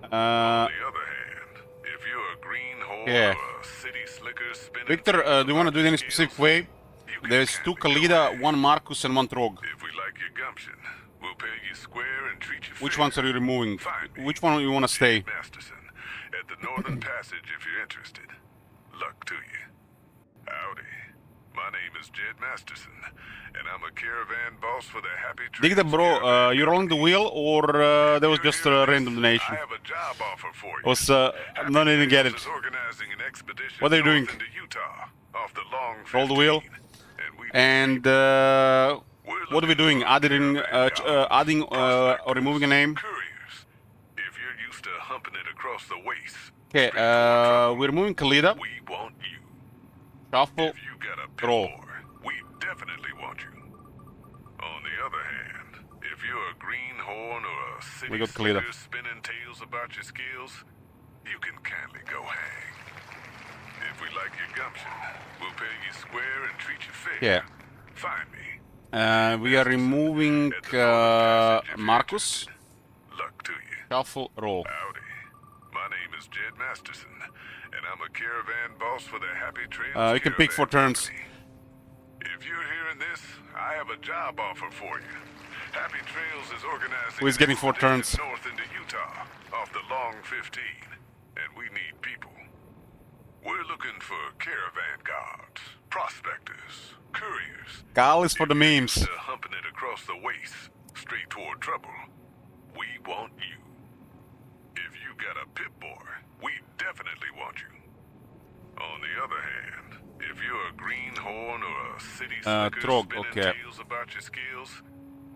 On the other hand, if you're a greenhorn Yeah. or a city slicker spinning... Victor, do you want to do it in a specific way? There's 2 Kalida, 1 Marcus, and 1 Trog. If we like your gumption, we'll pay you square and treat you Which fair. ones are you removing? Find me. Which one do you want to stay? Masterson, at the Northern Passage if you're interested. Luck to you. Howdy. My name is Jed Masterson, and I'm a caravan boss for the Happy Trails. Dig the bro, you're rolling the wheel, or that was just a random donation? I have a job offer for you. Was not even get it. Is organizing an expedition What are you doing? north into Utah, off the long Roll the wheel. 15, and we And what are we doing? Adding or removing a name? couriers. If you're used to humping it across the waste, Okay, we're removing Kalida. we want you. Shuffle. If you got a pit Roll. boy, we definitely want you. On the other hand, if you're a greenhorn or a city We got Kalida. slicker spinning tales about your skills, you can kindly go hang. If we like your gumption, we'll pay you square and treat you fair. Yeah. Find me. We are removing At the Northern Passage if you're Marcus. interested. Luck to you. Shuffle. Roll. Howdy. My name is Jed Masterson, and I'm a caravan boss for the Happy Trails. You can pick 4 Caravan turns. Company. If you're hearing this, I have a job offer for you. Happy Trails is organizing. Who is an getting 4 expedition turns? north into Utah, off the Long 15, and we need people. We're looking for caravan guards, prospectors, couriers. Gal is for the memes. To humping it across the waste, straight toward trouble. We want you. If you got a pit boy, we definitely want you. On the other hand, if you're a greenhorn or a city slicker Trog, spinning okay. tales about your skills,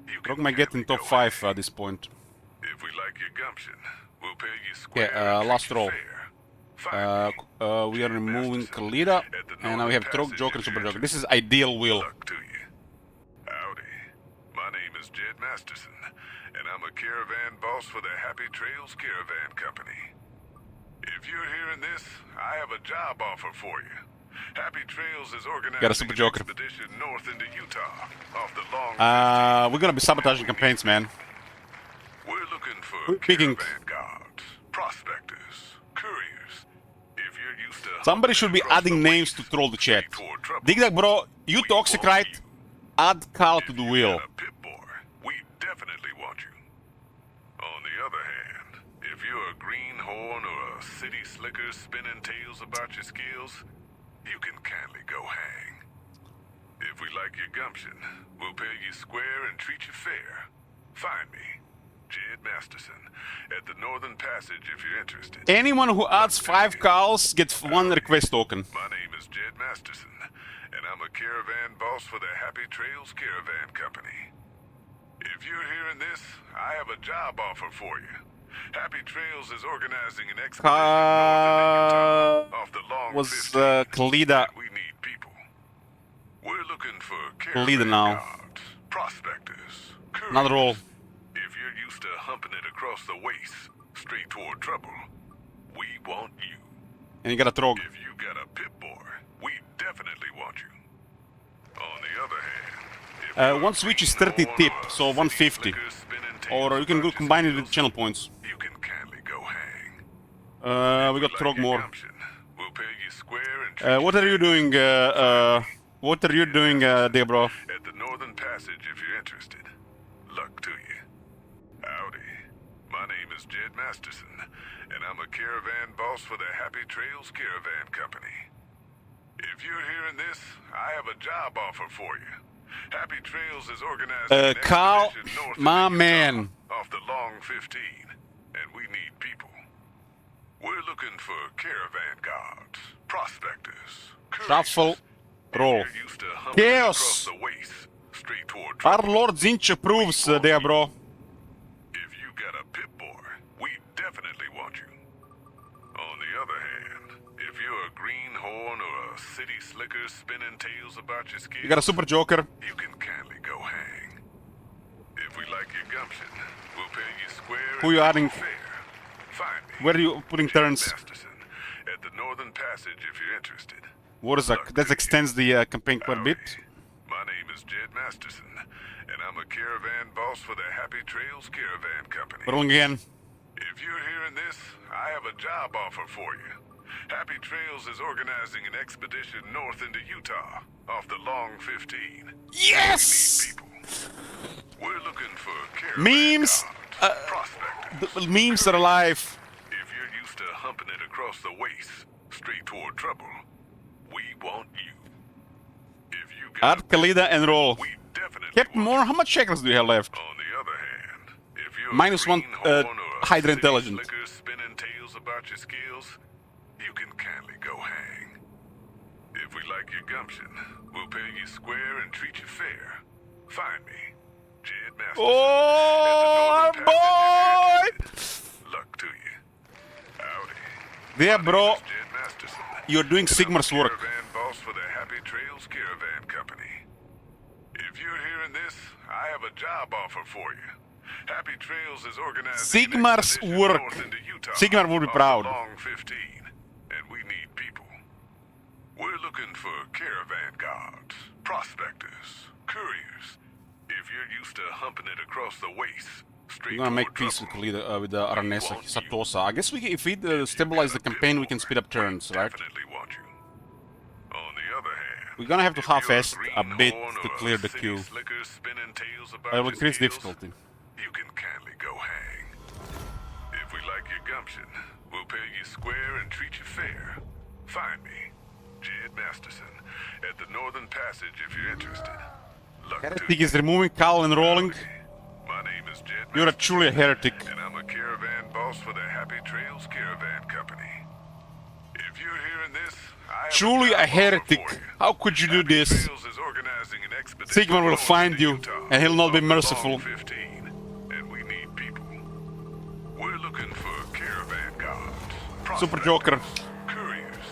you Trog can might get in kindly top go 5 hang. at this point. If we like your gumption, we'll pay you square. Okay, and treat last you roll. fair. Find me. We are removing Kalida, and now we have Trog, Joker, and Super Joker. This is ideal wheel. Luck to you. Howdy. My name is Jed Masterson, and I'm a caravan boss for the Happy Trails Caravan Company. If you're hearing this, I have a job offer for you. Happy Trails is organizing Got a Super Joker. an expedition north into Utah, off the long. We're gonna be sabotaging campaigns, man. We're looking for Who's picking? caravan guards, prospectors, couriers. If you're used to Somebody should be across adding the names to waste, troll the chat. straight toward trouble. Dig that, bro. You We toxic, want right? you. Add Carl to If the you wheel. got a pit boy, we definitely want you. On the other hand, if you're a greenhorn or a city slicker spinning tales about your skills, you can kindly go hang. If we like your gumption, we'll pay you square and treat you fair. Find me, Jed Masterson, at the Northern Passage if you're interested. Anyone who adds 5 Carls gets 1 request token. My name is Jed Masterson, and I'm a caravan boss for the Happy Trails Caravan Company. If you're hearing this, I have a job offer for you. Happy Trails is organizing an expedition north into Utah off the long Was 15, Kalida and we need people. We're looking for Kalida caravan now? guards, prospectors, Another role. couriers. If you're used to humping it across the waste, straight toward trouble, we want you. And you got a Trog. If you got a pit boy, we definitely want you. On the other hand, if you're One a switch is green 30 horn tip, or a so city 150. slicker spinning Or tails you can go about your combine it with skills, channel points. you can kindly go hang. We got Like Trog your more. gumption, we'll pay you square and treat What you are you fair. doing, what are you doing, Debro? At the Northern Passage if you're interested. Luck to you. Howdy. My name is Jed Masterson, and I'm a caravan boss for the Happy Trails Caravan Company. If you're hearing this, I have a job offer for you. Happy Trails is organizing an Carl, expedition north my into Utah man. off the Long 15, and we need people. We're looking for caravan guards, prospectors, couriers. Shuffle, If roll. you're used to humping Chaos. across the waste, straight toward Our trouble. Lord Zinch approves, Debro. If you got a pit boy, we definitely want you. On the other hand, if you're a greenhorn or a city slicker spinning tales about your skills, You got a Super Joker. you can kindly go hang. If we like your gumption, we'll pay you square Who and you treat adding? fair. Find me. Where are you putting Jed turns? Masterson, at the Northern Passage if you're interested. Warzak. That extends the campaign quite a bit. My name is Jed Masterson, and I'm a caravan boss for the Happy Trails Caravan Company. Rolling again. If you're hearing this, I have a job offer for you. Happy Trails is organizing an expedition north into Utah off the Long 15. Yes! People. We're looking for caravan Memes, guards, prospectors. The memes are alive. If you're used to humping it across the waste, straight toward trouble, we want you. If you got Add Kalida and roll. we definitely Captain want Moore, how much shekels do you have left? On the other hand, if you're Minus a one, greenhorn or a Hydra city intelligence. slicker spinning tales about your skills, you can kindly go hang. If we like your gumption, we'll pay you square and treat you fair. Find me, Jed Masterson. Oh, at the Northern Passage if you're boy! interested. Luck to you. Howdy. There, bro. My name is Jed Masterson. You're doing And I'm a Sigmar's work. Caravan boss for the Happy Trails Caravan Company. If you're hearing this, I have a job offer for you. Happy Trails is organizing an Sigmar's expedition work. north into Utah Sigmar will be off the proud. Long 15, and we need people. We're looking for caravan guards, prospectors, couriers. If you're used to humping it across the waste, straight We're gonna make toward peace with trouble, Kalida, with Aranesa, Satosa. I guess if we stabilize the campaign, we can speed up turns, right? definitely want you. On the other hand, We're gonna have to if you're half-ass a bit greenhorn to or a clear the city queue. slicker spinning tales about I will your increase skills, difficulty. You can kindly go hang. If we like your gumption, we'll pay you square and treat you fair. Find me, Jed Masterson, at the Northern Passage if you're interested. Luck to Heretic you. is removing Cal and rolling. My name is Jed You're a Masterson, truly a heretic. and I'm a caravan boss for the Happy Trails Caravan Company. If you're hearing this, I have Truly job a offer heretic. for you. How could you do Happy this? Trails is organizing an expedition Sigmar will north find into you, Utah and he'll not be off the merciful. Long 15, and we need people. We're looking for caravan guards, Super prospectors, Joker. couriers.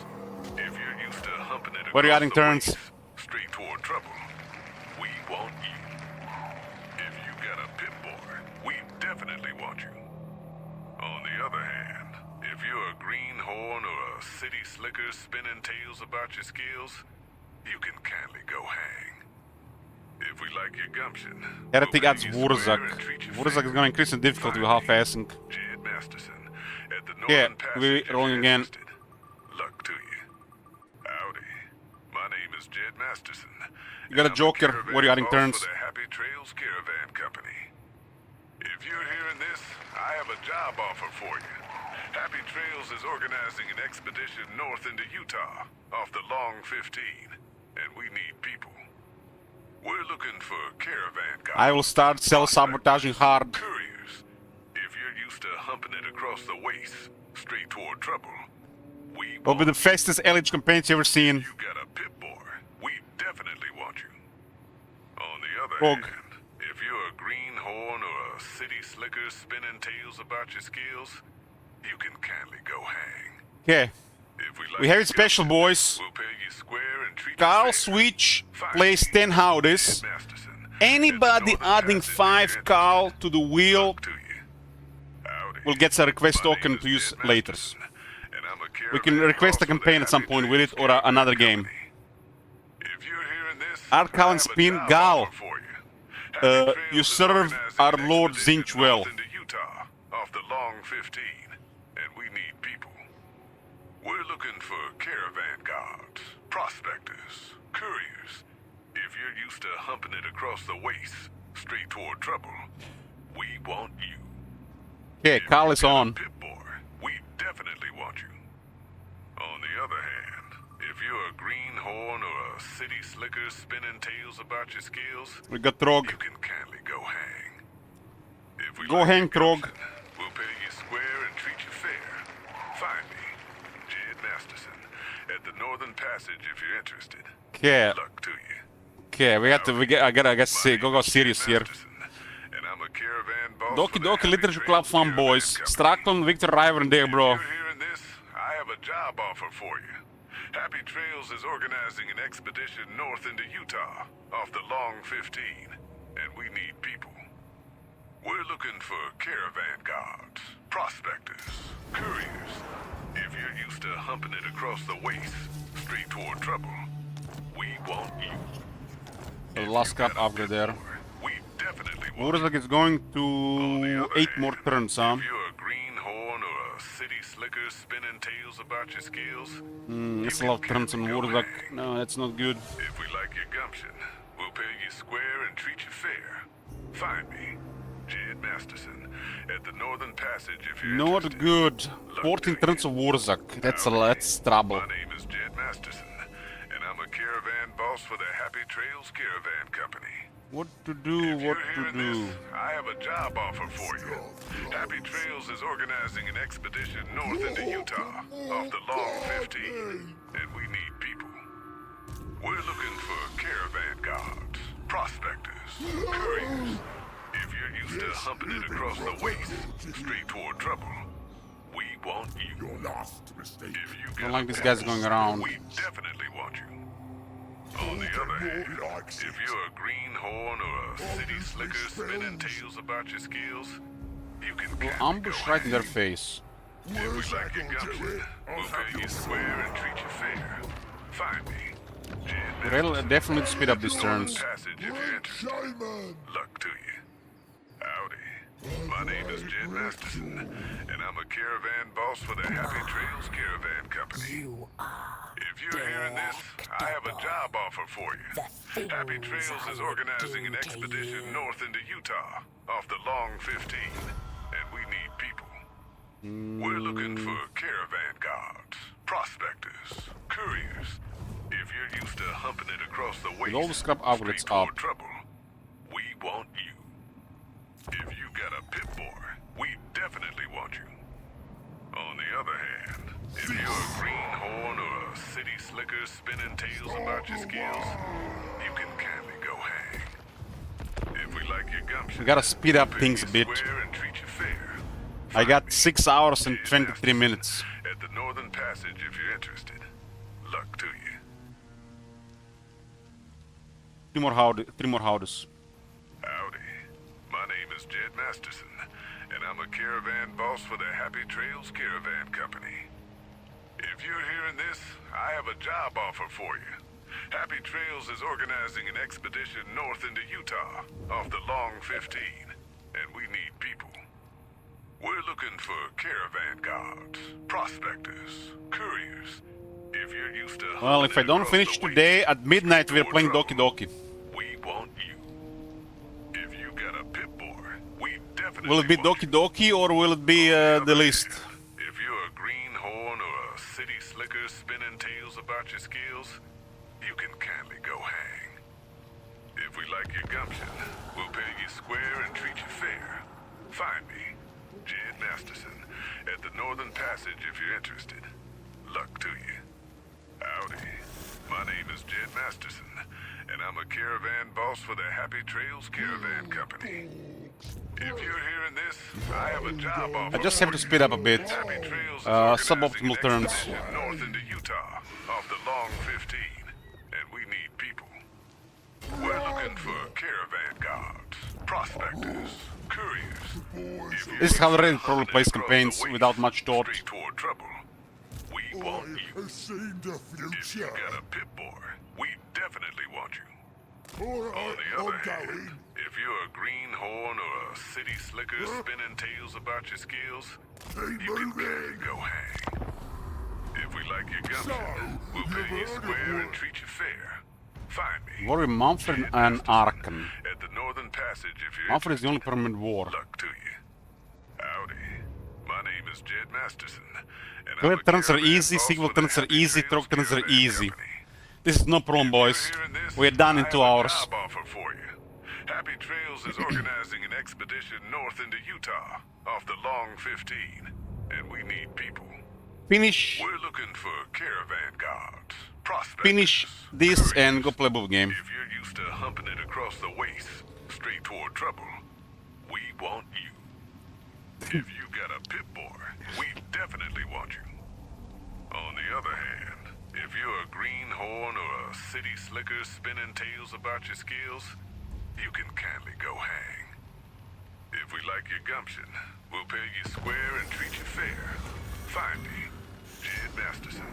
If you're used to humping it Where are you across adding the turns? waste, straight toward trouble, we want you. If you got a pit boy, we definitely want you. On the other hand, if you're a greenhorn or a city slicker spinning tales about your skills, you can kindly go hang. If we like your gumption, Heretic we'll adds pay you square Wurzak. and treat you Wurzak fair. is gonna increase in difficulty with half-assing. Jed Masterson, at the Yeah, Northern Passage we're if rolling you're again. interested. Luck to you. Howdy. My name is Jed Masterson. You got a and I'm Joker. caravan What are you adding boss turns? For the Happy Trails Caravan Company. If you're hearing this, I have a job offer for you. Happy Trails is organizing an expedition north into Utah off the Long 15, and we need people. We're looking for caravan guards. I will start self-sabotaging hard. Couriers. If you're used to humping it across the waste, straight toward trouble, we Will be the fastest LH campaigns you've ever seen. you got a pit boy. We other Frog. hand, if you're a greenhorn or a city slicker spinning tales about your skills, you can kindly go hang. Okay. If we like We have your it special, gumption, boys. We'll pay you square and treat you Carl fair. Switch Fine. plays 10 howdies. Masterson, Anybody at the Northern adding Passage, 5 if you're Carl to the wheel interested, to you. Howdy. will get a request My name token is to use Jed later. Masterson, and I'm a We can caravan request a boss for the campaign at some Happy point with it, Trails or Caravan another game. Company. If you're hearing this, Art I Callan have a Spin job Gal. offer for you. Happy Trails You is serve organizing our an Lord expedition Zinch well. north into Utah, off the Long 15, and we need people. We're looking for caravan guards, prospectors, couriers. If you're used to humping it across the waste, straight toward trouble, we want you. Okay, If Carl you is got a on. Pip-Boy, we definitely want you. On the other hand, if you're a greenhorn or a city slicker spinning tales about your skills, We got Trog. you can kindly go hang. If we Go like hang, your Trog. gumption, we'll pay you square and treat you fair. Find me, Jed Masterson, at the Northern Passage if you're interested. Okay, Luck to you. okay, I gotta see, go serious Jed here. Masterson, and I'm a caravan boss Doki for the Doki Happy Literature Trails Club fan Caravan boys. Company. Strakton, Victor River and there, If bro. you're hearing this, I have a job offer for you. Happy Trails is organizing an expedition north into Utah, off the Long 15, and we need people. We're looking for caravan guards, prospectors, couriers. If you're used to humping it across the waste, straight toward trouble, we want you. The last cup upgrade there. We definitely want you. Wurzak is going On the to other 8 more hand, turns, huh? If you're a greenhorn or a city slicker spinning tales about your skills, It's a lot of turns on Wurzak. No, that's not good. if we like your gumption, we'll pay you square and treat you fair. Find me, Jed Masterson, at the Northern Passage if you're Not interested. good. 14 turns of Wurzak. That's trouble. My name is Jed Masterson, and I'm a caravan boss for the Happy Trails Caravan Company. What to do, If what you're to hearing do. this, I have a job offer for you. Happy Trails is organizing an expedition north into Utah, off the Long 15, and we need people. We're looking for caravan guards, prospectors, couriers. If you're used to humping it across the waste, straight toward trouble, we want you. Your last mistake. If you Don't got like a these guys pulse, going around. we definitely want you. On the other hand, if you're a greenhorn or a city slicker spinning tales about your skills, you can kindly Ambush go right in their hang. face. If we like your gumption, we'll pay you square and treat you fair. Find me, Jed We'll Masterson, definitely speed up these Northern turns. Passage if you're interested. Simon! Luck to you. Howdy. My name is Jed Masterson, and I'm a caravan boss for the Happy Trails Caravan Company. You are If you're hearing this, I have a job offer for you. the Happy things Trails I is would organizing an do to expedition you. north into Utah, off the Long 15, and we need people. We're looking for caravan guards, prospectors, couriers. If you're used to humping it across the waste, all the scrap upgrades straight toward up. trouble, we want you. If you got a Pip-Boy, we definitely want you. On the other hand, if you're a greenhorn or a city slicker spinning tales about your skills, you can kindly go hang. If we like your gumption, We gotta speed up we'll pay things a you bit. square and treat you fair. I got Find me, 6 hours and Jed 23 Masterson, minutes. At the Northern Passage if you're interested. Luck to you. 3 more howdies. Howdy. My name is Jed Masterson, and I'm a caravan boss for the Happy Trails Caravan Company. If you're hearing this, I have a job offer for you. Happy Trails is organizing an expedition north into Utah, off the Long 15, and we need people. We're looking for caravan guards, prospectors, couriers. If you're used to Well, if I humping it don't across finish the today, waste, at midnight we're toward playing trouble, Doki Doki. we want you. If you got a Pip-Boy, we definitely Will it be want Doki you. Doki or will it be the list? If you're a greenhorn or a city slicker spinning tales about your skills, you can kindly go hang. If we like your gumption, we'll pay you square and treat you fair. Find me, Jed Masterson, at the Northern Passage if you're interested. Luck to you. Howdy. My name is Jed Masterson, and I'm a a caravan boss for the Happy Trails Caravan Company. If you're hearing this, I have a job offer. I just have to speed up a bit. Happy Trails is organizing Suboptimal an turns. expedition north into Utah, off the Long 15, and we need people. We're looking for caravan guards, prospectors, couriers. If you're This is how the Reddit used to probably hunting plays across campaigns the waste, without much thought. straight toward trouble, we want you. I've seen the If you future. got a Pip-Boy, we definitely want you. On Alright, the I'm other hand, going. if you're a greenhorn or a city slicker spinning tales about your skills, Keep you can moving. kindly go hang. If we like your gumption, So, we'll you've pay you heard of square and what- treat you fair. Find me. Warrior Mumford and Arkan. At the Northern Passage if you're Mumford is the only permanent war. luck to you. Howdy. My name is Jed Masterson. And Clear I'm a turns are caravan easy, boss sequel for the turns are Happy easy, Trails truck turns are Caravan easy. Company. This is no problem, boys. If you're hearing this, We're done in I 2 have a hours. job offer for you. Happy Trails is organizing an expedition north into Utah, off the Long 15, and we need people. Finish, We're looking for caravan guards, prospectors, finish this and go couriers. play boot game. If you're used to humping it across the waste, straight toward trouble, we want you. If you got a Pip-Boy, we definitely want you. On the other hand, if you're a greenhorn or a city slicker spinning tales about your skills, you can kindly go hang. If we like your gumption, we'll pay you square and treat you fair. Find me, Jed Masterson,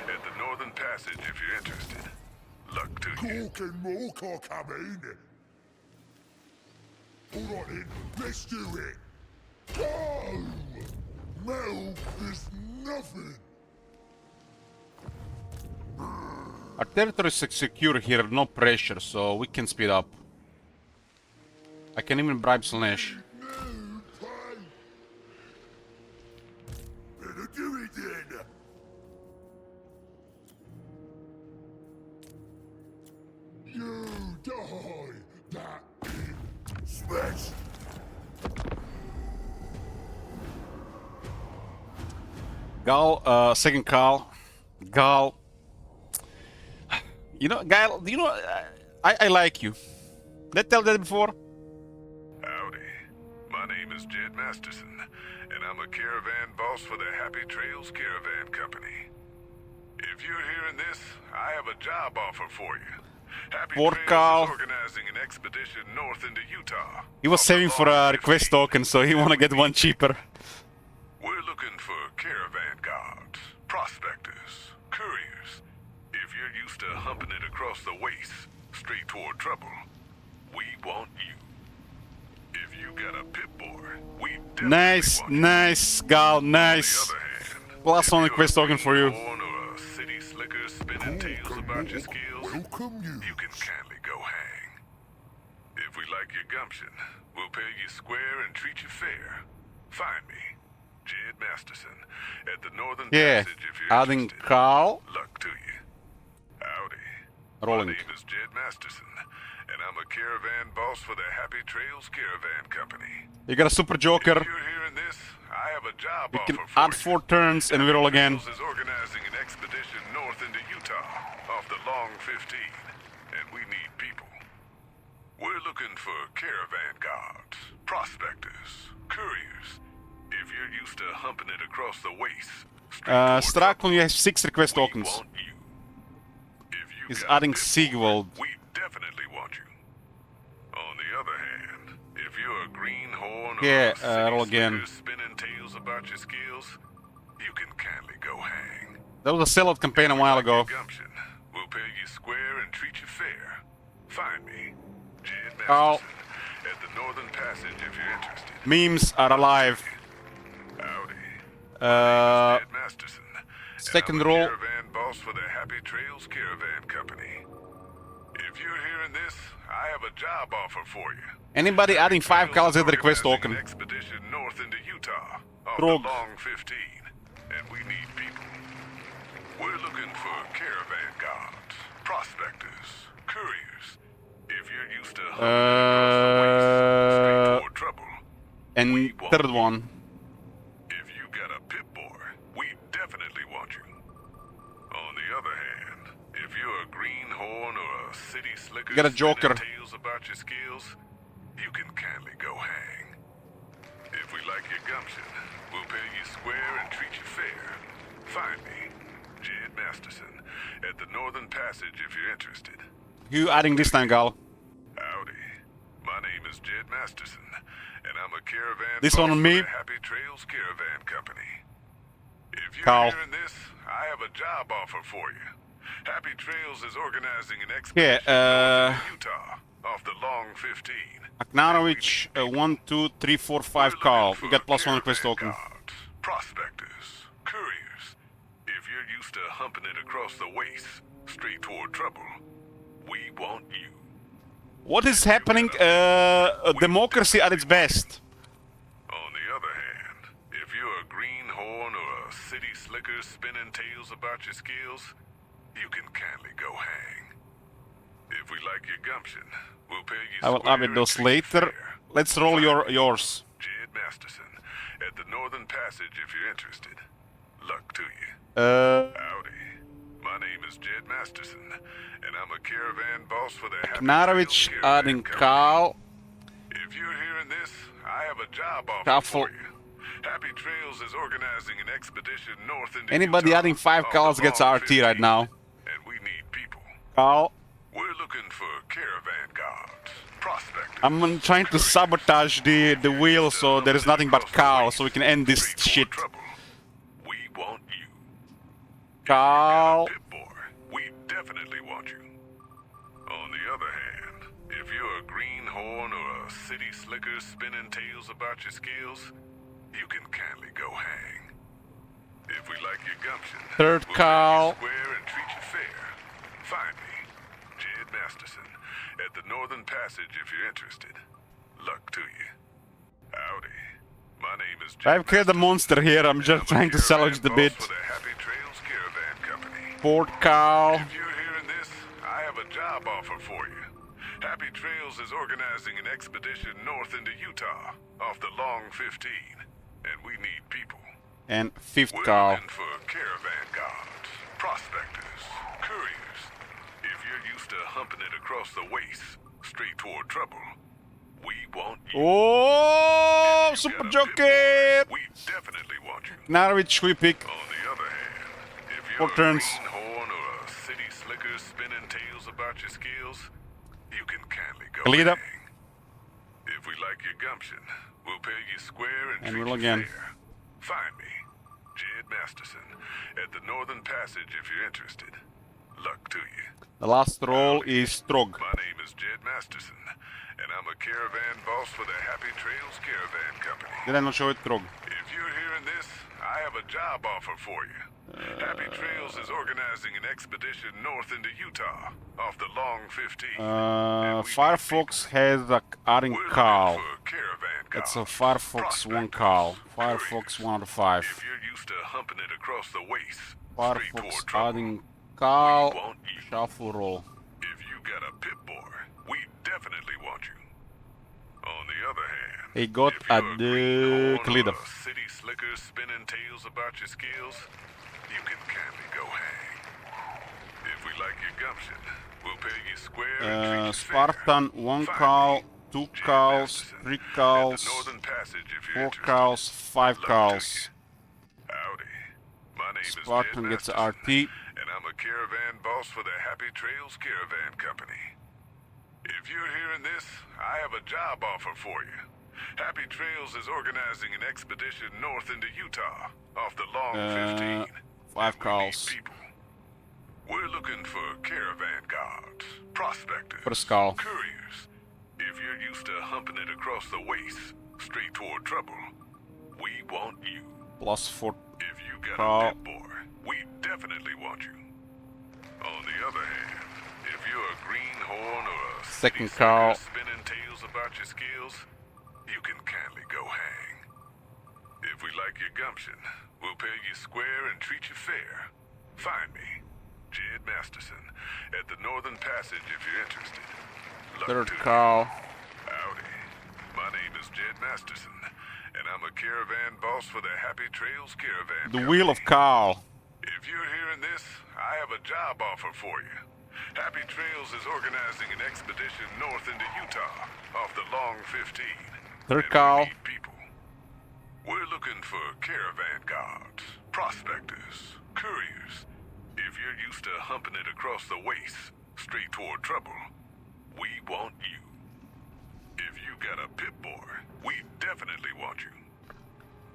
at the Northern Passage if you're interested. Luck to you. Cork and Mork are coming. Alright then, let's do it. Go! Milk is nothing. Our territory is secure here, no pressure, so we can speed up. I can even bribe Slanesh. No time. Better do it then. You die. That is smash. Gal, second Gal. Gal. You know, Gal, you know, I like you. Did I tell that before? Howdy. My name is Jed Masterson, and I'm a caravan boss for the Happy Trails Caravan Company. If you're hearing this, I have a job offer for you. Happy Fort Trails Carl. is organizing an expedition north into Utah. He was off the saving for Long a request 15. token, so he wanna get one cheaper. We're looking for caravan guards, prospectors, couriers. If you're used to humping it across the waste, straight toward trouble, we want you. If you got a Pip-Boy, we definitely Nice, want you. nice, Gal, On nice. the other hand, Plus if one you're request a token for you. greenhorn or a city slicker spinning tales about your skills, Welcome you. you can kindly go hang. If we like your gumption, we'll pay you square and treat you fair. Find me, Jed Masterson, at the Northern Yeah, Passage if you're adding interested. Carl, Luck to you. Howdy. rolling. My name is Jed Masterson, and I'm a caravan boss for the Happy Trails Caravan Company. You got a super joker. If you're hearing this, I have a job You can offer for add you. 4 turns and we roll again. Trails is organizing an expedition north into Utah, off the Long 15, and we need people. We're looking for caravan guards, prospectors, couriers. If you're used to humping it across the waste, straight toward Strakon, you have 6 request we tokens. want you. If you He's got adding this, Sigvald. we definitely want you. On the other hand, if you're a greenhorn or Yeah, a city roll again. slicker spinning tales about your skills, you can kindly go hang. That was a sellout campaign a while Like your ago. gumption, we'll pay you square and treat you fair. Find me, Jed Carl. Masterson, at the Northern Passage if you're interested. Memes are alive. Howdy. Uh, Jed Masterson. and second I'm a roll. Caravan boss for the Happy Trails Caravan Company. If you're hearing this, I have a job offer for you. Anybody adding 5 Trails cards is at the request organizing token. an expedition north into Utah, off Drog. the Long 15, and we need people. We're looking for caravan guards, prospectors, couriers. If you're used to humping across the waste, straight toward trouble, And third one. if you got a Pip-Boy, we definitely want you. On the other hand, if you're a greenhorn or a city slicker slickers Get a joker. spinning tales about your skills, you can kindly go hang. If we like your gumption, we'll pay you square and treat you fair. Find me, Jed Masterson, at the Northern Passage if you're interested. You adding this time, Gal? Howdy. My name is Jed Masterson, and I'm a caravan This boss one on for me? the Happy Trails Caravan Company. If you're Carl. hearing this, I have a job offer for you. Happy Trails is organizing an Yeah, expedition north into Utah, off the Long 15. Aknarovich, 1, 2, 3, 4, 5, Carl. You got +1 request token. Guards, prospectors, couriers. If you're used to humping it across the waste, straight toward trouble, we want you. What is happening? Democracy at its best. On the other hand, if you're a greenhorn or a city slicker spinning tales about your skills, you can kindly go hang. If we like your gumption, we'll pay you I will square update and those treat you later. fair. Let's roll yours. Jed Masterson, at the Northern Passage if you're interested. Luck to you. Howdy. My name is Jed Masterson, and I'm a caravan boss for the Happy Aknarovich Trails Caravan adding Company. Carl. If you're hearing this, I have a job offer Shuffle. for you. Happy Trails is organizing an expedition north into Anybody Utah, adding 5 off Carls the gets Long RT right 15, now. And we need people. Carl. We're looking for caravan guards, prospectors. I'm trying to sabotage the wheel so there is nothing but Carl, so we can end this Straight shit. toward trouble. We want you. Carl. Pip-Boy, we definitely want you. On the other hand, if you're a greenhorn or a city slicker spinning tales about your skills, you can kindly go hang. If we like your gumption, Third we'll Carl. pay you square and treat you fair. Find me, Jed Masterson, at the Northern Passage if you're interested. Luck to you. Howdy. My name is Jed I've killed a monster here, I'm just trying to salvage the bit. For the Happy Trails Caravan Company. Fourth Carl. If you're hearing this, I have a job offer for you. Happy Trails is organizing an expedition north into Utah, off the Long 15, and we need people. And fifth We're Carl. looking for caravan guards, prospectors, couriers. If you're used to humping it across the waste, straight toward trouble, we want you. Oh, You Super got a Joker! Pip-Boy, we definitely want you. Aknarovich, we pick. On the other hand, if you're 4 turns. a greenhorn or a city slicker spinning tales about your skills, you can kindly go Lead up. hang. If we like your gumption, we'll pay you square and, And treat roll you again. fair. Find me, Jed Masterson, at the Northern Passage if you're interested. Luck to you. The last roll is Strog. My name is Jed Masterson, and I'm a caravan boss for the Happy Trails Caravan Company. Did I not show it, Trog? If you're hearing this, I have a job offer for you. Happy Trails is organizing an expedition north into Utah, off the Long 15. and we need Firefox people. has a adding We're Carl. looking for caravan That's a guards, Firefox 1 Carl. prospectors, Firefox couriers. 1 out of 5. If you're used to humping it across the waste, straight Firefox toward trouble, adding Carl. we want you. Shuffle roll. If you got a Pip-Boy, we definitely want you. On the other hand, He got if you're a greenhorn Klida. or a city slicker spinning tales about your skills, you can kindly go hang. If we like your gumption, we'll pay you square and treat you Spartan fair. 1 Find Carl, me, 2 Jed Carls, Masterson, 3 at the Carls, Northern Passage if you're 4 interested. Carls, 5 Luck to Carls. you. Howdy. My name Spartan is gets Jed a Masterson, RT. and I'm a caravan boss for the Happy Trails Caravan Company. If you're hearing this, I have a job offer for you. Happy Trails is organizing an expedition north into Utah, off the Long 15. 5 We Carls. need people. We're looking for caravan guards, prospectors, First Carl. couriers. If you're used to humping it across the waste, straight toward trouble, we want you. Plus 4. If you got Carl. a Pip-Boy, we definitely want you. On the other hand, if you're a greenhorn or a Second city Carl. slicker spinning tales about your skills, you can kindly go hang. If we like your gumption, we'll pay you square and treat you fair. Find me, Jed Masterson, at the Northern Passage if you're interested. Luck Third to you. Carl. Howdy. My name is Jed Masterson, and I'm a caravan boss for the Happy Trails Caravan The Company. Wheel of Carl. If you're hearing this, I have a job offer for you. Happy Trails is organizing an expedition north into Utah off the Long 15. Third and call. we need people. We're looking for caravan guards, prospectors, couriers. If you're used to humping it across the waste, straight toward trouble, we want you. If you got a Pip-Boy, we definitely want you.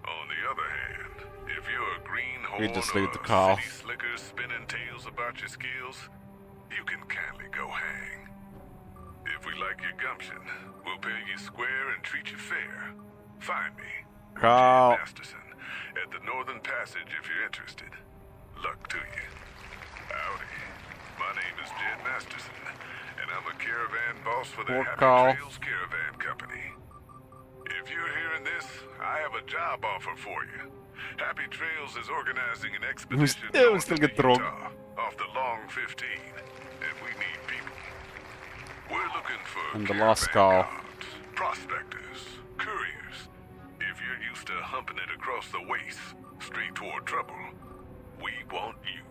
On the other hand, if you're a greenhorn just or leave the a call. city slicker spinning tales about your skills, you can kindly go hang. If we like your gumption, we'll pay you square and treat you fair. Find me, Call. Jed Masterson, at the Northern Passage if you're interested. Luck to you. Howdy. My name is Jed Masterson, and I'm a caravan boss for the Port Happy call. Trails Caravan Company. If you're hearing this, I have a job offer for you. Happy Trails is organizing an expedition north still into get wrong. Utah off the Long 15, and we need people. We're looking for And the caravan last call. guards, prospectors, couriers. If you're used to humping it across the waste, straight toward trouble, we want you.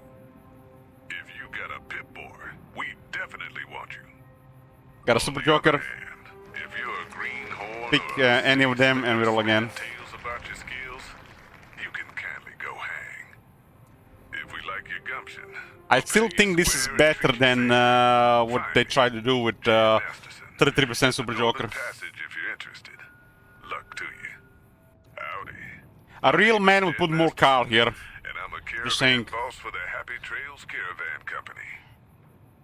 If you got a Pip-Boy, we definitely want you. Got a Super Joker. And if you're a greenhorn Pick or a any of them and we roll again. tales about your skills, you can kindly go hang. If we like your gumption, I still think this is better than what they tried to do with 33% Super Joker. Passage if you're interested. Luck to you. Howdy. A real man would put more Carl here. And I'm a caravan Just saying. boss for the Happy Trails Caravan Company.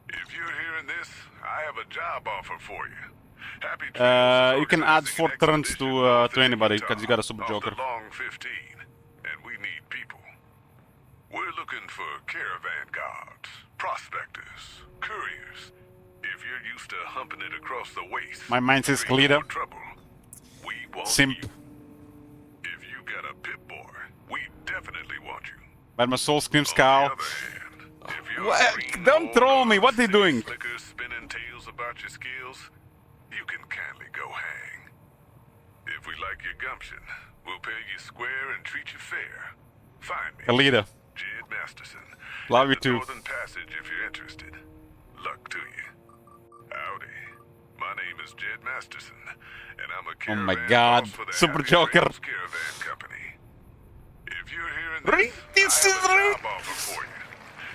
If you're hearing this, I have a job offer for you. Happy Trails is You can add organizing 4 an turns expedition to north into anybody, Utah 'cause you got a Super off Joker. the Long 15, and we need people. We're looking for caravan guards, prospectors, couriers. If you're used to humping it across the waste, My mind says straight Kalita. toward trouble, we want Simp. you. If you got a Pip-Boy, we definitely want you. But my soul screams On the Carl. other hand, if you're What? a greenhorn Don't throw me, or what a they city doing? slicker spinning tales about your skills, you can kindly go hang. If we like your gumption, we'll pay you square and treat you fair. Find me, Kalita. Jed Masterson. Love at you the too. Northern Passage if you're interested. Luck to you. Howdy. My name is Jed Masterson, and I'm a Oh my caravan God, boss for the Super Happy Joker. Trails Caravan Company. If you're hearing Rig, this, this I is have a rig. job offer for you.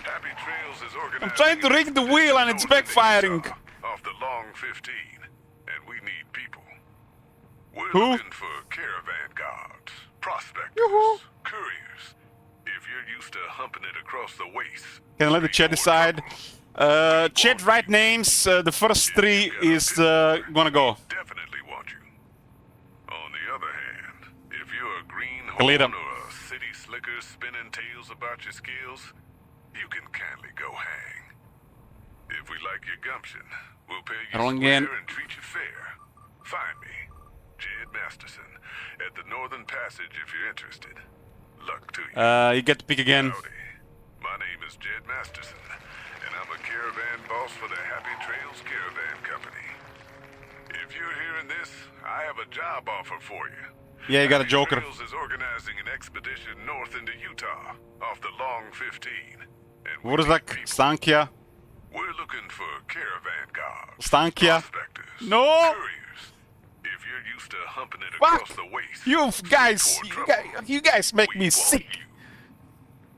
Happy Trails is organizing I'm trying to rig the wheel and it's north into backfiring. Utah off the Long 15, and we need people. We're Who? looking for caravan guards, prospectors, Yoo-hoo. couriers. If you're used to humping it across the waste, Can I let the chat straight toward decide? trouble, Chat write names. The first 3 is gonna go. definitely want you. On the other hand, if you're a greenhorn Kalita. or a city slicker spinning tales about your skills, you can kindly go hang. If we like your gumption, we'll pay you Rolling square in. and treat you fair. Find me, Jed Masterson, at the Northern Passage if you're interested. Luck to you. You get to pick again. Howdy. My name is Jed Masterson, and I'm a caravan boss for the Happy Trails Caravan Company. If you're hearing this, I have a job offer for you. Yeah, you got a Happy Joker. Trails is organizing an expedition north into Utah off the Long 15. And we What is need that? people. Stankia? We're looking for caravan guards, Stankia? prospectors, No! couriers. If you're used to humping it Fuck! across the waste, You straight guys, toward you trouble, guys make we me want sick. you.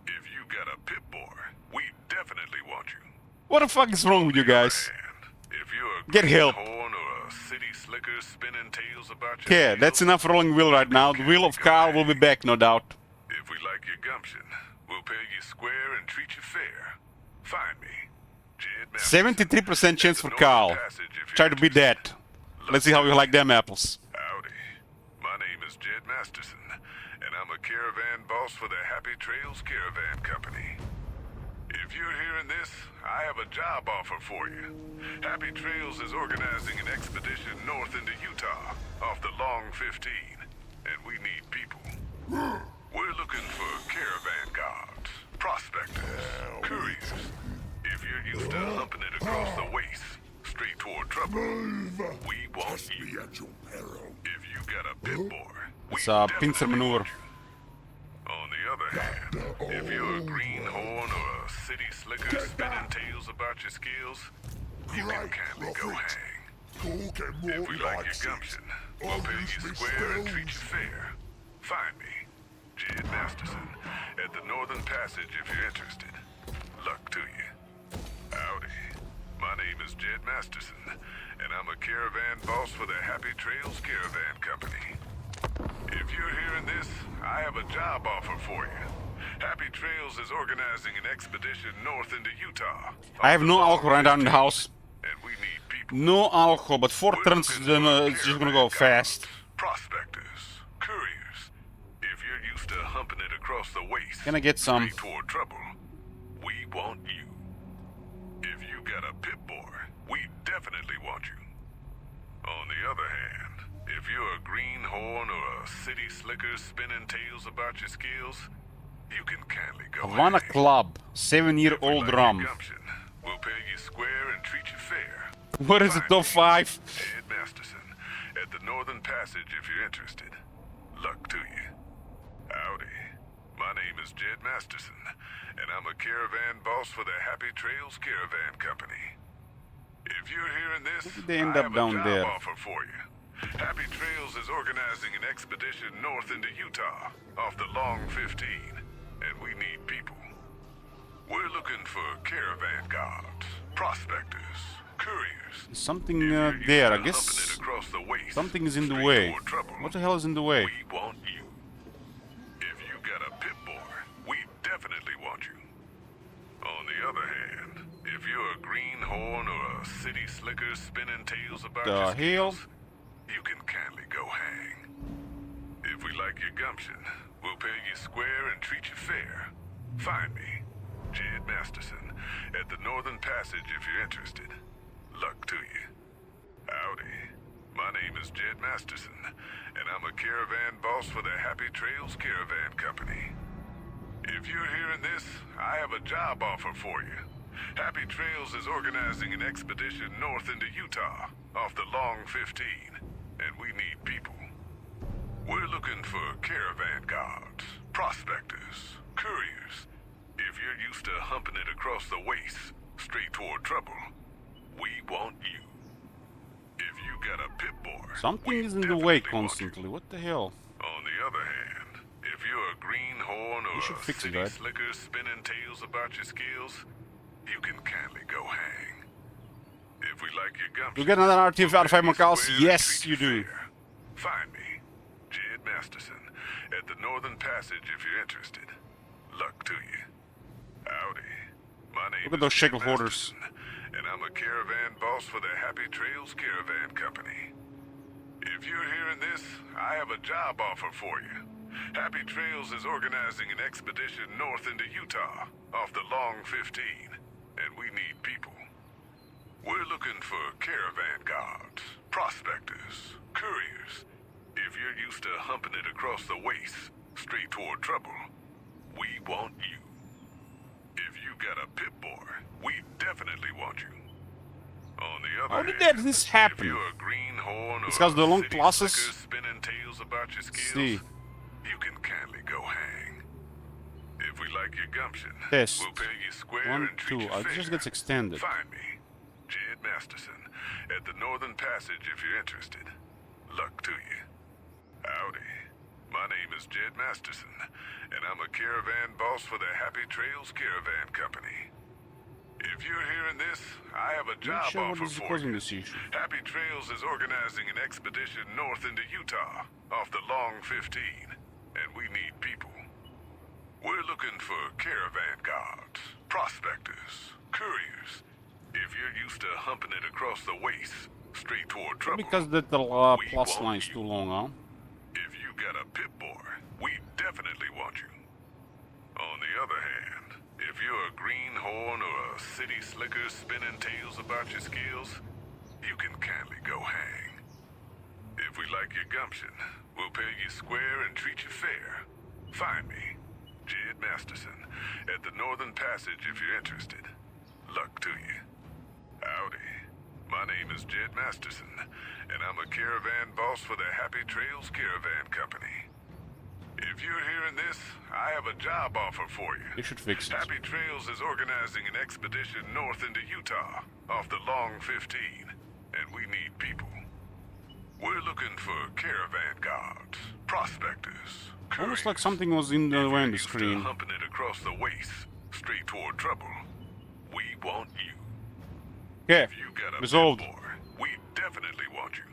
If you got a Pip-Boy, we definitely want you. What the fuck is wrong with you guys? And if you're a Get help. greenhorn or a city slicker spinning tales about your Okay, skills, that's enough rolling wheel right now. The wheel of Carl will be back, no doubt. If we like your gumption, we'll pay you square and treat you fair. Find me, Jed Masterson, 73% chance at for the Carl. Northern Passage if you're Try to beat interested. that. Let's see how you like them apples. Howdy. My name is Jed Masterson, and I'm a caravan boss for the Happy Trails Caravan Company. If you're hearing this, I have a job offer for you. Happy Trails is organizing an expedition north into Utah off the Long 15, and we need people. We're looking for caravan guards, prospectors, couriers. If you're used to humping it across the waste, straight toward trouble, we want Test you. me at your peril. If you got a Pip-Boy, we It's a pincer definitely maneuver. want you. On the other hand, if you're a greenhorn or a city slickers spinning tales about your skills, you can Great kindly go profit. hang. Talk and If more we like likes your it. gumption, we'll pay you square and treat you fair. Find me, Jed Masterson, at the Northern Passage if you're interested. Luck to you. Howdy. My name is Jed Masterson, and I'm a caravan boss for the Happy Trails Caravan Company. If you're hearing this, I have a job offer for you. Happy Trails is organizing an expedition north into Utah. I have no alcohol right now in the house. And we need people. No alcohol, but 4 We're turns, looking then for it's just gonna go caravan fast. guides, prospectors, couriers. If you're used to humping it across the waste, Gonna get some. straight toward trouble, we want you. If you got a pit boy, we definitely want you. On the other hand, if you're a greenhorn or a city slicker spinning tales about your skills, you can kindly go Havana hang. Club, If we 7-year-old like your rum. gumption, we'll pay you square and treat you fair. What is the top 5? Jed Masterson, at the Northern Passage if you're interested. Luck to you. Howdy. My name is Jed Masterson, and I'm a caravan boss for the Happy Trails Caravan Company. If you're hearing this, did they end I up have down a job there? offer for you. Happy Trails is organizing an expedition north into Utah, off the Long 15, and we need people. We're looking for caravan guards, prospectors, couriers. Something If you're used there, to I humping guess. it across the waste, Something is in the straight way. toward trouble, What the hell is in the way? we want you. If you got a pit boy, we definitely want you. On the other hand, if you're a greenhorn or a city slicker spinning tales about The your hell? skills, you can kindly go hang. If we like your gumption, we'll pay you square and treat you fair. Find me, Jed Masterson, at the Northern Passage if you're interested. Luck to you. Howdy. My name is Jed Masterson, and I'm a caravan boss for the Happy Trails Caravan Company. If you're hearing this, I have a job offer for you. Happy Trails is organizing an expedition north into Utah, off the Long 15, and we need people. We're looking for caravan guards, prospectors, couriers. If you're used to humping it across the waste, straight toward trouble, we want you. If you got a pit boy, Something we is in the way definitely want you. constantly. What the hell? On the other hand, if you're a greenhorn or should a fix city that. slicker spinning tales about your skills, you can kindly go hang. If we like your gumption, You get another RTF we'll out of pay 5 you Macals? square and Yes, treat you do. fair. Find me, Jed Masterson, at the Northern Passage if you're interested. Luck to you. Howdy. My name Look at is those Jed shekel hoarders. Masterson, and I'm a caravan boss for the Happy Trails Caravan Company. If you're hearing this, I have a job offer for you. Happy Trails is organizing an expedition north into Utah, off the Long 15, and we need people. We're looking for caravan guards, prospectors, couriers. If you're used to humping it across the waste, straight toward trouble, we want you. If you got a pit boy, we definitely want you. On the other How did hand, this if happen? you're a greenhorn or It's 'cause the a long city pluses. slicker spinning tales about your skills, See. you can kindly go hang. If we like your gumption, Test. we'll pay you square 1, and treat 2. you It fair. just gets extended. Find me, Jed Masterson, at the Northern Passage if you're interested. Luck to you. Howdy. My name is Jed Masterson, and I'm a caravan boss for the Happy Trails Caravan Company. If you're hearing this, I have a Not job sure what offer is for causing you. this issue. Happy Trails is organizing an expedition north into Utah, off the Long 15, and we need people. We're looking for caravan guards, prospectors, couriers. If you're used to humping it across the waste, straight toward trouble, Because the we plus want line's you. too long, huh? If you got a pit boy, we definitely want you. On the other hand, if you're a greenhorn or a city slicker spinning tales about your skills, you can kindly go hang. If we like your gumption, we'll pay you square and treat you fair. Find me, Jed Masterson, at the Northern Passage if you're interested. Luck to you. Howdy. My name is Jed Masterson, and I'm a caravan boss for the Happy Trails Caravan Company. If you're hearing this, I have a job offer for you. You should fix it. Happy Trails is organizing an expedition north into Utah, off the Long 15, and we need people. We're looking for caravan guards, prospectors, Almost couriers. like something was in the way on the Used to screen. humping it across the waste, straight toward trouble. We want you. Okay, If you got a resolved. pit boy, we definitely want you.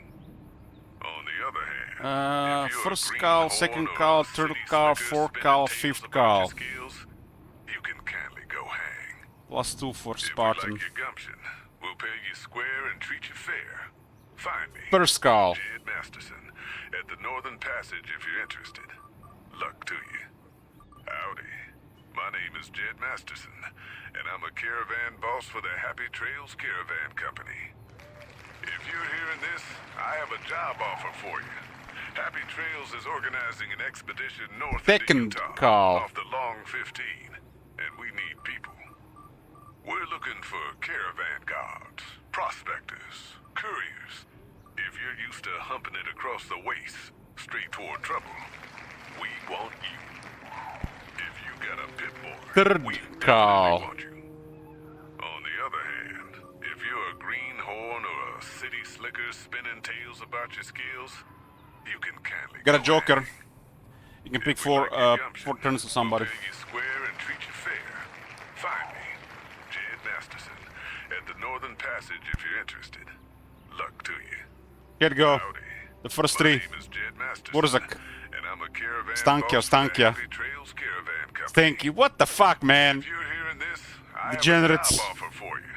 On the other hand, if you're a First greenhorn call, or second a call, city third call, slicker fourth spinning call, tales fifth about call. your skills, you can kindly go hang. +2 for If we Spartan. like your gumption, we'll pay you square and treat you fair. Find me. First call. Jed Masterson at the Northern Passage if you're interested. Luck to you. Howdy. My name is Jed Masterson, and I'm a caravan boss for the Happy Trails Caravan Company. If you're hearing this, I have a job offer for you. Happy Trails is organizing an expedition north Second into Utah, call. off the Long 15, and we need people. We're looking for caravan guards, prospectors, couriers. If you're used to humping it across the waste, straight toward trouble, we want you. If you got a pit boy, Third we definitely call. want you. On the other hand, if you're a greenhorn or a city slicker spinning tales about your skills, you can kindly Got a go joker. hang. You can If pick we four, like your gumption, four turns to somebody. We'll pay you square and treat you fair. Find me, Jed Masterson, at the Northern Passage if you're interested. Luck to you. Here we go. Howdy. The first My three. name is Jed Masterson, Borzak. and I'm a caravan Stankia, boss for the Stankia. Happy Trails Caravan Company. Thank you. What the fuck, man? If you're hearing this, I Degenerates. have a job offer for you.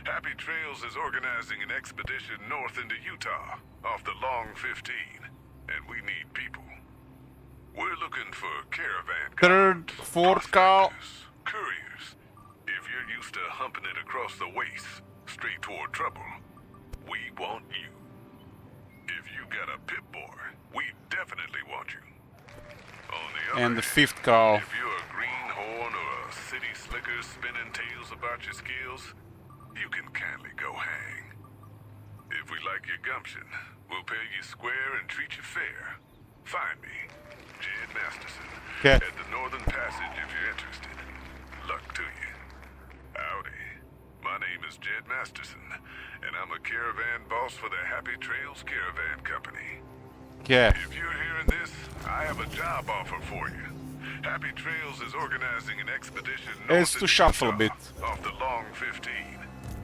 Happy Trails is organizing an expedition north into Utah, off the Long 15, and we need people. We're looking for caravan Third, guards, fourth call. prospectors, couriers. If you're used to humping it across the waste, straight toward trouble, we want you. If you got a pit boy, we definitely want you. On the other And the hand, fifth call. if you're a greenhorn or a city slicker spinning tales about your skills, you can kindly go hang. If we like your gumption, we'll pay you square and treat you fair. Find me, Jed Masterson, Okay. at the Northern Passage if you're interested. Luck to you. Howdy. My name is Jed Masterson, and I'm a caravan boss for the Happy Trails Caravan Company. Okay. If you're hearing this, I have a job offer for you. Happy Trails is organizing an expedition north It's to into shuffle a Utah, bit. off the Long 15.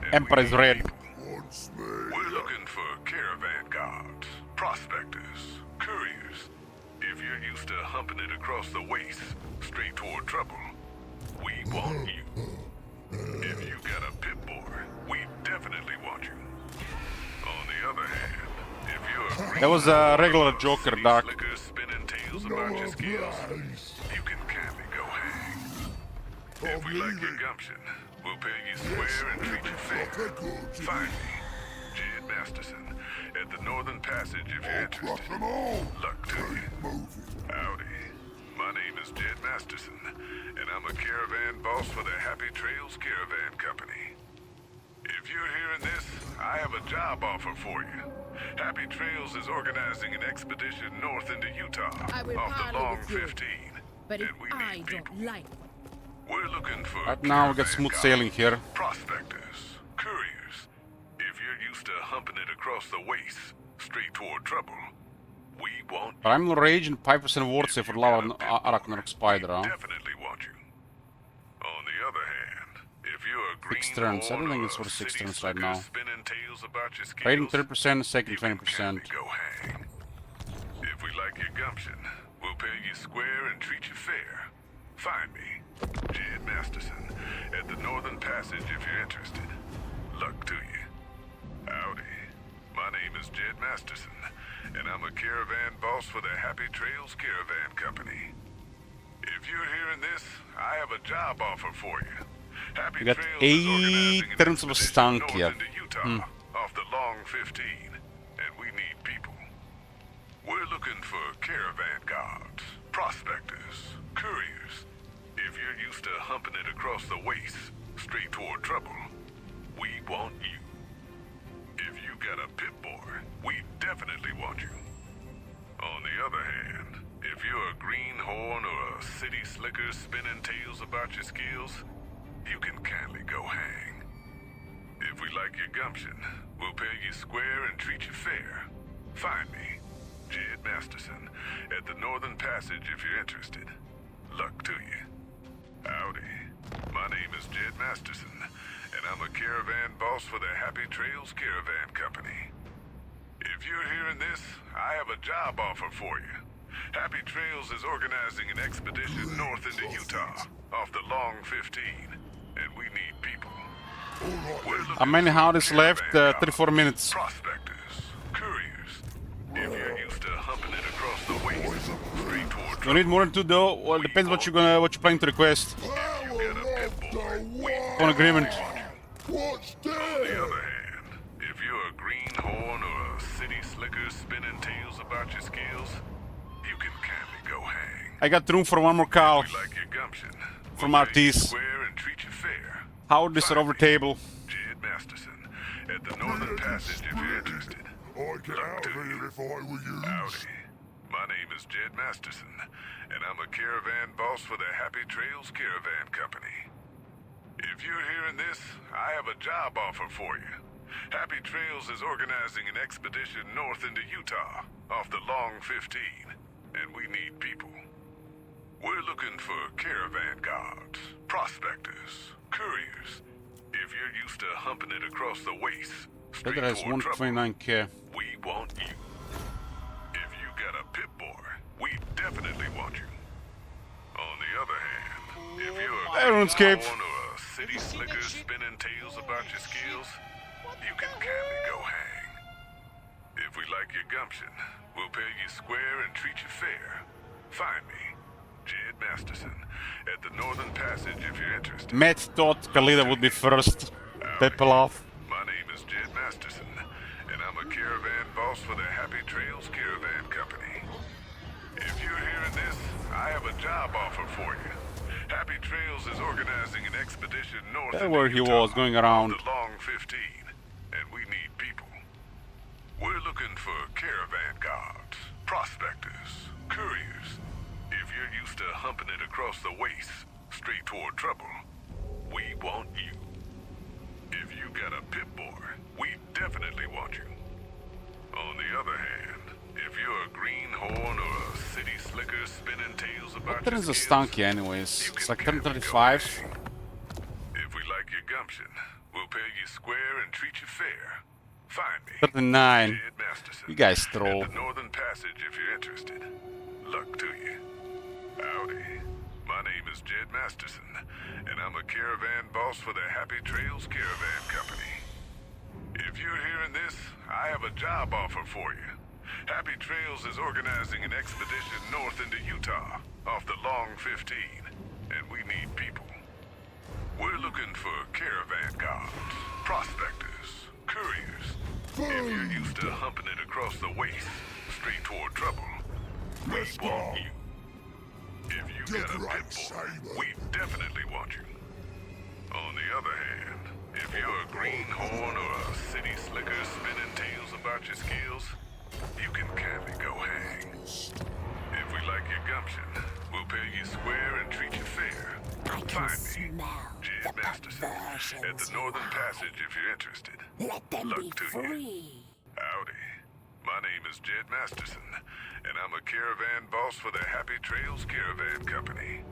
and Emperor we is need red. people. Once made. We're looking for caravan guards, prospectors, couriers. If you're used to humping it across the waste, straight toward trouble, we want you. If you got a pit boy, we definitely want you. On the other hand, if you're a That was a regular greenhorn or Joker, city Doc. slicker spinning tales about your skills, you can kindly go hang. If we like your gumption, we'll pay you square and treat you fair. Find me, Jed Masterson, at the Northern Passage if you're Crush interested. them all. Luck to you. Moving. Howdy. My name is Jed Masterson, and I'm a caravan boss for the Happy Trails Caravan Company. If you're hearing this, I have a job offer for you. Happy Trails is organizing an expedition north into Utah, I will off the parley Long with you, 15, But if and we I need don't people. like We're looking for Right now we got caravan smooth guards, sailing here. prospectors, couriers. If you're used to humping it across the waste, straight toward trouble, we want you. Primal Rage and 5% ward save for Lava Arachnarok Spider, huh? Definitely want you. On the other hand, if you're a Six greenhorn turns. I don't think or it's for a 6 city turns right slicker now. spinning tales about your skills, Rating 30%, second you can 20%. kindly go hang. If we like your gumption, we'll pay you square and treat you fair. Find me, Jed Masterson, at the Northern Passage if you're interested. Luck to you. Howdy. My name is Jed Masterson, and I'm a caravan boss for the Happy Trails Caravan Company. If you're hearing this, I have a job offer for you. Happy We got Trails is 8 organizing an turns of expedition north Stankia. into Utah, off the Long 15, and we need people. We're looking for caravan guards, prospectors, couriers. If you're used to humping it across the waste, straight toward trouble, we want you. If you got a pit boy, we definitely want you. On the other hand, If you're a greenhorn or a city slicker spinning tales about your skills, you can kindly go hang. If we like your gumption, we'll pay you square and treat you fair. Find me, Jed Masterson, at the Northern Passage if you're interested. Luck to you. Howdy. My name is Jed Masterson, and I'm a caravan boss for the Happy Trails Caravan Company. If you're hearing this, I have a job offer for you. Happy Trails is organizing an expedition north into Utah, off the Long 15, and we need people. We're looking How many for howdies left? caravan 34 guards, minutes. Prospectors, couriers. If you're used to humping it across the waste, straight toward You need more than 2 though. Well, depends what you're planning to request. Power get a pit of bull. the We On agreement. What's On the there? other hand, if you're a greenhorn or a city slicker spinning tales about your skills, you can kindly go hang. I got room for one more cow. We like your gumption. From We'll pay you Artis. square and treat you fair. Howdies are over table. Jed Masterson, at the Northern Passage if you're interested. I'd get out of here if I were you. Howdy. My name is Jed Masterson, and I'm a caravan boss for the Happy Trails Caravan Company. If you're hearing this, I have a job offer for you. Happy Trails is organizing an expedition north into Utah, off the Long 15, and we need people. We're looking for caravan guards, prospectors, couriers. If you're used to humping it across the waste, straight That has toward trouble, 129k. we want you. If you got a pit boy, we definitely want you. On the other hand, if you're a RuneScape. greenhorn or a city slicker spinning tales about your skills, you can kindly go hang. If we like your gumption, we'll pay you square and treat you fair. Find me, Jed Masterson, at the Northern Passage if you're interested. Matt thought Kalida would be first. Pepple off. My name is Jed Masterson, and I'm a caravan boss for the Happy Trails Caravan Company. If you're hearing this, I have a job offer for you. Happy Trails is organizing an expedition north There into where he Utah, was, going around. off the Long 15, and we need people. We're looking for caravan guards, prospectors, couriers. If you're used to humping it across the waste, straight toward trouble, we want you. If you got a pit boy, we definitely want you. On the other hand, if you're a greenhorn or a city slicker spinning tales about That your is a skills, stanky anyways. you It's can like kindly go 1035. hang. If we like your gumption, we'll pay you square and treat you fair. Find me, 39. Jed Masterson, You guys troll. at the Northern Passage if you're interested. Luck to you. Howdy. My name is Jed Masterson, and I'm a caravan boss for the Happy Trails Caravan Company. If you're hearing this, I have a job offer for you. Happy Trails is organizing an expedition north into Utah, off the Long 15, and we need people. We're looking for caravan guards, prospectors, couriers. If you're used to humping it across the waste, straight toward trouble, we Let's want go. you. If you Get got a right, pit bull, Saber. we definitely want you. On the other hand, if you're a greenhorn or a city slicker spinning tales about your skills, you can kindly go hang. If we like your gumption, we'll pay you square and treat you fair. I can Find me, smell Jed the Masterson, at the perversions Northern now. Passage if you're interested. Let them Luck be to you. free. Howdy. My name is Jed Masterson, and I'm a caravan boss for the Happy Trails Caravan Company.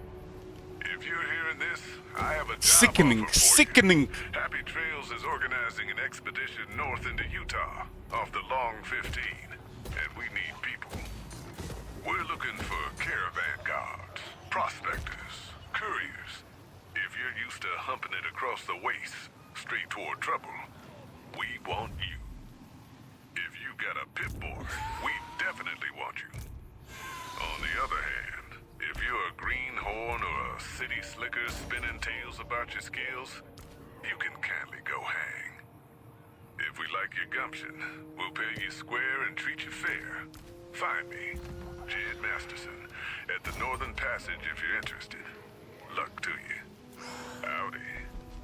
If you're hearing this, I have a job Sickening, offer for sickening. you. Happy Trails is organizing an expedition north into Utah, off the Long 15, and we need people. We're looking for caravan guards, prospectors, couriers. If you're used to humping it across the waste, straight toward trouble, we want you. If you got a pit boy, we definitely want you. On the other hand, if you're a greenhorn or a city slicker spinning tales about your skills, you can kindly go hang. If we like your gumption, we'll pay you square and treat you fair. Find me, Jed Masterson, at the Northern Passage if you're interested. Luck to you. Howdy.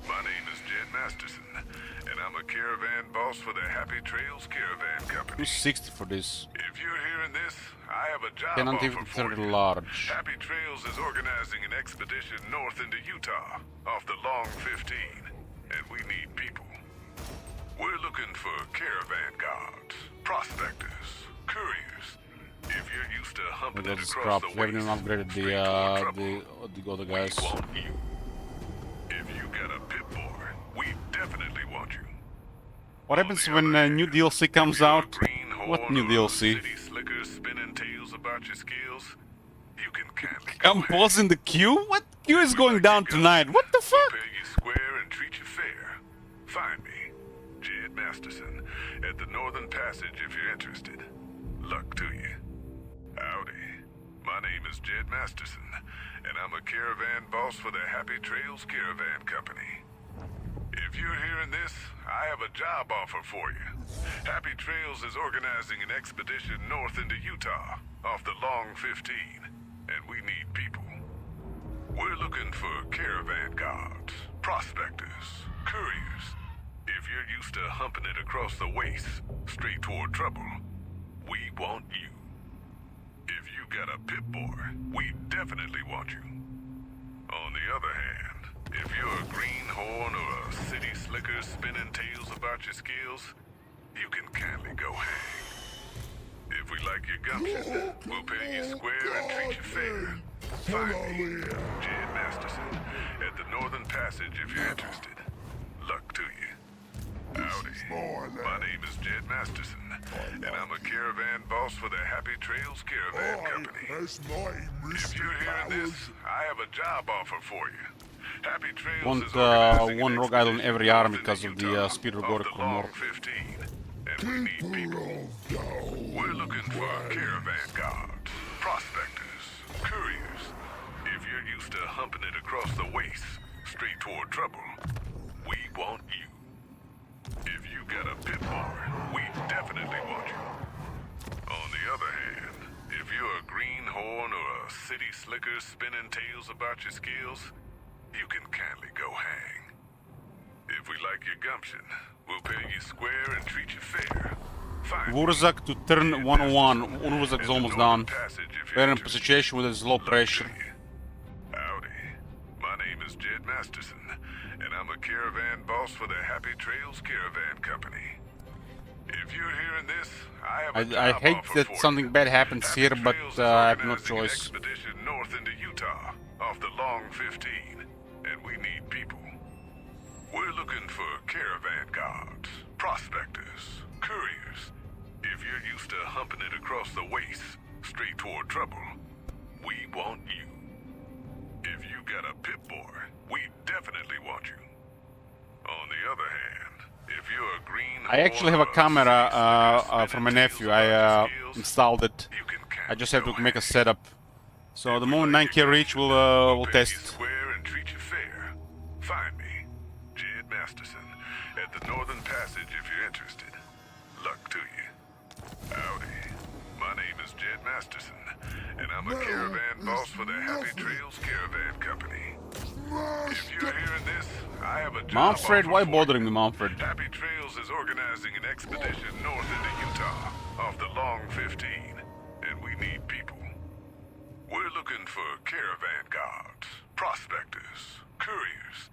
My name is Jed Masterson, and I'm a caravan boss for the Happy Trails Caravan Company. 260 for this. If you're hearing this, I have a job 10 offer until for 30 you. large. Happy Trails is organizing an expedition north into Utah, off the Long 15, and we need people. We're looking for caravan guards, prospectors, couriers. If you're used to humping Look it at this across crap. the We haven't even waste, upgraded straight toward trouble, the other guys. we want you. If you got a pit boy, we definitely want you. What happens when new DLC comes out? What new DLC? City slickers spinning tales about your skills, you can kindly I'm pausing the queue? What queue is going down tonight? What the fuck? Pay you square and treat you fair. Find me, Jed Masterson, at the Northern Passage if you're interested. Luck to you. Howdy. My name is Jed Masterson, and I'm a caravan boss for the Happy Trails Caravan Company. If you're hearing this, I have a job offer for you. Happy Trails is organizing an expedition north into Utah, off the Long 15, and we need people. We're looking for caravan guards, prospectors, couriers. If you're used to humping it across the waste, straight toward trouble, we want you. If you got a pit boy, we definitely want you. On the other hand, if you're a greenhorn or a city slicker spinning tales about your skills, you can kindly go hang. If we like your gumption, we'll pay you square and treat you fair. Find me, Jed Masterson, at the Northern Passage if you're interested. Luck to you. Howdy. My name is Jed Masterson, and I'm a caravan boss for the Happy Trails Caravan Company. That's my If Mr. you're hearing this, Powers. I have a job offer for you. Happy Trails Want is organizing one an rogue idol in expedition every army north because into of the Utah, speed off regard the Long more. 15, and we need people. We're looking for caravan guards, prospectors, couriers. If you're used to humping it across the waste, straight toward trouble, we want you. If you got a pit boy, we definitely want you. On the other hand, if you're a greenhorn or a city slicker spinning tales about your skills, you can kindly go hang. If we like your gumption, we'll pay you square and treat you fair. Find me, Wurzak to turn 101. Wurzak is at the almost Northern done. Passage if you're We're in a interested. situation with low pressure. Howdy. My name is Jed Masterson, and I'm a caravan boss for the Happy Trails Caravan Company. If you're hearing this, I have a I job hate offer that for something you. bad happens Happy here, but Trails is I have no organizing an choice. expedition north into Utah, off the Long 15, and we need people. We're looking for caravan guards, prospectors, couriers. If you're used to humping it across the waste, straight toward trouble, we want you. If you got a pit boy, we definitely want you. On the other hand, if you're a green I actually have a camera from my nephew. I installed it. I just have to make a setup. So the moment 9K reach, we'll test. Square and treat you fair. Find me, Jed Masterson, at the Northern Passage if you're interested. Luck to you. Howdy. My name is Jed Masterson, and I'm a caravan boss for the Happy Trails Caravan Company. If you're hearing this, I have a job Manfred, offer why for bothering you. me, Manfred? Happy Trails is organizing an expedition north into Utah, off the Long 15, and we need people. We're looking for caravan guards, prospectors, couriers.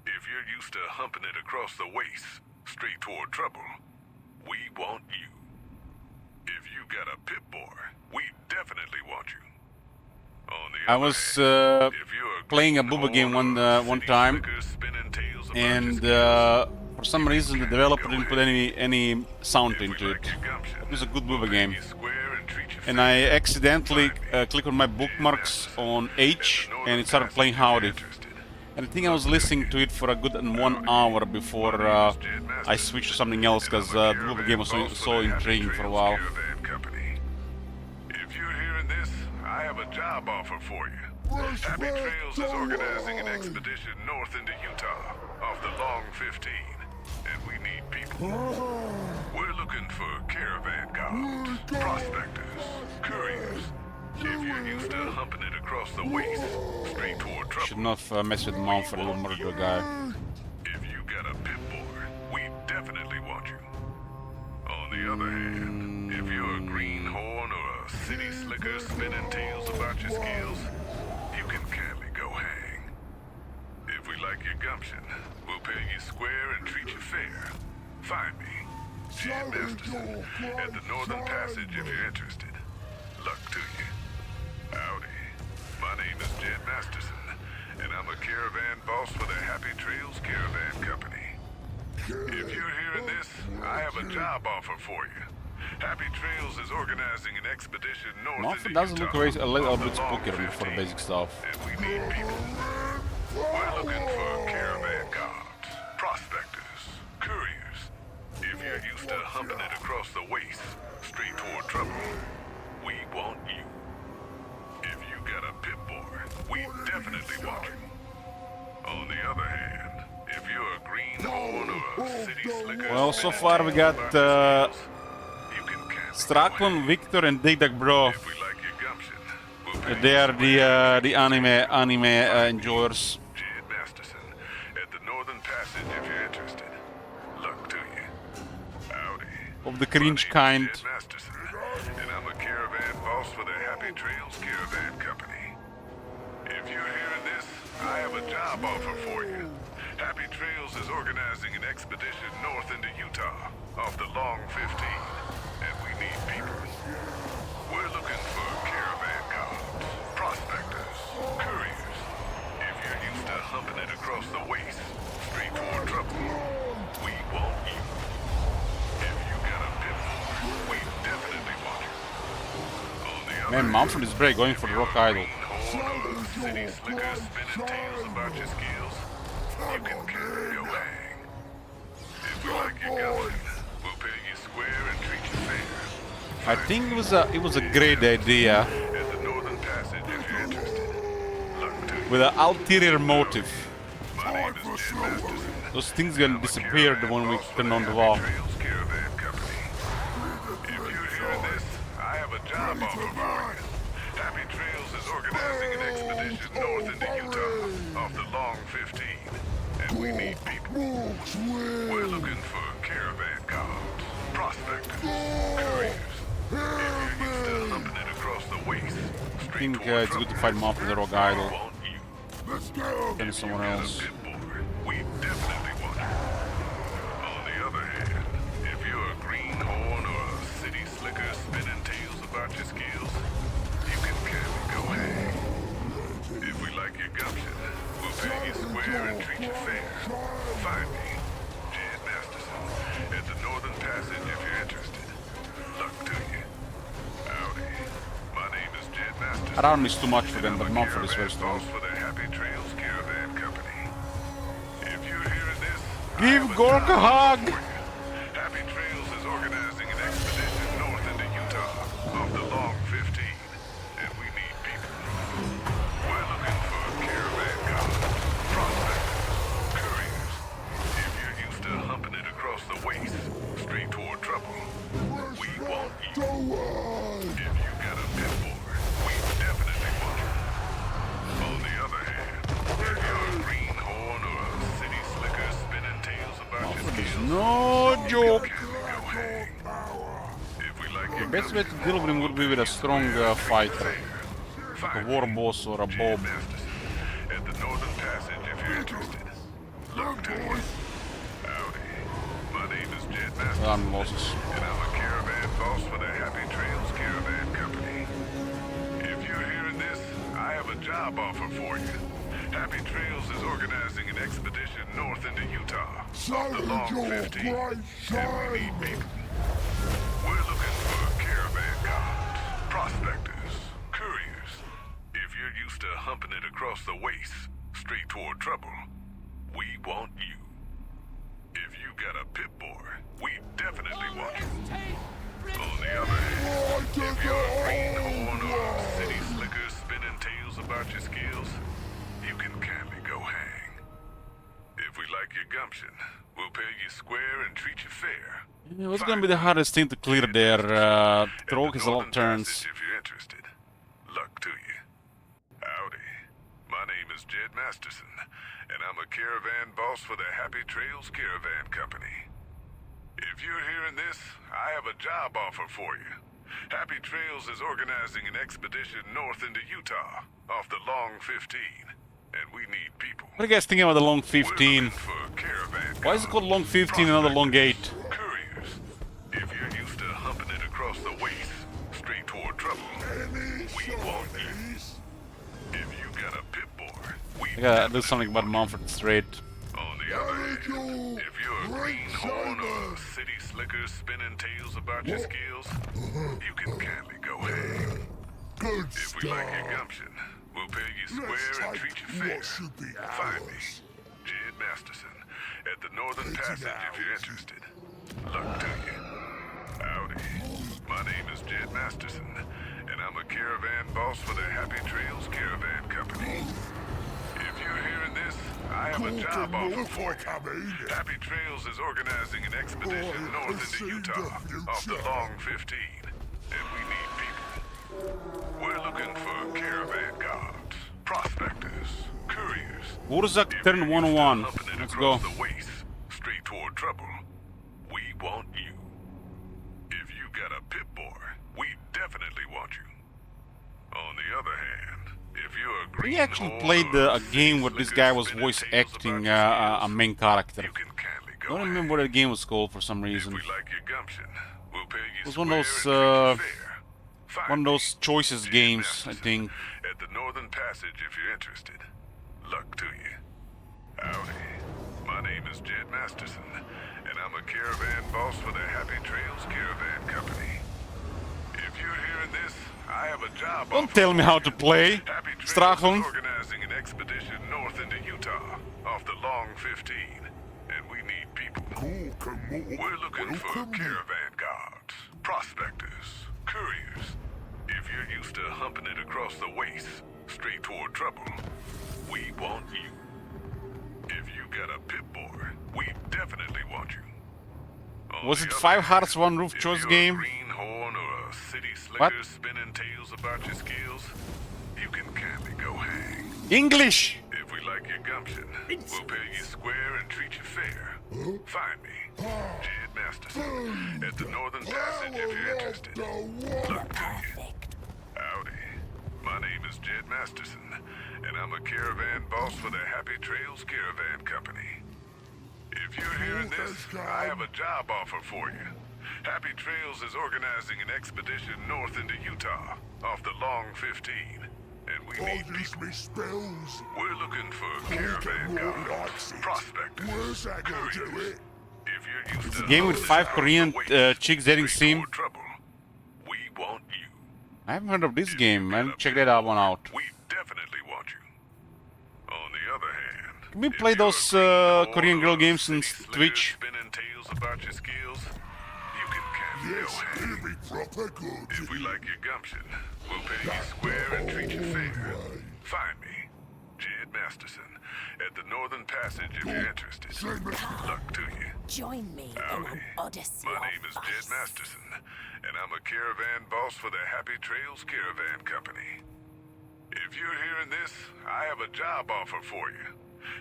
If you're used to humping it across the waste, straight toward trouble, we want you. If you got a pit boy, we definitely want you. On the I other was hand, if you're a playing a greenhorn Booba game or a one city time, slicker spinning tales about and your skills, for some reason the developer didn't put any sound into it. It was a good Booba game. And I accidentally clicked on my bookmarks on H, and it started playing Howdy. And I think I was listening to it for a good 1 hour before I switched to something else, because the Booba game was so intriguing for a while. If you're hearing this, I have a job offer for you. Happy Trails is organizing an expedition north into Utah, off the Long 15, and we need people. We're looking for caravan guards, prospectors, couriers. If you're used to humping it across the waste, straight toward Should trouble, not mess with Manfred, will murder the guy. other hand, if you're a greenhorn or a city slicker spinning tales about your skills, you can kindly go hang. If we like your gumption, we'll pay you square and treat you fair. Find me, Jed Masterson, at the Northern Passage if you're interested. Luck to you. Howdy. My name is Jed Masterson, and I'm a caravan boss for the Happy Trails Caravan Company. If you're hearing this, I have a job offer for you. Happy Trails is organizing an expedition north Mafia into doesn't look Utah a little on the bit Long spookier for the 15, basic stuff. and we need people. We're looking for caravan guards, prospectors, couriers. If you're used to humping it across the waste, straight toward trouble, we want you. If you got a pit boy, we definitely want you. On the other hand, if you're a greenhorn or a city slicker, Well, so far we got you can cancel Straklon, Victor, and Digdag Bro. if we like your gumption. We'll pay They are the anime enjoyers. Jed Masterson at the Northern Passage if you're interested. Luck to you. Howdy. Of the cringe kind. Jed Masterson, and I'm a caravan boss for the Happy Trails Caravan Company. If you're hearing this, I have a job offer for you. Happy Trails is organizing an expedition north into Utah off the Long 15, and we need people. We're looking for caravan guards, prospectors, couriers. If you're used to humping it across the waste, straight toward trouble, we want you. If you got a pit bull, we definitely want you. On the other Man, hand, Mumford is great going for the Rock Idol. greenhorn or city slicker spinning tales about your skills, you can kindly go hang. If we like your gumption, we'll pay you square and treat you fair. I think it was a great idea At the Northern Passage if you're interested. Luck to you. with an ulterior motive. My name is Jed Masterson. Those things gonna disappear when we turn on the wall. Trails Caravan Company. If you're hearing this, I have a job offer for you. Happy Trails is organizing an expedition north into Utah off the Long 15, and we need people. We're looking for caravan guards, prospectors, couriers. If you're used to humping it across the waste, I straight think toward it's good to trouble, fight Mumford the Rock Idol. we want you. Let's go. Then someone else. We definitely want you. On the other hand, if you're a greenhorn or a city slicker spinning tales about your skills, you can kindly go hang. If we like your gumption, we'll pay you square and treat you fair. Find me, Jed Masterson, at the Northern Passage if you're interested. Luck to you. Howdy. My name is Jed Masterson. Around is too much for them, and but I'm a Mumford is very caravan strong. boss for the Happy Trails Caravan Company. If you're hearing this, I Give have a Gork a job hug! for you. Happy Trails is organizing an expedition north into Utah off the Long 15, and we need people. We're looking for caravan guards, prospectors, couriers. If you're used to humping it across the waste, straight toward trouble, we want you. If you got a pit bull, we definitely want you. On the other hand, if you're a greenhorn or a city slicker spinning tales about your Mumford is skills, no joke. can we go hang? If we like The your best way to deal with him would be with a strong fighter, like a war boss or a Bob. At the Northern Passage if you're interested. Luck to you. Howdy. My name is Jed Masterson, I'm lost. and I'm a caravan boss for the Happy Trails Caravan Company. If you're hearing this, I have a job offer for you. Happy Trails is organizing an expedition north into Utah off the Long 15, and we need people. We're looking for caravan guards, prospectors, couriers. If you're used to humping it across the waste, straight toward trouble, we want you. If you got a pit boy, we definitely want you. On the other hand, if you're a greenhorn or a city slicker spinning tales about your skills, you can kindly go hang. If we like your gumption, we'll pay you square and treat you fair. Yeah, what's gonna be the hardest thing to clear there? Trog has a lot of turns. If you're interested, luck to you. Howdy. My name is Jed Masterson, and I'm a caravan boss for the Happy Trails Caravan Company. If you're hearing this, I have a job offer for you. Happy Trails is organizing an expedition north into Utah, off the Long 15, and we need people. What are you guys thinking about the Long We're 15? looking for caravan Why is it called Long guards, 15 and not the Long 8? couriers. If you're used to humping it across the waste, straight toward trouble, we want you. If you got a pit boy, we I gotta do something about Mumford Strait. on the other hand, if you're a greenhorn or a city slicker spinning tales about your skills, you can kindly go hang. Good If we like your gumption, we'll pay you square and treat you fair. what should be Find me, ours. Jed Masterson, at the Northern Passage if you're interested. Luck to you. Howdy. My name is Jed Masterson, and I'm a caravan boss for the Happy Trails Caravan Company. If you're hearing this, I have a job offer for you. Happy Trails is organizing an expedition Boy, north I've into seen Utah, the off the future. Long 15, and we need people. We're looking for caravan guards, prospectors, couriers. Burzak If turn you're 101. used to humping it Let's across go. the waste, straight toward trouble, we want you. If you got a pit boy, we definitely want you. On the other hand, if you're a We green actually played a game where this guy was voice acting a main character. you can kindly I go don't remember what the game was called for some If reason. we like your gumption, we'll pay you It was one of those, square and treat you fair. Find One of me, those choices Jed games, I Masterson, think. at the Northern Passage if you're interested. Luck to you. Howdy. My name is Jed Masterson, and I'm a caravan boss for the Happy Trails Caravan Company. If you're hearing this, I have a job Don't offer tell me for how you. to play, Happy Trails Strachan. is organizing an expedition north into Utah, off the Long 15, and we need people. We're looking for caravan guards, prospectors, couriers. If you're used to humping it across the waste, straight toward trouble, we want you. If you got a pit boy, we definitely want you. On Was the it other 5 hand, hearts, 1 roof if choice you're game? a greenhorn or a city What? slicker spinning tales about your skills, you can kindly go hang. English! If we like your gumption, we'll pay you square and treat you fair. Find me, Jed Masterson, at the Northern Passage if you're interested. Luck to you. Perfect. Howdy. My name is Jed Masterson, and I'm a caravan boss for the Happy Trails Caravan Company. If you're hearing this, I have a job offer for you. Happy Trails is organizing an expedition north into Utah, off the Long 15, and we need people. me spells. We're looking for caravan guards, prospectors, Where's that gonna do couriers. it? If you're used to Game with humping 5 across Korean the waste, chicks dating straight sim. toward trouble, we want you. I haven't heard of this If game, you man. got a Check pit that one boy, out. We definitely want you. On the other hand, Can we if play you're those a greenhorn Korean girl or a games on city slicker Twitch? spinning tales about your skills, you can kindly Yes, go hang. it'll be proper good. If we like your gumption, we'll pay you square and treat you fair. Find me, Jed Masterson, at the Northern Passage if you're interested. Luck to you. Join me in Howdy. an odyssey My of name is Jed vice. Masterson, and I'm a caravan boss for the Happy Trails Caravan Company. If you're hearing this, I have a job offer for you.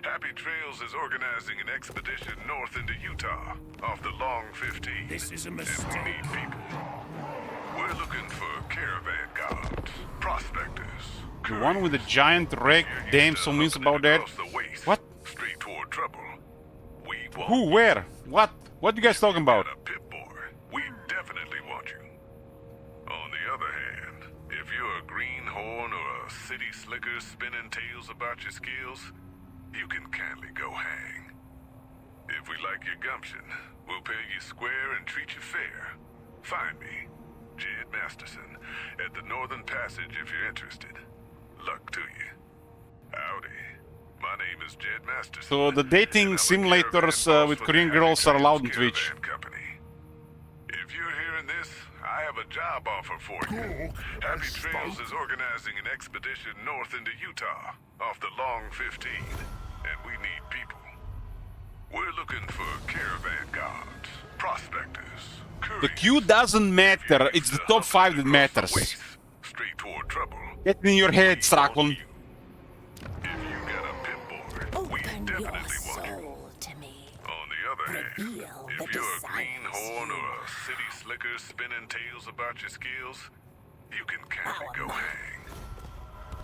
Happy Trails is organizing an expedition north into Utah, off the Long 15. This is a mistake. And we need people. We're looking for caravan guards, prospectors. The one with the giant wreck. Damn, so means about that. What? Straight toward trouble. We want Who? Where? What? What you guys talking about? a pit boy, we definitely want you. On the other hand, if you're a greenhorn or a city slicker spinning tales about your skills, you can kindly go hang. If we like your gumption, we'll pay you square and treat you fair. Find me, Jed Masterson, at the Northern Passage if you're interested. Luck to you. Howdy. My name is Jed Masterson. So the dating and I'm a simulators caravan boss with for Korean the Happy girls are Trails allowed on Twitch. Caravan Company. If you're hearing this, I have a job offer for you. Happy Trails is organizing an expedition north into Utah, off the Long 15, and we need people. We're looking for caravan guards, prospectors, The couriers. queue doesn't matter. If you're It's the used to top 5 that humping across the matters. waste, straight toward trouble. Get in your head, We Strachan. want you. If you got a pit boy, we Open your definitely want you. soul to me. On the other hand, Reveal if the you're a desires greenhorn city slickers spinning tales about your skills, you can kindly go hang.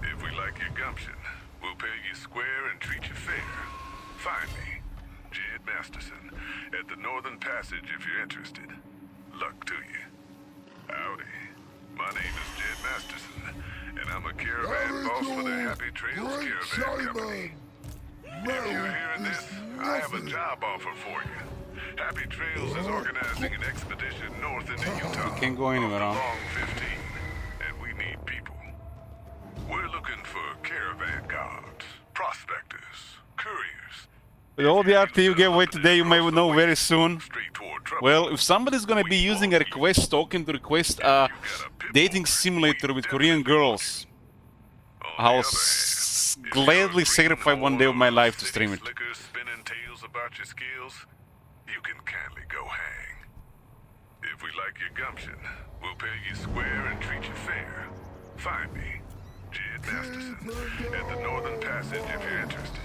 If we like your gumption, we'll pay you square and treat you fair. Find me, Jed Masterson, at the Northern Passage if you're interested. Luck to you. Howdy. My name is Jed Masterson, and I'm a caravan boss for the Happy Trails Caravan Company. If you're hearing this, I have a job offer for you. Happy Trails is organizing an expedition north into Utah. You can't go anywhere, on the huh? Long 15, and we need people. We're looking for caravan guards, prospectors, couriers. With all the RT you gave away today, you may know very soon. Straight toward trouble. Well, if somebody's gonna be using a request token to request a dating simulator with Korean girls, I'll gladly sacrifice one day of my life to stream it. Slickers spinning tales about your skills, you can kindly go hang. If we like your gumption, we'll pay you square and treat you fair. Find me, Jed Masterson, at the Northern Passage if you're interested.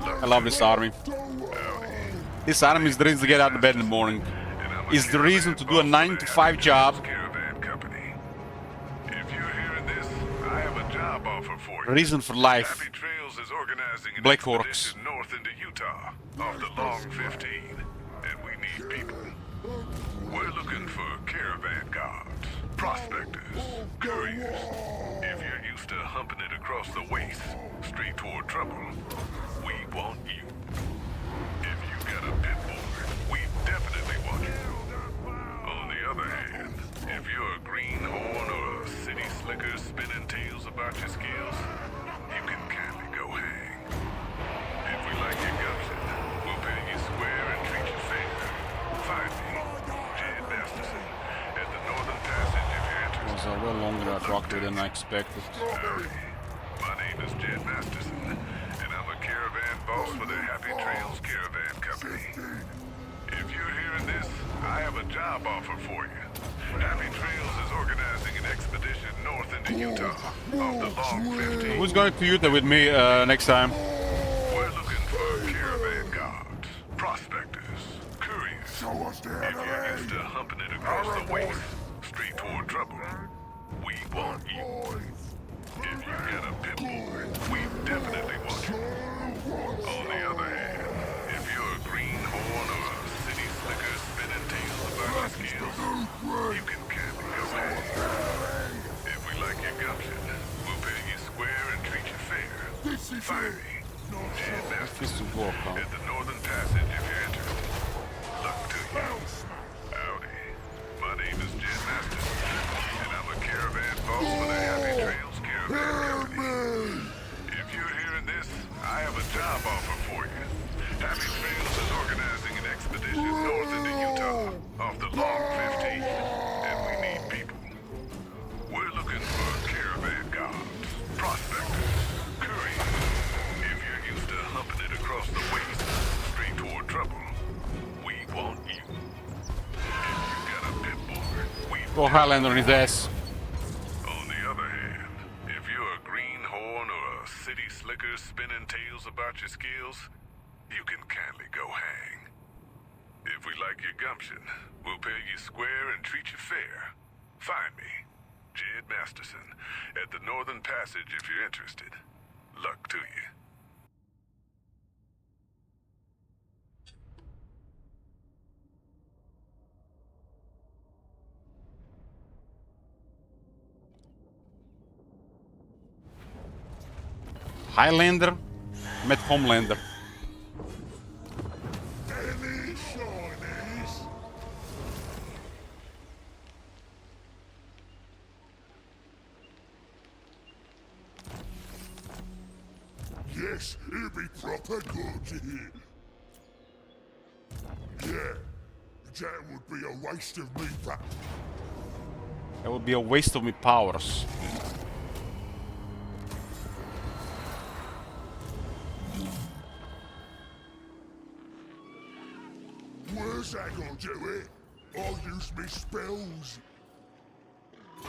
I love this army. This army is the reason to get out of bed in the morning. Is the reason to do a 9-to-5 job. Caravan Company. If you're hearing this, I have a job offer for you. Reason for life. Happy Trails is organizing an Black expedition north into Utah off the Long 15, and we need people. We're looking for caravan guards, prospectors, couriers. If you're used to humping it across the waste, straight toward trouble, we want you. If you got a pit bull, we definitely want you. On the other hand, if you're a greenhorn or a city slicker spinning tales about your skills, you can kindly go hang. If we like your gumption, we'll pay you square and treat you fair. Find me, Jed Masterson, at the Northern Passage if you're It was interested. a well longer rocker than I expected. Howdy. My name is Jed Masterson, and I'm a caravan boss for the Happy Trails Caravan Company. If you're hearing this, I have a job offer for you. Happy Trails is organizing an expedition north into Utah off the Long 15. Who's going to Utah with me next time? We're looking for caravan guards, prospectors, couriers. Show us the If you're used to humping it across the waste, straight toward trouble, we want you. If you got a pit bull, we definitely want you. On the other hand, if you're a greenhorn or a city slicker spinning tales about your skills, you can kindly go hang. If we like your gumption, we'll pay you square and treat you fair. Find me, Jed This Masterson, is work, huh? at the Northern Passage if you're interested. Luck to you. Howdy. My name is Jed Masterson, and I'm a caravan boss for the Happy Trails Caravan Company. If you're hearing this, I have a job offer for you. Happy Trails is organizing an expedition north into Utah off the Long 15, and we need people. We're looking for caravan guards, prospectors, couriers. If you're used to humping it across the waste, straight toward trouble, we want you. If you got a pit bull, we Go Highlander on his ass. on the other hand, if you're a greenhorn or a city slicker spinning tales about your skills, you can kindly go hang. If we like your gumption, we'll pay you square and treat you fair. Find me, Jed Masterson, at the Northern Passage if you're interested. Luck to you. Highlander met Homelander. Any shinies? Yes, it'd be proper good. Yeah, that would be a waste of me, That would be a waste of my powers. Where's that gonna do it? I'll use me spells.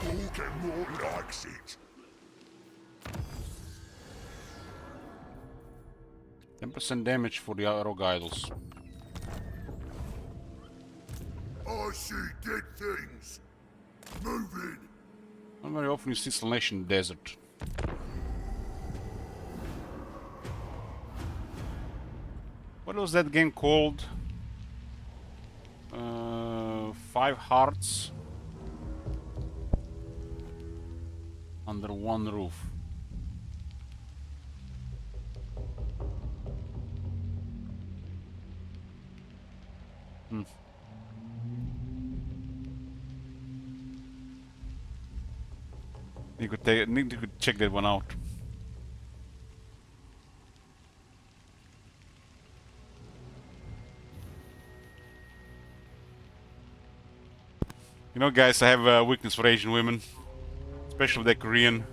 Morgan likes it. 10% damage for the rogue idols. I see dead things. Move in. Not very often you see Slaanesh in the desert. What was that game called? 5 Hearts under one roof. You could check that one out. You know, guys, I have a weakness for Asian women, especially if they're Korean.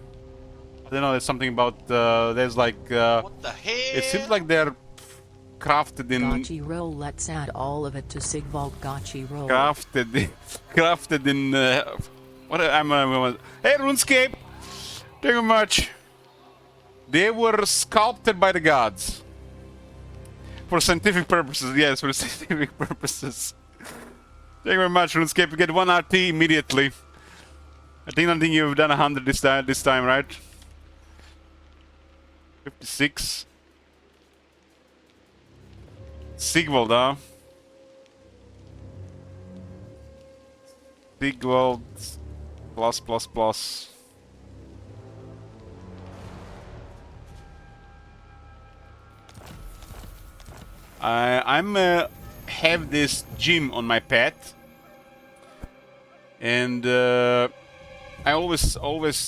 I don't know. There's something about there's like What the hell? it seems like they're crafted in Gotchi roll. Let's add all of it to Sigvald Gotchi roll. crafted in what hey RuneScape, thank you very much. They were sculpted by the gods for scientific purposes. Yes, for scientific purposes. Thank you very much, RuneScape. You get 1 RT immediately. I think you've done 100 this time, right? 56. Sigvald, huh? Sigvald plus. I'm have this gym on my pet, and I always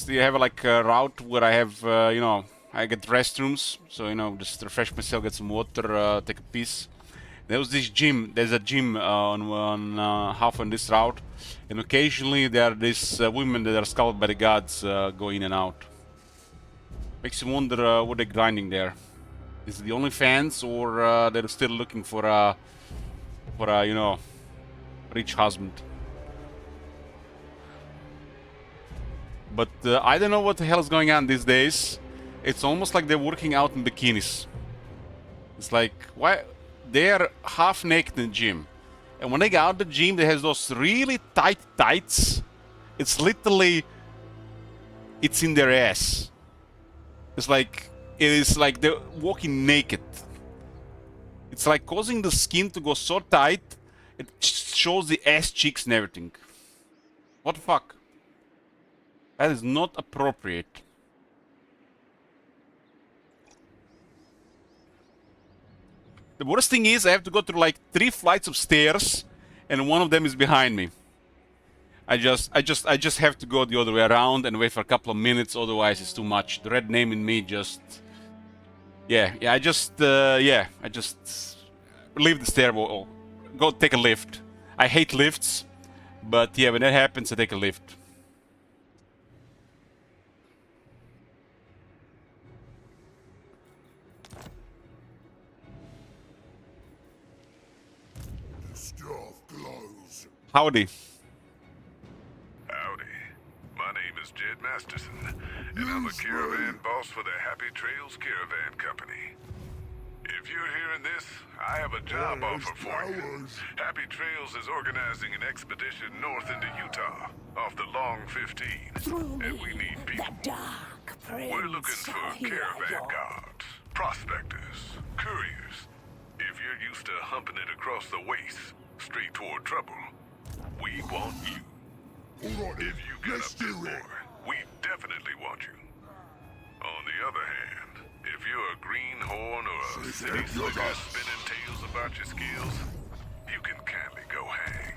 have like a route where I have you know, I get restrooms, so you know, just refresh myself, get some water, take a piss. There's a gym on half on this route, and occasionally there are these women that are sculpted by the gods go in and out. Makes you wonder what they're grinding there. Is it the OnlyFans, or they're still looking for a you know, rich husband? But I don't know what the hell is going on these days. It's almost like they're working out in bikinis. It's like, why? They're half naked in the gym. And when they get out of the gym, they have those really tight tights. It's literally, it's in their ass. It's like, it is like they're walking naked. It's like causing the skin to go so tight, it shows the ass cheeks and everything. What the fuck? That is not appropriate. The worst thing is I have to go through like 3 flights of stairs, and one of them is behind me. I just have to go the other way around and wait for a couple of minutes, otherwise it's too much. The red name in me just... I just leave the stairwell, go take a lift. I hate lifts, but yeah, when that happens, I take a lift. The stuff glows. Howdy. Howdy. My name is Jed Masterson, and I'm a caravan boss for the Happy Trails Caravan Company. If you're hearing this, I have a job offer for you. flowers. Happy Trails is organizing an expedition north into Utah, off the Long 15, Through and me, we need the people. dark prince We're looking shall for hear caravan your guards, prospectors, couriers. If you're used to humping it across the waste, straight toward trouble, we want you. All right, If you get let's a bit do it. more, we definitely want you. On the other hand, if you're a greenhorn or a city slicker spinning tales about your skills, you can kindly go hang.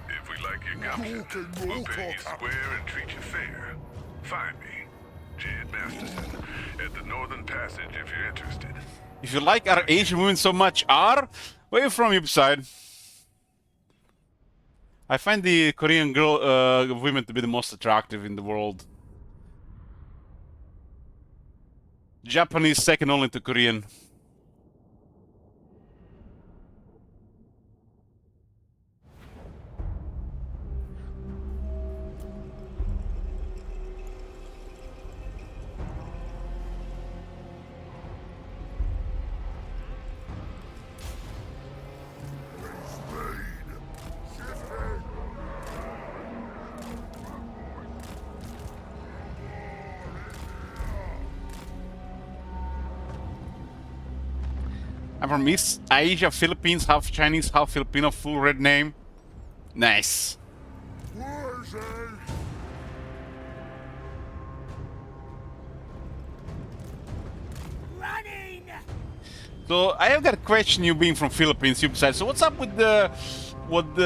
If we like your gumption, we'll pay you square and treat you fair. Find me, Jed Masterson, at the Northern Passage if you're interested. If you like our Asian women so much, where are you from, Upside? I find the Korean women to be the most attractive in the world. Japanese second only to Korean. I'm from East Asia, Philippines, half Chinese, half Filipino, full red name. Nice. Where is he? Running! So I have got a question. You being from Philippines, you said. So what's up with the, what's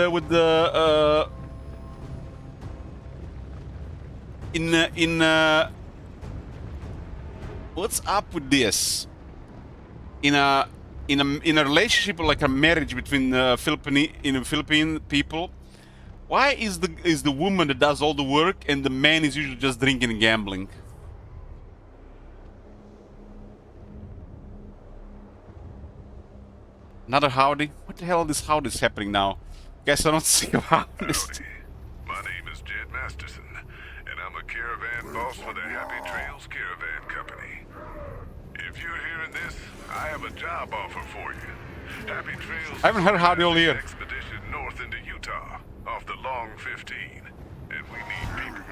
up with this? In a relationship like a marriage between Philippine people, why is the woman that does all the work and the man is usually just drinking and gambling? Another howdy? What the hell is howdy is happening now? Guess I don't see howdy. Howdy. My name is Jed Masterson, and I'm a caravan boss for the Happy Trails Caravan Company. If you're hearing this, I have a job offer for you. Happy Trails I haven't heard howdy all year. expedition north into Utah, off the Long 15, and we need people.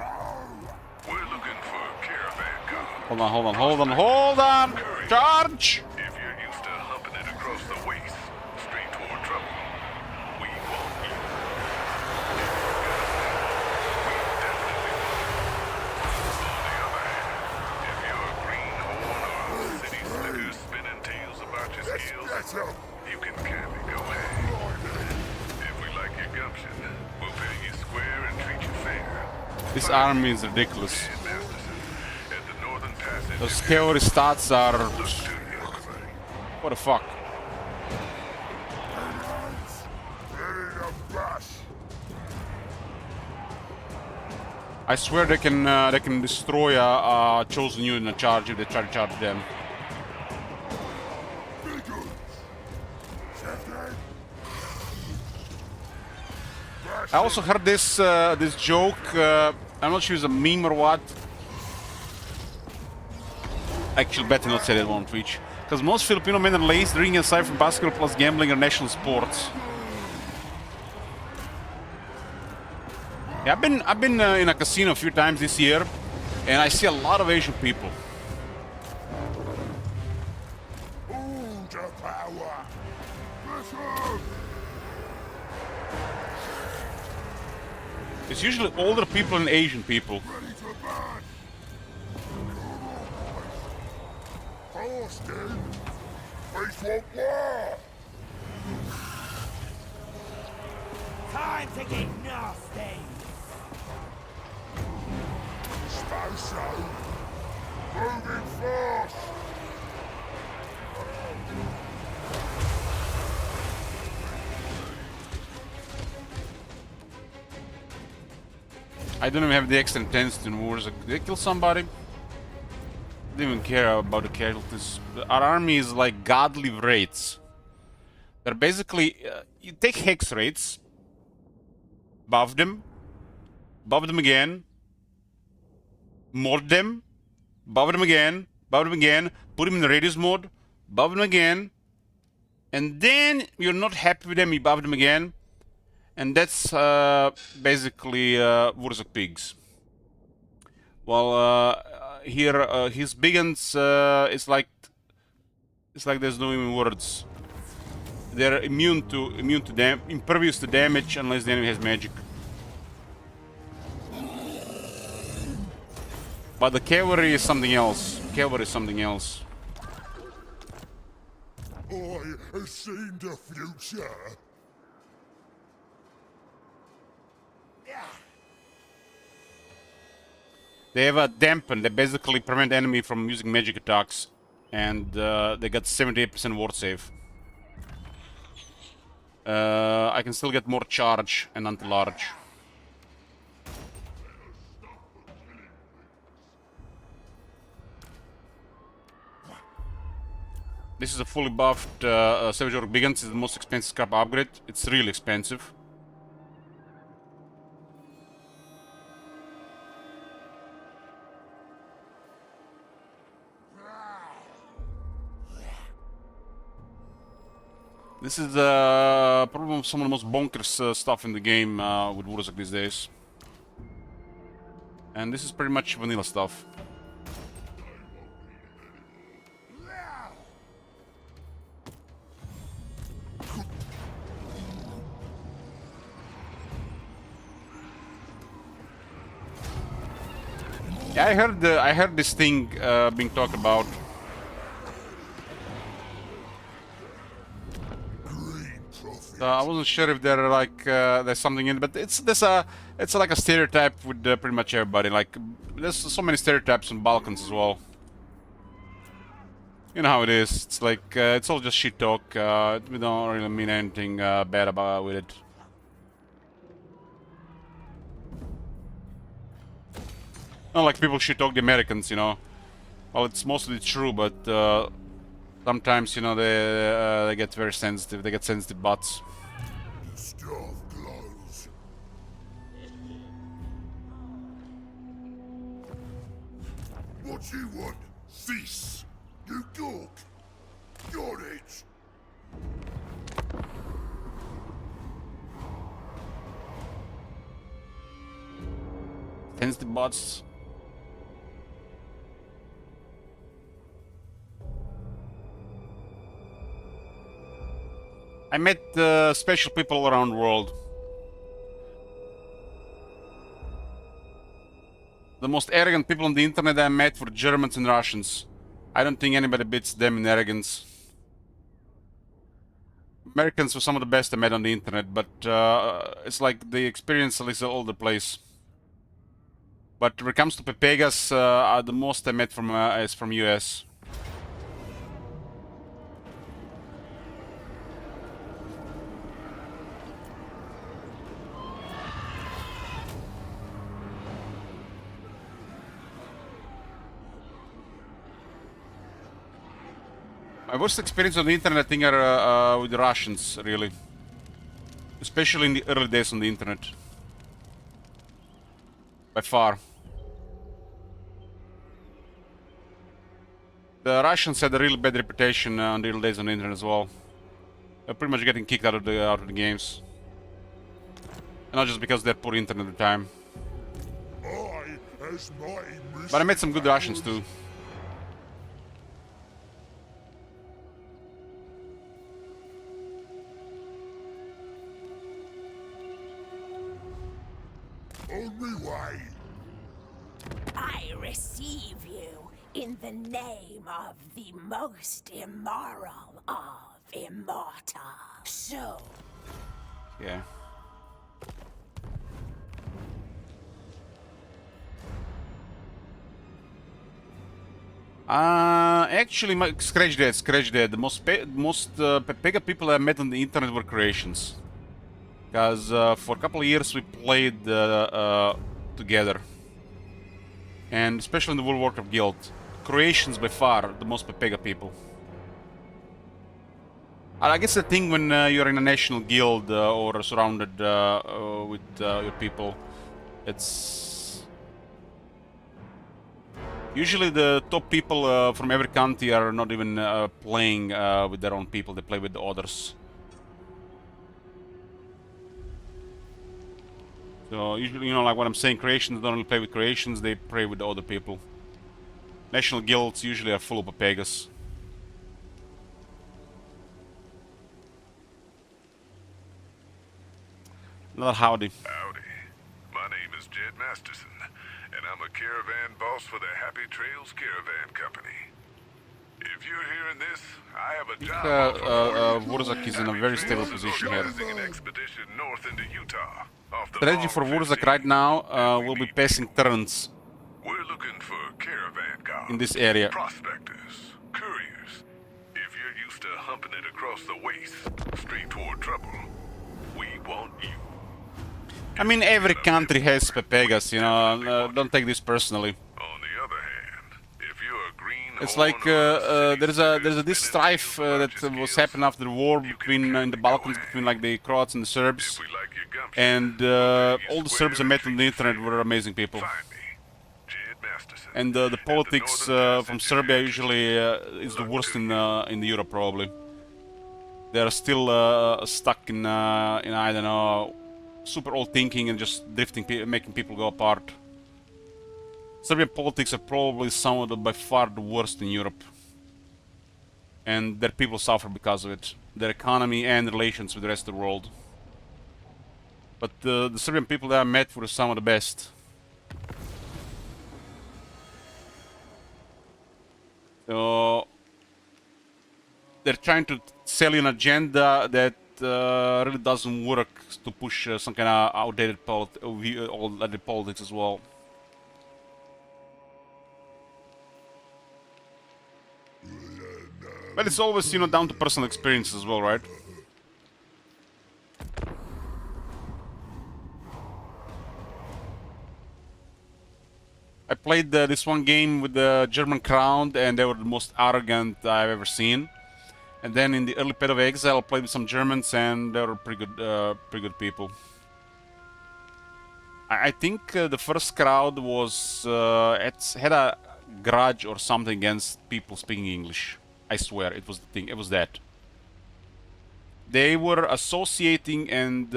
We're looking for a caravan car. Hold on. Charge! If you're used to humping it across the waist, straight toward trouble, we want you. On the other hand, if you're a greenhorn or a city slicker spinning tales about your skills, That's up. you can kindly go hang. If we like your gumption, we'll pay you square and treat you fair. This army is ridiculous. Ed Masterson, at the Northern Passage. Those cavalry stats are... What the fuck? Ready to bash. I swear they can destroy a chosen unit in a charge if they try to charge them. Be good. Second. I also heard this this joke. I'm not sure it's a meme or what. Actually, better not say that one on Twitch, because most Filipino men are lazy, drinking aside from basketball plus gambling are national sports. Yeah, I've been in a casino a few times this year, and I see a lot of Asian people. Ooh, the power. Listen. It's usually older people and Asian people. Ready to bash. Austin. Face what war. Time to get nasty! Sposo. Moving fast. I don't even have the extra intensity in wars. Did they kill somebody? Didn't even care about the casualties. Our army is like godly wraiths. They're basically you take hex wraiths, buff them again, mod them, buff them again, put them in the radius mode, buff them again, and then you're not happy with them, you buff them again, and that's basically Wurzuk pigs. Well, here his biggins, it's like there's no even words. They're immune to impervious to damage unless the enemy has magic. But the cavalry is something else. Cavalry is something else. I have seen the future. They have a dampen. They basically prevent enemy from using magic attacks, and they got 78% ward save. I can still get more charge and anti-large. This is a fully buffed Savage Orc Biggins. It's the most expensive scrap upgrade. It's really expensive. This is probably some of the most bonkers stuff in the game with Wurzuk these days. And this is pretty much vanilla stuff. Yeah, I heard this thing being talked about. I wasn't sure if there like there's something in it, but it's like a stereotype with pretty much everybody. Like there's so many stereotypes in Balkans as well. You know how it is. It's like it's all just shit talk. We don't really mean anything bad about with it. Not like people shit talk the Americans, you know. Well, it's mostly true, but sometimes you know they get very sensitive. They get sensitive butts. Stuff glows. What you want? Cease. You talk. Got it. Sensitive butts. I met special people around the world. The most arrogant people on the internet I met were Germans and Russians. I don't think anybody beats them in arrogance. Americans were some of the best I met on the internet, but it's like the experience is all over the place. But when it comes to Pepegas, the most I met from is from US. My worst experience on the internet, I think, are with the Russians, really. Especially in the early days on the internet. By far. The Russians had a really bad reputation on the early days on the internet as well. They're pretty much getting kicked out of the games. And not just because they're poor internet at the time. But I met some good Russians too. Only way. I receive you in the name of the most immoral of immortal. So, Yeah. Actually, scratch that. The most Pepega people I met on the internet were Croatians. Because for a couple of years we played together. And especially in the World of Warcraft Guild. Croatians by far the most Pepega people. I guess the thing when you're in a national guild or surrounded with your people, it's... Usually the top people from every country are not even playing with their own people, they play with the others. So usually, you know, like what I'm saying, Croatians don't only play with Croatians, they play with the other people. National guilds usually are full of Pepegas. Another howdy. Howdy. My name is Jed Masterson, and I'm a caravan boss for the Happy Trails Caravan Company. If you're hearing this, I have a job offer for you. Wurzak is in a very stable position here. Organizing an expedition north into Utah. Off the Strategy for Long Wurzak 15. right now will be passing turns We're looking for caravan guards, in this area. prospectors, couriers. If you're used to humping it across the waste, straight toward trouble, we want you. I mean, every country has Pepegas, you know, don't take this personally. On the other hand, if you're a green It's horn like or a there's city this slicker strife spinning that tails about your was skills, happening after the war between in the Balkans, go between like the Croats and the Serbs, if we like your gumption, and we'll take you all the square Serbs I met on the treat internet favor. were amazing people. Find me, Jed Masterson, And the at politics Northern from Pass Serbia Engineering usually is the worst in Europe probably. They are still stuck in I don't know, super old thinking and just drifting, making people go apart. Serbian politics are probably some of the by far the worst in Europe. And their people suffer because of it. Their economy and relations with the rest of the world. But the Serbian people that I met were some of the best. Uh, they're trying to sell you an agenda that really doesn't work to push some kind of outdated politics as well. But it's always, down to personal experience as well, right? I played this one game with the German crowd, and they were the most arrogant I've ever seen. And then in the early Path of Exile, I played with some Germans, and they were pretty good people. I think the first crowd was had a grudge or something against people speaking English. I swear, it was the thing. It was that. They were associating and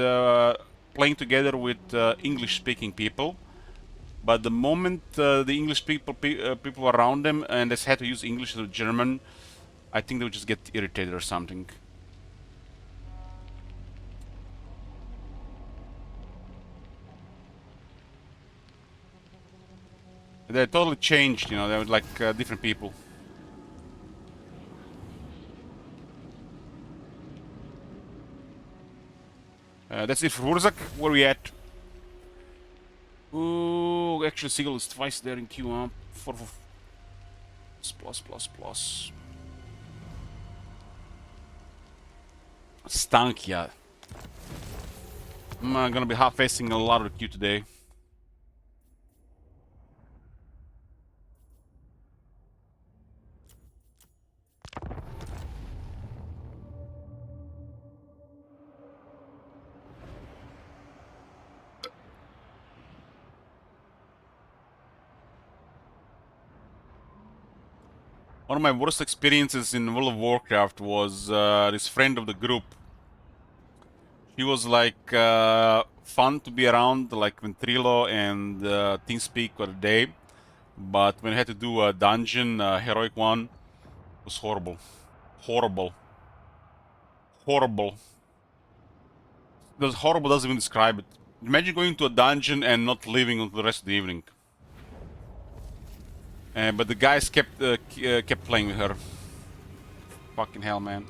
playing together with English-speaking people. But the moment the English people were around them and they had to use English or German, I think they would just get irritated or something. They totally changed, they were like different people. That's it for Wurzak. Where are we at? Ooh, actually Seagull is twice there in queue, huh? Plus. Stankia. I'm gonna be half-facing a lot of the queue today. One of my worst experiences in World of Warcraft was this friend of the group. He was like fun to be around, like Ventrilo and TeamSpeak were a day. But when I had to do a dungeon, heroic one, it was horrible. Horrible. Horrible doesn't even describe it. Imagine going to a dungeon and not leaving until the rest of the evening. But the guys kept playing with her. Fucking hell, man.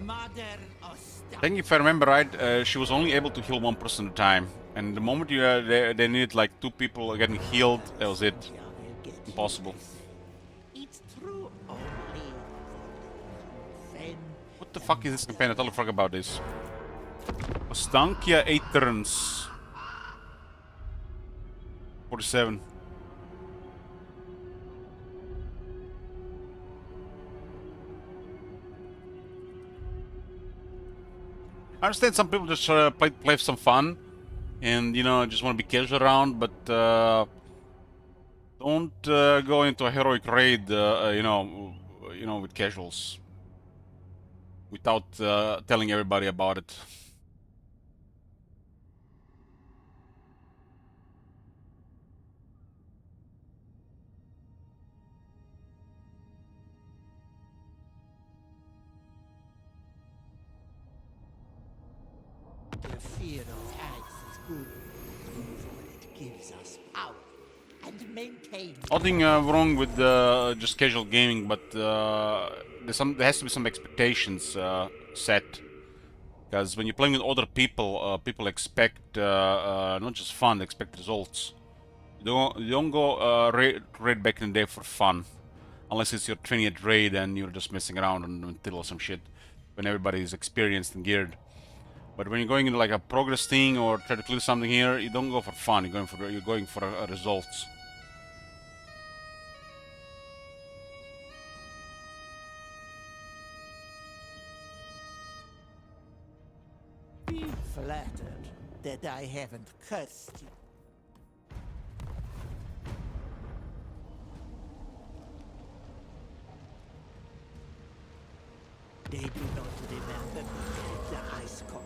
I think if I remember right, she was only able to heal one person at a time. And the moment they needed like 2 people getting healed, that was it. Impossible. What the fuck is this campaign? I totally forgot about this. Stankia 8 turns. 47. I understand some people just play for some fun, and just want to be casual around, but don't go into a heroic raid, with casuals, without telling everybody about it. The fear of heights is good, for it gives us power and maintains. Nothing wrong with just casual gaming, but there has to be some expectations set. Because when you're playing with other people, people expect not just fun, they expect results. You don't go raid back in the day for fun, unless it's your 20th raid and you're just messing around until some shit when everybody is experienced and geared. But when you're going into like a progress thing or try to clear something here, you don't go for fun. You're going for results. Be flattered that I haven't cursed you. They do not remember me at the Ice Court.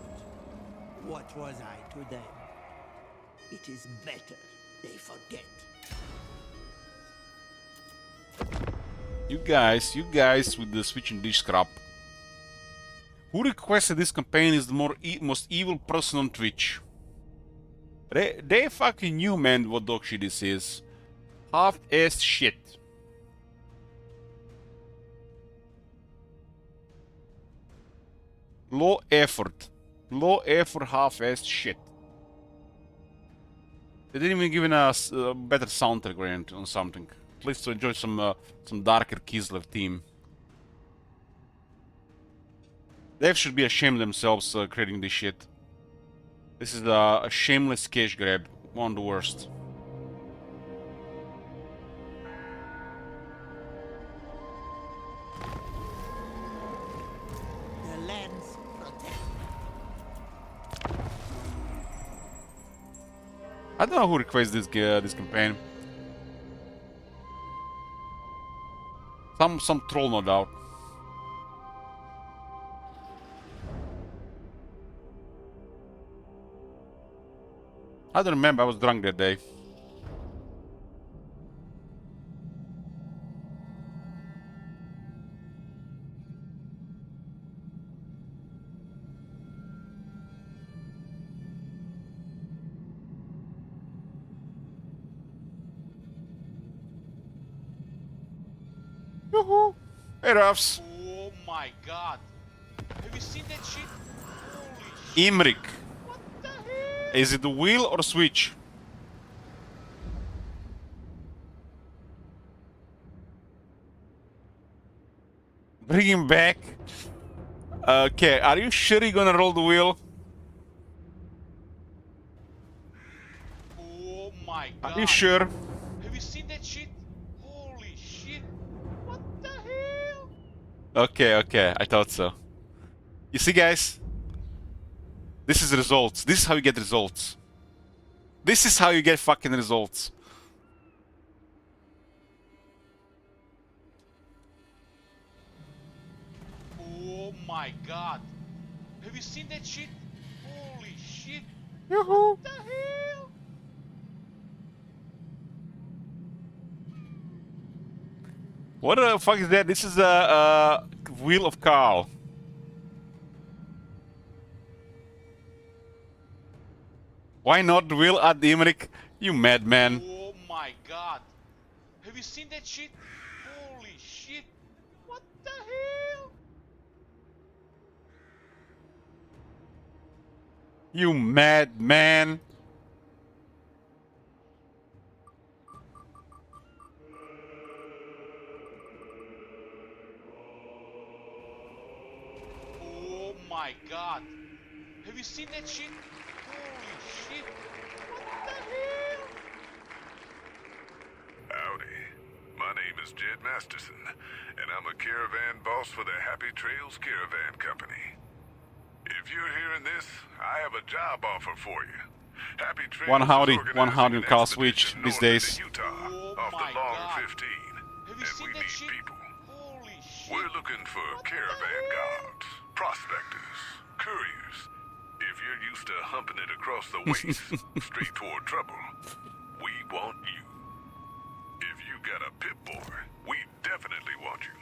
What was I to them? It is better they forget. You guys with the Switch and Dish crap. Who requested this campaign is the most evil person on Twitch. They fucking knew, man, what dog shit this is. Half-ass shit. Low effort. Low effort, half-ass shit. They didn't even give us a better soundtrack variant on something. At least to enjoy some darker Kislev theme. They should be ashamed of themselves creating this shit. This is a shameless cash grab. One of the worst. The lands protect. I don't know who requested this campaign. Some troll, no doubt. I don't remember. I was drunk that day. Yoo-hoo! Hey, Ruffs. Oh my god. Have you seen that shit? Holy shit. Imrik. What the hell? Is it the wheel or switch? Bring him back. Okay, are you sure you're gonna roll the wheel? Oh my god. Are you sure? Have you seen that shit? Holy shit. What the hell? Okay, I thought so. You see, guys? This is results. This is how you get results. This is how you get fucking results. Oh my god. Have you seen that shit? Holy shit. Yoo-hoo! What the hell? What the fuck is that? This is a wheel of Carl. Why not the wheel at the Imrik? You madman. Oh my god. Have you seen that shit? Holy shit. What the hell? You madman. Oh my god. Have you seen that shit? Holy shit. What the hell? Howdy. My name is Jed Masterson, and I'm a caravan boss for the Happy Trails Caravan Company. If you're hearing this, I have a job offer for you. Happy Trails One howdy, is one organizing howdy an Carl expedition Switch these north into days. Utah, Oh off my the Long God. 15, Have you and seen we that need shit? people. Holy shit. We're looking for What the caravan hell? guards, prospectors, couriers. If you're used to humping it across the waste, straight toward trouble, we want you. If you got a pit boy, we definitely want you.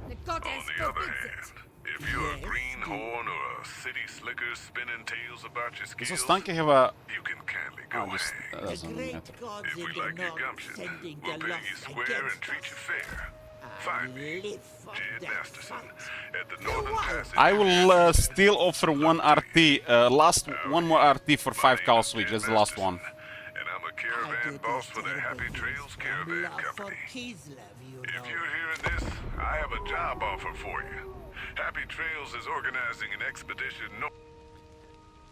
The On goddess the other forbids hand, it. if you're a Yes, greenhorn or a city slicker spinning tales about your Does skills, Stanky have a... you can kindly go Oh, just, hang. that The doesn't great matter. gods If in we the like your north gumption, sending we'll the pay you lost square and against treat you us. fair. I Find me, live for Jed that Masterson, fight. at the Northern Passage. I will still offer one RT, one more RT for 5 Carl Switch. That's the last one. And I'm a I caravan do boss this for the Happy terrible Trails from Caravan love for Company. Kislev, you If know. you're hearing this, I have a job offer for you. Happy Trails is organizing an expedition north.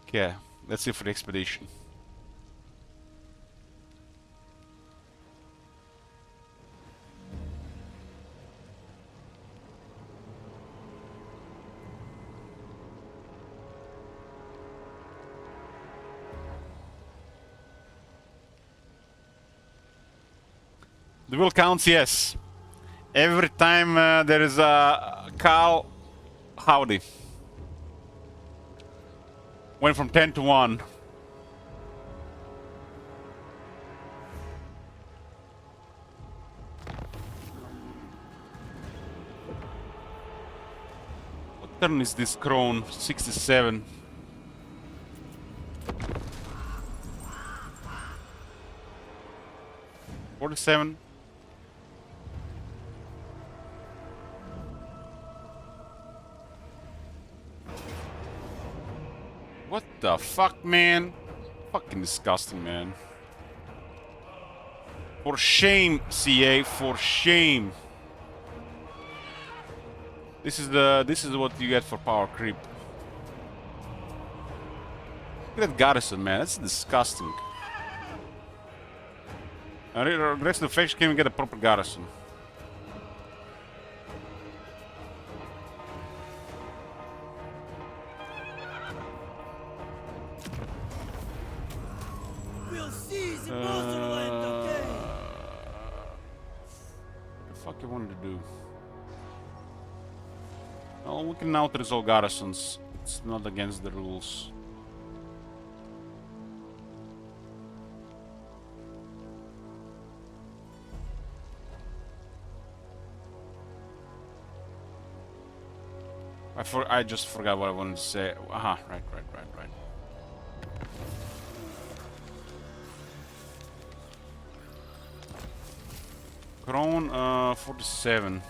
Okay, let's see for the expedition. The wheel counts, yes. Every time there is a Carl, howdy. Went from 10 to 1. What turn is this crone? 67. 47. What the fuck, man? Fucking disgusting, man. For shame, CA, for shame. This is what you get for power creep. Look at that garrison, man. That's disgusting. The rest of the faction can't even get a proper garrison. We'll seize Mosul and okay. What the fuck you wanted to do? Well, we can out resolve garrisons. It's not against the rules. I just forgot what I wanted to say. Aha, right. Crone, 47.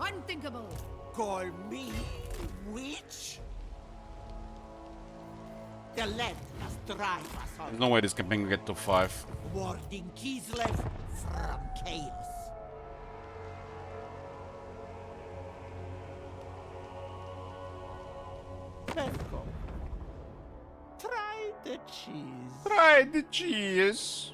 Unthinkable. Call me witch? The land must drive us There's on, no way this campaign will get top 5. warding Kislev from chaos. Welcome. Try the cheese. Try the cheese.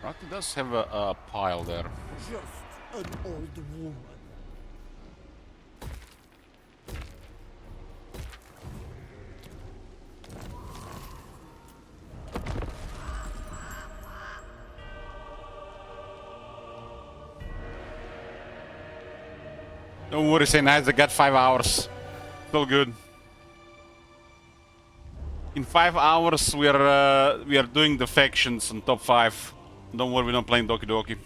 Rocky does have a pile there. Just an old woman. Don't worry, Saint Knights, I got 5 hours. Still good. In 5 hours, we are doing the factions on top 5. Don't worry, we're not playing Doki Doki.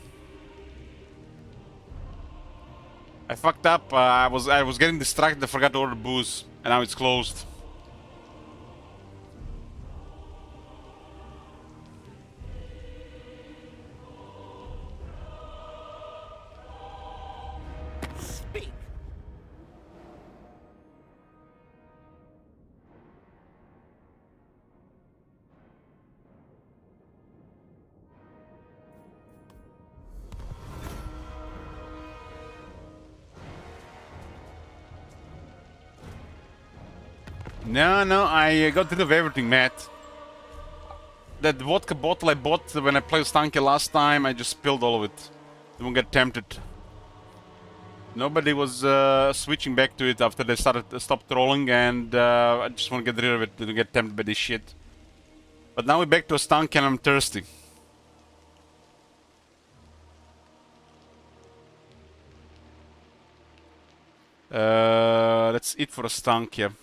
I fucked up. I was getting distracted. I forgot to order booze, and now it's closed. Speak. No, I got rid of everything, Matt. That vodka bottle I bought when I played Stanky last time, I just spilled all of it. Don't get tempted. Nobody was switching back to it after they stopped trolling, and I just want to get rid of it. Don't get tempted by this shit. But now we're back to a Stanky and I'm thirsty. That's it for a Stanky.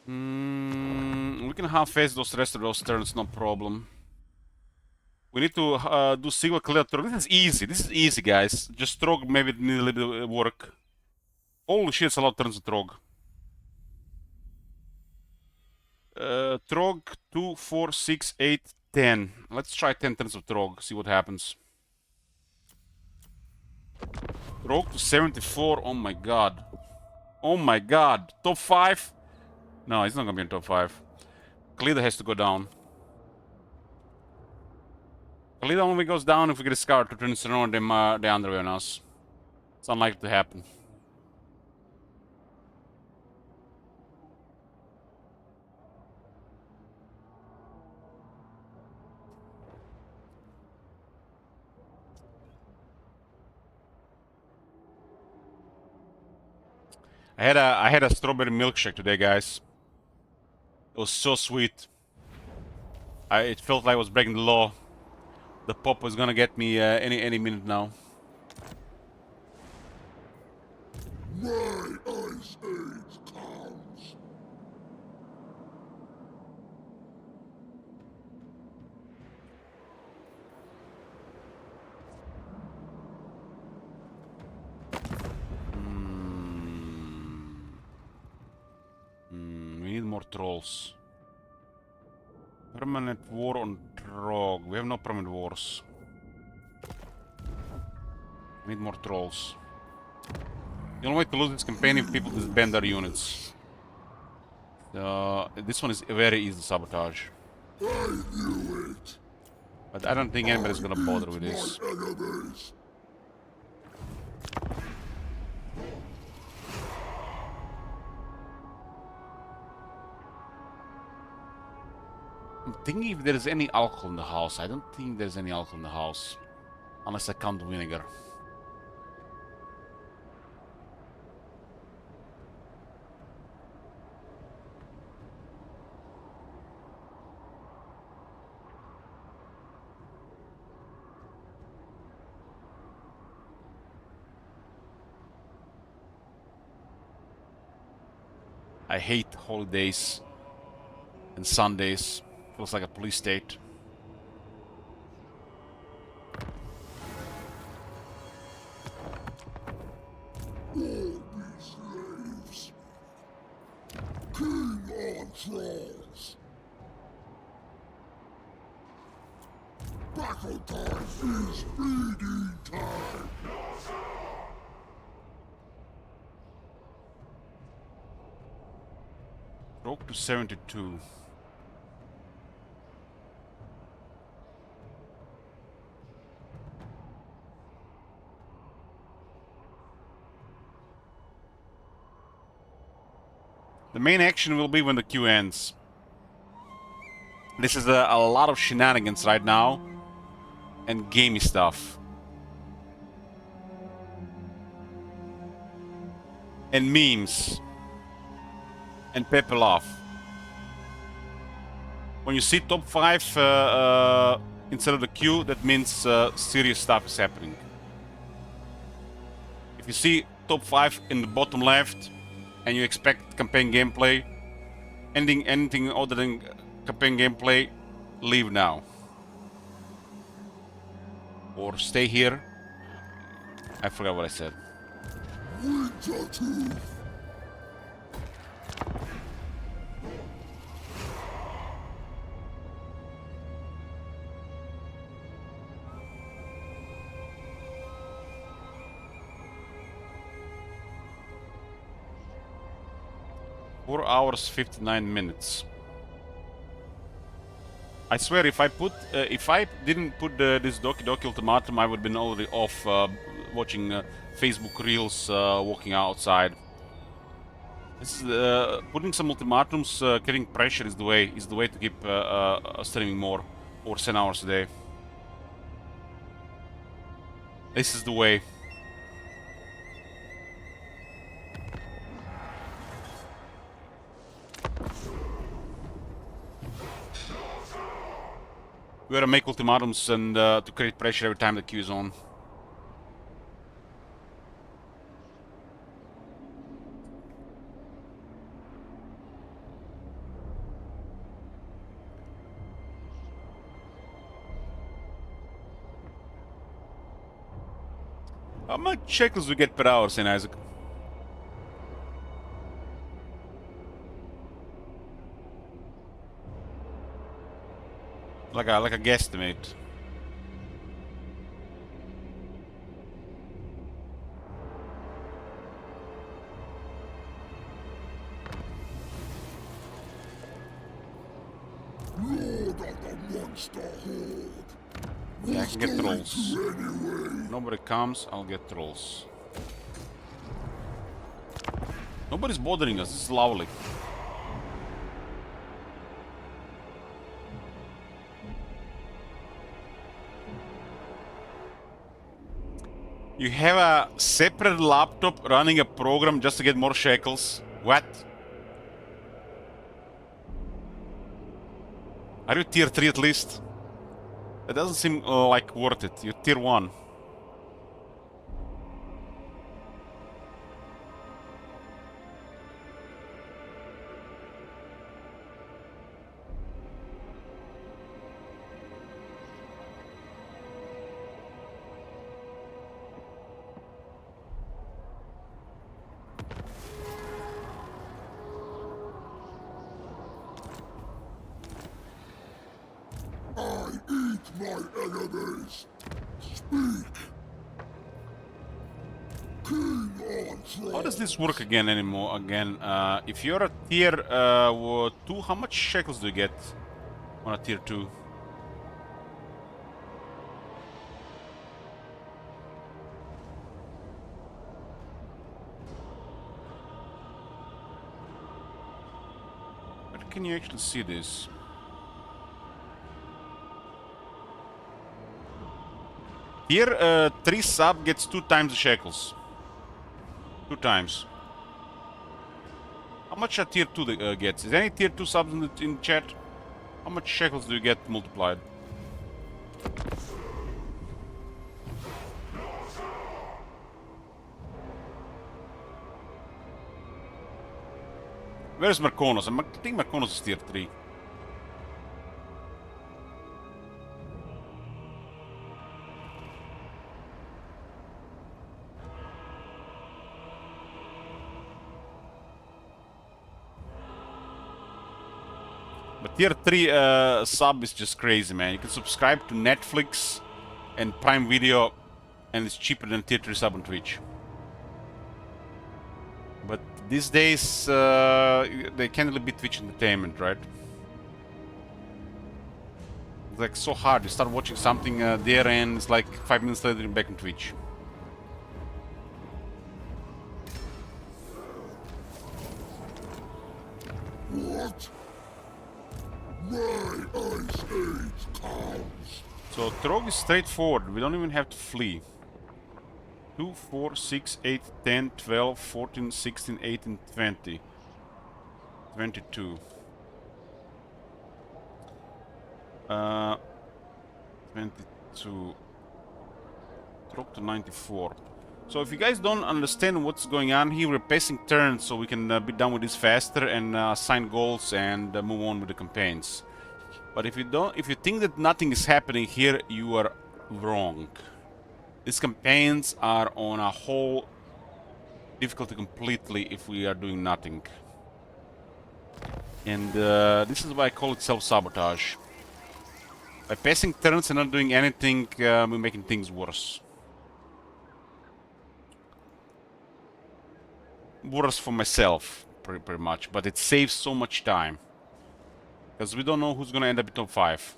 We can half-face those rest of those turns, no problem. We need to do single clear Trog. This is easy, guys. Just Trog maybe need a little bit of work. Holy shit, it's a lot of turns of Trog. Trog 2, 4, 6, 8, 10. Let's try 10 turns of Trog, see what happens. Trog to 74, oh my god. Oh my god, top 5? No, he's not gonna be in top 5. Khalida has to go down. Khalida only goes down if we get a scar to turn around them the underway on us. It's unlikely to happen. I had a strawberry milkshake today, guys. It was so sweet. It felt like I was breaking the law. The pop was gonna get me any minute now. My ice age comes. We need more trolls. Permanent war on Trog. We have no permanent wars. We need more trolls. The only way to lose this campaign if people disband their units. This one is very easy to sabotage. I knew it. But I don't think anybody's gonna bother with this. My enemies. I'm thinking if there's any alcohol in the house. I don't think there's any alcohol in the house. Unless I count vinegar. I hate holidays and Sundays. Feels like a police state. All be slaves. King on trolls. Battle time is feeding time. Broke to 72. The main action will be when the queue ends. This is a lot of shenanigans right now. And gamey stuff. And memes. And people off. When you see top 5 instead of the queue, that means serious stuff is happening. If you see top 5 in the bottom left and you expect campaign gameplay, anything other than campaign gameplay, leave now. Or stay here. I forgot what I said. Winter Tooth. 4 hours 59 minutes. I swear, if I didn't put this Doki Doki ultimatum, I would have been already off watching Facebook reels, walking outside. This is putting some ultimatums, getting pressure is the way to keep streaming more, or 10 hours a day. This is the way. We gotta make ultimatums and to create pressure every time the queue is on. How much shekels we get per hour, St. Isaac? Like a guesstimate. Lord of the monster horde. Yeah, I can get What's going trolls. to anyway? Nobody comes, I'll get trolls. Nobody's bothering us, this is lovely. You have a separate laptop running a program just to get more shekels? What? Are you tier 3 at least? That doesn't seem like worth it. You're tier 1. I eat my enemies. Speak. King on throne. How does this work again anymore? If you're a tier 2, how much shekels do you get on a tier 2? Where can you actually see this? Tier 3 sub gets 2 times the shekels. 2 times. How much a tier 2 gets? Is any tier 2 subs in chat? How much shekels do you get multiplied? Where's Marconos? I think Marconos is tier 3. But tier 3 sub is just crazy, man. You can subscribe to Netflix and Prime Video, and it's cheaper than tier 3 sub on Twitch. But these days, they can't really be Twitch entertainment, right? It's like so hard. You start watching something there, and it's like 5 minutes later you're back on Twitch. What? My ice age comes. So Trog is straightforward. We don't even have to flee. 2, 4, 6, 8, 10, 12, 14, 16, 18, 20. 22. 22. Drop to 94. So if you guys don't understand what's going on here, we're passing turns so we can be done with this faster and assign goals and move on with the campaigns. But if you think that nothing is happening here, you are wrong. These campaigns are on a whole difficulty completely if we are doing nothing. And this is why I call it self-sabotage. By passing turns and not doing anything, we're making things worse. Worse for myself, pretty much, but it saves so much time. Because we don't know who's gonna end up in top 5.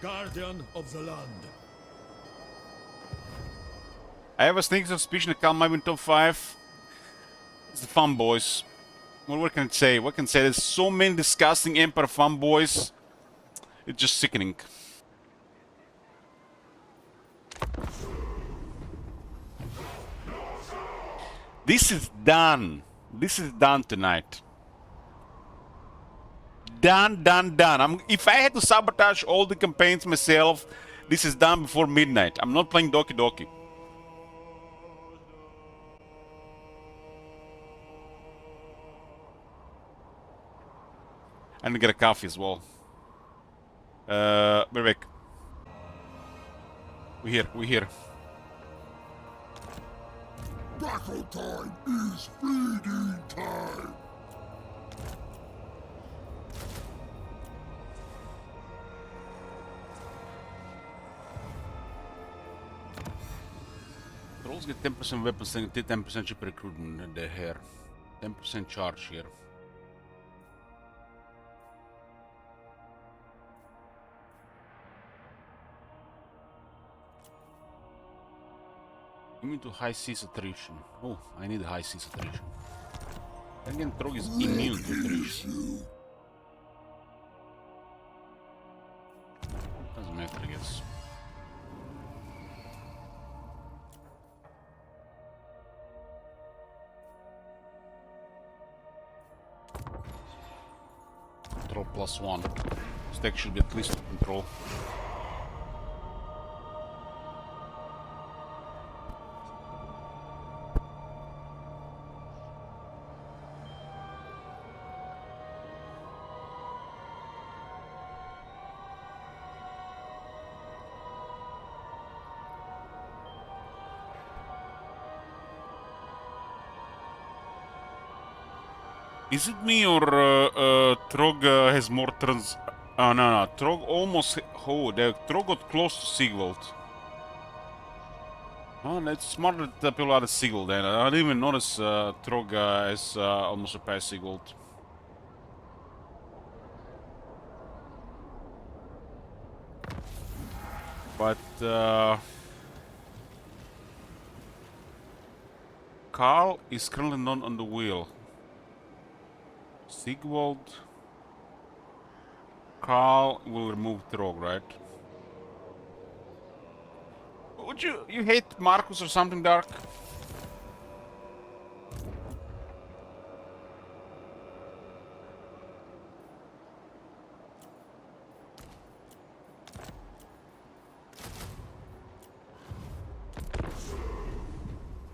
Guardian of the land. I have a sneaking suspicion that Cal might be in top 5. It's the fun boys. What can I say? What can I say? There's so many disgusting Empire fun boys. It's just sickening. This is done. This is done tonight. Done, done, done. If I had to sabotage all the campaigns myself, this is done before midnight. I'm not playing Doki Doki. I'm gonna get a coffee as well. We're back. We're here. Battle time is feeding time. Trolls get 10% weapons and 10% cheaper recruitment in their hair. 10% charge here. Immune to high seas attrition. Oh, I need high seas attrition. Again, Trog is immune to attrition. Doesn't matter, I guess. Control +1. This deck should be at least control. Is it me or Trog has more turns? Oh, no. Trog almost... Oh, Trog got close to Sigvald. Oh, it's smarter that people are Sigvald then. I didn't even notice Trog has almost surpassed Sigvald. But... Karl is currently not on the wheel. Sigvald, Karl will remove Trog, right? Would you hate Marcus or something, Dark?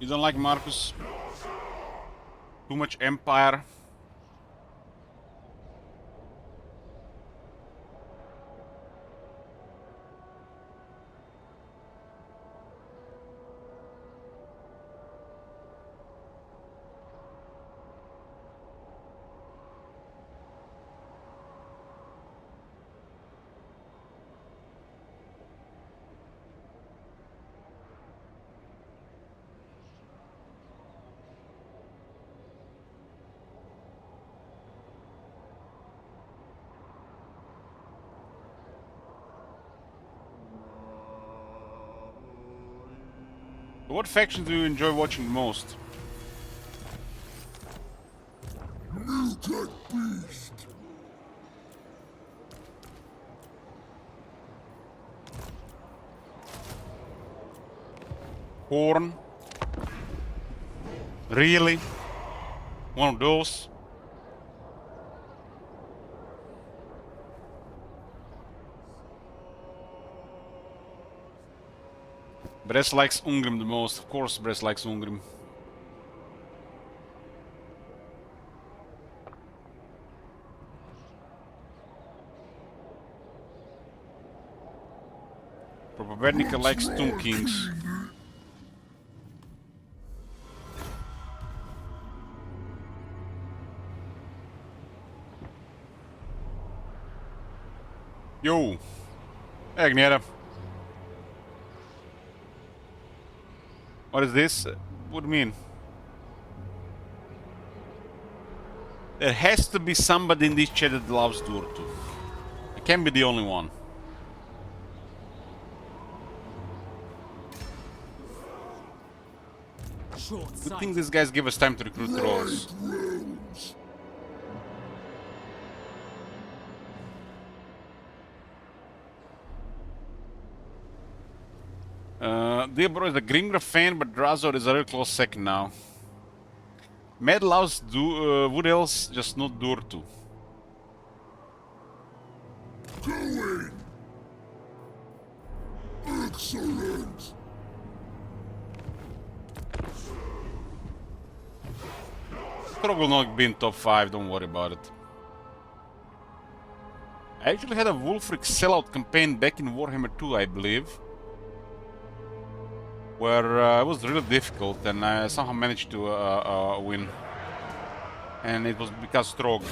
You don't like Marcus? Too much Empire? What faction do you enjoy watching most? Mutant beast. Horn? Really? One of those? Brest likes Ungrim the most. Of course Brest likes Ungrim. Propabernica likes Tomb Kings. Yo! Hey, Agneta. What is this? What do you mean? There has to be somebody in this chat that loves Durtu. I can't be the only one. Good thing these guys give us time to recruit trolls. Diabro is a Grimgr fan, but Drazor is a real close second now. Mad loves Wood Elves, just not Durtu. Going. Excellent. Trog will not be in top 5, don't worry about it. I actually had a Wulfric sellout campaign back in Warhammer 2, I believe. Where it was really difficult and I somehow managed to win. And it was because Trog.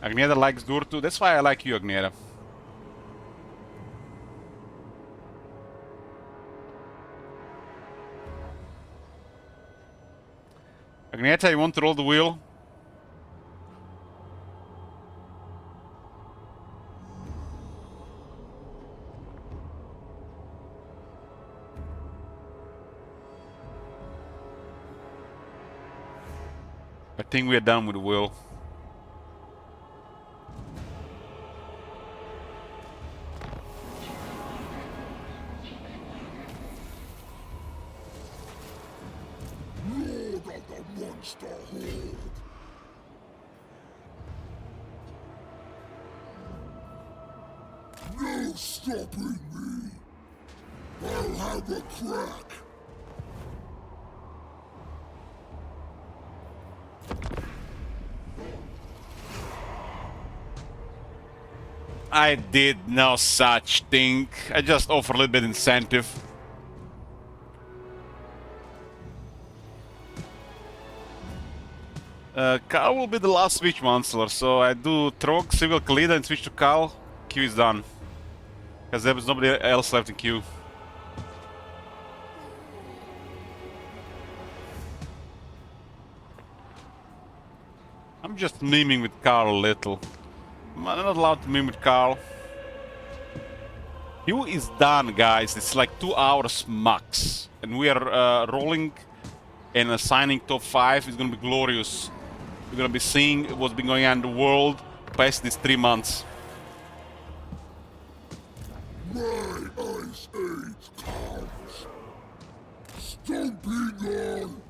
Agneta likes Durtu, that's why I like you, Agneta. Agneta, you want to roll the wheel? I think we are done with Will. Lord of the monster horde. No stopping me. I'll have a crack. I did no such thing. I just offer a little bit incentive. Carl will be the last switch monster, so I do Trog, Civil Khalida, and switch to Carl. Q is done. Because there was nobody else left in queue. I'm just memeing with Carl a little. I'm not allowed to meme with Carl. Q is done, guys. It's like 2 hours max. And we are rolling and assigning top 5. It's gonna be glorious. We're gonna be seeing what's been going on in the world past these 3 months. My Ice Age comes. Stomping on.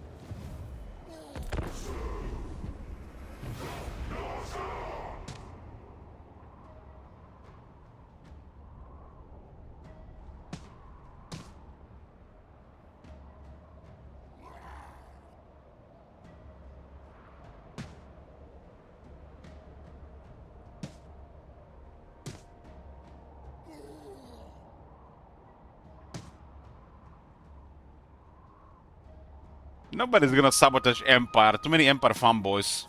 Nobody's gonna sabotage Empire. Too many Empire fanboys.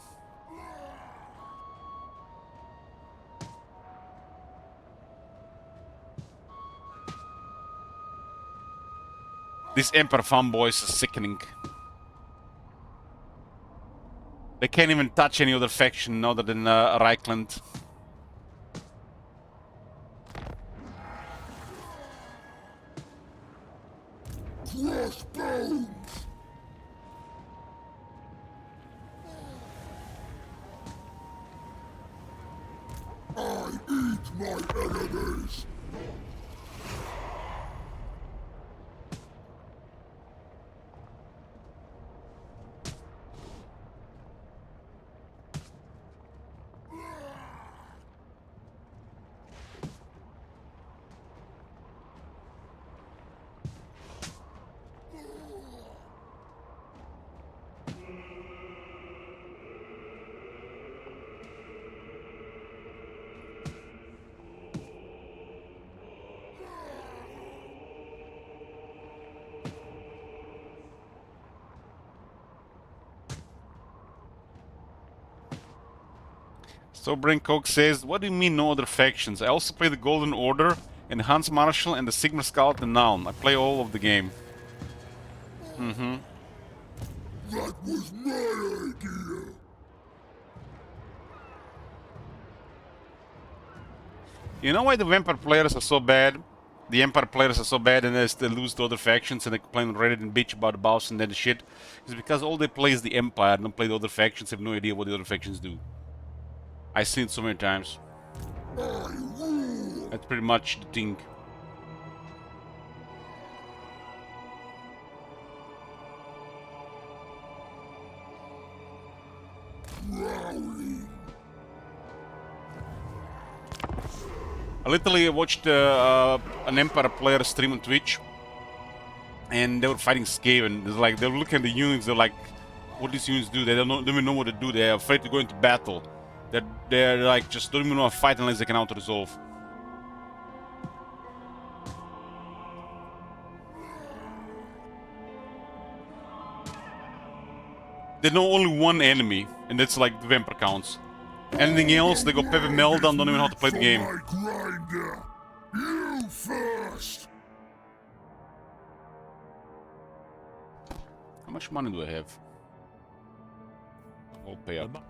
These Empire fanboys are sickening. They can't even touch any other faction other than Reichland. Crossbones. I eat my enemies. So Coke says, what do you mean no other factions? I also play the Golden Order and Hans Marshall and the Sigmar Scout and Naun. I play all of the game. That was my idea. You know why the Vampire players are so bad? The Empire players are so bad and they lose to other factions and they complain on Reddit and bitch about the boss and then the shit. It's because all they play is the Empire and don't play the other factions, have no idea what the other factions do. I've seen it so many times. That's pretty much the thing. I literally watched an Empire player stream on Twitch, and they were fighting Skaven. It's like they were looking at the units. They're like, "What these units do? They don't even know what to do. They're afraid to go into battle. They're like just don't even know how to fight unless they can auto-resolve." They know only one enemy, and that's like the Vampire counts. Anything else, they go Pepe Meltdown, don't even know how to play the game. My grinder. You first. How much money do I have? I'll pay up.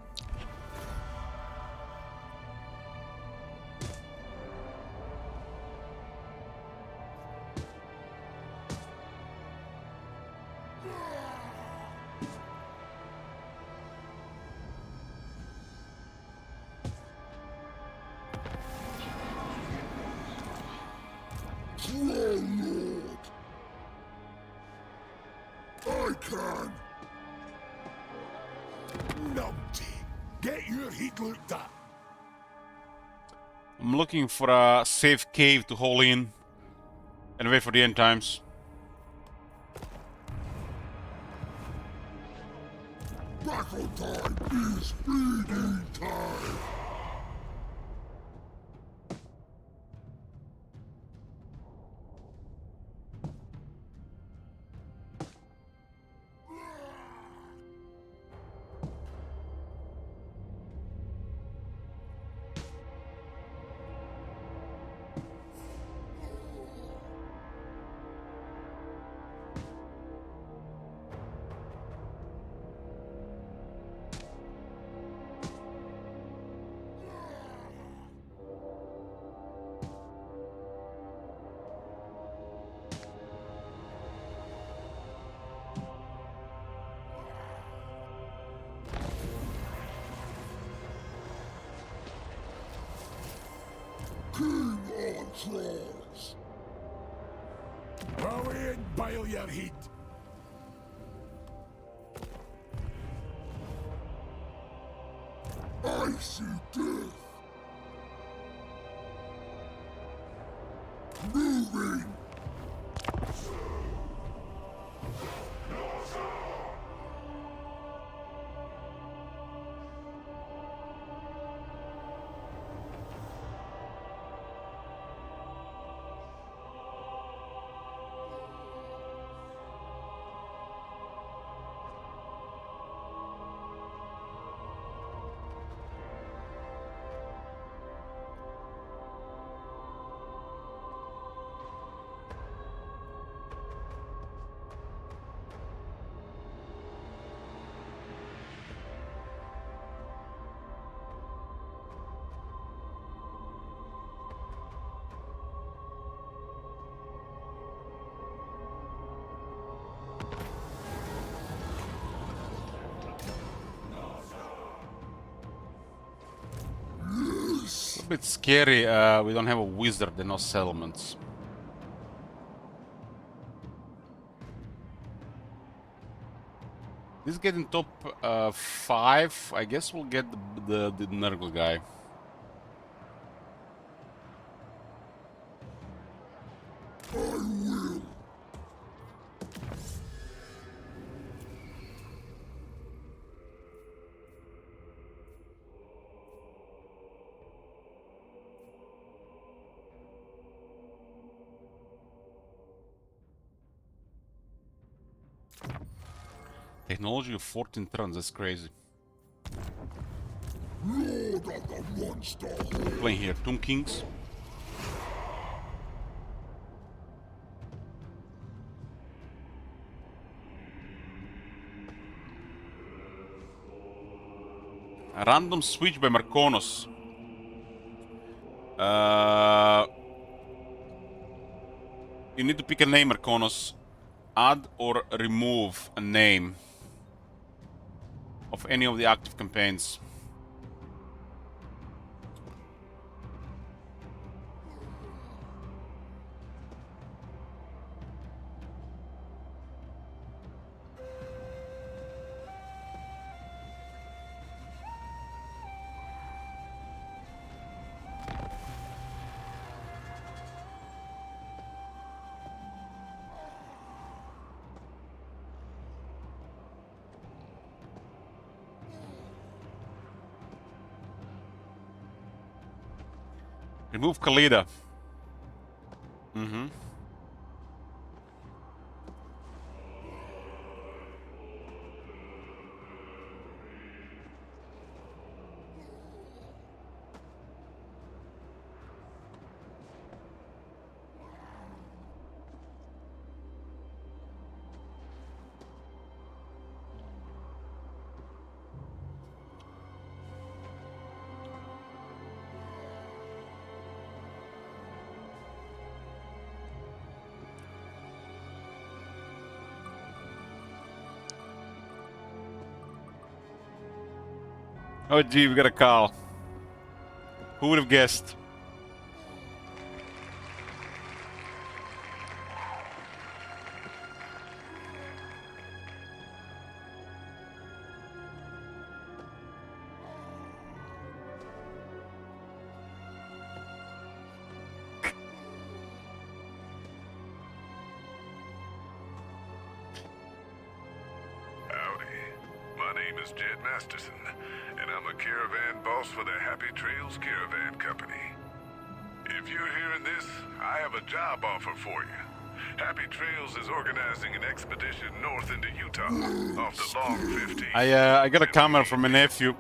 Get your heat looked at. I'm looking for a safe cave to hole in and wait for the end times. Battle time is feeding time. King on trolls. Hurry and bile your heat. Icy death. Moving. A bit scary. We don't have a wizard and no settlements. This getting top 5. I guess we'll get the Nurgle guy. I will. Technology of 14 turns. That's crazy. Lord of the monster horde. Playing here, Tomb Kings. A random switch by Markonos. You need to pick a name, Markonos. Add or remove a name of any of the active campaigns. Remove Khalida. Mm-hmm. Oh gee, we got a call. Who would have guessed? is Jed Masterson, and I'm a caravan boss for the Happy Trails Caravan Company. If you're hearing this, I have a job offer for you. Happy Trails is organizing an expedition north into Utah off the Long 15. I got a comment from my nephew.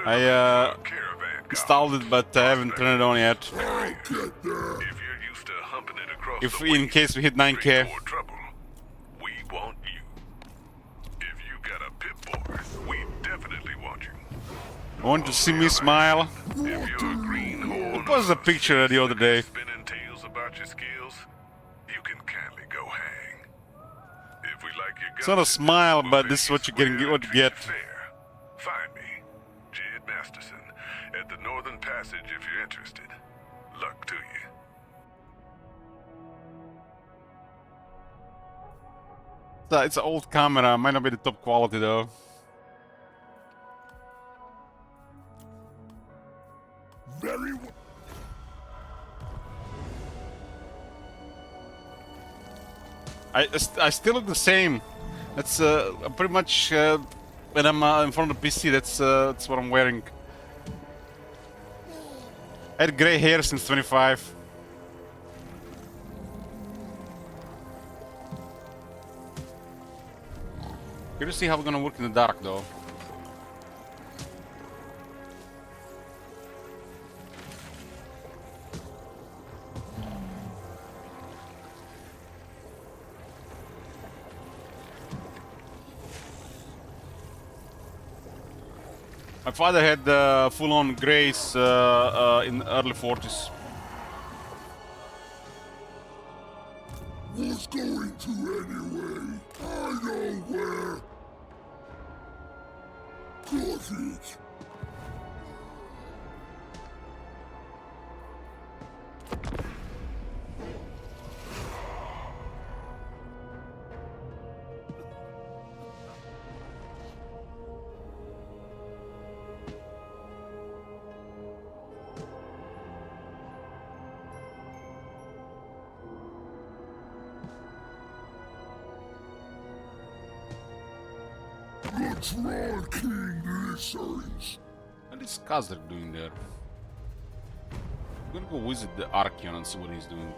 I installed it, but I haven't turned it on yet. If you're used to humping it across If the in case we hit 9K. for trouble, we want you. If you got a pit boy, we definitely want you. Want to see me smile? If you're a greenhorn, It was a picture the other day. spinning tales about your skills, you can kindly go hang. If we like your guts, It's not a smile, we'll but pay this is what you you're getting, square what and you treat get. fair. Find me, Jed Masterson, at the Northern Passage if you're interested. Luck to you. It's an old camera, might not be the top quality though. Very well. I still look the same. That's pretty much when I'm in front of the PC. That's what I'm wearing. I had gray hair since 25. Curious to see how we're gonna work in the dark though. My father had full-on grays in the early 40s. Was going to anyway. I know where. Got it. The Troll King listens. What is Kazakh doing there? I'm gonna go visit the Archeon and see what he's doing.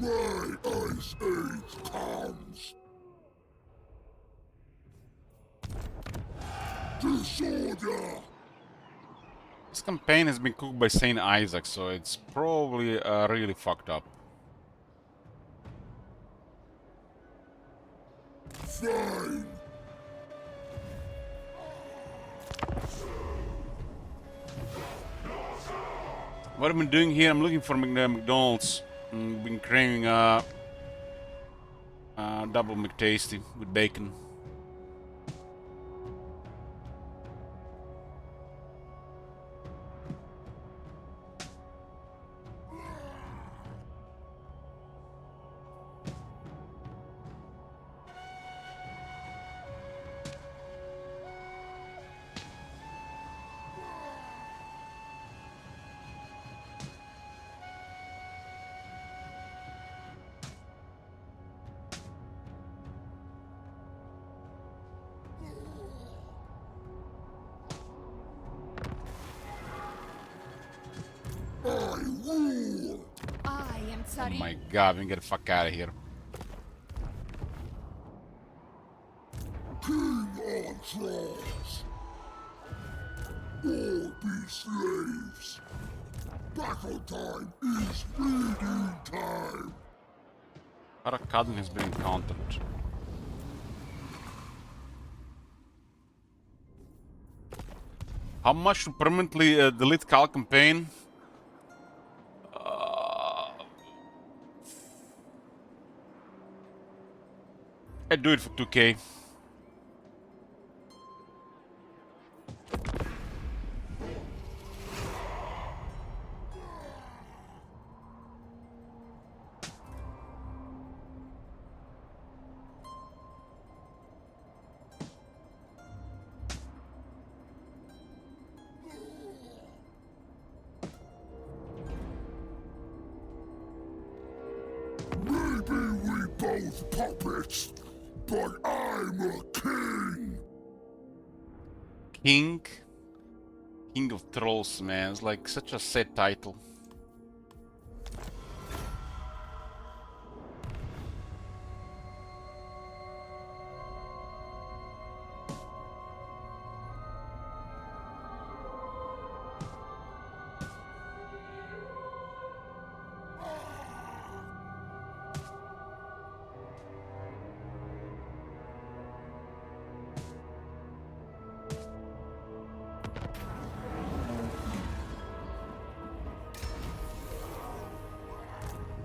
My Ice Age comes. Disorder. This campaign has been cooked by Saint Isaac, so it's probably really fucked up. Fine. What I've been doing here, I'm looking for McDonald's. Been craving double McTasty with bacon. I rule. I am Oh sorry. my god, we can get the fuck out of here. King on trolls. All be slaves. Battle time is reading time. Arakadin has been content. How much to permanently delete Cal campaign? I'd do it for 2K. both puppets, but I'm a king. King? King of Trolls, man. It's like such a sad title.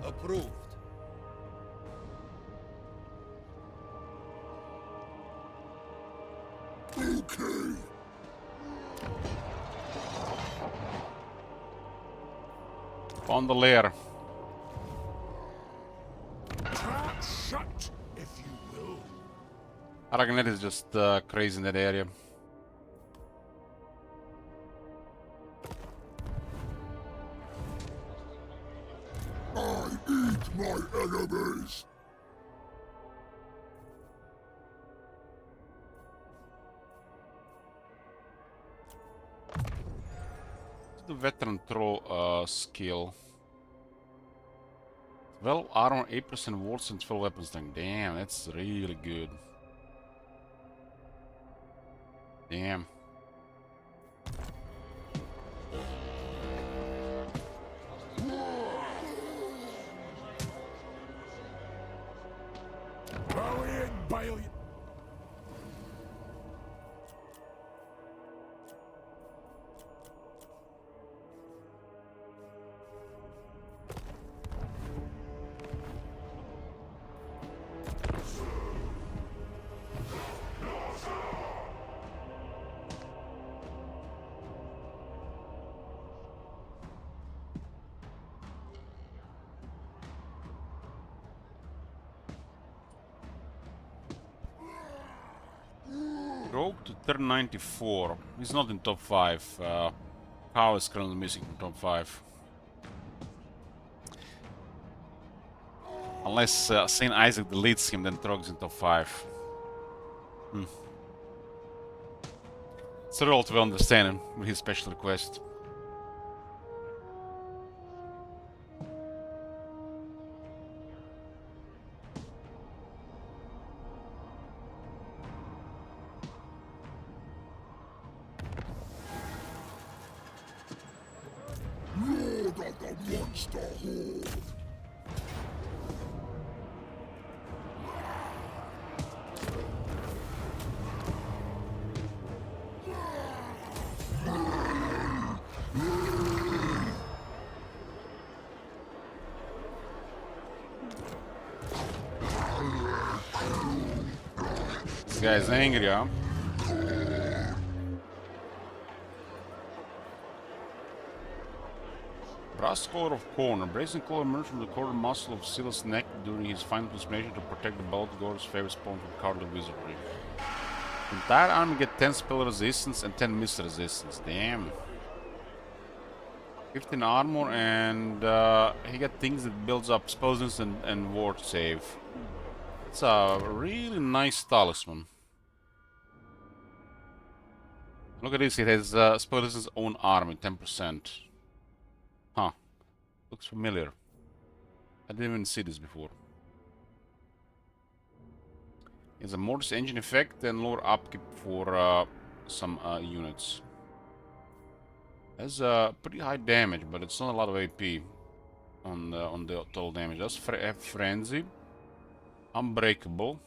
Approved. Okay. Found the lair. Trap shut, if you will. Aragnet is just crazy in that area. I eat my enemies. The veteran throw skill. 12 armor, 8% wards, and 12 weapons tank. Damn, that's really good. Damn. Valiant Bailey. Rogue to turn 94. He's not in top 5. How is currently missing from top 5? Unless Saint Isaac deletes him, then Trog's in top 5. It's a role to understand him with his special request. Lord of the Monster Horde. This guy's angry, huh? Brass collar of corner. Brazen collar emerged from the corner muscle of Silas' neck during his final transformation to protect the Bald God's favorite spawn from cowardly wizardry. The entire army get 10 spell resistance and 10 miss resistance. Damn. 15 armor and he got things that builds up spells and ward save. It's a really nice talisman. Look at this, it has spell resistance own army, 10%. Huh. Looks familiar. I didn't even see this before. It's a Mortis engine effect and lower upkeep for some units. Has pretty high damage, but it's not a lot of AP on the total damage. That's Frenzy, Unbreakable.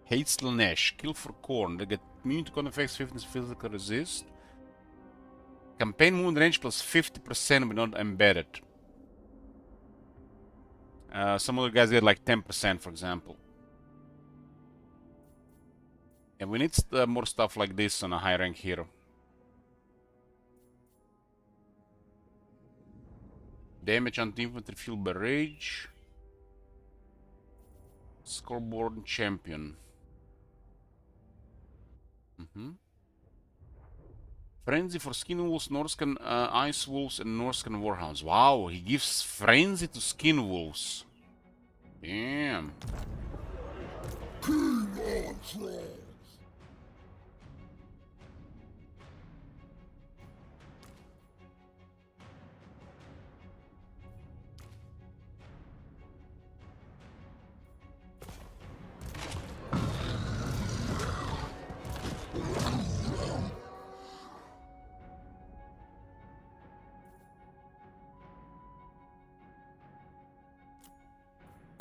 Hate Slanesh, kill for corn. They get immune to con effects, 15 physical resist. Campaign wound range plus 50% but not embedded. Some other guys get like 10%, for example. And we need more stuff like this on a high rank hero. Damage on infantry fueled by rage. Scoreboard champion. Frenzy for Skin Wolves, Norscan Ice Wolves, and Norscan Warhounds. Wow, he gives Frenzy to Skin Wolves. Damn. King on trolls.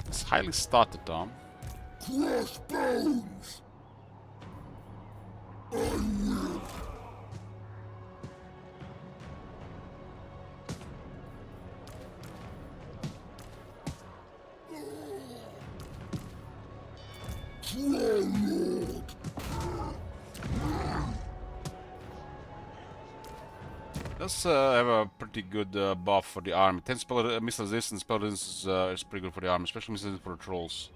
It's highly started, Tom. Crossbones. I will. Troll Lord. Does have a pretty good buff for the army. 10 spell missile resistance, spell resistance is pretty good for the army, especially missile resistance for the trolls.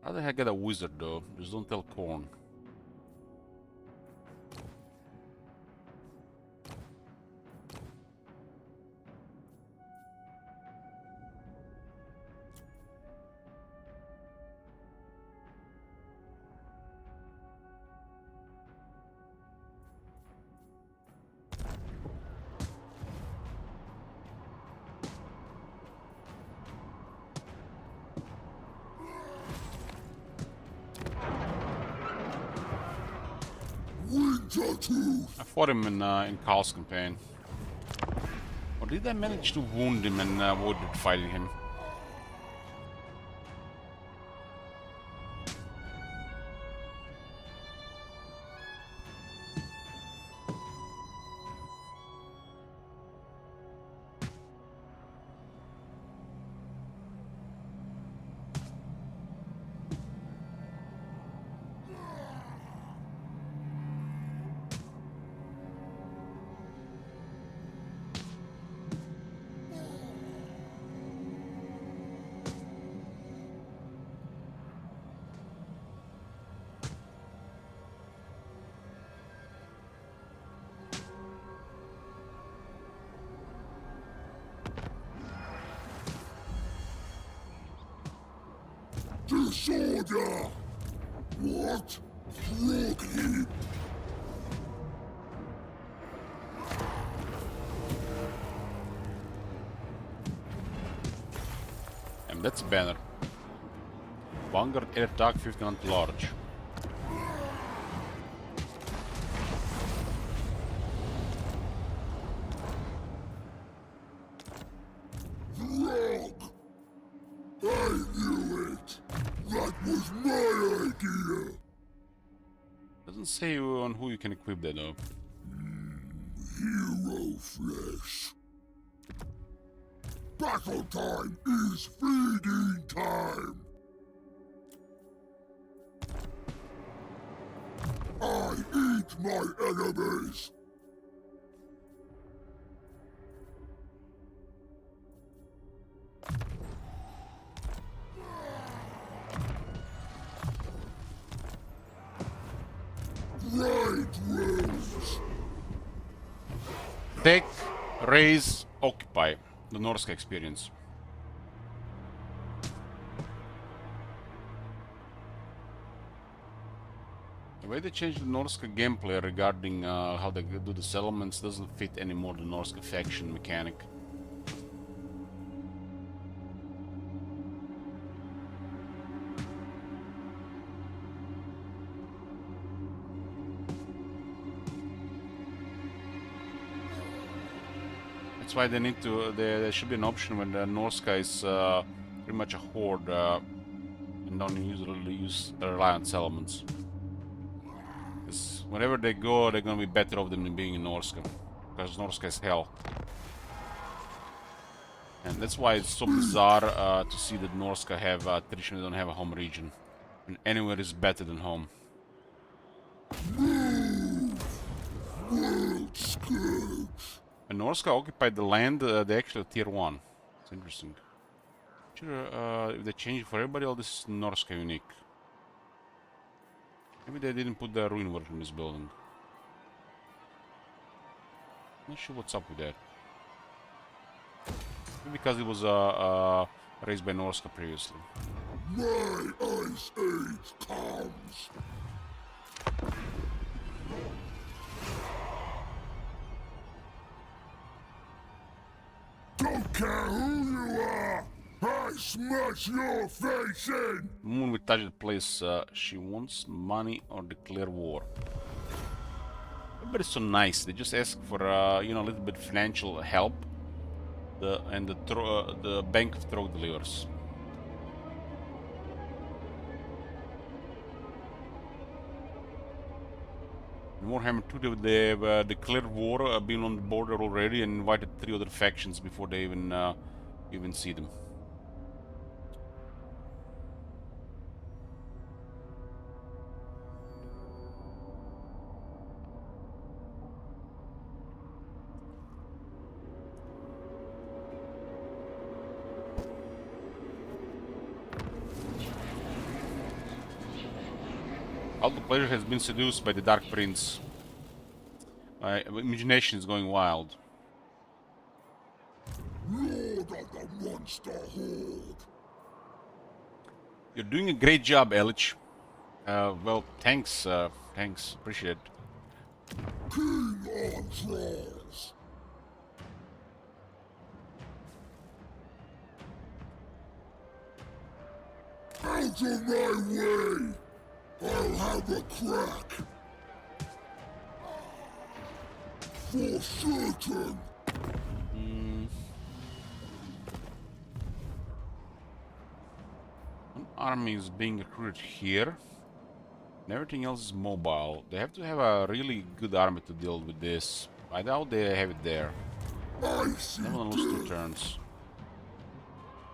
How the heck get a wizard though? Just don't tell Korn. I fought him in Carl's campaign. Or did I manage to wound him and avoided fighting him? Disorder! What? Frog heap! And that's a banner. Vanguard air attack 15 large. Frog! I knew it! That was my idea! Doesn't say on who you can equip that though. Hero flesh. Battle time is feeding time! I eat my enemies! Right rules! Take, raise, occupy. The Norska experience. The way they changed the Norska gameplay regarding how they do the settlements doesn't fit anymore the Norska faction mechanic. That's why they need to. There should be an option when the Norska is pretty much a horde and don't usually rely on settlements. Because whenever they go, they're gonna be better off than being in Norska, because Norska is hell. And that's why it's so bizarre to see that Norska have traditionally don't have a home region, and anywhere is better than home. When Norska occupied the land, they actually tier 1. interesting. Sure, if they change it for everybody, all this is Norska unique. Maybe they didn't put the ruin version in this building. Not sure what's up with that. Maybe because it was raised by Norska previously. My ice age comes. Don't care who you are. I smash your face in. Moon will touch the place. She wants money or declare war. Everybody's so nice. They just ask for you know, a little bit financial help. The Bank of Trog delivers. In Warhammer 2, they've declared war, been on the border already, and invited 3 other factions before they even see them. All the player has been seduced by the Dark Prince. My imagination is going wild. Lord of the Monster Horde. You're doing a great job, Elich. Well, thanks, thanks, appreciate it. King on trolls. Out of my way! I'll have a crack. For certain. One army is being recruited here, and everything else is mobile. They have to have a really good army to deal with this. I doubt they have it there. I see. They will lose 2 turns.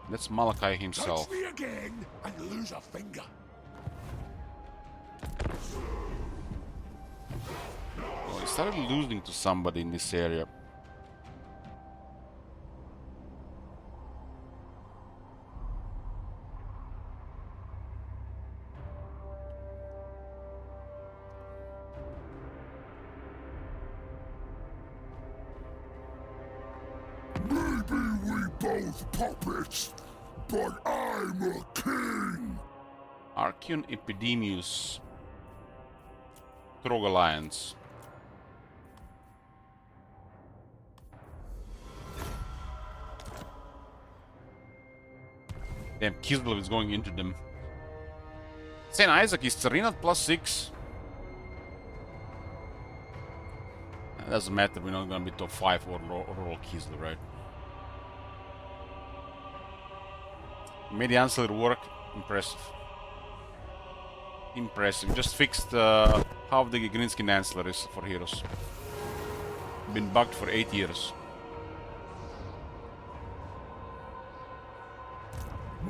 That's Malachi himself. Touch me again and lose a finger. Oh, he started losing to somebody in this area. Maybe we both puppets, but I'm a king. Archeon Epidemius. Trog Alliance. Damn, Kislev is going into them. St. Isaac is Serena +6. Doesn't matter, we're not gonna be top 5 or roll Kislev, right? Made the ancillary work. Impressive. Impressive. Just fixed half the Greenskin ancillaries for heroes. Been bugged for 8 years.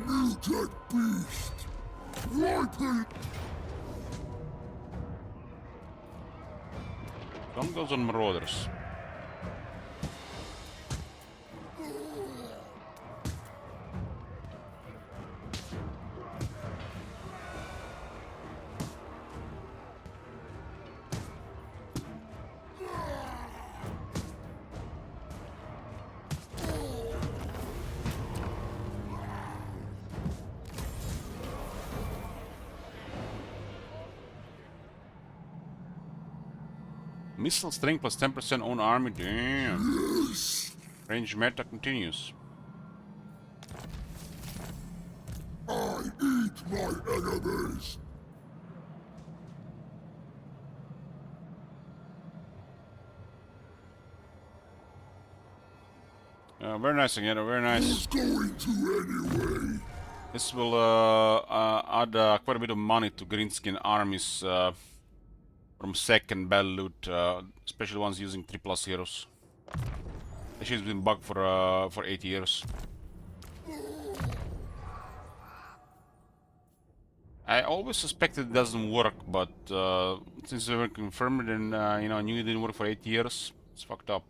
Mutant beast. Wipe it. Some goes on Marauders. Missile strength plus 10% own army. Damn. Yes. Range meta continues. I eat my enemies. Very nice again. Very nice. Who's going to anyway? This will add quite a bit of money to Greenskin armies from second battle loot, especially ones using 3+ heroes. Actually, it's been bugged for 8 years. I always suspected it doesn't work, but since they were confirmed and you know, I knew it didn't work for 8 years, it's fucked up.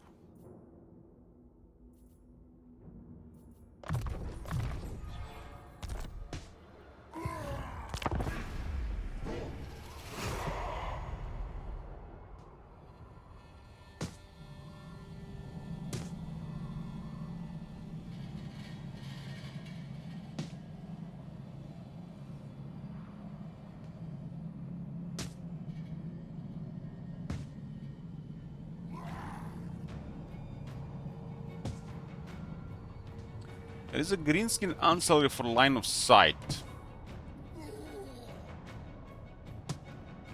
There is a greenskin ancillary for line of sight.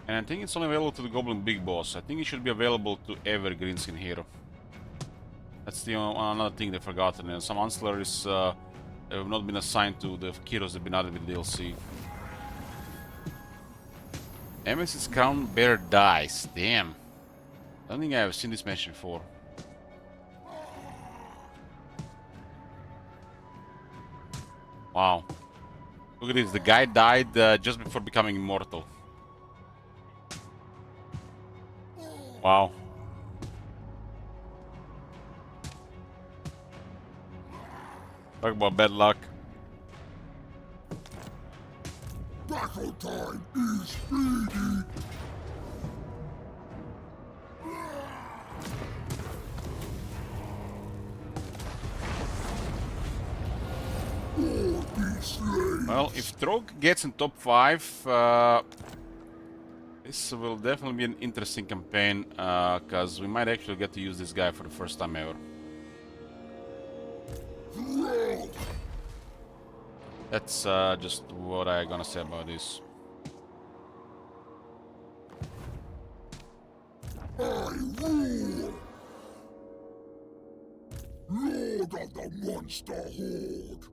And I think it's only available to the Goblin Big Boss. I think it should be available to every greenskin hero. That's the another thing they've forgotten. And some ancillaries have not been assigned to the heroes that have been added with DLC. Nemesis Crown Bear dies. Damn. I don't think I have seen this match before. Wow. Look at this. The guy died just before becoming immortal. Wow. Talk about bad luck. Battle time is speedy. Well, if Trog gets in top 5, this will definitely be an interesting campaign, because we might actually get to use this guy for the first time ever. That's just what I'm gonna say about this. I rule! Lord of the Monster Horde!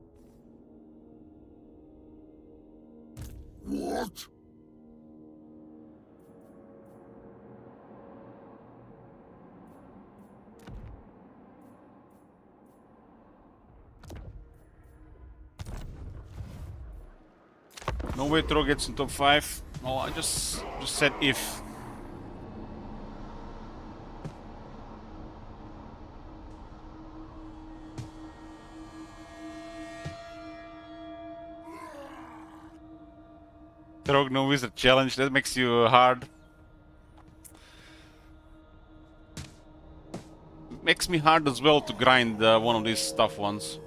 What? No way Trog gets in top 5. No, I just said if. Trog no wizard challenge, that makes you hard. Makes me hard as well to grind one of these tough ones.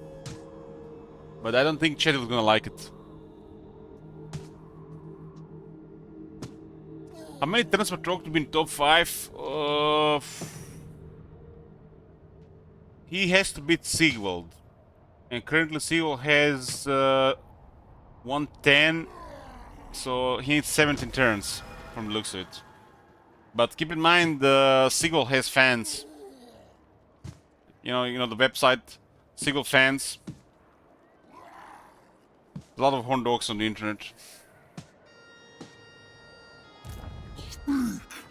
But I don't think Chet is gonna like it. How many turns for Trog to be in top 5? He has to beat Sigvald. And currently Sigvald has 110. So he needs 17 turns from the looks of it. But keep in mind, Sigvald has fans. You know the website, Sigvald fans. A lot of horn dogs on the internet.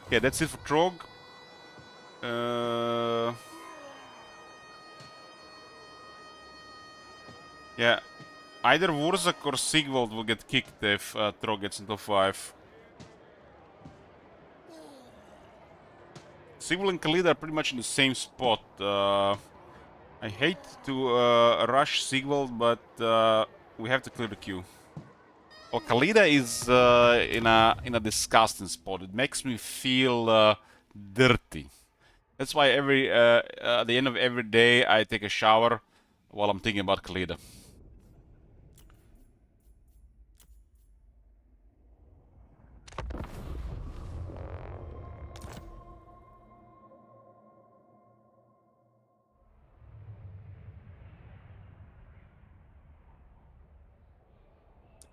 Okay, that's it for Trog. Yeah, either Wurzak or Sigvald will get kicked if Trog gets into 5. Sigvald and Khalida are pretty much in the same spot. I hate to rush Sigvald, but we have to clear the queue. Well, Khalida is in a disgusting spot. It makes me feel dirty. That's why at the end of every day I take a shower while I'm thinking about Khalida.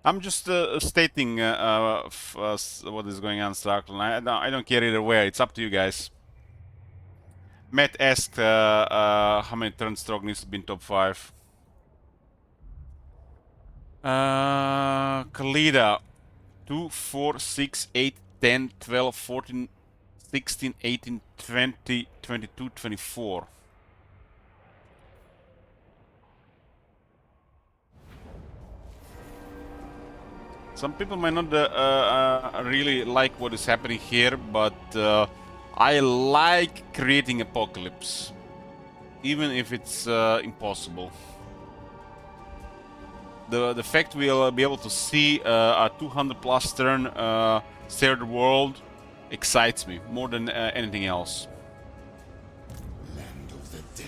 I'm just stating what is going on, Starkland. I don't care either way. It's up to you guys. Matt asked how many turns Trog needs to be in top 5. Khalida 2, 4, 6, 8, 10, 12, 14, 16, 18, 20, 22, 24. Some people might not really like what is happening here, but I like creating apocalypse, even if it's impossible. The fact we'll be able to see a 200+ turn shared world excites me more than anything else. Land of the dead.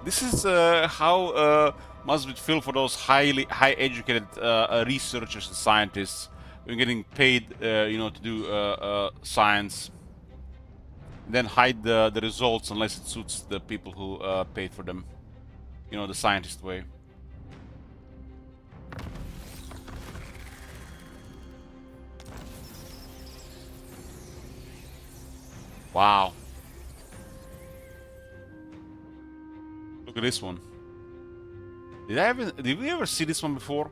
This is how must it feel for those high educated researchers and scientists when getting paid, you know, to do science. Then hide the results unless it suits the people who paid for them. You know, the scientist way. Wow. Look at this one. Did we ever see this one before?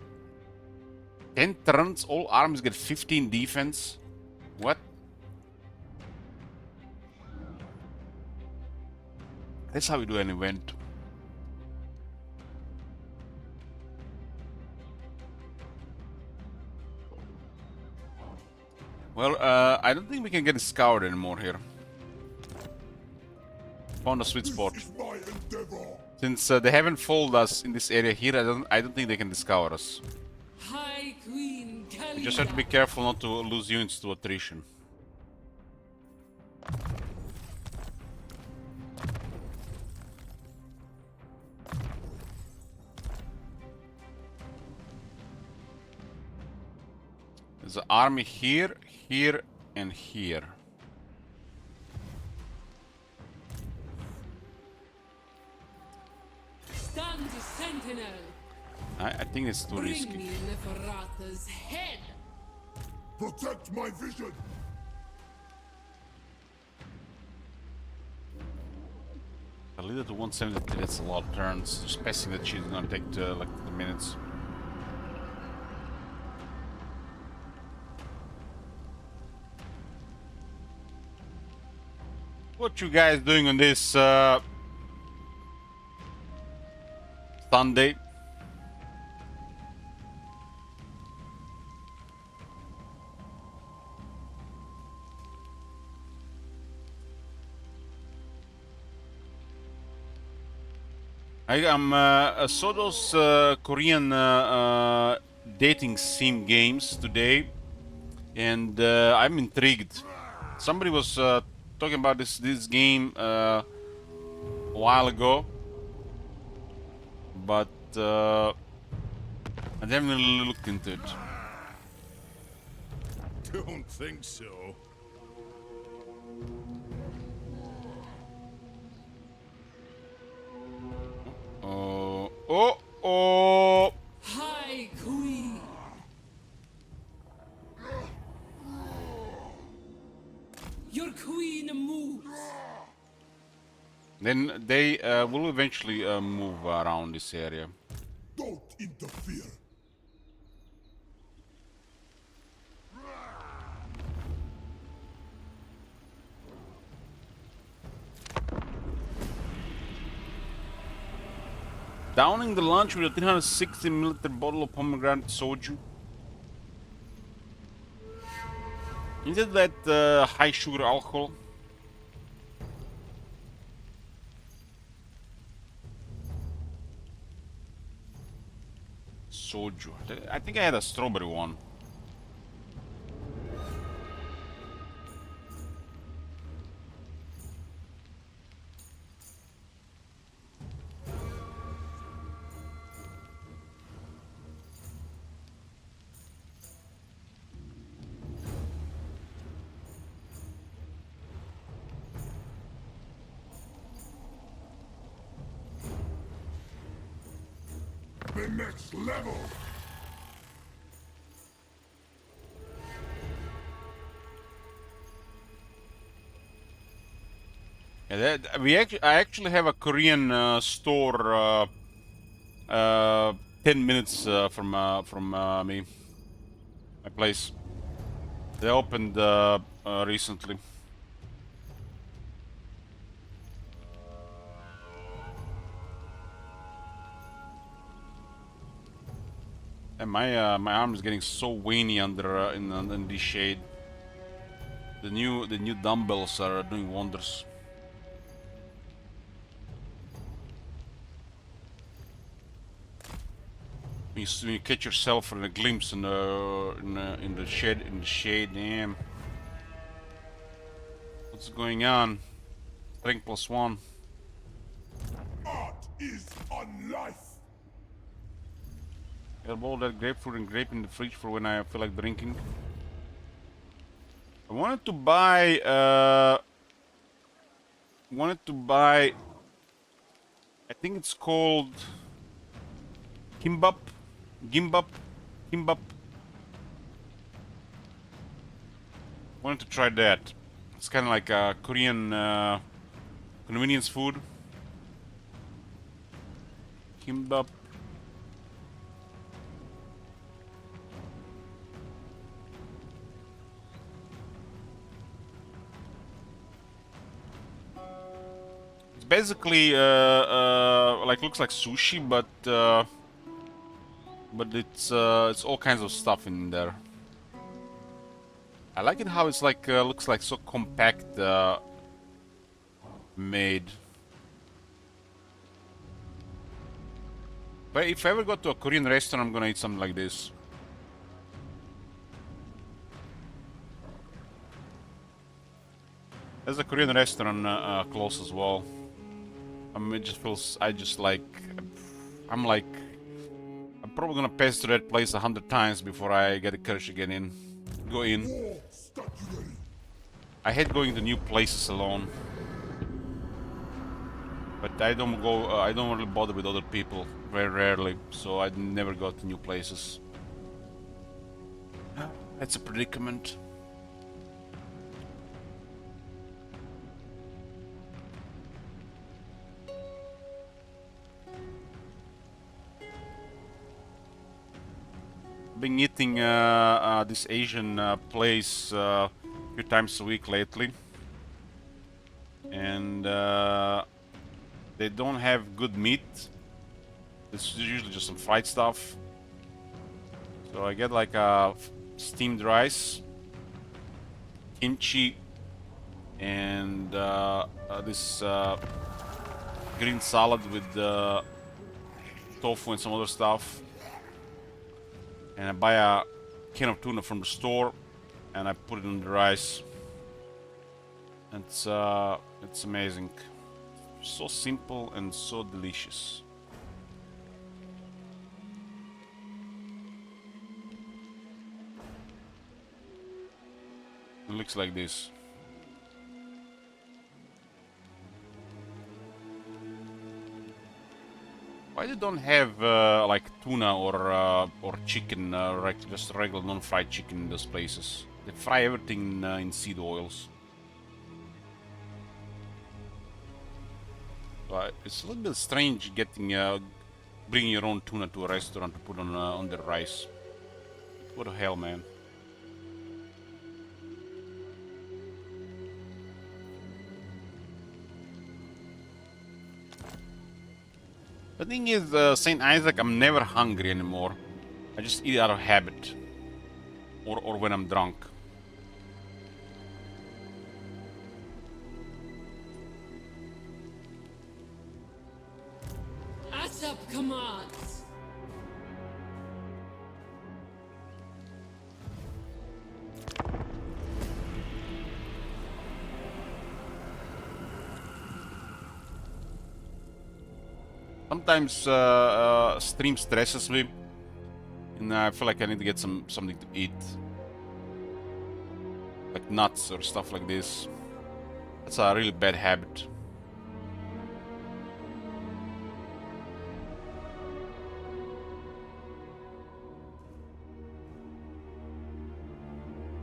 10 turns, all armies get 15 defense. What? That's how we do an event. Well, I don't think we can get it scoured anymore here. Found a sweet spot. This is my endeavor. Since they haven't followed us in this area here, I don't think they can discover us. High Queen We just have to be careful not to lose units to attrition. There's an army here, here, and here. Stand sentinel. I think it's too Bring risky. me Neferata's head. Protect my vision. A leader to 173, that's a lot of turns. Just passing that shit is gonna take like 2 minutes. What you guys doing on this Sunday? I saw those Korean dating sim games today, and I'm intrigued. Somebody was talking about this game a while ago, but I haven't really looked into it. Don't think so. Oh! High Queen. Your queen moves. Then they will eventually move around this area. Don't interfere. Downing the lunch with a 360 milliliter bottle of pomegranate soju. Isn't that high sugar alcohol? Soju. I think I had a strawberry one. The next level. Yeah, I actually have a Korean store 10 minutes from me, my place. They opened recently. And my arm is getting so veiny under in the shade. The new dumbbells are doing wonders. When you catch yourself in a glimpse in the shade, damn. What's going on? Strength +1. Art is on life. Got all that grapefruit and grape in the fridge for when I feel like drinking. I wanted to buy I think it's called Kimbap. Kimbap. Wanted to try that. It's kind of like a Korean convenience food. Kimbap. It's basically like looks like sushi, but it's all kinds of stuff in there. I like it how it's like looks like so compact made. But if I ever go to a Korean restaurant, I'm gonna eat something like this. There's a Korean restaurant close as well. I mean, it just feels. I'm probably gonna pass through that place 100 times before I get the courage to get in. Go in. War statuary. I hate going to new places alone. But I don't go. I don't really bother with other people very rarely, so I never go to new places. That's a predicament. Been eating this Asian place a few times a week lately, and they don't have good meat. It's usually just some fried stuff. So I get like steamed rice, kimchi, and this green salad with tofu and some other stuff. And I buy a can of tuna from the store, and I put it on the rice. It's amazing. So simple and so delicious. It looks like this. Why they don't have like tuna or chicken, like just regular non-fried chicken in those places? They fry everything in seed oils. But it's a little bit strange getting bringing your own tuna to a restaurant to put on the rice. What the hell, man? The thing is, Saint Isaac, I'm never hungry anymore. I just eat out of habit, or when I'm drunk. Asap commands. Sometimes stream stresses me, and I feel like I need to get something to eat, like nuts or stuff like this. That's a really bad habit.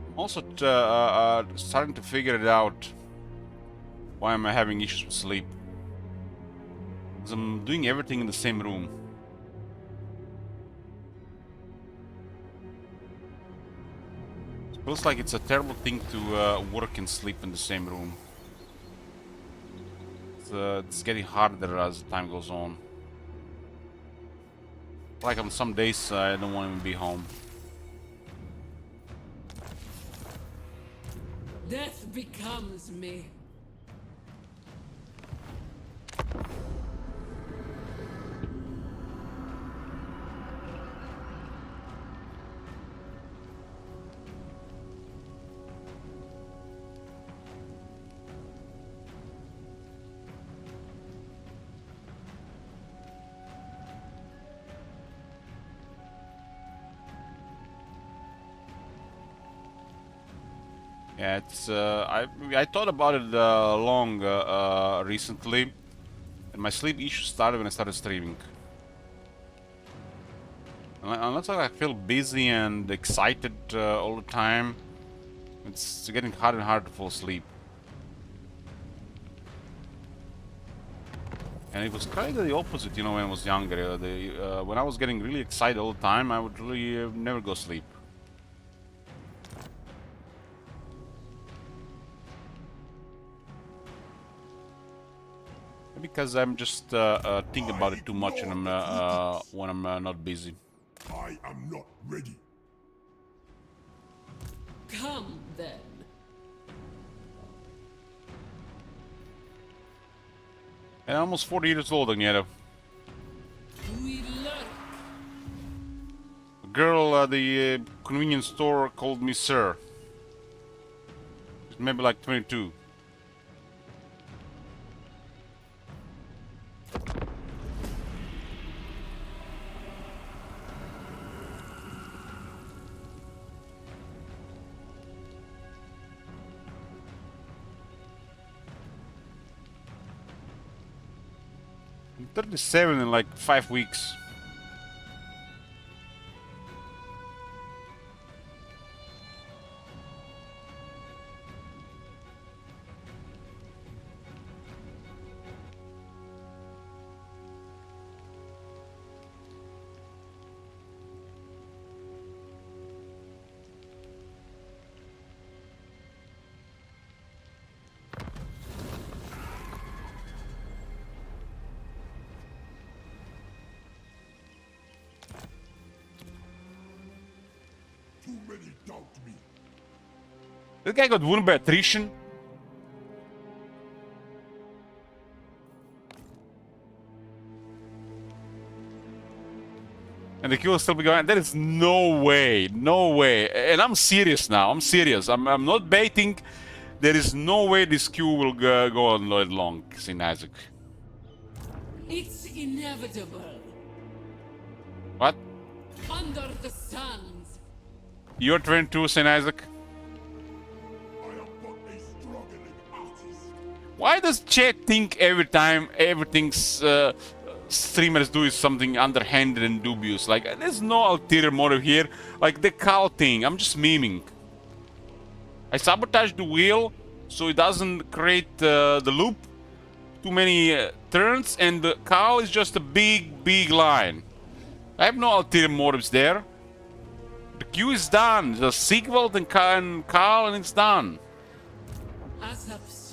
I'm also starting to figure it out. Why am I having issues with sleep? I'm doing everything in the same room. It feels like it's a terrible thing to work and sleep in the same room. It's getting harder as time goes on. Like on some days I don't want to even be home. Death becomes me. Yeah, it's I thought about it long recently, and my sleep issues started when I started streaming. Unless I feel busy and excited all the time, it's getting harder and harder to fall asleep. And it was kind of the opposite, you know, when I was younger. When I was getting really excited all the time, I would really never go sleep. Because I'm just thinking about it too much when I'm not busy. I am not ready. Come then. And I'm almost 40 years old, Agneto. We lurk. A girl at the convenience store called me sir. She's maybe like 22. I'm 37 in like 5 weeks. Too many doubt me. This guy got wounded by attrition. And the kill will still be going. There is no way, no way. And I'm serious now. I'm serious. I'm not baiting. There is no way this queue will go on long, St. Isaac. It's inevitable. What? Under the suns. You're 22, St. Isaac? I am but a struggling artist. Why does chat think every time everything's streamers do is something underhanded and dubious? Like, there's no ulterior motive here. Like the cow thing, I'm just memeing. I sabotage the wheel so it doesn't create the loop. Too many turns, and the cow is just a big line. I have no ulterior motives there. The queue is done. The sequel and Carl, and it's done.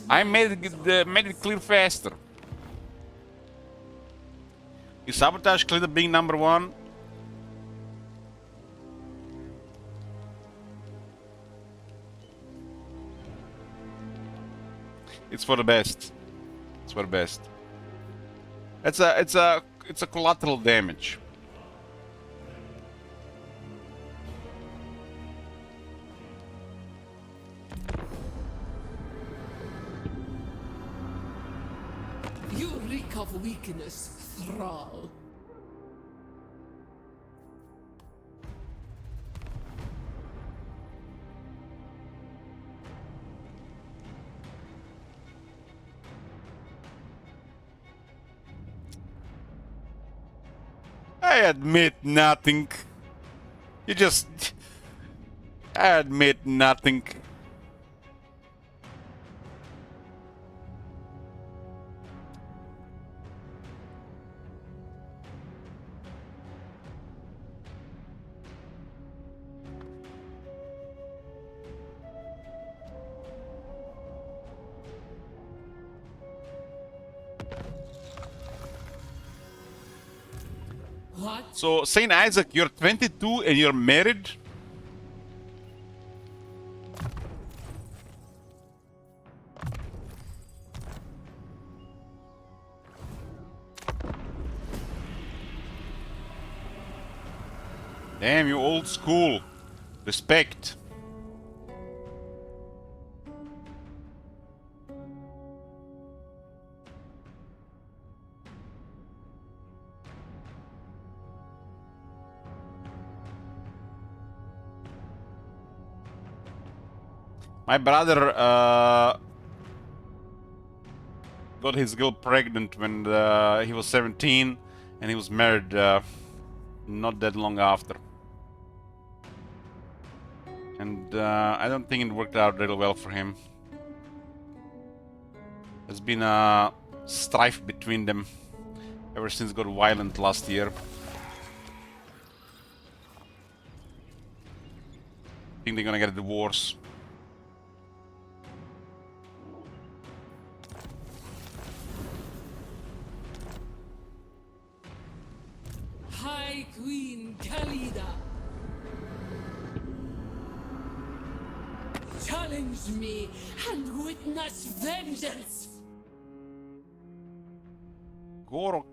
I made it clear faster. Is sabotage clear being number one? It's for the best. It's for the best. It's a collateral damage. You reek of weakness, thrall. I admit nothing. You just... I admit nothing. What? So, Saint Isaac, you're 22 and you're married? Damn, you old school. Respect. My brother got his girl pregnant when he was 17, and he was married not that long after. And I don't think it worked out really well for him. There's been a strife between them ever since it got violent last year. I think they're gonna get a divorce. High Queen Khalida. Challenge me and witness vengeance. Gorok.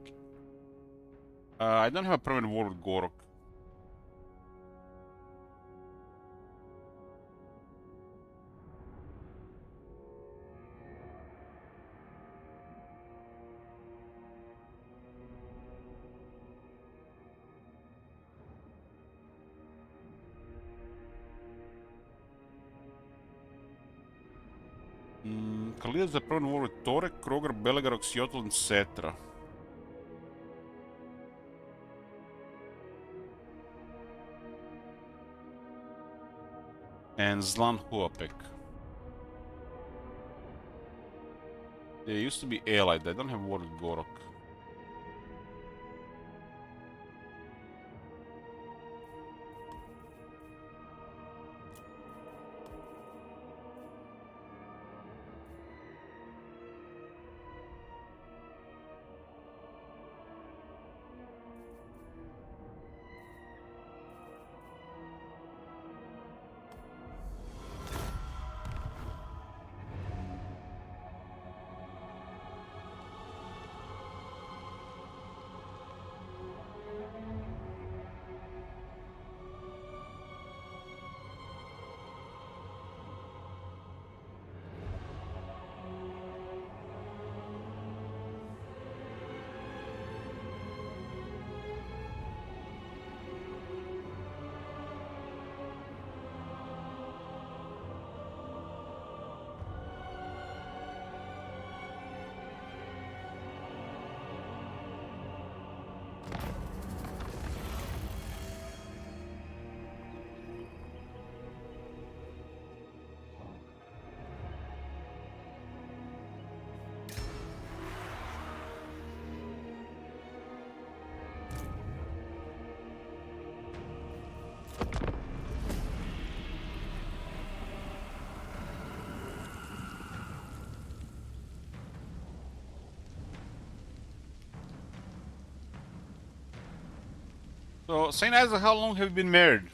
I don't have a permanent war with Gorok. Khalid is a permanent war with Torek, Kroger, Belgar, Oxyotl, and Cetra. And Zlan Huapek. They used to be allied. I don't have war with Gorok. So, Saint Isaac, how long have you been married?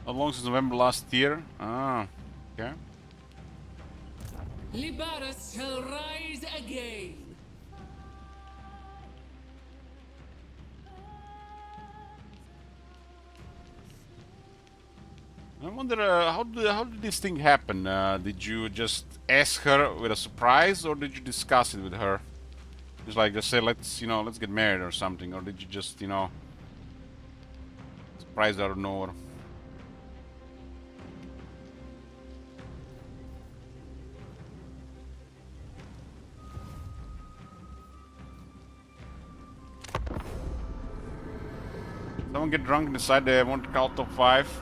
How long since November last year? Ah, okay. Libaris shall rise again. I wonder how did this thing happen? Did you just ask her with a surprise, or did you discuss it with her? Just say let's get married or something, or did you just surprise her out of nowhere? Someone get drunk and decide they want to call top 5.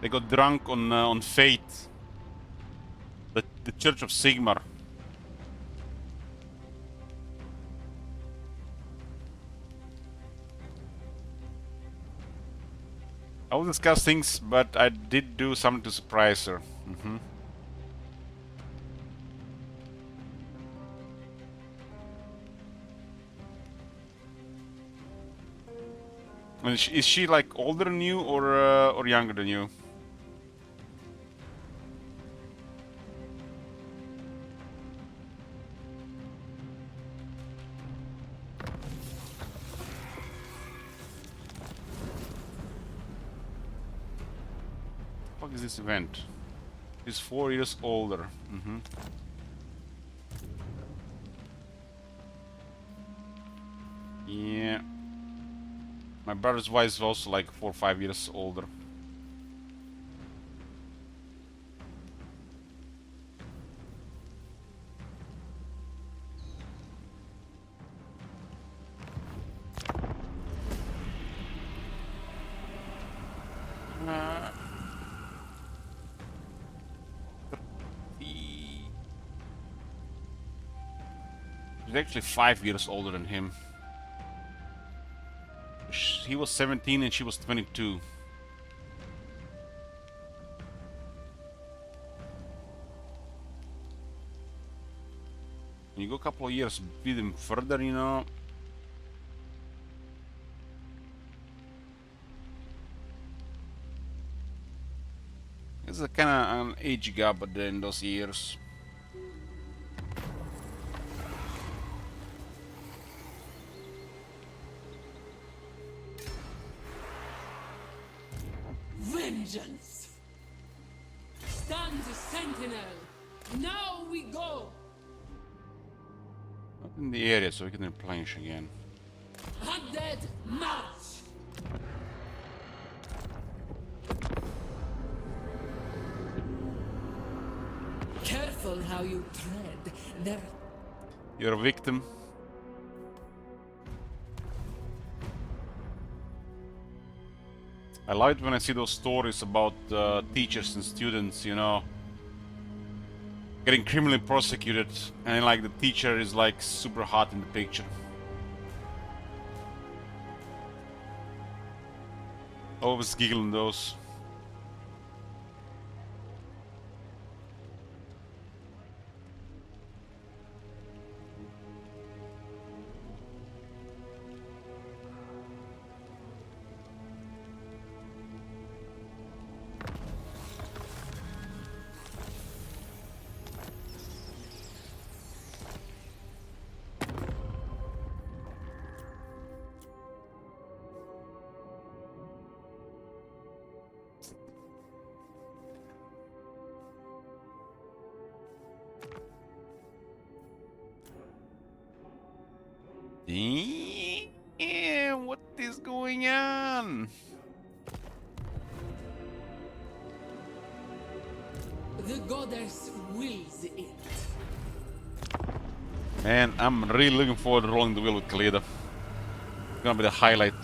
They got drunk on Fate, the Church of Sigmar. I will discuss things, but I did do something to surprise her. I mean, is she like older than you or younger than you? What is this event? She's 4 years older. Yeah. My brother's wife is also like 4 or 5 years older. She's actually 5 years older than him. He was 17 and she was 22. When you go a couple of years with him further, you know. It's a kind of an age gap in those years. Vengeance! Stand sentinel! Now we go! Not in the area, so we can replenish again. Undead march! Careful how you tread. There. You're a victim. I like it when I see those stories about teachers and students, you know, getting criminally prosecuted, and like the teacher is like super hot in the picture. Always giggling those. Damn, what is going on? The goddess wills it. Man, I'm really looking forward to rolling the wheel with Khalida. It's gonna be the highlight.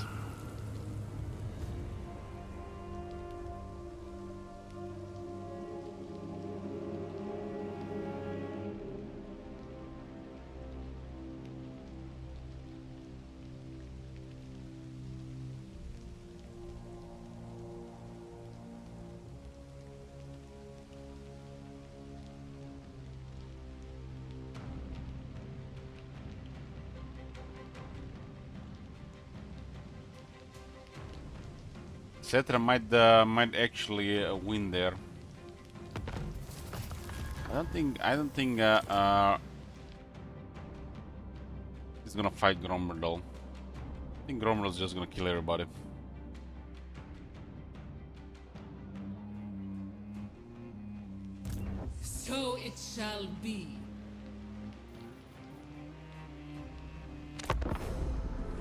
Cetra might actually win there. I don't think he's gonna fight Gromer though. I think Gromer's just gonna kill everybody. So it shall be.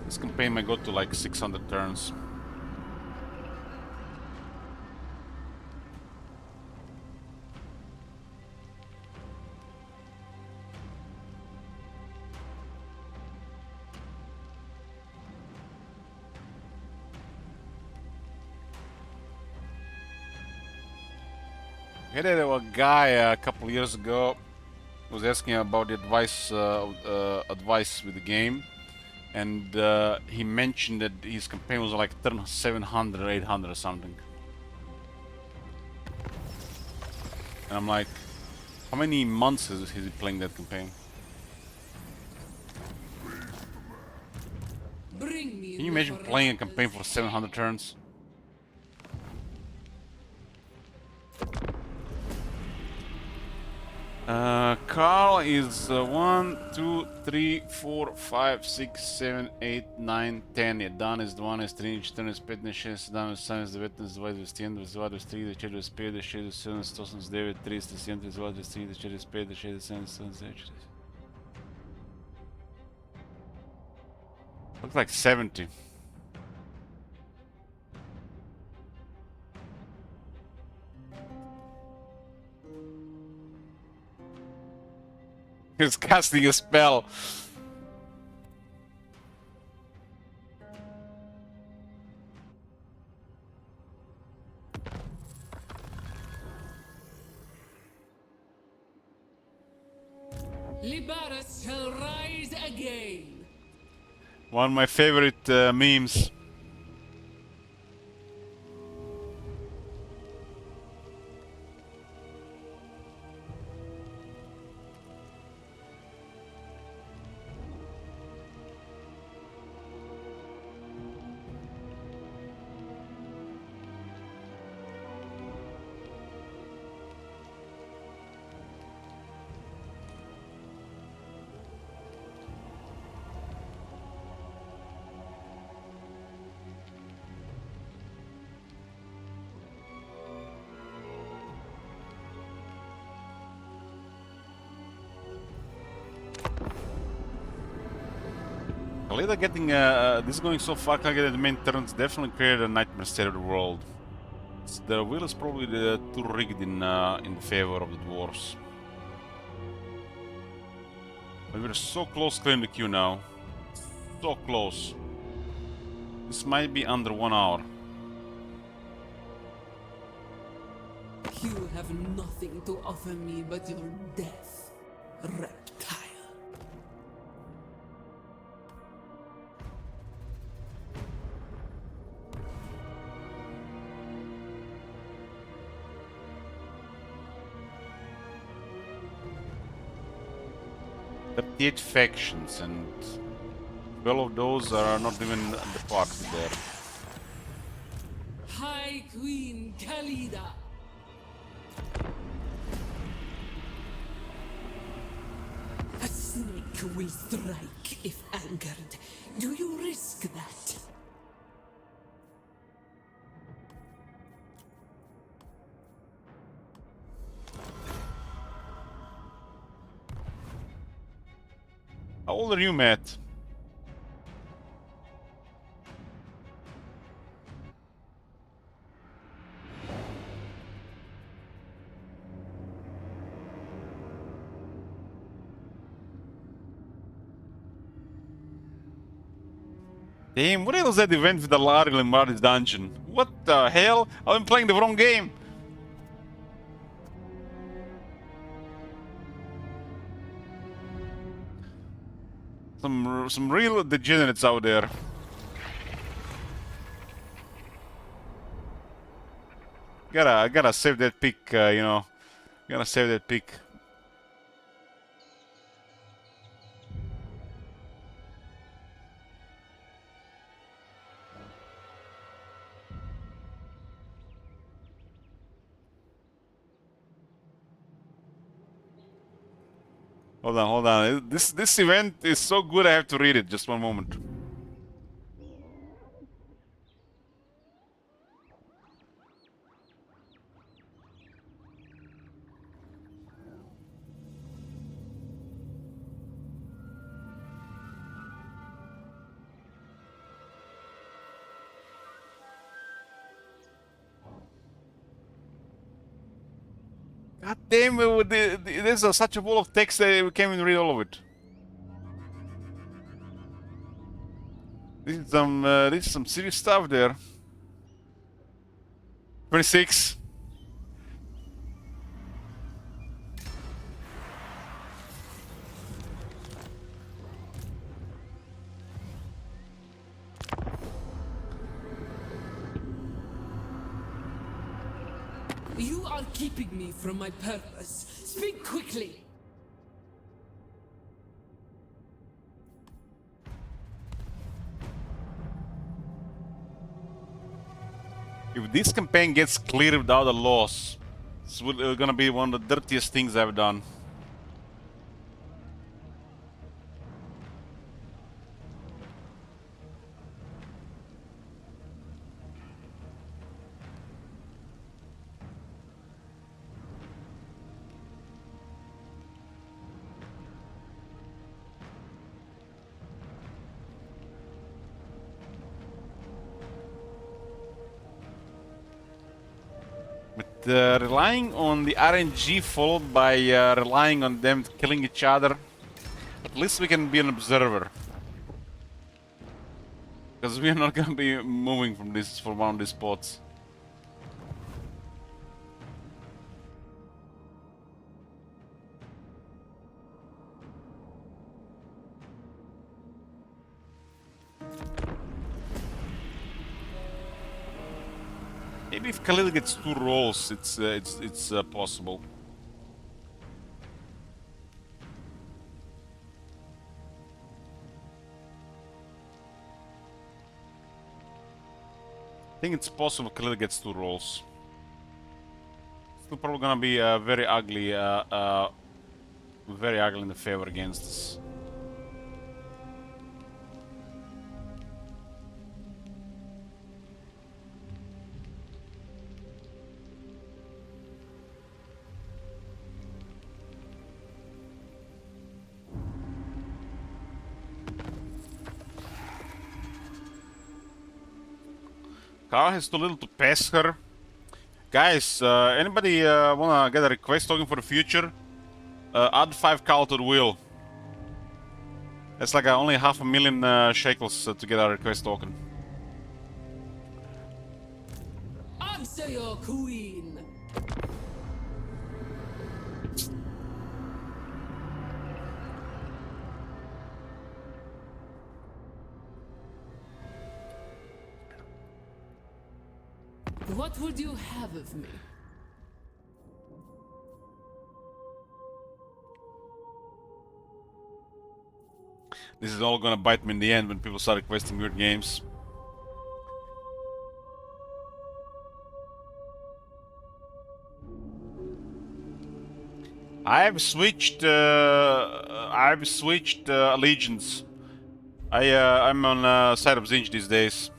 This campaign might go to like 600 turns. I had a guy a couple years ago was asking about the advice with the game, and he mentioned that his campaign was like turn 700 or 800 or something. And I'm like, how many months is he playing that campaign? Bring me Can you imagine playing a campaign for 700 turns? Carl is 1, 2, 3, 4, 5, 6, 7, 8, 9, 10. Je 11, 12, 13, 14, 15, 16, 17, 18, 19, 20, 21, 22, 23, 24, 25, 26, 27, 28, 29, 30, 31, 32, 33, 34, 35, 36, 37, 38, 39. Looks like 70. He's casting a spell. Libaras shall rise again. One of my favorite memes. Kaleda getting this going so far, Kaleda the main turns definitely created a nightmare state of the world. The wheel is probably too rigged in favor of the dwarves. But we're so close clearing the queue now. So close. This might be under 1 hour. You have nothing to offer me but your death, reptile. The 8 factions, and 12 of those are not even the party there. High Queen Kalida. A snake will strike if angered. Do you risk that? How old are you, Matt? Damn, what the hell is that event with the Laril in Marty's dungeon? What the hell? I've been playing the wrong game. Some real degenerates out there. Gotta save that pick, you know. Gotta save that pick. Hold on, hold on. This event is so good I have to read it. Just one moment. God damn it, there's such a wall of text that we can't even read all of it. This is some serious stuff there. 26. You are keeping me from my purpose. Speak quickly. If this campaign gets clear without a loss, it's gonna be one of the dirtiest things I've done. But relying on the RNG followed by relying on them killing each other, at least we can be an observer. Because we are not gonna be moving from one of these spots. Maybe if Khalil gets 2 rolls, it's possible. I think it's possible Khalil gets 2 rolls. Still probably gonna be very ugly in the favor against us. Carl has too little to pass her. Guys, anybody wanna get a request token for the future? Add 5 Carl to the wheel. That's like only 500,000 shekels to get a request token. Answer your queen. What would you have of me? This is all gonna bite me in the end when people start requesting weird games. I've switched allegiance. I'm on side of Zinj these days.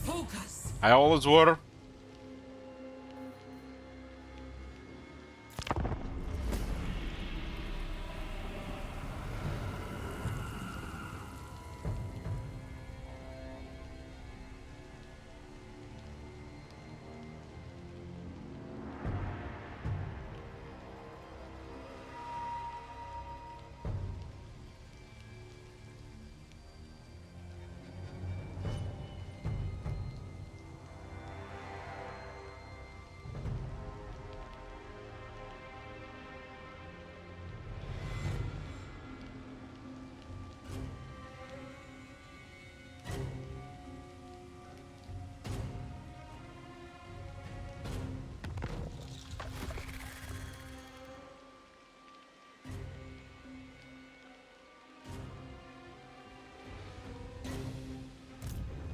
Focus. I always were.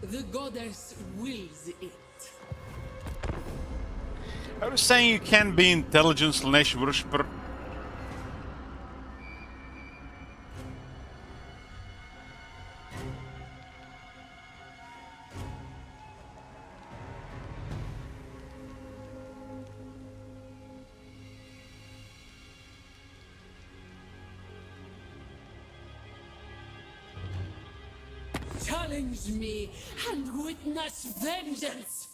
The goddess wills it. I was saying you can be intelligence / worshiper. Challenge me and witness vengeance!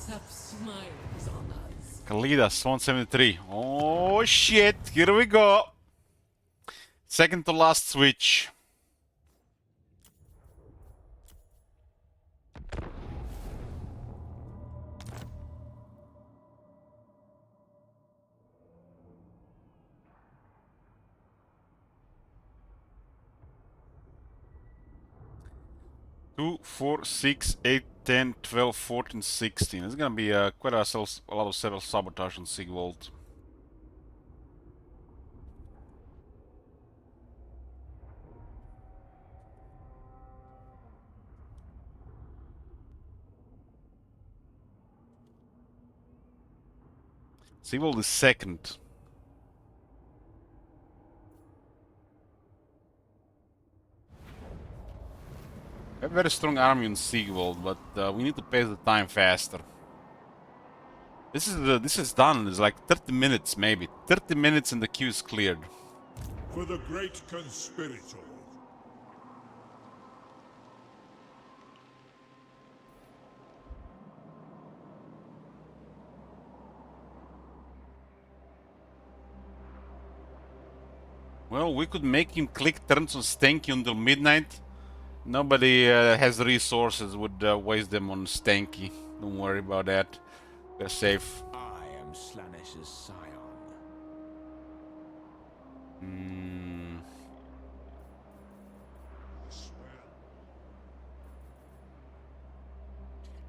Mishap smiles on us. Kalidas 173. Oh shit, here we go. Second to last switch. Two, 4, 6, 8, 10, 12, 14, 16. It's gonna be quite a lot of self-sabotage on Sigvold. Sigvold is second. We have a very strong army on Sigvold, but we need to pace the time faster. This is done. It's like 30 minutes, maybe 30 minutes, and the queue is cleared. For the great conspirator. Well, we could make him click turns on Stanky until midnight. Nobody has resources, would waste them on Stanky. Don't worry about that. They're safe. I am Slanesh's scion.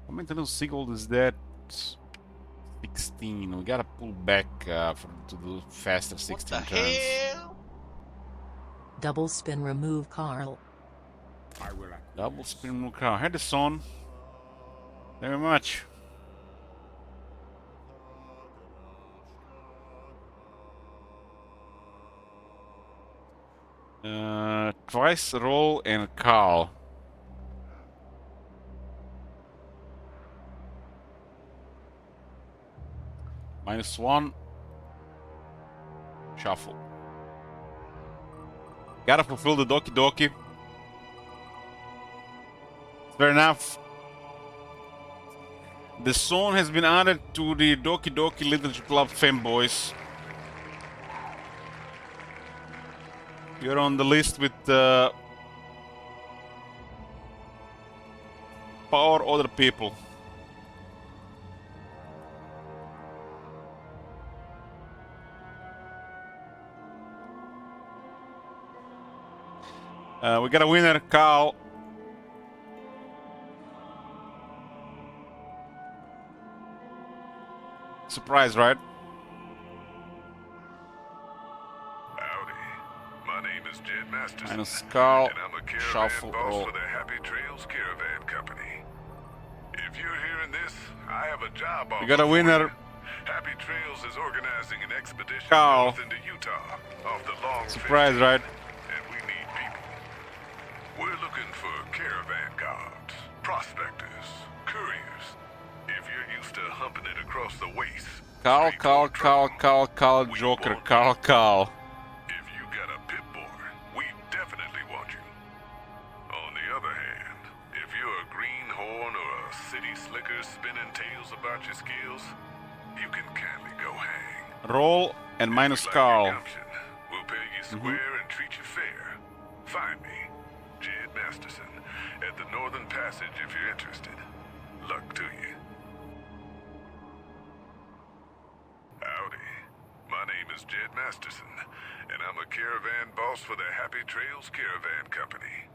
How many little Sigvold is that? 16. We gotta pull back to do faster 16 What the turns. hell? Double spin remove Carl. I will act. Double spin move car. Had this on. Thank you very much. Twice roll and Carl. -1. Shuffle. Gotta fulfill the Doki Doki. Fair enough. The song has been added to the Doki Doki Literature Club fanboys. You're on the list with power other people. We got a winner, Carl. Surprise, right? Howdy. My name is Jed Masterson. Minus Carl. And I'm a caravan Shuffle boss roll. for the Happy Trails Caravan Company. If you're hearing this, I have a job offer. We got a winner. Happy Trails is organizing an expedition Carl. north into Utah off the long Surprise, 15, right? and we need people. We're looking for caravan guards, prospectors, couriers. If you're used to humping it across the waste, Carl, straight Carl, toward Carl, trouble, Carl, Carl, we Joker, want Carl, you. Carl. If you got a pit boy, we definitely want you. On the other hand, if you're a greenhorn or a city slicker spinning tales about your skills, you can kindly go hang. Roll and minus If we like Carl. your gumption, we'll pay you square and treat you fair. Find me, Jed Masterson, at the Northern Passage if you're interested. Luck to you. Howdy. My name is Jed Masterson, and I'm a caravan boss for the Happy Trails Caravan Company.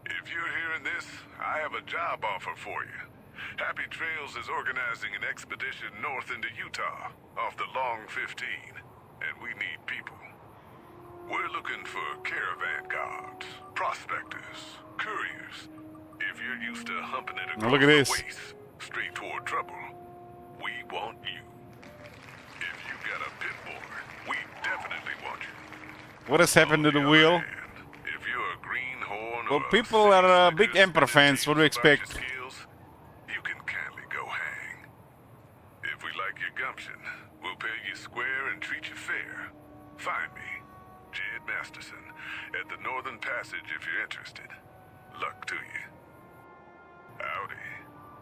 If you're hearing this, I have a job offer for you. Happy Trails is organizing an expedition north into Utah, off the Long 15, and we need people. We're looking for caravan guards, prospectors, couriers. If you're used to humping it across look at the this. waste, straight toward trouble, we want you. If you got a pit boy, we definitely want you. What has happened to On the other wheel? hand, if you're a greenhorn Well, or a people city are big slicker Emperor spinning fans. What do you tales about your expect? skills, you can kindly go hang. If we like your gumption, we'll pay you square and treat you fair. Find me, Jed Masterson, at the Northern Passage if you're interested. Luck to you. Howdy.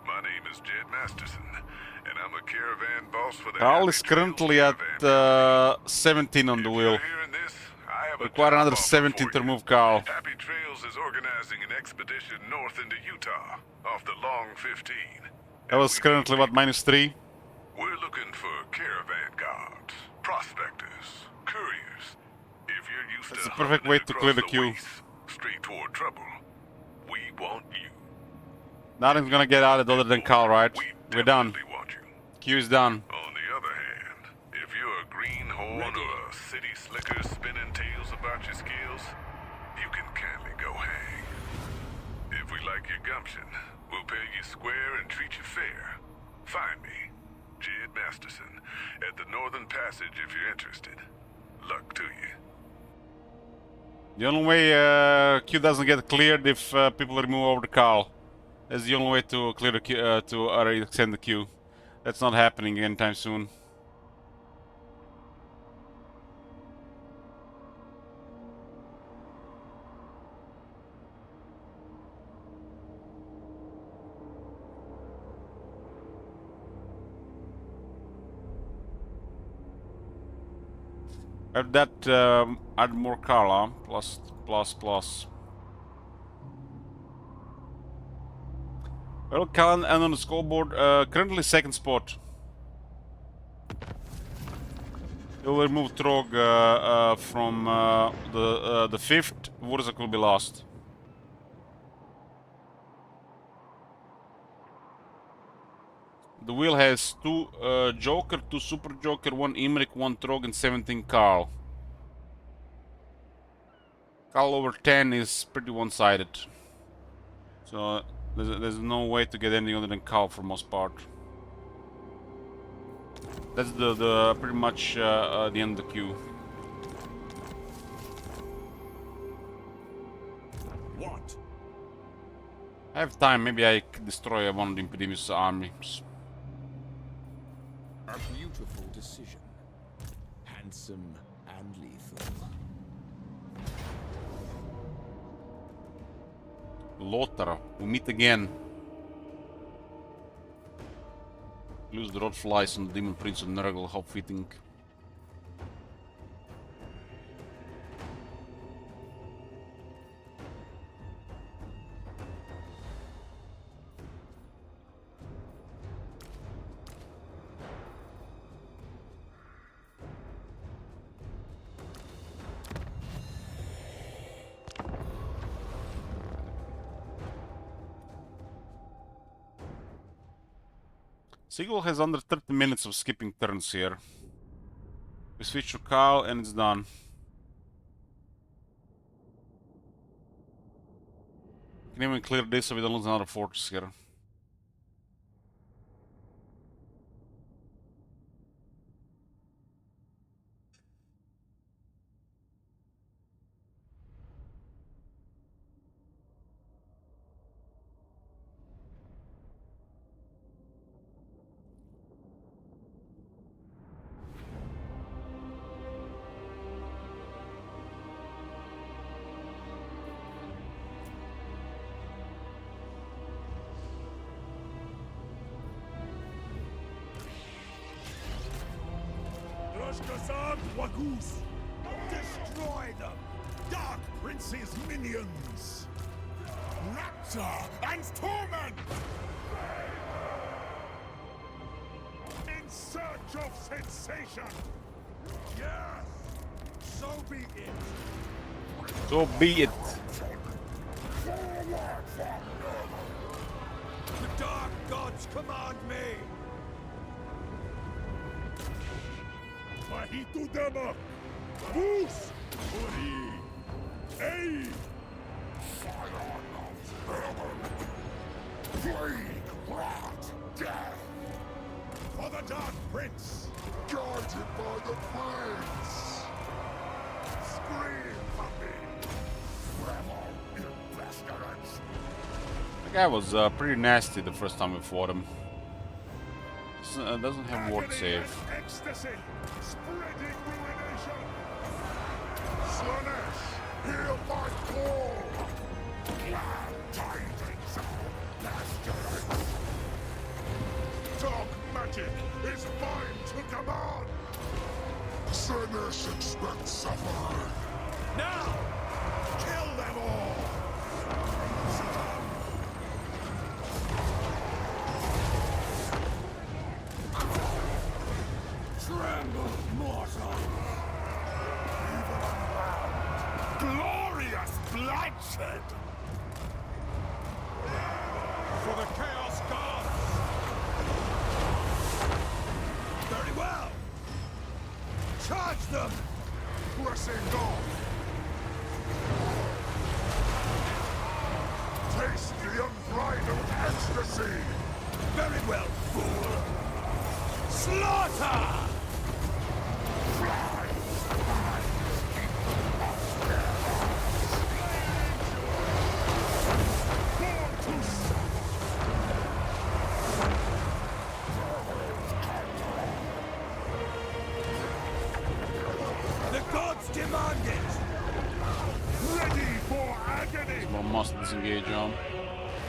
My name is Jed Masterson, and I'm a caravan boss for the Carl Happy is Trails currently at Caravan. 17 on the If wheel. you're hearing this, I have a Require job another offer 17 for to you. remove Carl. Happy Trails is organizing an expedition north into Utah off the Long 15. That was currently what, -3? We're looking for caravan guards, prospectors, couriers. If you're used That's to the perfect huffing way it to across clear the the queue. waste, straight toward trouble, we want you. Nothing's gonna get out of it other than Carl, right? We We're done. definitely want you. Queue is done. On the other hand, if you're a greenhorn or a city slicker spinning tales about your skills, you can kindly go hang. If we like your gumption, we'll pay you square and treat you fair. Find me, Jed Masterson, at the Northern Passage if you're interested. Luck to you. The only way queue doesn't get cleared if people remove over the Carl. That's the only way to clear the queue, to extend the queue. That's not happening anytime soon. Add that, add more Carl, huh? Plus. Well, Carl and on the scoreboard, currently second spot. We'll remove Trog from the fifth. Wurzak will be last. The wheel has 2 Joker, 2 Super Joker, 1 Imrik, 1 Trog, and 17 Carl. Carl over 10 is pretty one-sided. So there's no way to get anything other than Carl for most part. That's the pretty much the end of the queue. What? I have time, maybe I could destroy one of the Impedimus armies. A beautiful decision. Handsome and lethal. Lothar, we meet again. Lose the rod flies on the Demon Prince of Nurgle, how fitting. Sigil has under 30 minutes of skipping turns here. We switch to Carl and it's done. Can even clear this so we don't lose another fortress here. Rashkazan Wagoose! Destroy them! Dark Prince's minions! Rapture and torment! In search of sensation! Yes! So be it! So be it. The Dark Gods command me! Mahitu Dema! Goose! Uri! Ei! Fire of heaven! Plague, rot, death! For the Dark Prince! Guarded by the Prince! Scream for me! Revel in pestilence! The guy was pretty nasty the first time we fought him. Doesn't have ward save. Ecstasy! Spreading ruination! Slanesh, hear my call! Glad tidings of pestilence! Slaanesh expect suffering. Now! Kill them all! Tremble, mortal! Even unbound, glorious bloodshed! For the Chaos Gods! Very well! Charge them! Pressing on! Taste the unbridled ecstasy! Very well, fool! Slaughter! Born to The gods demand it! ready for agony! One must disengage on.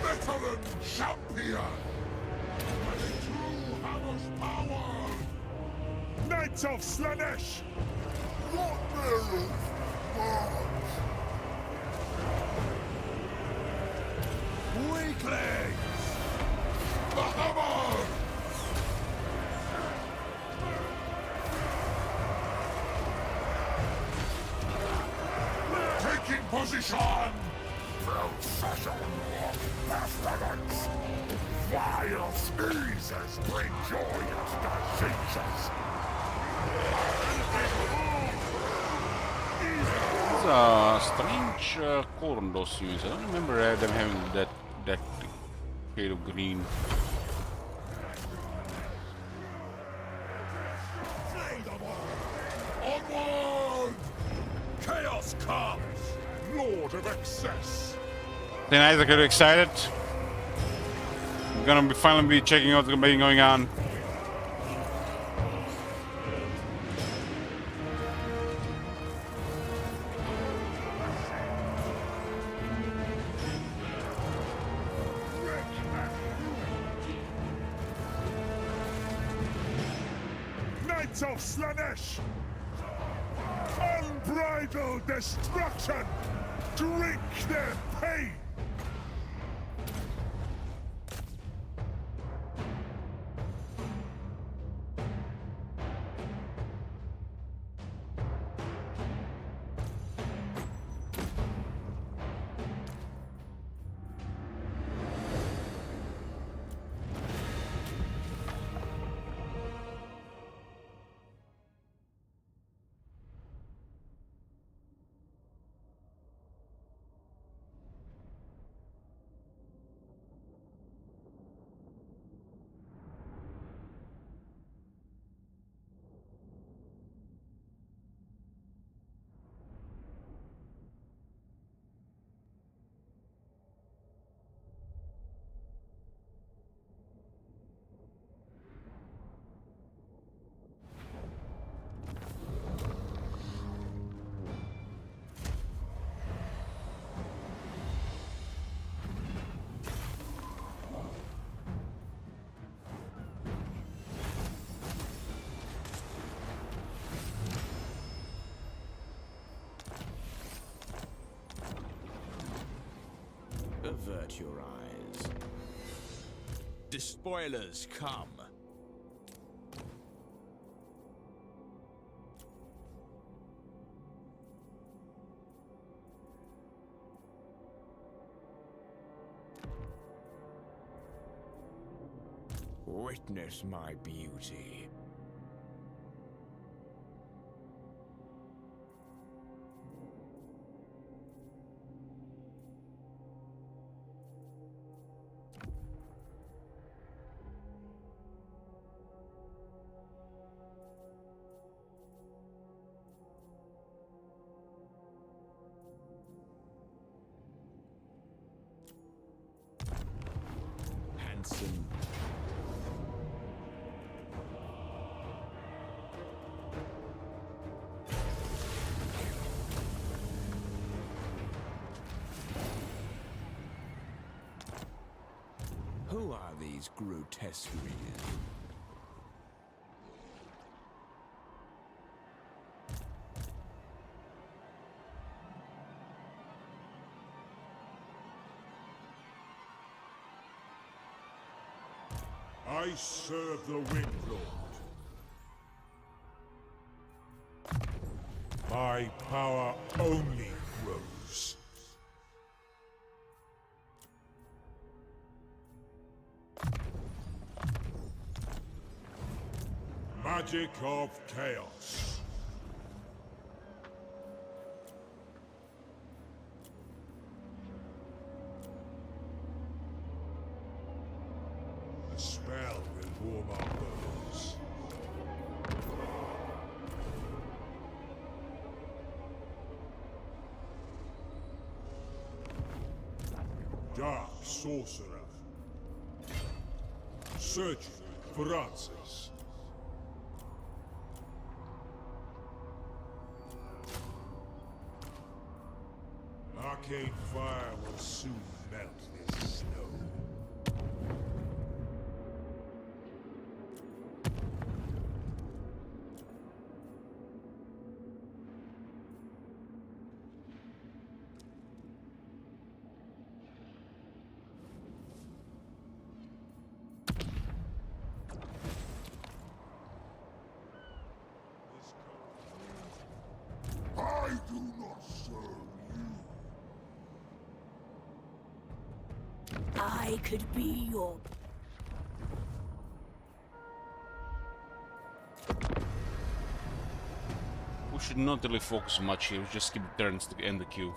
Veteran champion! True hammer's power! Knights of Slaanesh! What mirrors? March! Weaklings! The hammer! Taking position! Procession of pestilence! Vile sneezes bring joyous diseases! It's a strange Korndos use. I don't remember them having that shade of green. Slay them all! Onward! Chaos comes! Lord of excess! Then Isaac, are you excited? I'm gonna finally be checking out what's going on. Knights of Slaanesh! Unbridled destruction! Drink their pain! Avert your eyes. Despoilers come. Witness my beauty. Handsome. Who are these grotesqueries? I serve the Wind Lord. My power only grows. Magic of Chaos. The spell will warm our bones. Dark Sorcerer. Searching for answers. Arcane fire will soon melt this snow. I do not serve you. I could be your We should not really focus much here, just skip turns to end the queue.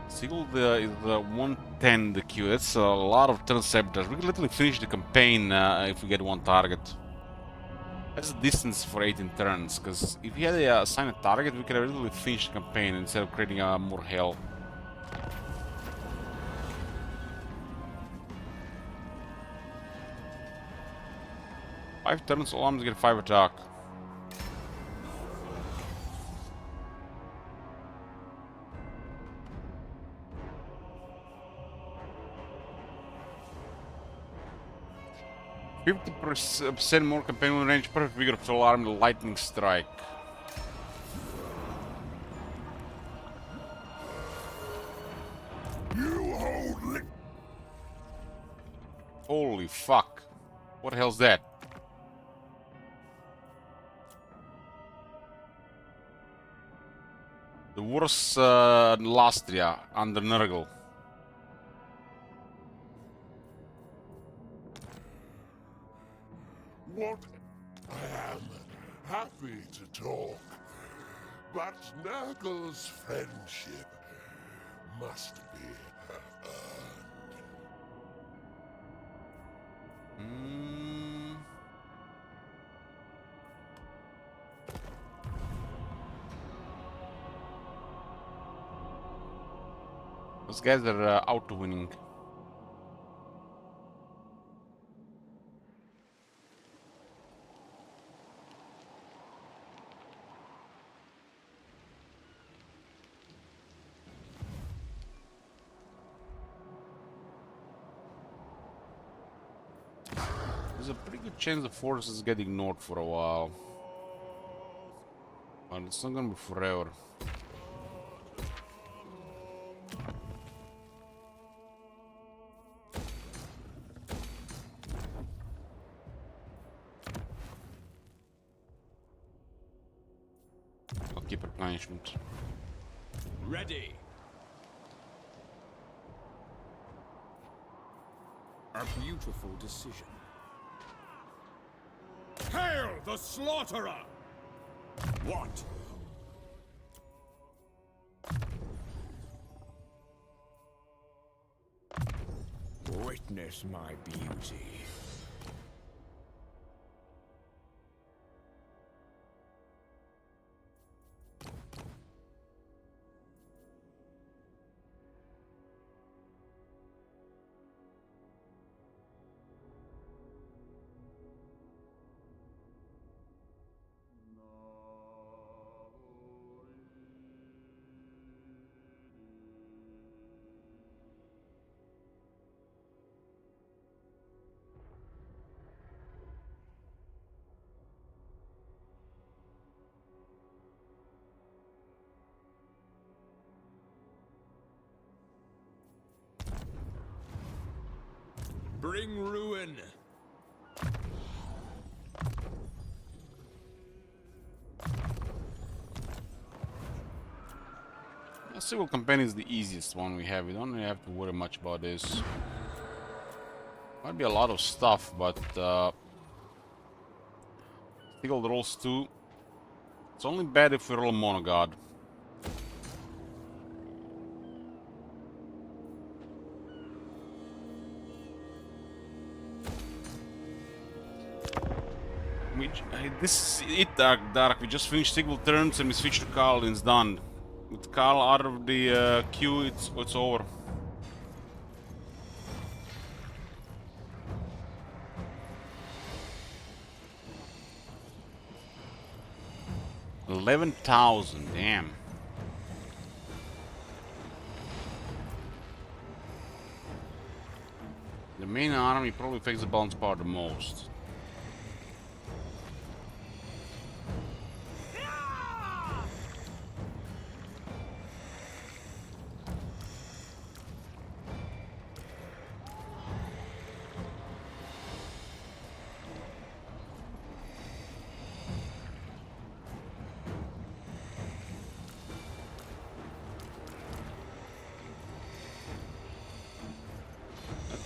Still is 110 the queue. That's a lot of turn saboteurs. We can literally finish the campaign if we get one target. That's a distance for 18 turns, because if we had a assigned target, we could have literally finished the campaign instead of creating more hell. Five turns, all arms get 5 attack. %% more campaign range, perfect vigor of soul arm, lightning strike. You hold Holy fuck. What the hell's that? The worst Lastria under Nurgle. what? I am happy to talk, but Nurgle's friendship must be earned. Those guys are out to winning. There's a pretty good chance the forces get ignored for a while. But it's not gonna be forever. I'll keep replenishment. Ready. A beautiful decision. Hail the Slaughterer! What? Witness my beauty. Bring ruin. Civil campaign is the easiest one we have. We don't really have to worry much about this. Might be a lot of stuff, but Skilled rolls 2. It's only bad if we roll monogod. This is it, Dark. We just finished Sigil turns and we switch to Carl and it's done. With Carl out of the queue, it's over. $11,000, damn. The main army probably affects the balance power the most.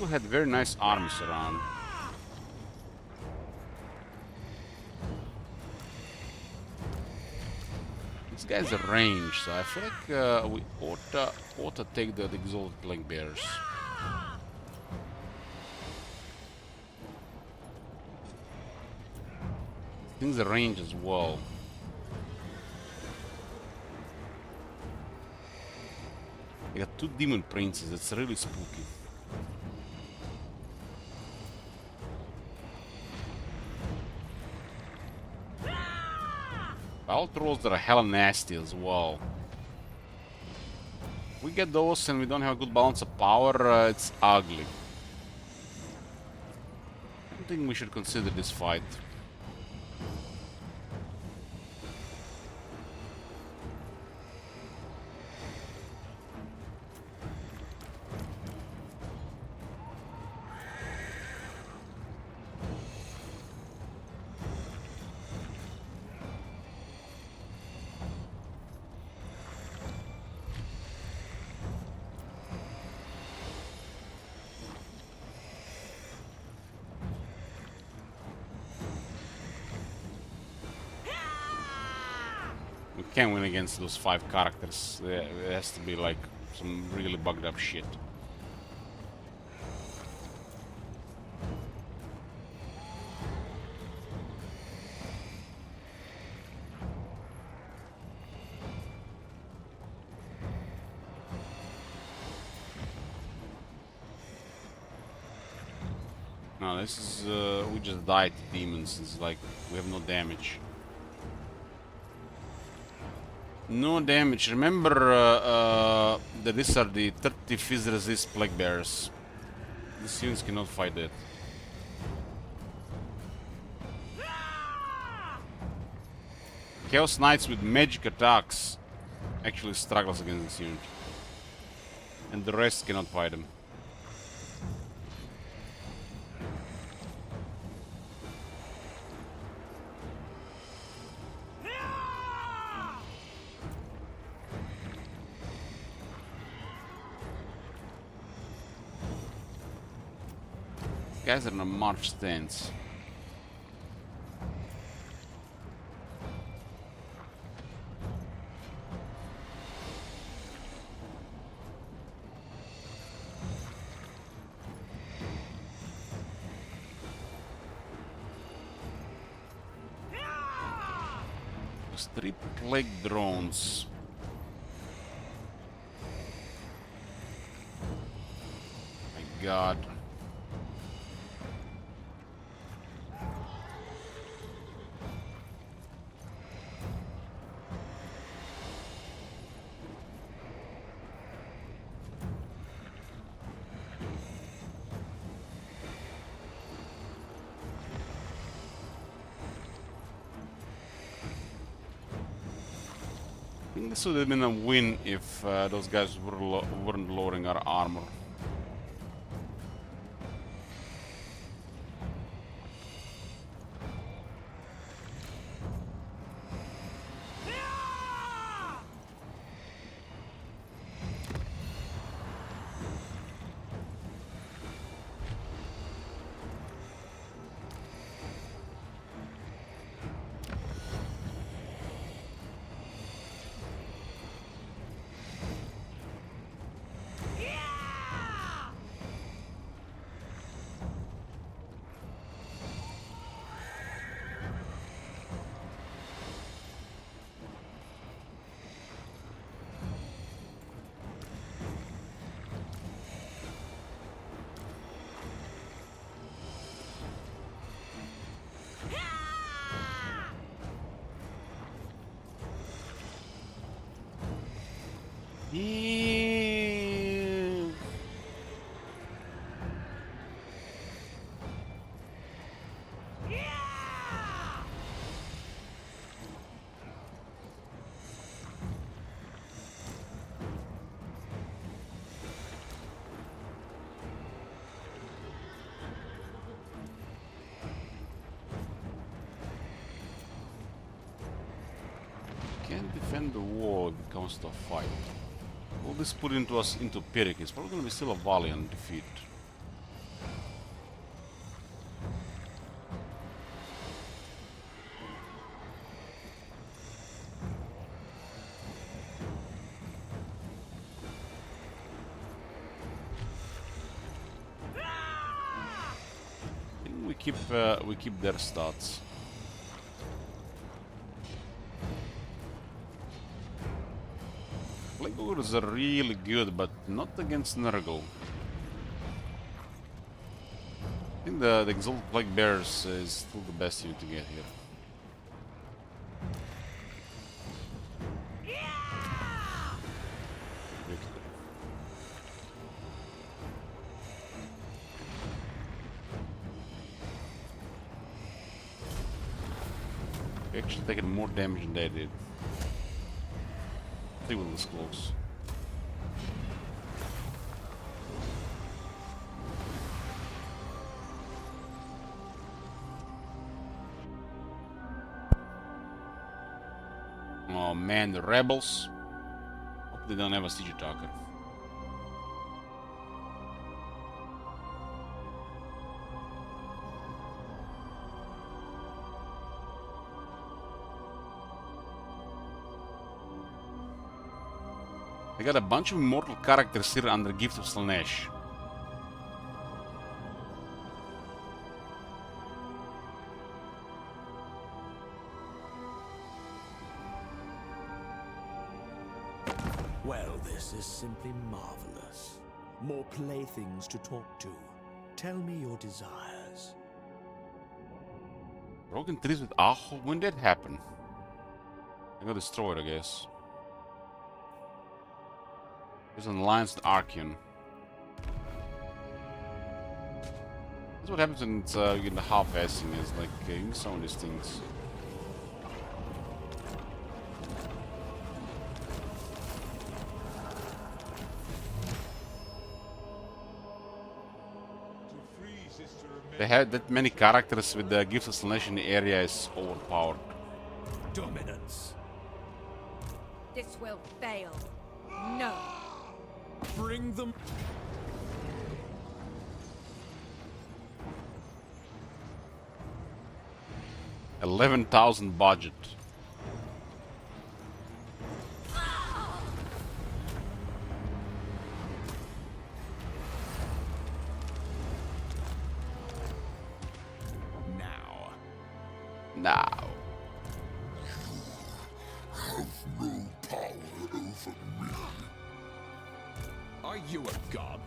Had very nice armies around. This guy's a range, so I feel like we ought to take the exalted plague bears. Things a range as well. I got 2 demon princes. It's really spooky. Battle trolls that are hella nasty as well. If we get those and we don't have a good balance of power, it's ugly. I don't think we should consider this fight. Can't win against those 5 characters. It has to be like some really bugged up shit. No, this is we just died to demons. It's like we have no damage. No damage. Remember that these are the 30 fizz resist plague bears. These units cannot fight that. Chaos Knights with magic attacks actually struggles against this unit. And the rest cannot fight them. Guys are in a march stance. There's 3 plague drones. My God. I think this would have been a win if those guys weren't lowering our armor. Ew. Can't defend the wall if it comes to a fight. Will this put into us into Pyrrhic? It's probably gonna be still a valiant defeat. I think we keep their stats. Plague Ogres are really good, but not against Nurgle. I think the Exalted Plague Bears is still the best unit to get here. We're actually taking more damage than they did. I think we'll disclose. Oh man, the rebels. Hope they don't have a siege attacker. I got a bunch of immortal characters here under Gift of Slaanesh. Well, this is simply marvelous. More playthings to talk to. Tell me your desires. Broken trees with Aho? When did that happen? I got destroyed, I guess. There's an alliance with Archeon. That's what happens when it's, you get the half-assing, is like you miss some of these things. They had that many characters with the Gifts of Slaanesh in the area is overpowered. Dominance. This will fail. No. Bring them. $11,000 budget. Now. Have no power over me. Are you a god?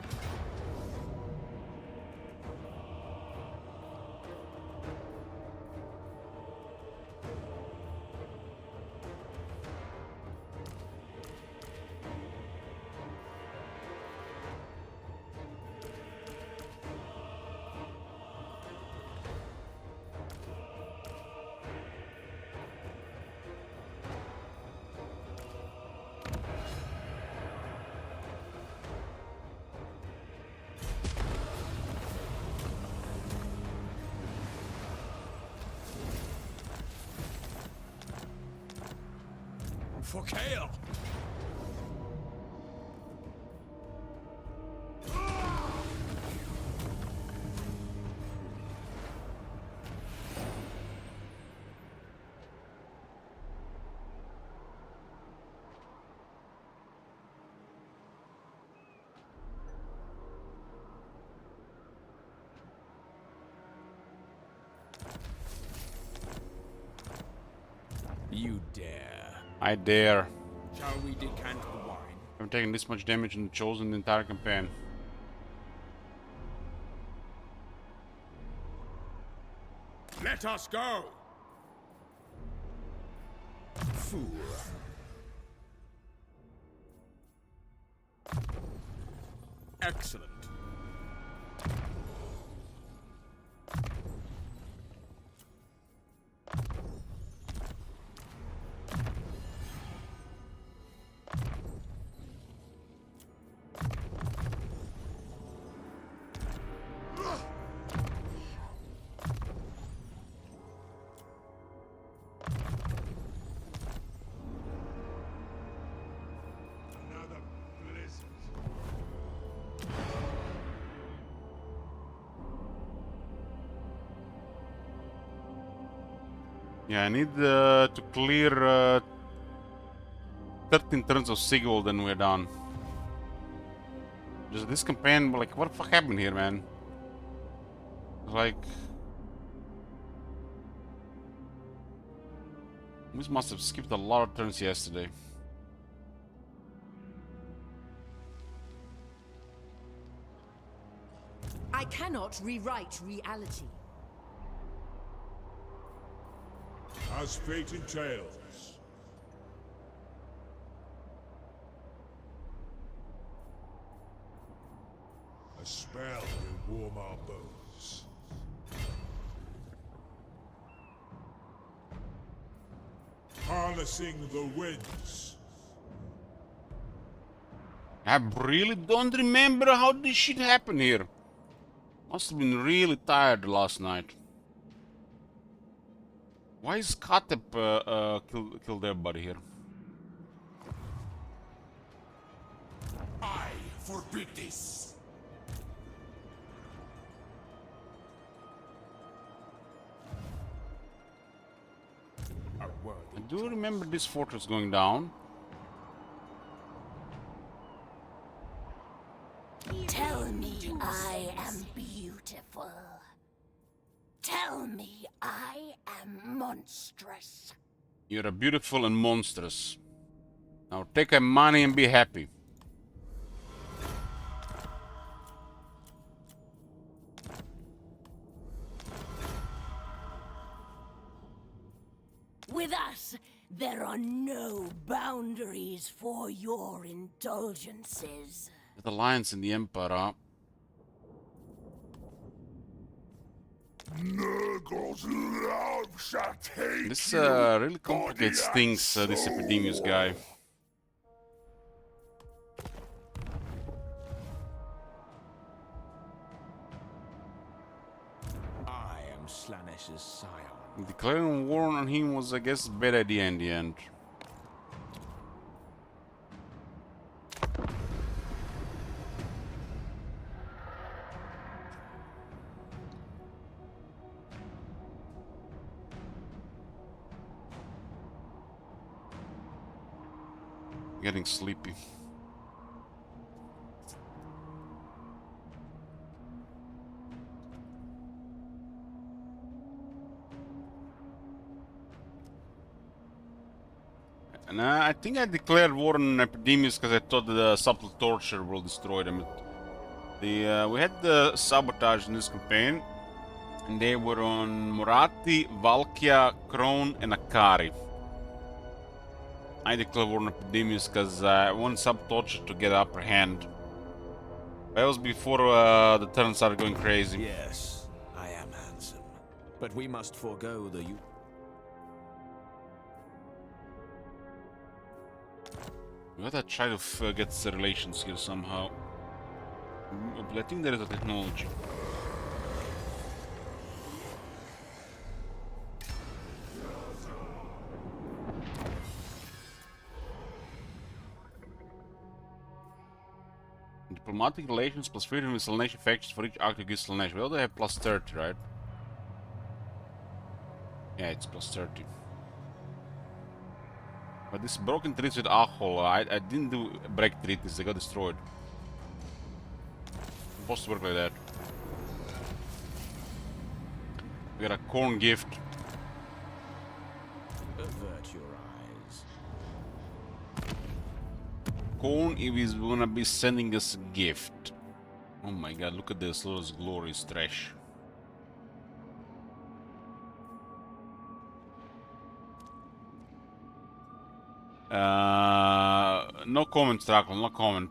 For Kale! You dare. I dare. Shall we decant the wine? I haven't taken this much damage in the Chosen the entire campaign. Let us go! Fool. Excellent. Another blizzard. Yeah, I need to clear 13 turns of Sigil, then we're done. Just this campaign, like, what the fuck happened here, man? Like, we must have skipped a lot of turns yesterday. I cannot rewrite reality. As fate entails. A spell will warm our bones. Harnessing the winds. I really don't remember how this shit happened here. Must have been really tired last night. Why is Katep killed everybody here? I forbid this. A worthy I do remember this fortress going down. Tell me I am beautiful. Tell me I am monstrous. You're a beautiful and monstrous. Now take our money and be happy. With us, there are no boundaries for your indulgences. The alliance in the Empire. Nurgle's love shall take This you, really complicates body things, and this soul. Epidemius guy. I am Slanesh's scion. Declaring war on him was, I guess, a bad idea in the end. Getting sleepy. And I think I declared war on Epidemius because I thought the subtle torture will destroy them. We had the sabotage in this campaign, and they were on Morati, Valkia, Krone, and Akari. I declared war on Epidemius because I want subtle torture to get upper hand. That was before the turn started going crazy. Yes, I am handsome. But we must forego the We gotta try to get the relations here somehow. But I think there is a technology. Diplomatic relations plus freedom with Slaanesh factions for each act against Slaanesh. Well, they have plus 30, right? Yeah, it's plus 30. But this broken treaties with Ahol, I didn't do break treaties, they got destroyed. Supposed to work like that. We got a corn gift. avert your eyes. Corn is gonna be sending us a gift. Oh my god, look at this, all this glorious trash. No comment, Dracula, no comment.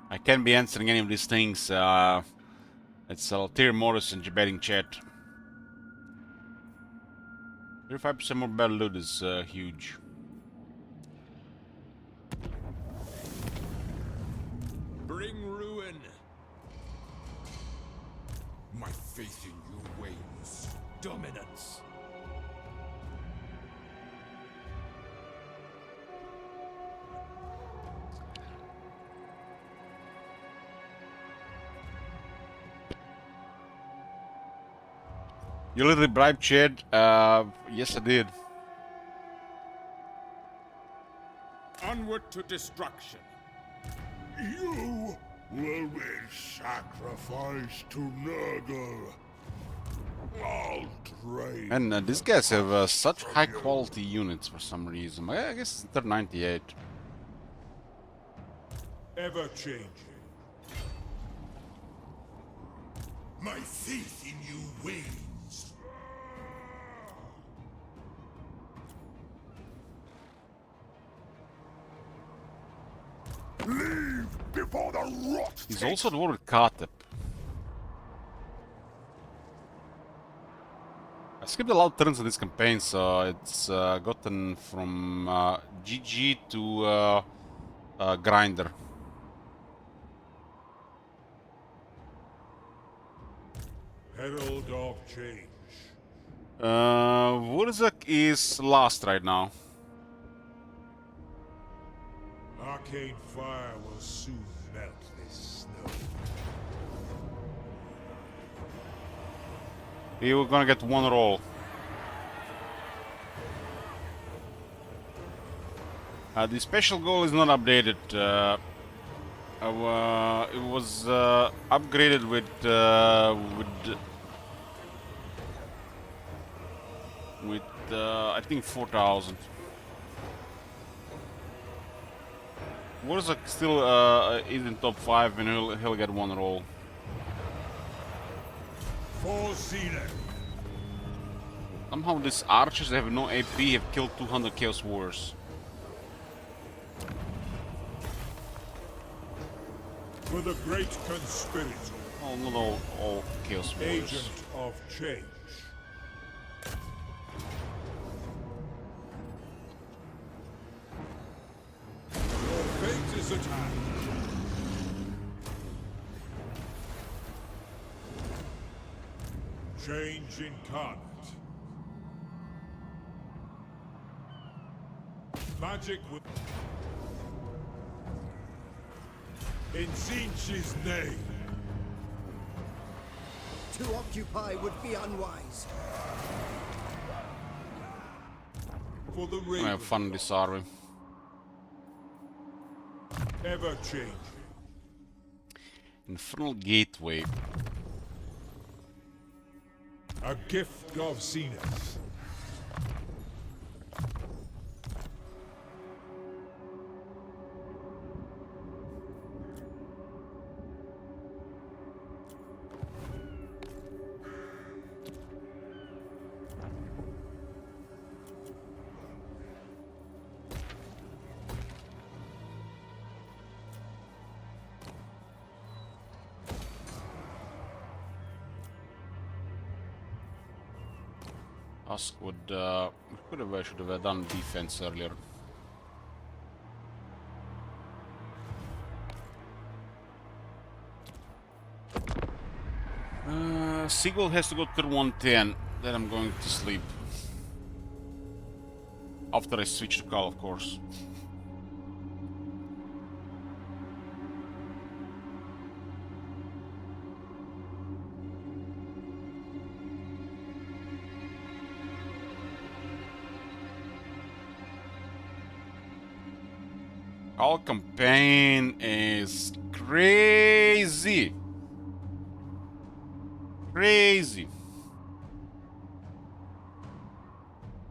I can't be answering any of these things. It's Altier Morris and debating chat. 35% more battle loot is huge. Bring ruin. My faith in you wanes. Dominance. You literally bribed Chad? Yes I did. Onward to destruction. You will be sacrificed to Nurgle. I'll train. And these guys have such high quality units for some reason. I guess they're 98. Ever changing. My faith in you wanes. Leave before the rot. He's also the one with Katep. I skipped a lot of turns in this campaign, so it's gotten from GG to Grinder. Herald of change. Wurzak is last right now. Arcane fire will soon melt this snow. We're gonna get one roll. The special goal is not updated. It was upgraded with I think 4,000. Warzak still is in top 5 and he'll get one roll. For Zenith. Somehow these archers that have no AP have killed 200 Chaos Warriors. For the great conspirator. Oh, not all Chaos Warriors. Agent of change. Your fate is at hand. Change incarnate. Magic with... In Tzeentch's name. To occupy would be unwise. For the I Raven. have fun disarming. Ever changing. Infernal Gateway. A gift of Zenith. Husk would should have done defense earlier. Seagull has to go to 110. Then I'm going to sleep. After I switch to Call, of course. Our campaign is crazy. Crazy.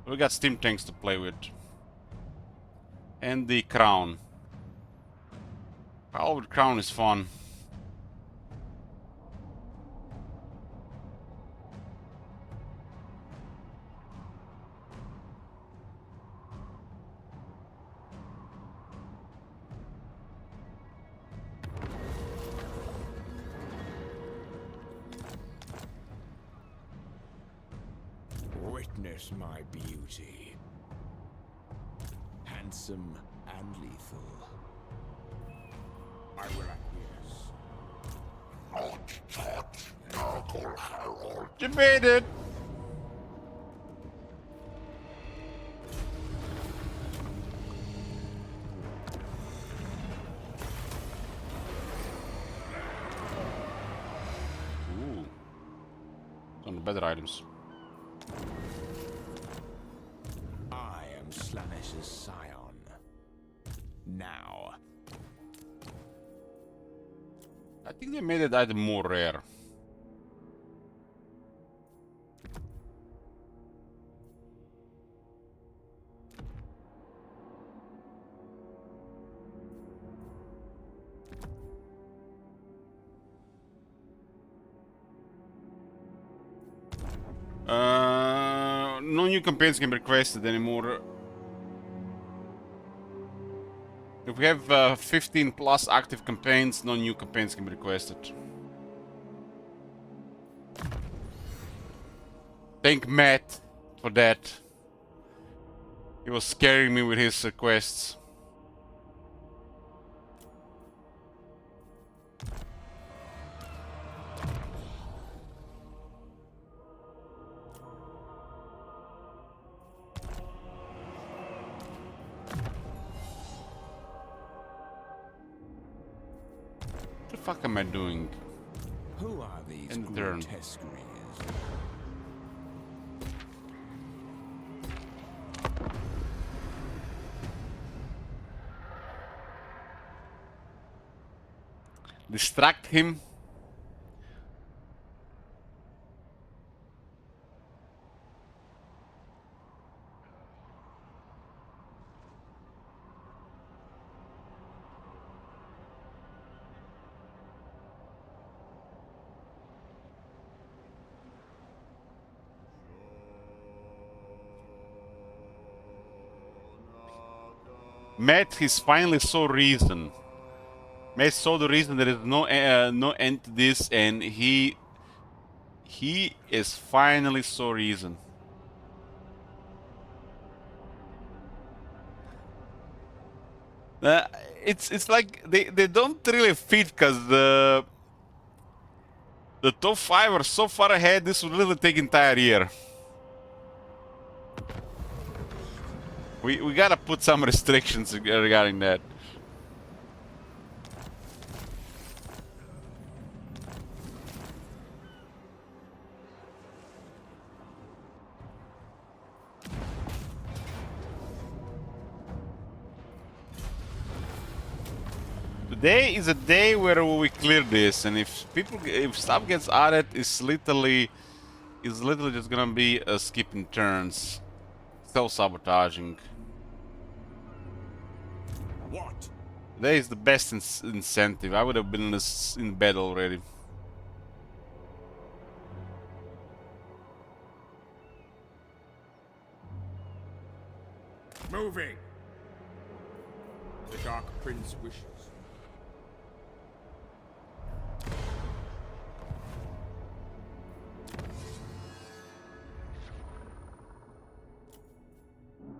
We got steam tanks to play with. And the crown. Power with crown is fun. Yes, my beauty. Handsome and lethal. I will acquiesce. Not touch, Knuckle Harold. You made it! Ooh. Some better items. I am Slanesh's scion. Now. I think they made that item more rare. No new campaigns can be requested anymore. If we have 15 plus active campaigns, no new campaigns can be requested. Thank Matt for that. He was scaring me with his requests. What the fuck am I doing? Who are these In the turn. grotesqueries? Distract him. Matt, he's finally saw reason. Matt saw the reason there is no end to this, and he is finally saw reason. It's like they don't really fit, because the top 5 are so far ahead. This would really take entire year. We gotta put some restrictions regarding that. Today is a day where we clear this, and if stuff gets added, it's literally just gonna be a skipping turns, self-sabotaging. What? Today is the best incentive. I would have been in bed already. Moving. The Dark Prince wishes.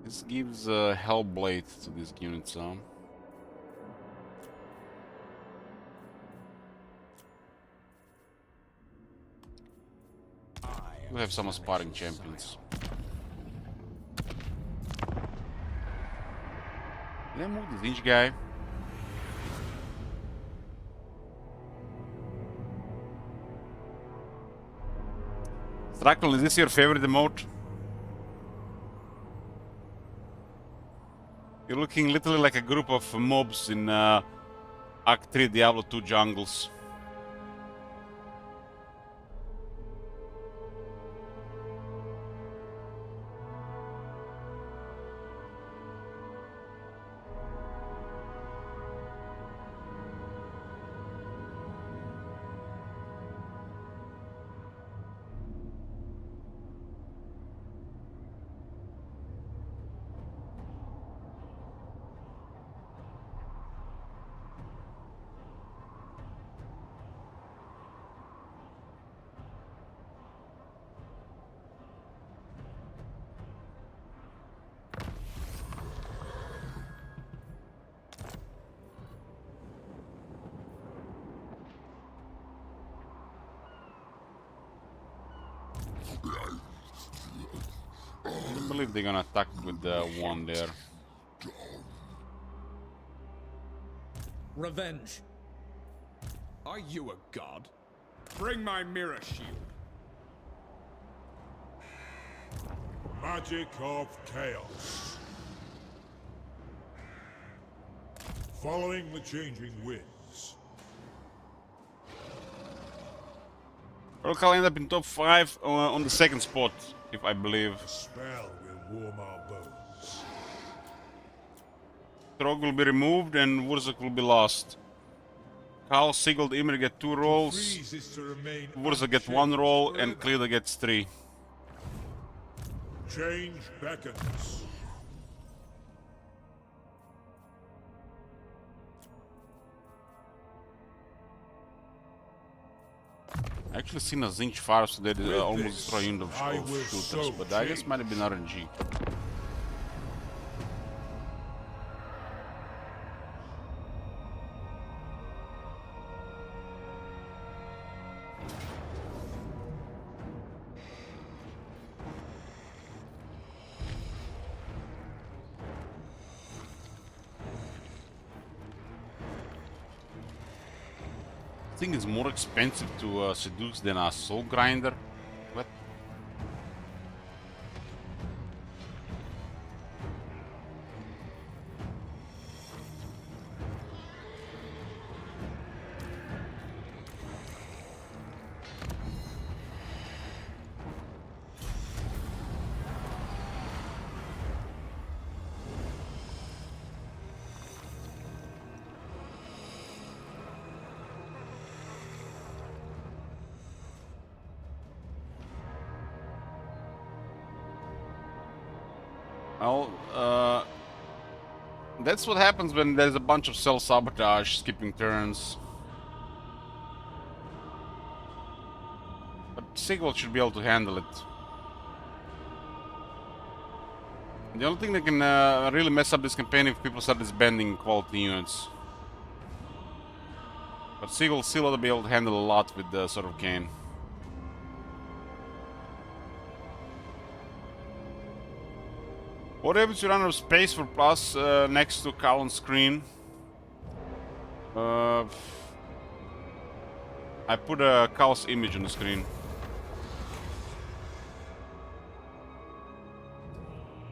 This gives Hellblade to this unit, so we'll have some aspiring champions. Did I move the Zinj guy? Strakon, is this your favorite emote? You're looking literally like a group of mobs in Act 3 Diablo 2 jungles. I believe they're gonna attack with the one there. Revenge. Are you a god? Bring my mirror shield. Magic of chaos. Following the changing winds. I'll end up in top 5 on the second spot, if I believe. A spell will warm our bones. Trog will be removed and Wurzak will be lost. Karl, Sigurd, Ymir get 2 rolls. Freeze is to remain Wurzak get 1 roll and unchanged Klida gets 3. Change beckons. I actually seen a Zinch fire, so they With almost this, destroy unit of I will shooters, so but I guess change. might have been RNG. I think it's more expensive to seduce than a soul grinder. What? Well, that's what happens when there's a bunch of self-sabotage, skipping turns. But Sigvald should be able to handle it. The only thing that can really mess up this campaign if people start disbanding quality units. But Sigvald still ought to be able to handle a lot with the Sword of Cain. What happens if you run out of space for plus next to Karl on screen? I put a Karl's image on the screen.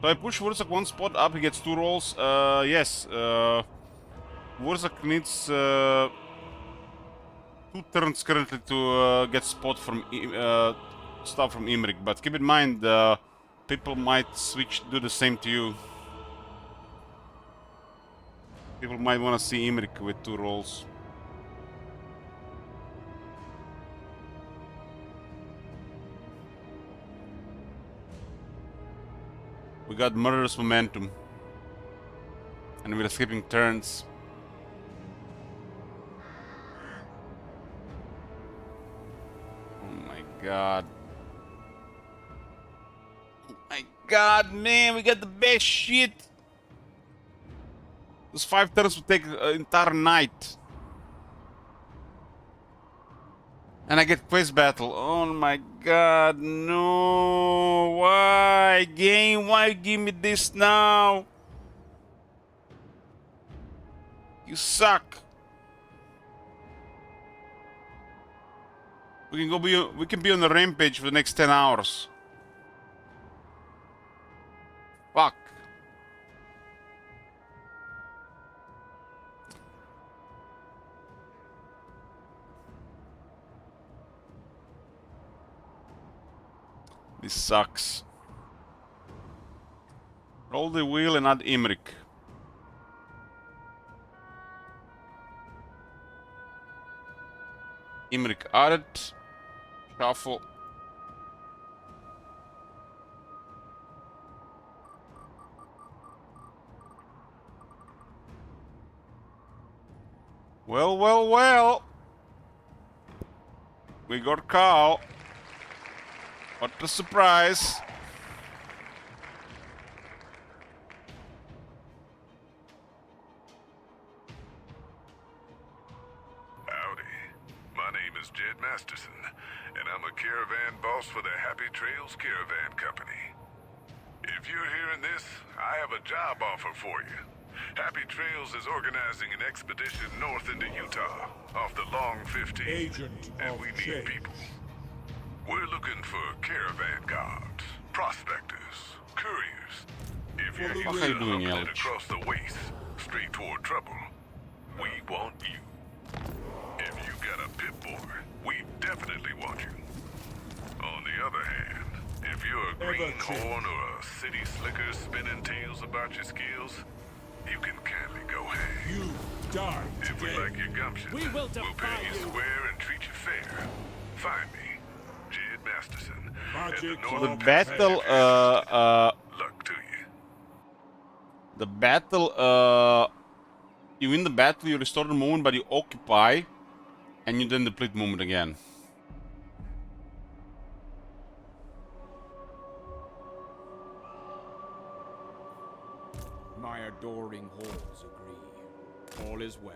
So I push Wurzak 1 spot up, he gets 2 rolls. Yes, Wurzak needs 2 turns currently to get spot from stuff from Imrik, but keep in mind people might switch, do the same to you. People might want to see Imrik with 2 rolls. We got murderous momentum. And we're skipping turns. Oh my god. Oh my god, man, we got the best shit! Those 5 turns will take an entire night. And I get quest battle. Oh my god, no! Why? Game, why give me this now? You suck. We can be on the rampage for the next 10 hours. Fuck. This sucks. Roll the wheel and add Imrik. Imrik added. Shuffle. Well, well, well. We got Karl. What a surprise. Howdy. My name is Jed Masterson, and I'm a caravan boss for the Happy Trails Caravan Company. If you're hearing this, I have a job offer for you. Happy Trails is organizing an expedition north into Utah, off the Long 15, and we need people. We're looking for caravan guards, prospectors, couriers. If you're What used are you to doing, humping it Elch? across the waste, straight toward trouble, we want you. If you got a pit boy, we definitely want you. On the other hand, if you're a greenhorn or a city slicker spinning tales about your skills, you can kindly go hang. You die If we today. like your gumption, we'll pay you square and treat you fair. Find me, Jed Masterson, at the Magic North The Club. battle, Luck to you. the battle, you win the battle, you restore the moment, but you occupy, and you then deplete moment again. My adoring halls agree. All is well.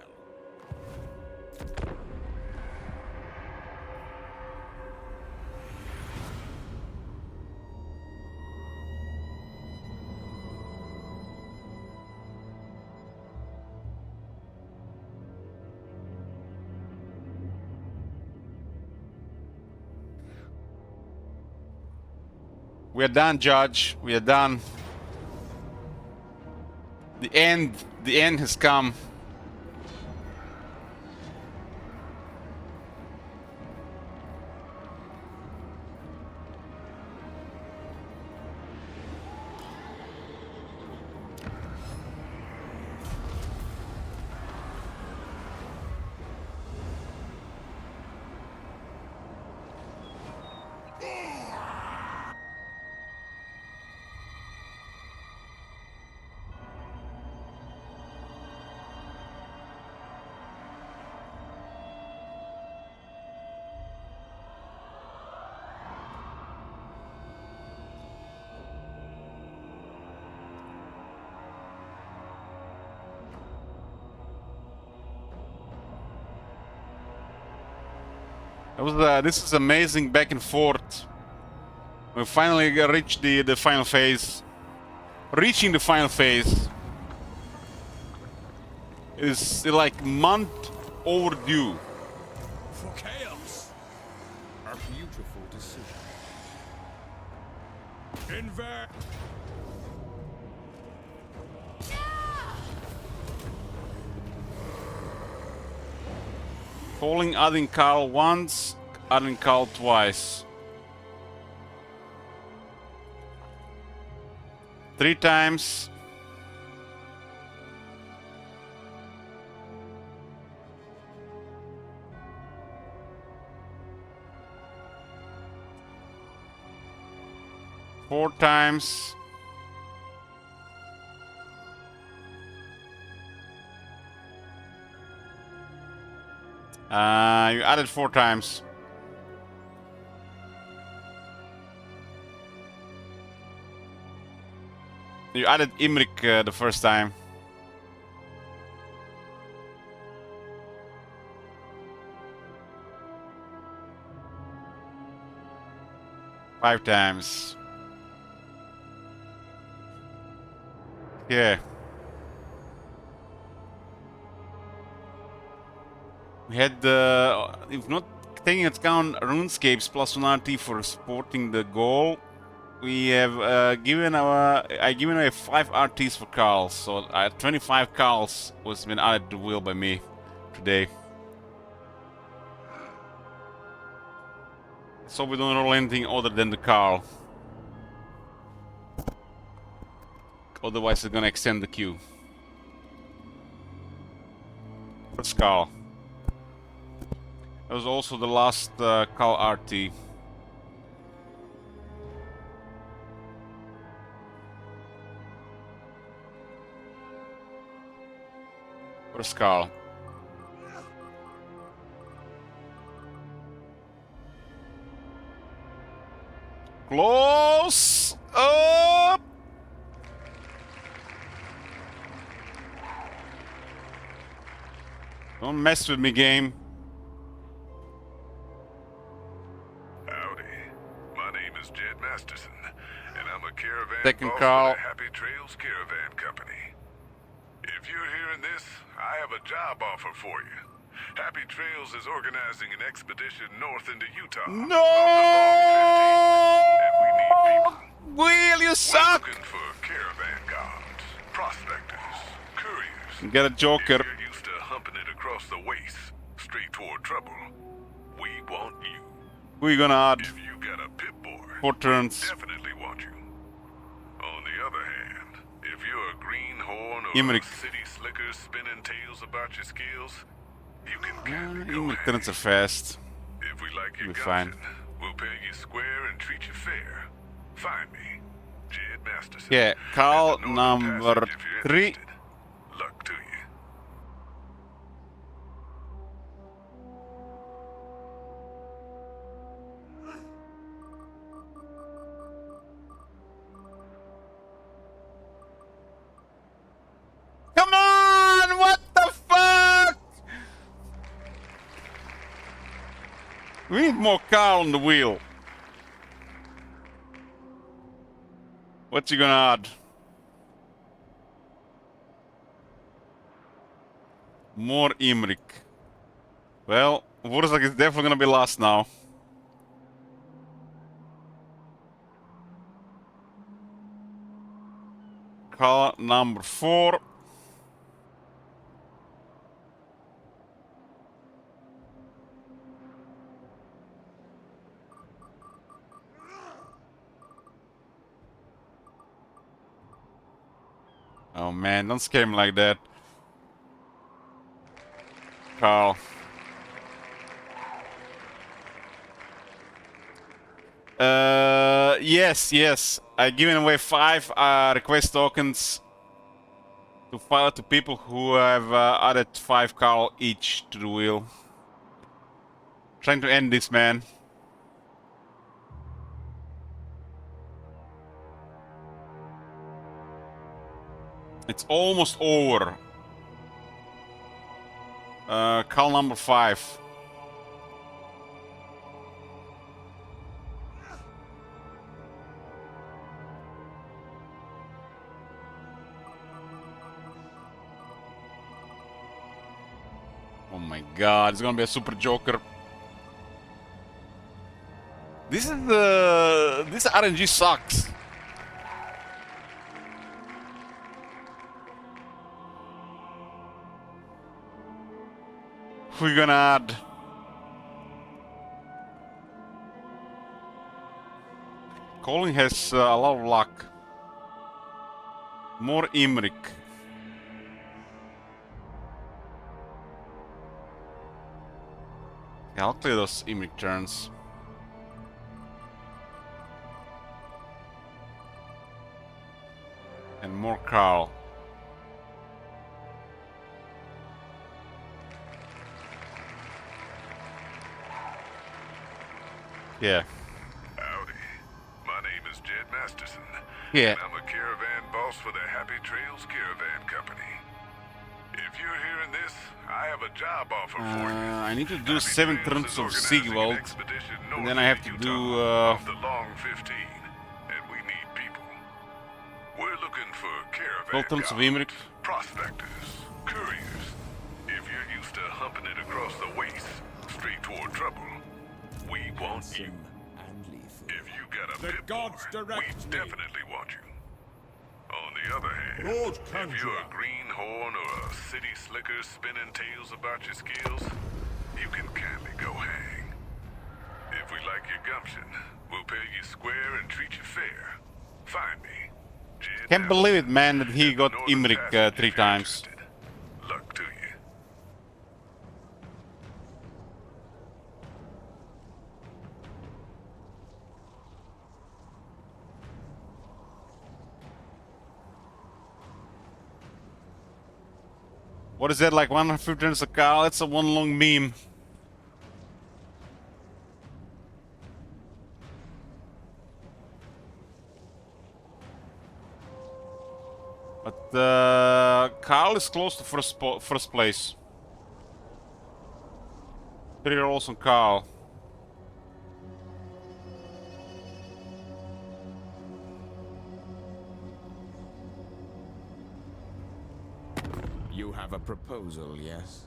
We are done, Judge. We are done. The end has come. It was, this is amazing back and forth. We finally reached the final phase. Reaching the final phase is like month overdue. For chaos! A beautiful decision. Invert! Calling Adin Carl once, Adin Carl twice. 3 times. Four times. You added 4 times. You added Imrik the first time. Five times. Yeah. We had if not taking into account RuneScape's +1 RT for supporting the goal, we have I given away 5 RTs for Carls, so 25 Carls was been added to the wheel by me today. So we don't roll anything other than the Carl. Otherwise it's gonna extend the queue. What's Carl? That was also the last Carl RT. Where's Carl? Close up! Don't mess with me, game. Second boss call. for the Happy Trails Caravan Company. If you're hearing this, I have a job offer for you. Happy Trails is organizing an expedition north into Utah. No! And we need people. Will, you We're suck! looking for caravan guards, prospectors, couriers. Get a joker. If you're used to humping it across the waste, straight toward trouble, we want you. Who you gonna add? If you got a pit boy, 4 turns. definitely want you. On the other hand, if you're a greenhorn or Imrik. a city slicker spinning tales about your skills, you can kindly go Imrik hang. turns are fast. If we like your You'll be fine. gumption, we'll pay you square and treat you fair. Find me, Jed Masterson. Yeah, call at the Northern number Passage if you're 3. interested. Luck to you. Come on! What the fuck? We need more car on the wheel. What you gonna add? More Imrik. Well, Wurzak is definitely gonna be last now. Car number 4. Oh man, don't scare him like that. Carl. Yes. I given away 5 request tokens to people who have added 5 Carl each to the wheel. Trying to end this, man. It's almost over. Call number 5. Oh my god, it's gonna be a super joker. This RNG sucks. Who you gonna add? Colin has a lot of luck. More Imrik. Yeah, I'll clear those Imrik turns. And more Carl. Yeah. Howdy. My name is Jed Masterson. Yeah. And I'm a caravan boss for the Happy Trails Caravan Company. If you're hearing this, I have a job offer for you. I need to do 7 turns of Sigvald. And then I have to do off the Long 15, and we need people. We're looking for caravan 12 turns of guards, Imrik. prospectors, couriers. If you're used to humping it across the waste, straight toward trouble, we want you. If you got a The pit gods boy, direct we me. definitely want you. On the other hand, Lord if Conjurer. you're a greenhorn or a city slicker spinning tales about your skills, you can kindly go hang. If we like your gumption, we'll pay you square and treat you fair. Find me. Jed Can't believe it, man, that he got Northern Imrik Passage 3 if you're times. interested. Luck to you. What is that, like 150 turns of Carl? That's a one long meme. But Carl is close to first place. 3 rolls on Carl. You have a proposal, yes?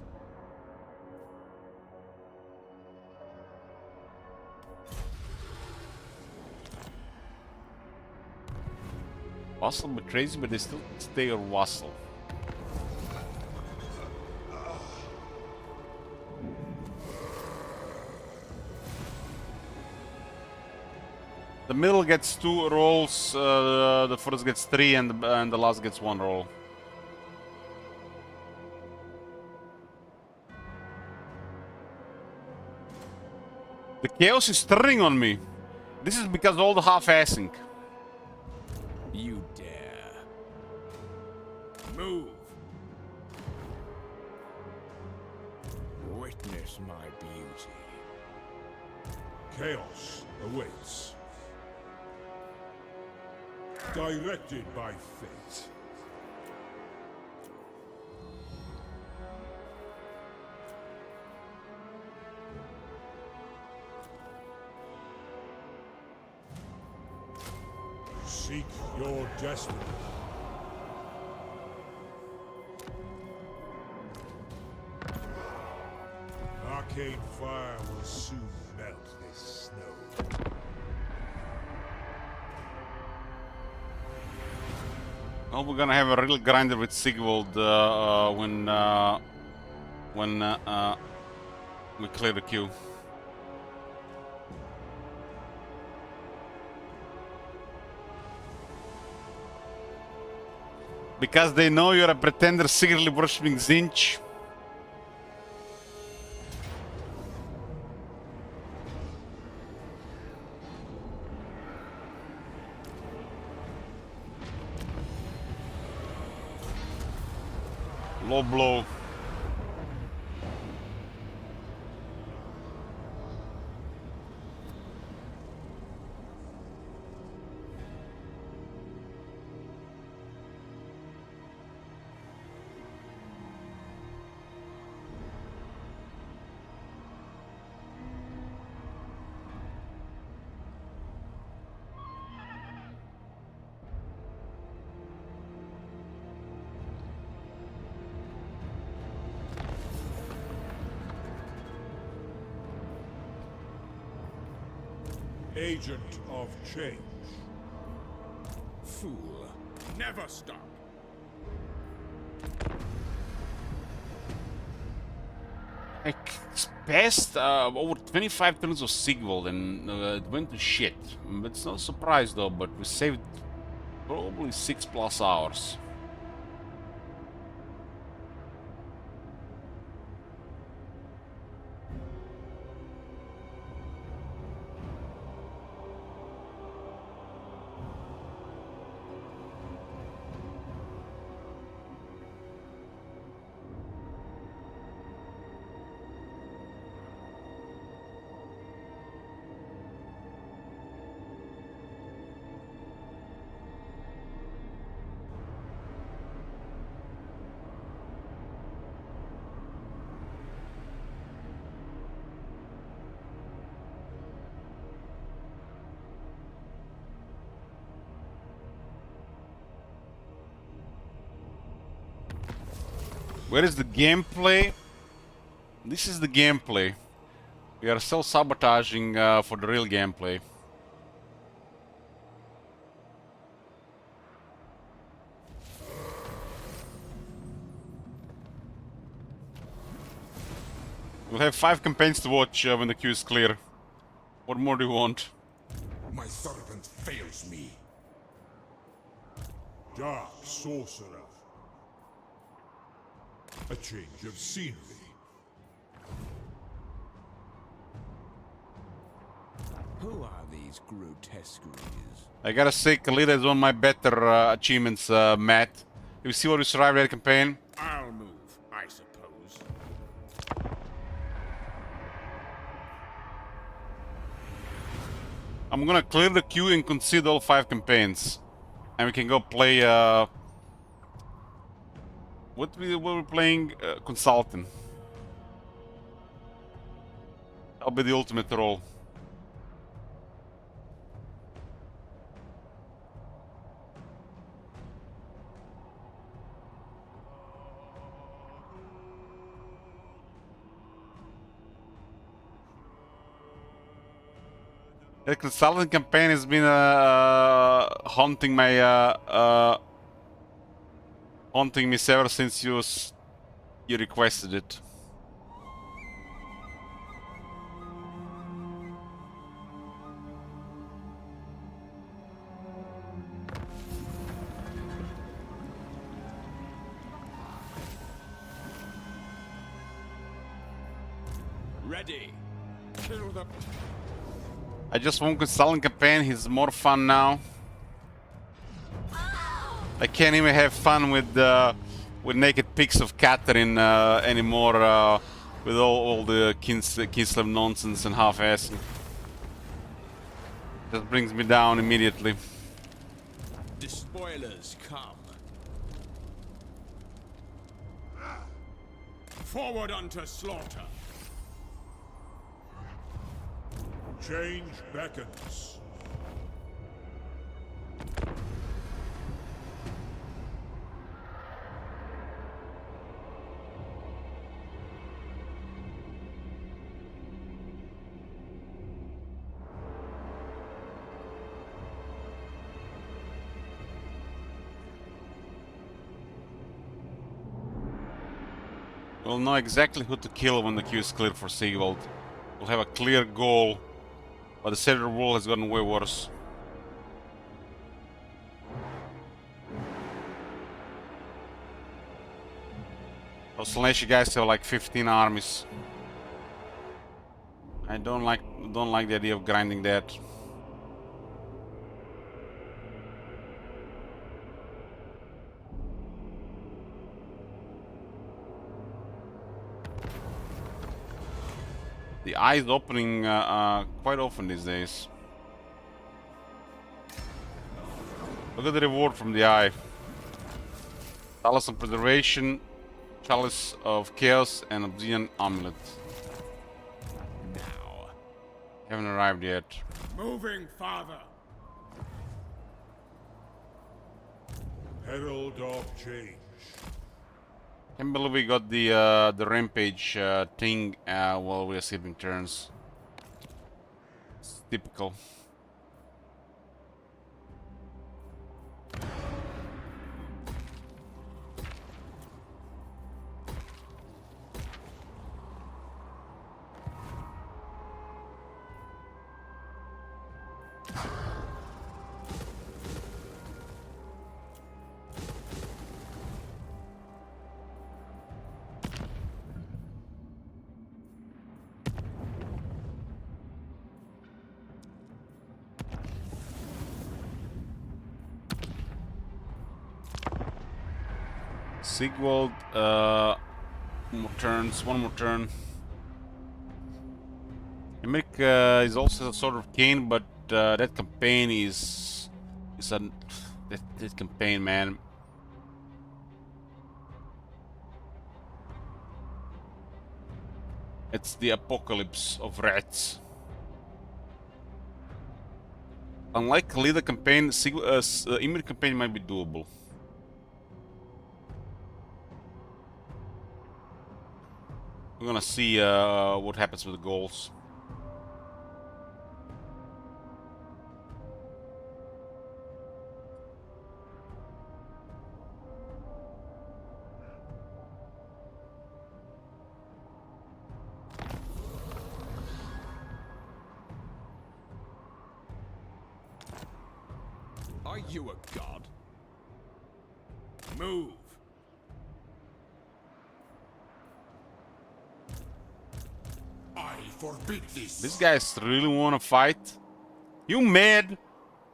Wassel betrays you, but they still stay a Wassel. The middle gets 2 rolls, the first gets 3, and the last gets 1 roll. The chaos is turning on me. This is because all the half-assing. You dare. Move. Witness my beauty. Chaos awaits. Directed by fate. Seek your destiny. Arcane fire will soon melt this snow. Well, we're gonna have a real grinder with Sigvald when we clear the queue. Because they know you're a pretender secretly worshipping Zinch. Low blow. Agent of change. Fool. Never stop. I passed over 25 turns of Sigvald and it went to shit. It's not a surprise though, but we saved probably 6+ hours. Where is the gameplay? This is the gameplay. We are self-sabotaging for the real gameplay. We'll have 5 campaigns to watch when the queue is clear. What more do you want? My servant fails me. Dark sorcerer. A change of scenery. Who are these grotesqueries? I gotta say, Khalida is one of my better achievements, Matt. You see what we survived that campaign? I'll move, I suppose. I'm gonna clear the queue and concede all 5 campaigns. And we can go play, what we're playing? Consultant. That'll be the ultimate role. The consultant campaign has been haunting my haunting me ever since you requested it. Ready. Kill the... I just won consultant campaign. He's more fun now. I can't even have fun with naked pics of Catherine anymore. With all the Kislev nonsense and half-assing. Just brings me down immediately. The spoilers come. Forward unto slaughter. Change beckons. We'll know exactly who to kill when the queue is clear for Sigvald. We'll have a clear goal, but the Cedar Wall has gotten way worse. Those Slaneshi guys have like 15 armies. I don't like the idea of grinding that. The eye is opening quite often these days. Look at the reward from the eye. Chalice of Preservation, Chalice of Chaos, and Obsidian Amulet. Now. Haven't arrived yet. Moving, father. Herald of change. Can't believe we got the rampage thing while we are skipping turns. It's typical. Sigvald, more turns, one more turn. Emmerich is also a sort of Kane, but that campaign is that campaign, man. It's the apocalypse of rats. Unlike Lida campaign, Emmerich campaign might be doable. We're gonna see what happens with the goals. Are you a god? Move. I forbid this. These guys really want to fight? You mad?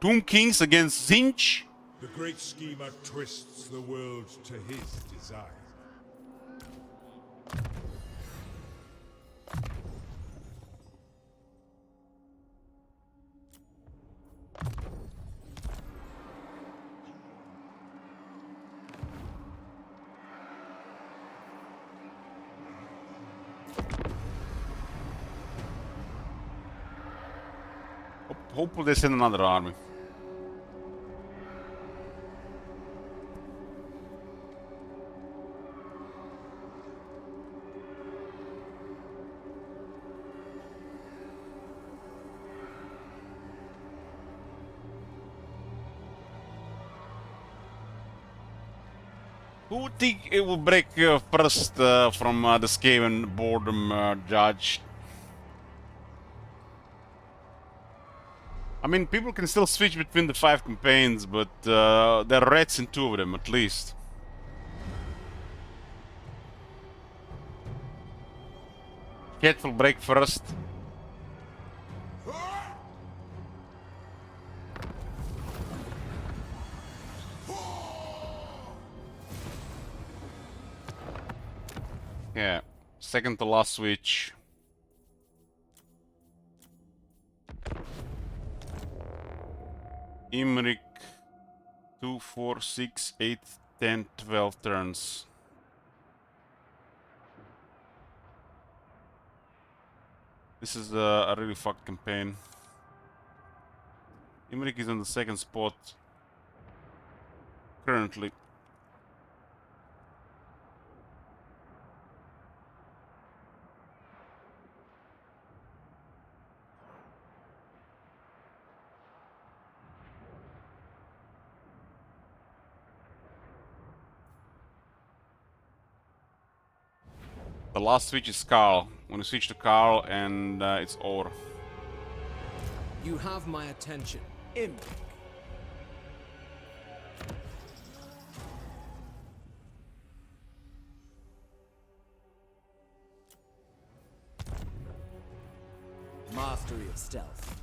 Tomb Kings against Zinch? The great schemer twists the world to his desire. Hopefully they send another army. Who would think it will break first from the Skaven boredom judge? I mean, people can still switch between the 5 campaigns, but there are rats in 2 of them at least. Cat will break first. Yeah, second to last switch. Imrik, 2, 4, 6, 8, 10, 12 turns. This is a really fucked campaign. Imrik is on the second spot currently. The last switch is Carl. When you switch to Carl and it's over. You have my attention. Imrik. Mastery of stealth.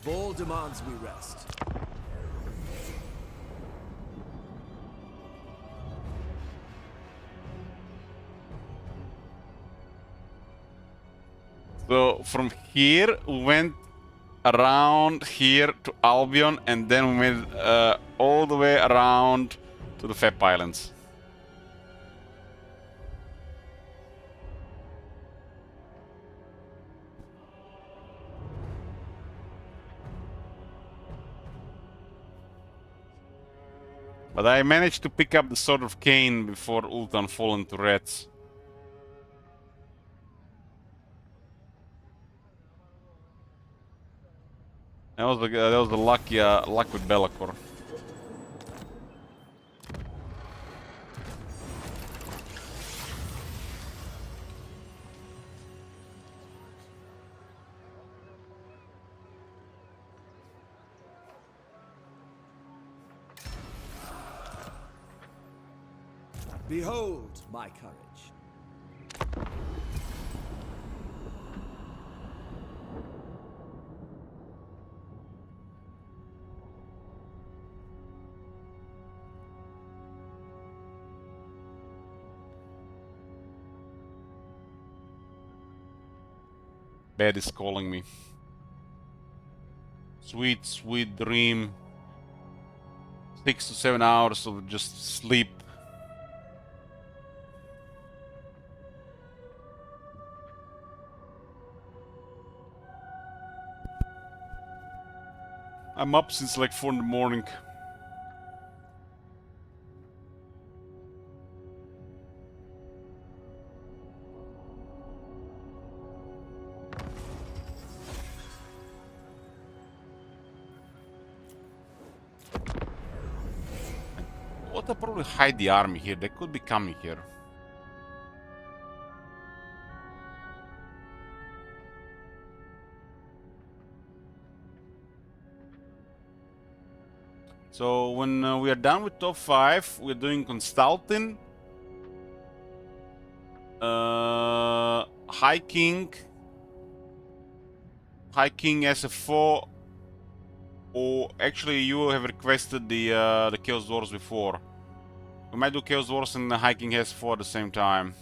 Vol demands we rest. So from here we went around here to Albion and then we went all the way around to the Fep Islands. But I managed to pick up the Sword of Cain before Ultan fall into rats. That was the luck with Be'lakor. Behold my courage. Bed is calling me. Sweet, sweet dream. 6 to 7 hours of just sleep. I'm up since like 4 in the morning. What I probably hide the army here. They could be coming here. So when we are done with top 5, we're doing Constantine, High King SF4, or actually you have requested the Chaos Wars before. We might do Chaos Wars and the High King SF4 at the same time.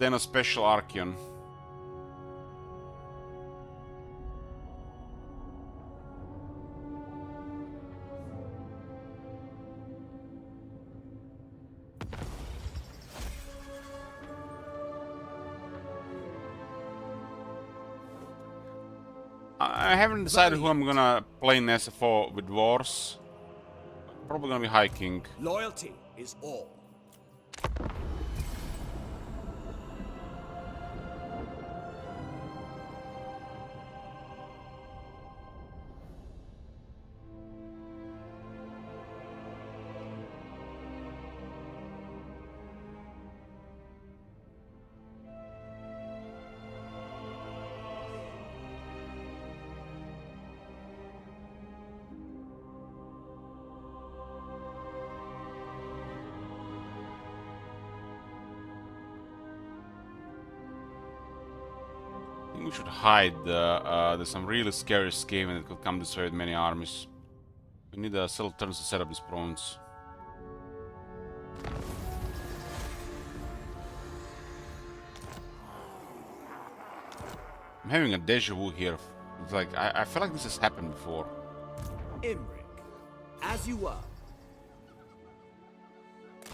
Then a special Archeon. I haven't decided who I'm gonna play in SF4 with Wars. Probably gonna be High King. Loyalty is all. we should hide. There's some really scary Skaven that could come this way with many armies. We need several turns to set up these prawns. I'm having a deja vu here. It's like I feel like this has happened before. Imric, as you were.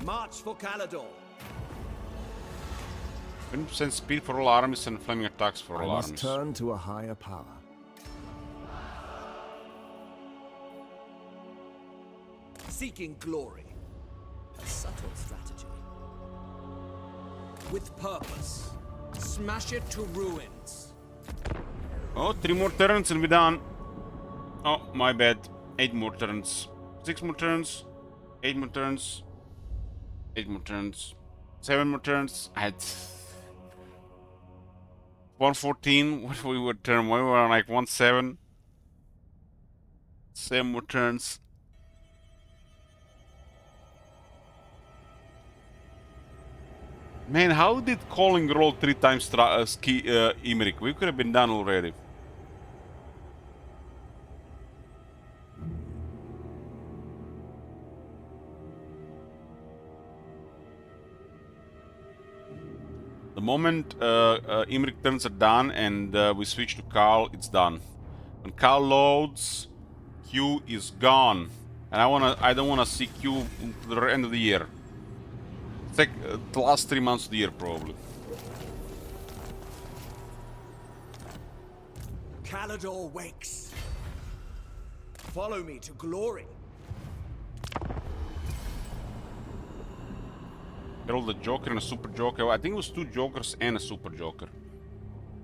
March for Calador. 20% speed for all armies and flaming attacks for all I must armies. turn to a higher power. Seeking glory. A subtle strategy. With purpose. Smash it to ruins. Oh, 3 more turns and we're done. Oh, my bad. 8 more turns. 6 more turns. 8 more turns. 8 more turns. 7 more turns. I had 114. What we were turn? We were on like 17. 7 more turns. Man, how did calling roll 3 times Imric? We could have been done already. The moment Imric turns are done and we switch to Karl, it's done. When Karl loads, Q is gone, and I don't wanna see Q to the end of the year. It's like the last 3 months of the year, probably. Calador wakes. Follow me to glory. I rolled a Joker and a Super Joker. I think it was 2 Jokers and a Super Joker.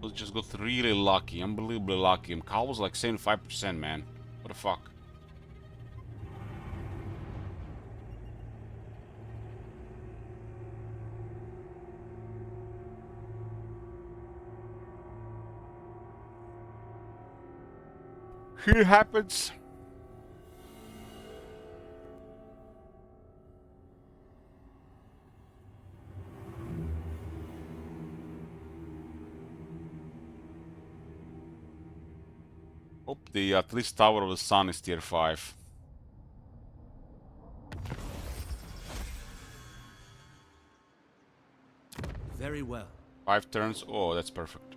We just got really lucky, unbelievably lucky. And Karl was like 75%, man. What the fuck? Here happens. Hope the at least Tower of the Sun is tier 5. Very well. 5 turns. Oh, that's perfect.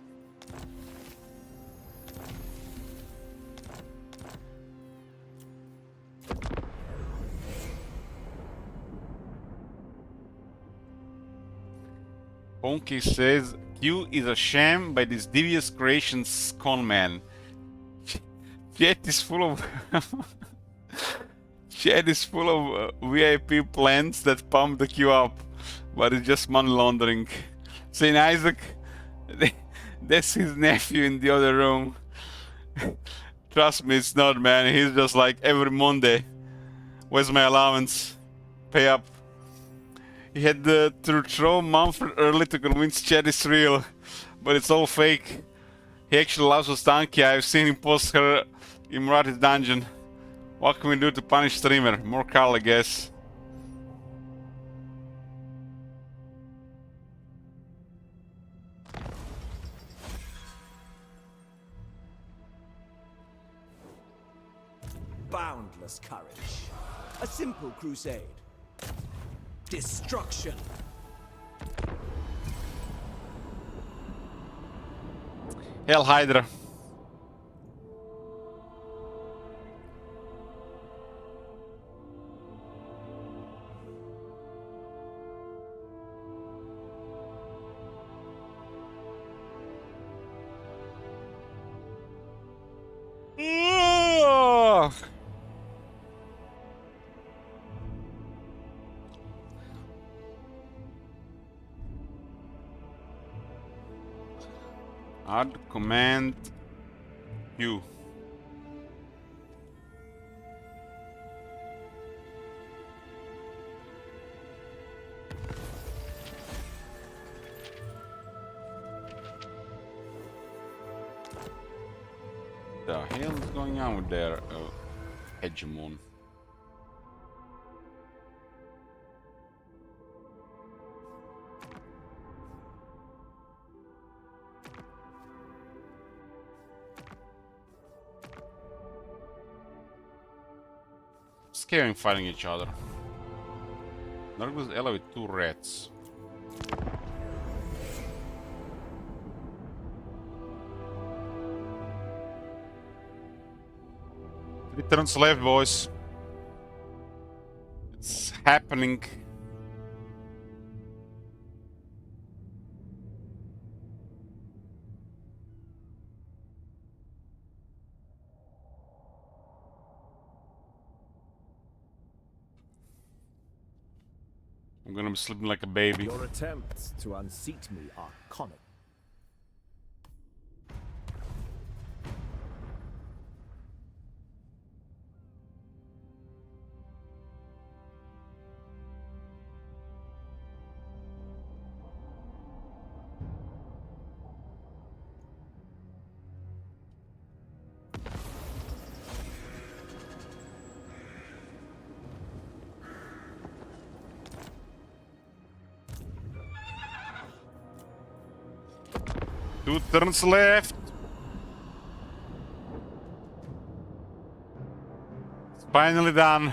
Ponky says, Q is a sham by this devious creations con man. Chat is full of Chat is full of VIP plans that pump the Q up, but it's just money laundering. Saint Isaac, that's his nephew in the other room. Trust me, it's not, man. He's just like every Monday. Where's my allowance? Pay up. He had to throw Mumford early to convince Chad it's real, but it's all fake. He actually loves Ostankia. I've seen him post her in Murati's dungeon. What can we do to punish streamer? More Karl, I guess. Boundless courage. A simple crusade. Destruction. Hail Hydra. Add command Q. The hell is going on with their hegemon? Skaven fighting each other. Nargothrond's ally with 2 rats. Three turns left, boys. It's happening. I'm gonna be sleeping like a baby. Your attempts to unseat me are comic. Two turns left. It's finally done.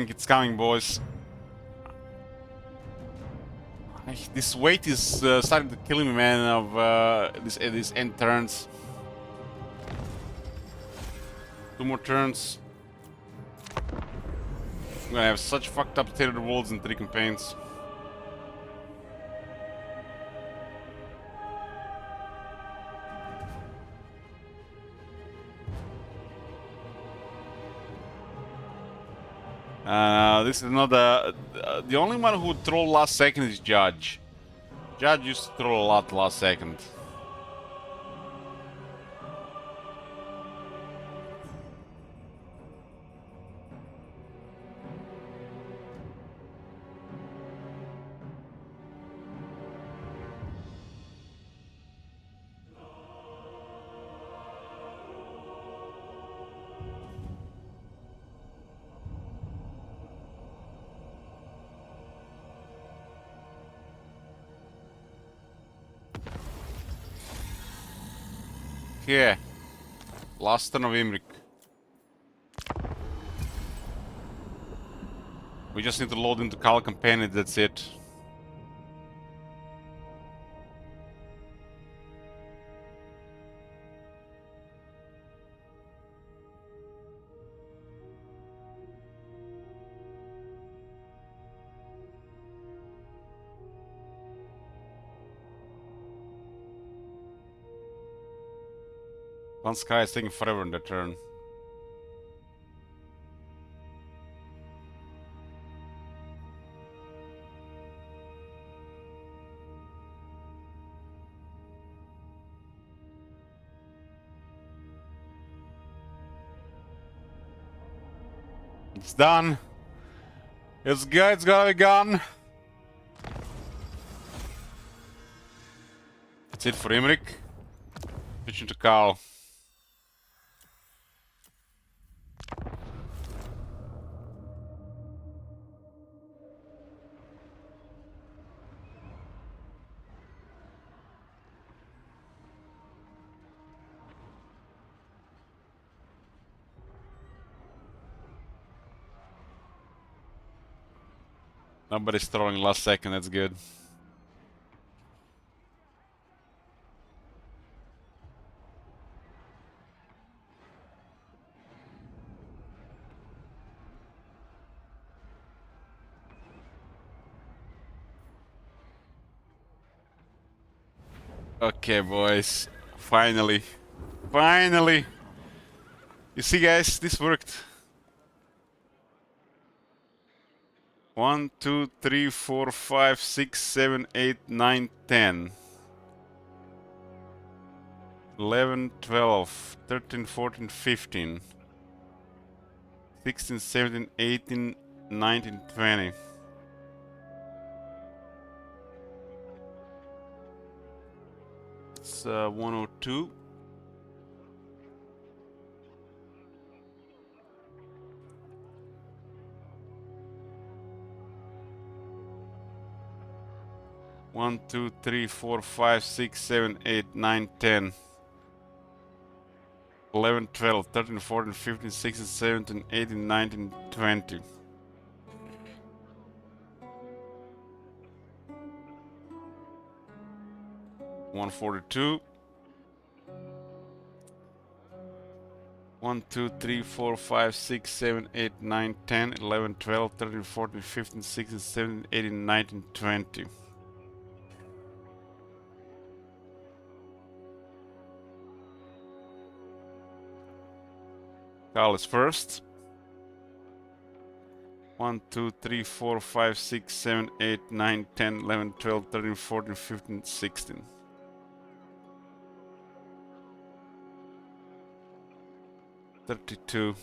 It's coming, boys. This weight is starting to kill me, man, of these end turns. 2 more turns. I'm gonna have such fucked up Taylor Worlds in 3 campaigns. This is not the only one who would troll last second is Judge. Judge used to troll a lot last second. Yeah. Last turn of Imrik. We just need to load into Kal campaign and that's it. One Sky is taking forever in the turn. It's done. It's good. It's gotta be gone. That's it for Imrik. Switching to Kal. Nobody's throwing last second, that's good. Okay, boys. Finally. Finally! You see, guys, this worked. 1, 2, 3, 4, 5, 6, 7, 8, 9, 10. 11, 12, 13, 14, 15, 16, 17, 18, 19, 20. It's 102. One, two, three, 4, 5, 6, 7, 8, 9, 10. 11, 12, 13, 14, 15, 16, 17, 18, 19, 20. One 42. 1, 2, 3, 4, 5, 6, 7, 8, 9, 10, 11, 12, 13, 14, 15, 16, 17, 18, 19, 20. Carl is first. 1, 2, 3, 4, 5, 6, 7, 8, 9, 10, 11, 12, 13, 14, 15, 16. $32.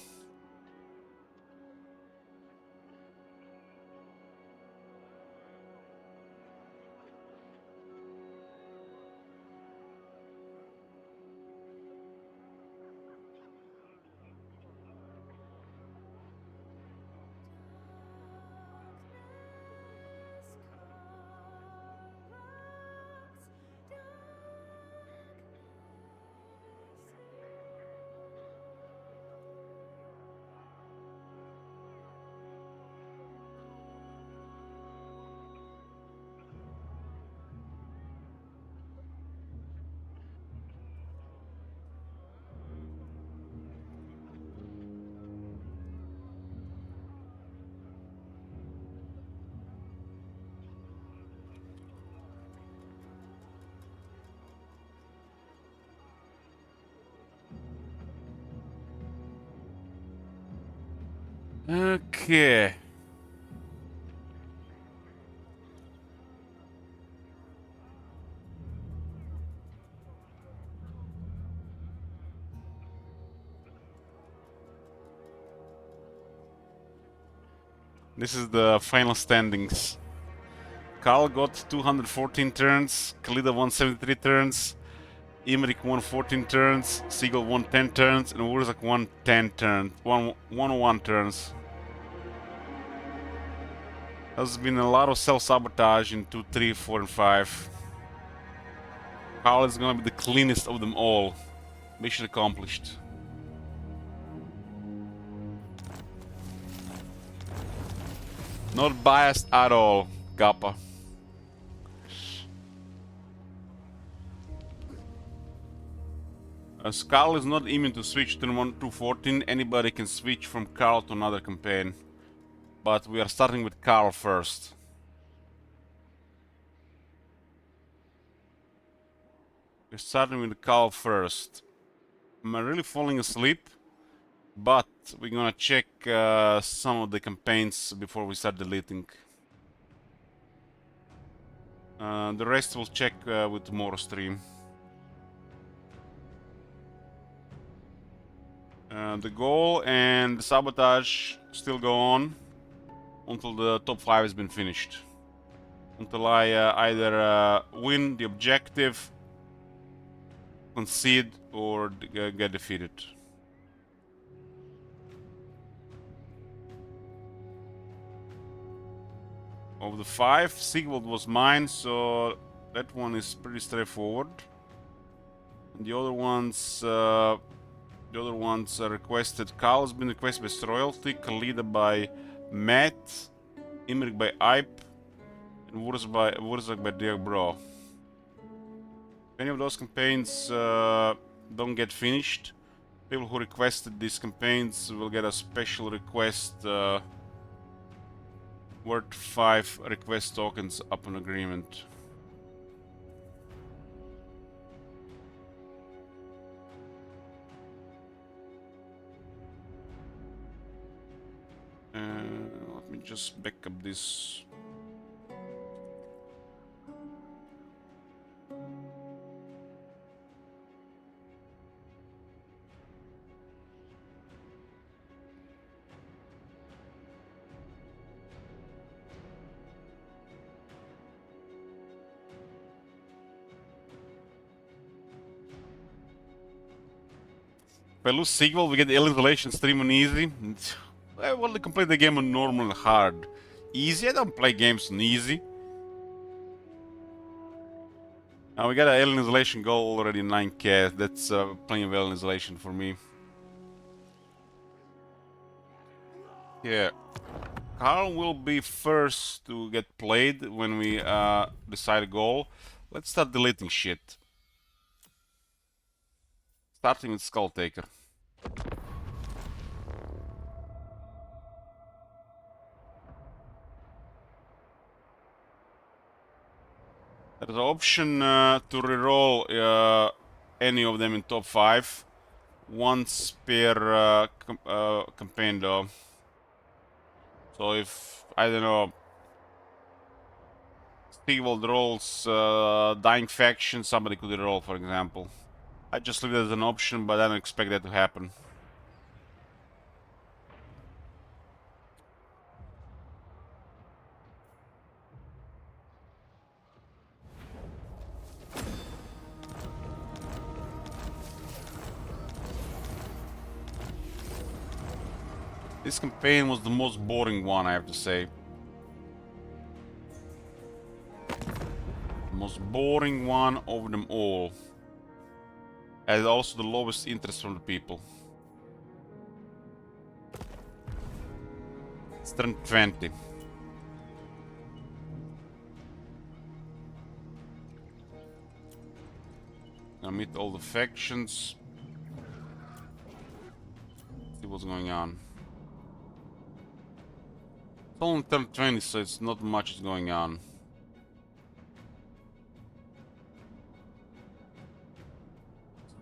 Okay. This is the final standings. Carl got 214 turns, Kalida won 73 turns, Imrik won 14 turns, Siegel won 10 turns, and Wurzak won 10 turns, 101 turns. There's been a lot of self-sabotage in 2, 3, 4, and 5. Carl is gonna be the cleanest of them all. Mission accomplished. Not biased at all, Gappa. As Carl is not immune to switch turn 1 to 14, anybody can switch from Carl to another campaign. But we are starting with Carl first. We're starting with Carl first. I'm really falling asleep, but we're gonna check some of the campaigns before we start deleting. The rest we'll check with tomorrow's stream. The goal and the sabotage still go on until the top 5 has been finished. Until I either win the objective, concede, or get defeated. Of the 5, Sigvald was mine, so that one is pretty straightforward. And the other ones are requested. Carl has been requested by Royalty, Kalida by Matt, Imrik by Ipe, and Wurzak by Dear Bro. If any of those campaigns don't get finished, people who requested these campaigns will get a special request worth 5 request tokens upon agreement. Let me just back up this. If I lose Sigval, we get the Isolation stream on easy. I want to complete the game on normal and hard. Easy? I don't play games on easy. Now we got an Alien Isolation goal already, 9k. That's plenty of Alien Isolation for me. Yeah. Carl will be first to get played when we decide a goal. Let's start deleting shit. Starting with Skull Taker. There's an option to reroll any of them in top 5. Once per campaign though. So if, I don't know, Sigvald rolls Dying Faction, somebody could reroll, for example. I just leave it as an option, but I don't expect that to happen. This campaign was the most boring one, I have to say. The most boring one of them all. And also the lowest interest from the people. It's turn 20. Gonna meet all the factions. See what's going on. It's only turn 20, so it's not much is going on.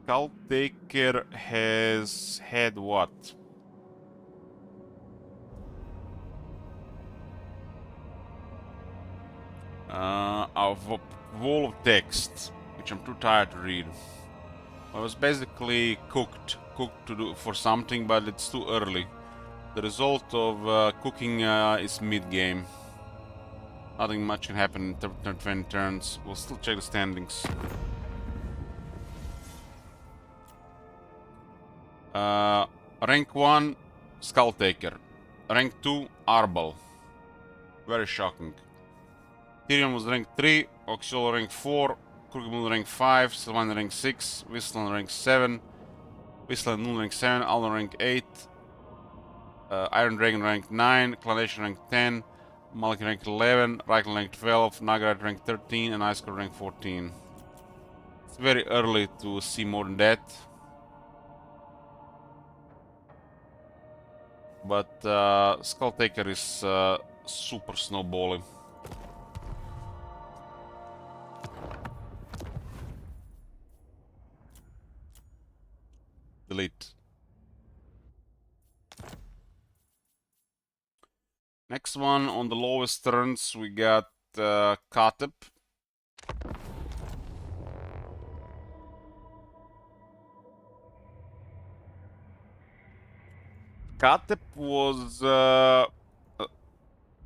Skull Taker has had what? A wall of text, which I'm too tired to read. I was basically cooked to do for something, but it's too early. The result of cooking is mid-game. Nothing much can happen in 20 turns. We'll still check the standings. Rank 1, Skull Taker. Rank 2, Arbal. Very shocking. Tyrion was rank 3, Oxiol rank 4, Kurgamul rank 5, Sylvain rank 6, Whistlan rank 7, Whistlan Null rank 7, Alden rank 8, Iron Dragon rank 9, Clanation rank 10, Malkin rank 11, Reichel rank 12, Nagarat rank 13, and Icecore rank 14. It's very early to see more than that. But Skull Taker is super snowballing. Delete. Next one on the lowest turns we got Katep. Katep was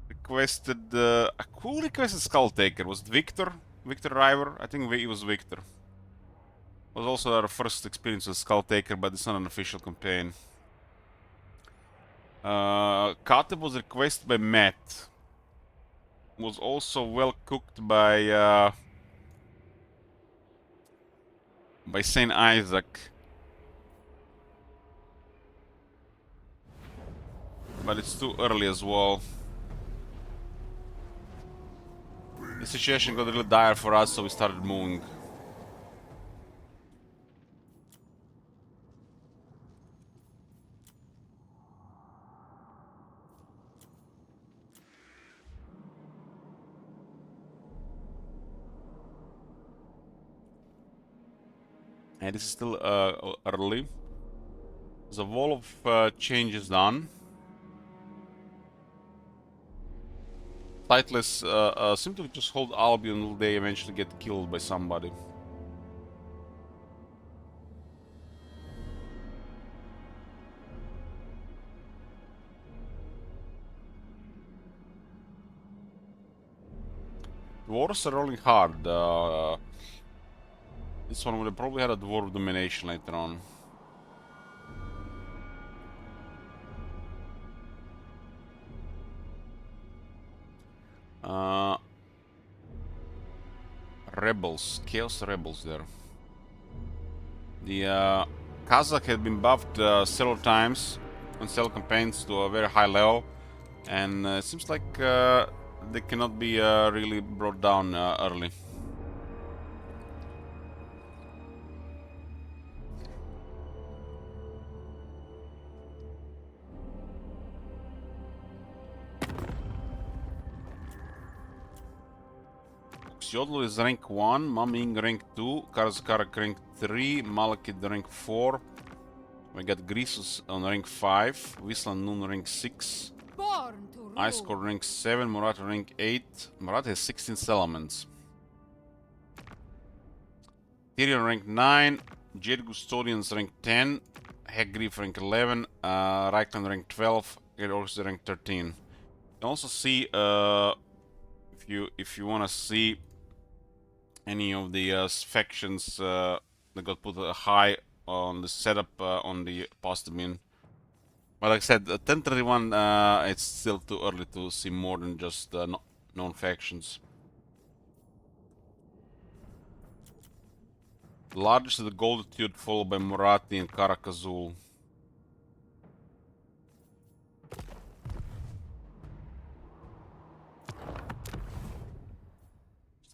requested. Who requested Skull Taker? Was it Victor? Victor River? I think it was Victor. Was also our first experience with Skull Taker, but it's not an official campaign. Katep was requested by Matt. Was also well cooked by Saint Isaac. But it's too early as well. The situation got really dire for us, so we started moving. And this is still early. There's a wall of changes done. Sightless seem to just hold Albion until they eventually get killed by somebody. Dwarves are rolling hard. This one would have probably had a dwarf domination later on. Uh, Rebels, Chaos Rebels there. The Kazakh had been buffed several times on several campaigns to a very high level, and it seems like they cannot be really brought down early. Yodel is rank 1, Maming rank 2, Karazakarak rank 3, Malakid rank 4. We got Grisus on rank 5, Wislan Noon rank 6, Ice Core rank 7, Murata rank 8. Murata has 16 settlements. Tyrion rank 9, Jade Custodians rank 10, Hegrief rank 11, Reichland rank 12, Orcs rank 13. You can also see if you want to see any of the factions that got put high on the setup on the pasta bin. But like I said, 1031, it's still too early to see more than just known factions. The largest is the Golditude, followed by Murati and Karakazul.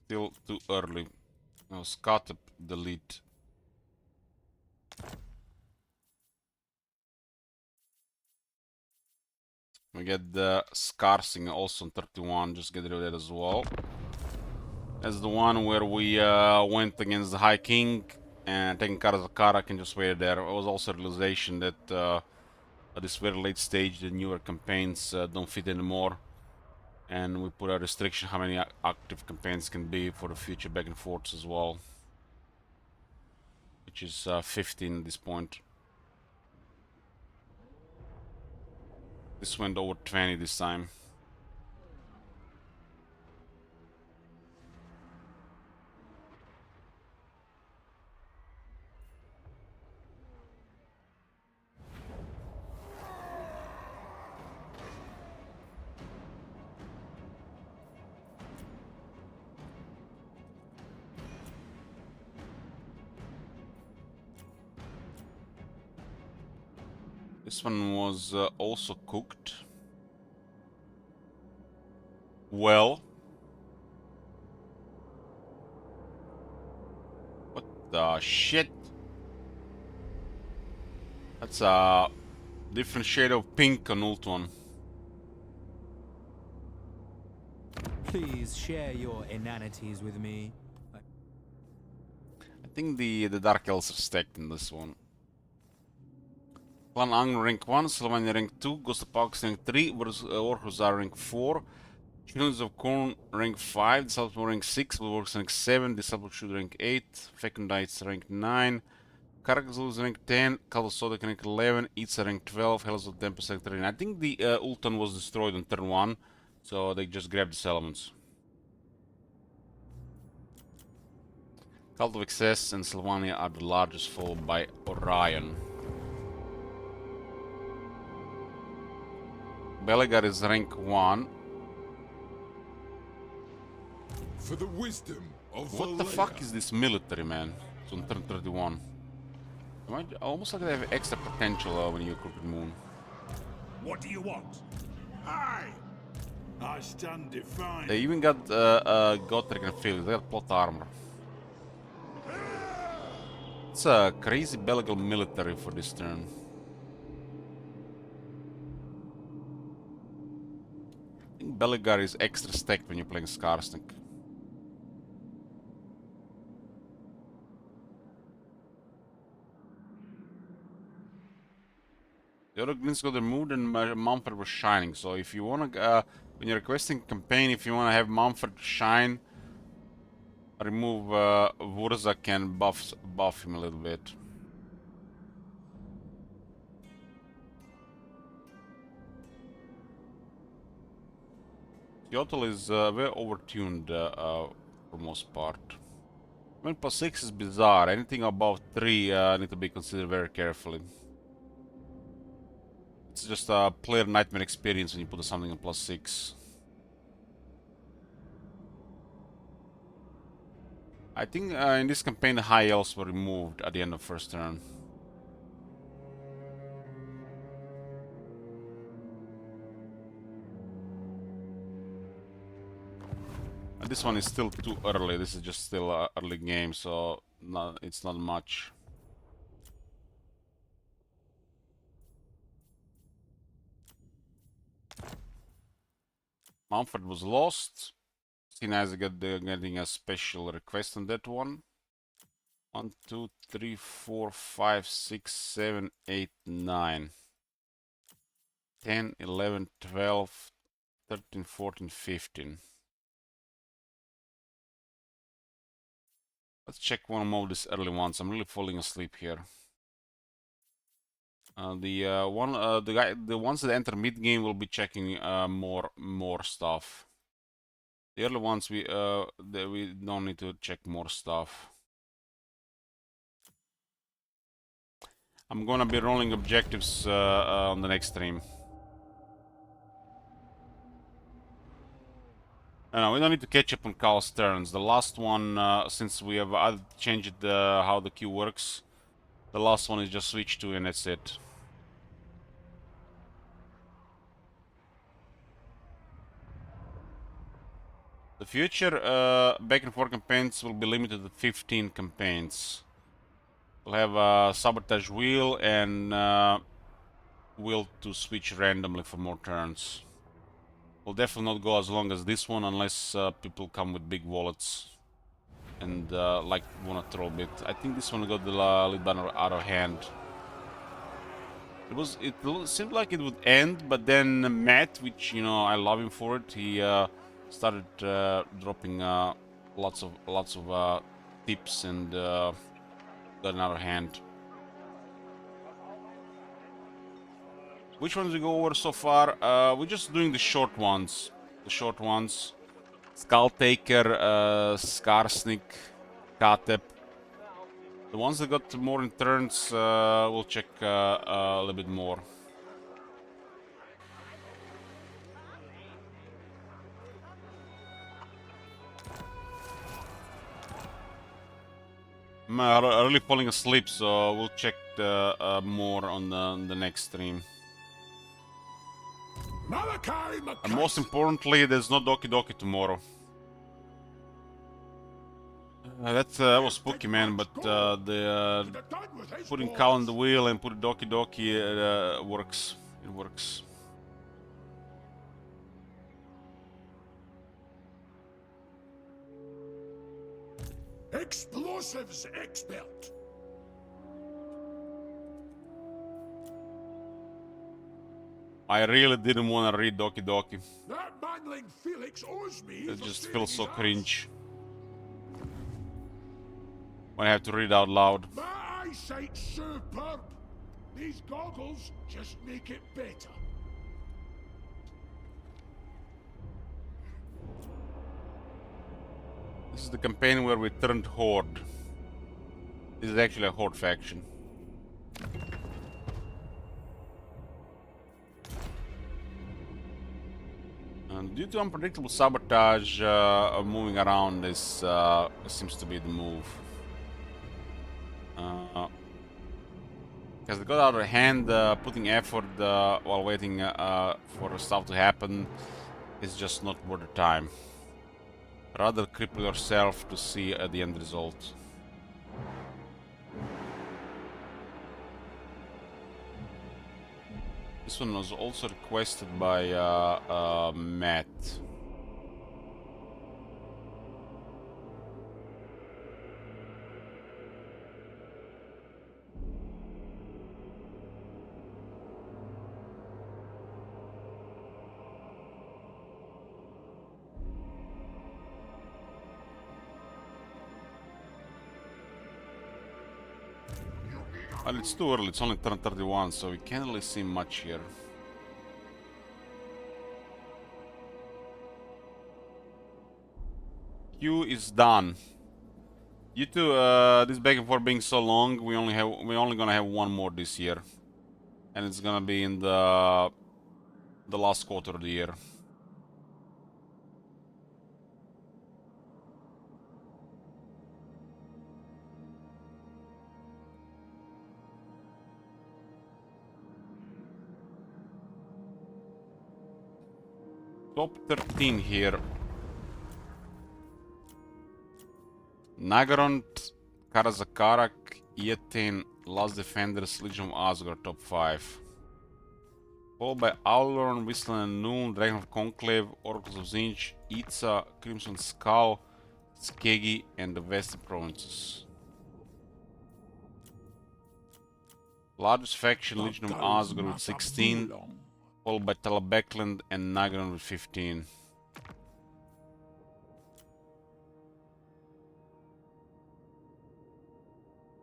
Still too early. Now Scott delete. We get the Skarsing also on 31, just get rid of that as well. That's the one where we went against the High King and taking Karazakarak and just waited there. It was also a realization that at this very late stage the newer campaigns don't fit anymore. And we put a restriction how many active campaigns can be for the future back and forths as well. Which is 15 at this point. This went over 20 this time. This one was also cooked. Well. What the shit? That's a different shade of pink on Ultron. Please share your inanities with me. I think the Dark Elves are stacked in this one. Clan Ang rank 1, Sylvania rank 2, Ghost of Pox rank 3, Warhuzar rank 4, Children of Corn rank 5, Disciple rank 6, Bulwarks rank 7, Disciple Shoot rank 8, Fecundites rank 9, Karakazul rank 10, Kalosodic rank 11, Itza rank 12, Hells of Tempest rank 13. I think the Ulton was destroyed on turn 1, so they just grabbed the elements. Cult of Excess and Sylvania are the largest, followed by Orion. Belegar is rank 1. For the wisdom of What the fuck is this military, man? It's on turn 31. I almost like they have extra potential when you Crooked Moon. What do you want? I stand defiant. They even got Gotrek and Felix. They got plot armor. It's a crazy Belegar military for this turn. I think Belegar is extra stacked when you're playing Skarsnik. The other Glins got removed and Mumford was shining. So if you wanna, when you're requesting campaign, if you wanna have Mumford shine, remove Wurzak and buff him a little bit. Yotl is very overtuned for most part. 1+6 is bizarre. Anything above 3 need to be considered very carefully. It's just a player nightmare experience when you put something on +6. I think in this campaign the high elves were removed at the end of first turn. And this one is still too early. This is just still an early game, so it's not much. Mumford was lost. Sina is getting a special request on that one. 1, 2, 3, 4, 5, 6, 7, 8, 9. 10, 11, 12, 13, 14, 15. Let's check one more of these early ones. I'm really falling asleep here. The ones that enter mid game will be checking more stuff. The early ones we don't need to check more stuff. I'm gonna be rolling objectives on the next stream. No, we don't need to catch up on Carl's turns. The last one, since we have changed how the queue works, the last one is just switch to and that's it. The future back and forth campaigns will be limited to 15 campaigns. We'll have a sabotage wheel and wheel to switch randomly for more turns. Will definitely not go as long as this one unless people come with big wallets and like wanna throw a bit. I think this one got the lead banner out of hand. It seemed like it would end, but then Matt, which I love him for it, he started dropping lots of tips and got another hand. Which ones we go over so far? We're just doing the short ones. Skull Taker, Skarsnik, Katep. The ones that got more in turns, we'll check a little bit more. I'm really falling asleep, so we'll check more on the next stream. And most importantly, there's no Doki Doki tomorrow. That was spooky, man, but the putting cow on the wheel and put Doki Doki works. It works. Explosives expert. I really didn't want to read Doki Doki. That manling Felix owes me. It just feels so cringe when I have to read out loud. My eyesight's superb. These goggles just make it better. This is the campaign where we turned Horde. This is actually a Horde faction. And due to unpredictable sabotage, moving around is seems to be the move. Because they got out of hand, putting effort while waiting for stuff to happen is just not worth the time. Rather cripple yourself to see the end result. This one was also requested by Matt. Well, it's too early, it's only turn 31, so we can't really see much here. Queue is done. Due to this back and forth being so long, we're only gonna have one more this year. And it's gonna be in the last quarter of the year. Top 13 here. Nagarond, Karazakarak, Yetin, Last Defenders, Legion of Asgard, top 5. Followed by Aulorn, Whistling and Noon, Dragon of Conclave, Oracles of Zinj, Itza, Crimson Skull, Skeggi, and the Western Provinces. Largest faction, Legion of Asgard with 16, followed by Talabekland and Nagaron with 15.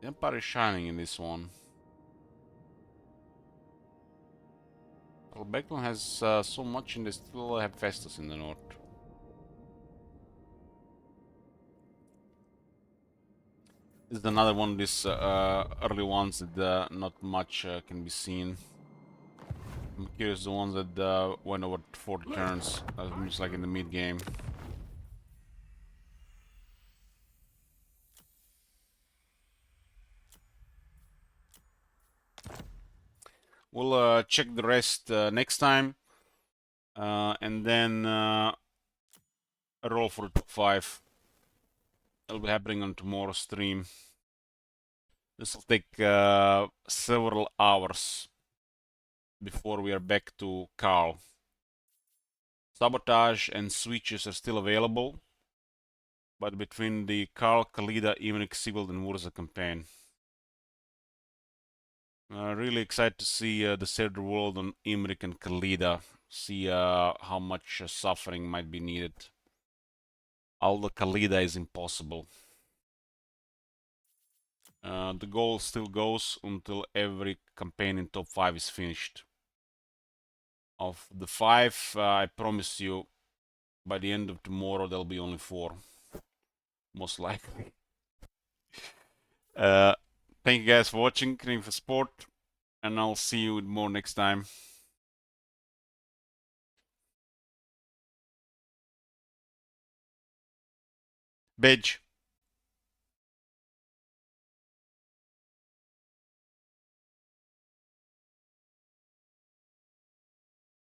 The Empire is shining in this one. Talabekland has so much and they still have Festus in the north. This is another one of these early ones that not much can be seen. I'm curious the ones that went over 40 turns, just like in the mid game. We'll check the rest next time, and then roll for the top 5. It'll be happening on tomorrow's stream. This will take several hours before we are back to Karl. Sabotage and switches are still available, but between the Karl, Khalida, Imrik, Sigvald, and Wurza campaign. Really excited to see the Third World on Imrik and Khalida. See how much suffering might be needed. All the Khalida is impossible. The goal still goes until every campaign in top 5 is finished. Of the 5, I promise you, by the end of tomorrow there'll be only 4. Most likely. Thank you guys for watching, King for Sport, and I'll see you with more next time. Bedge.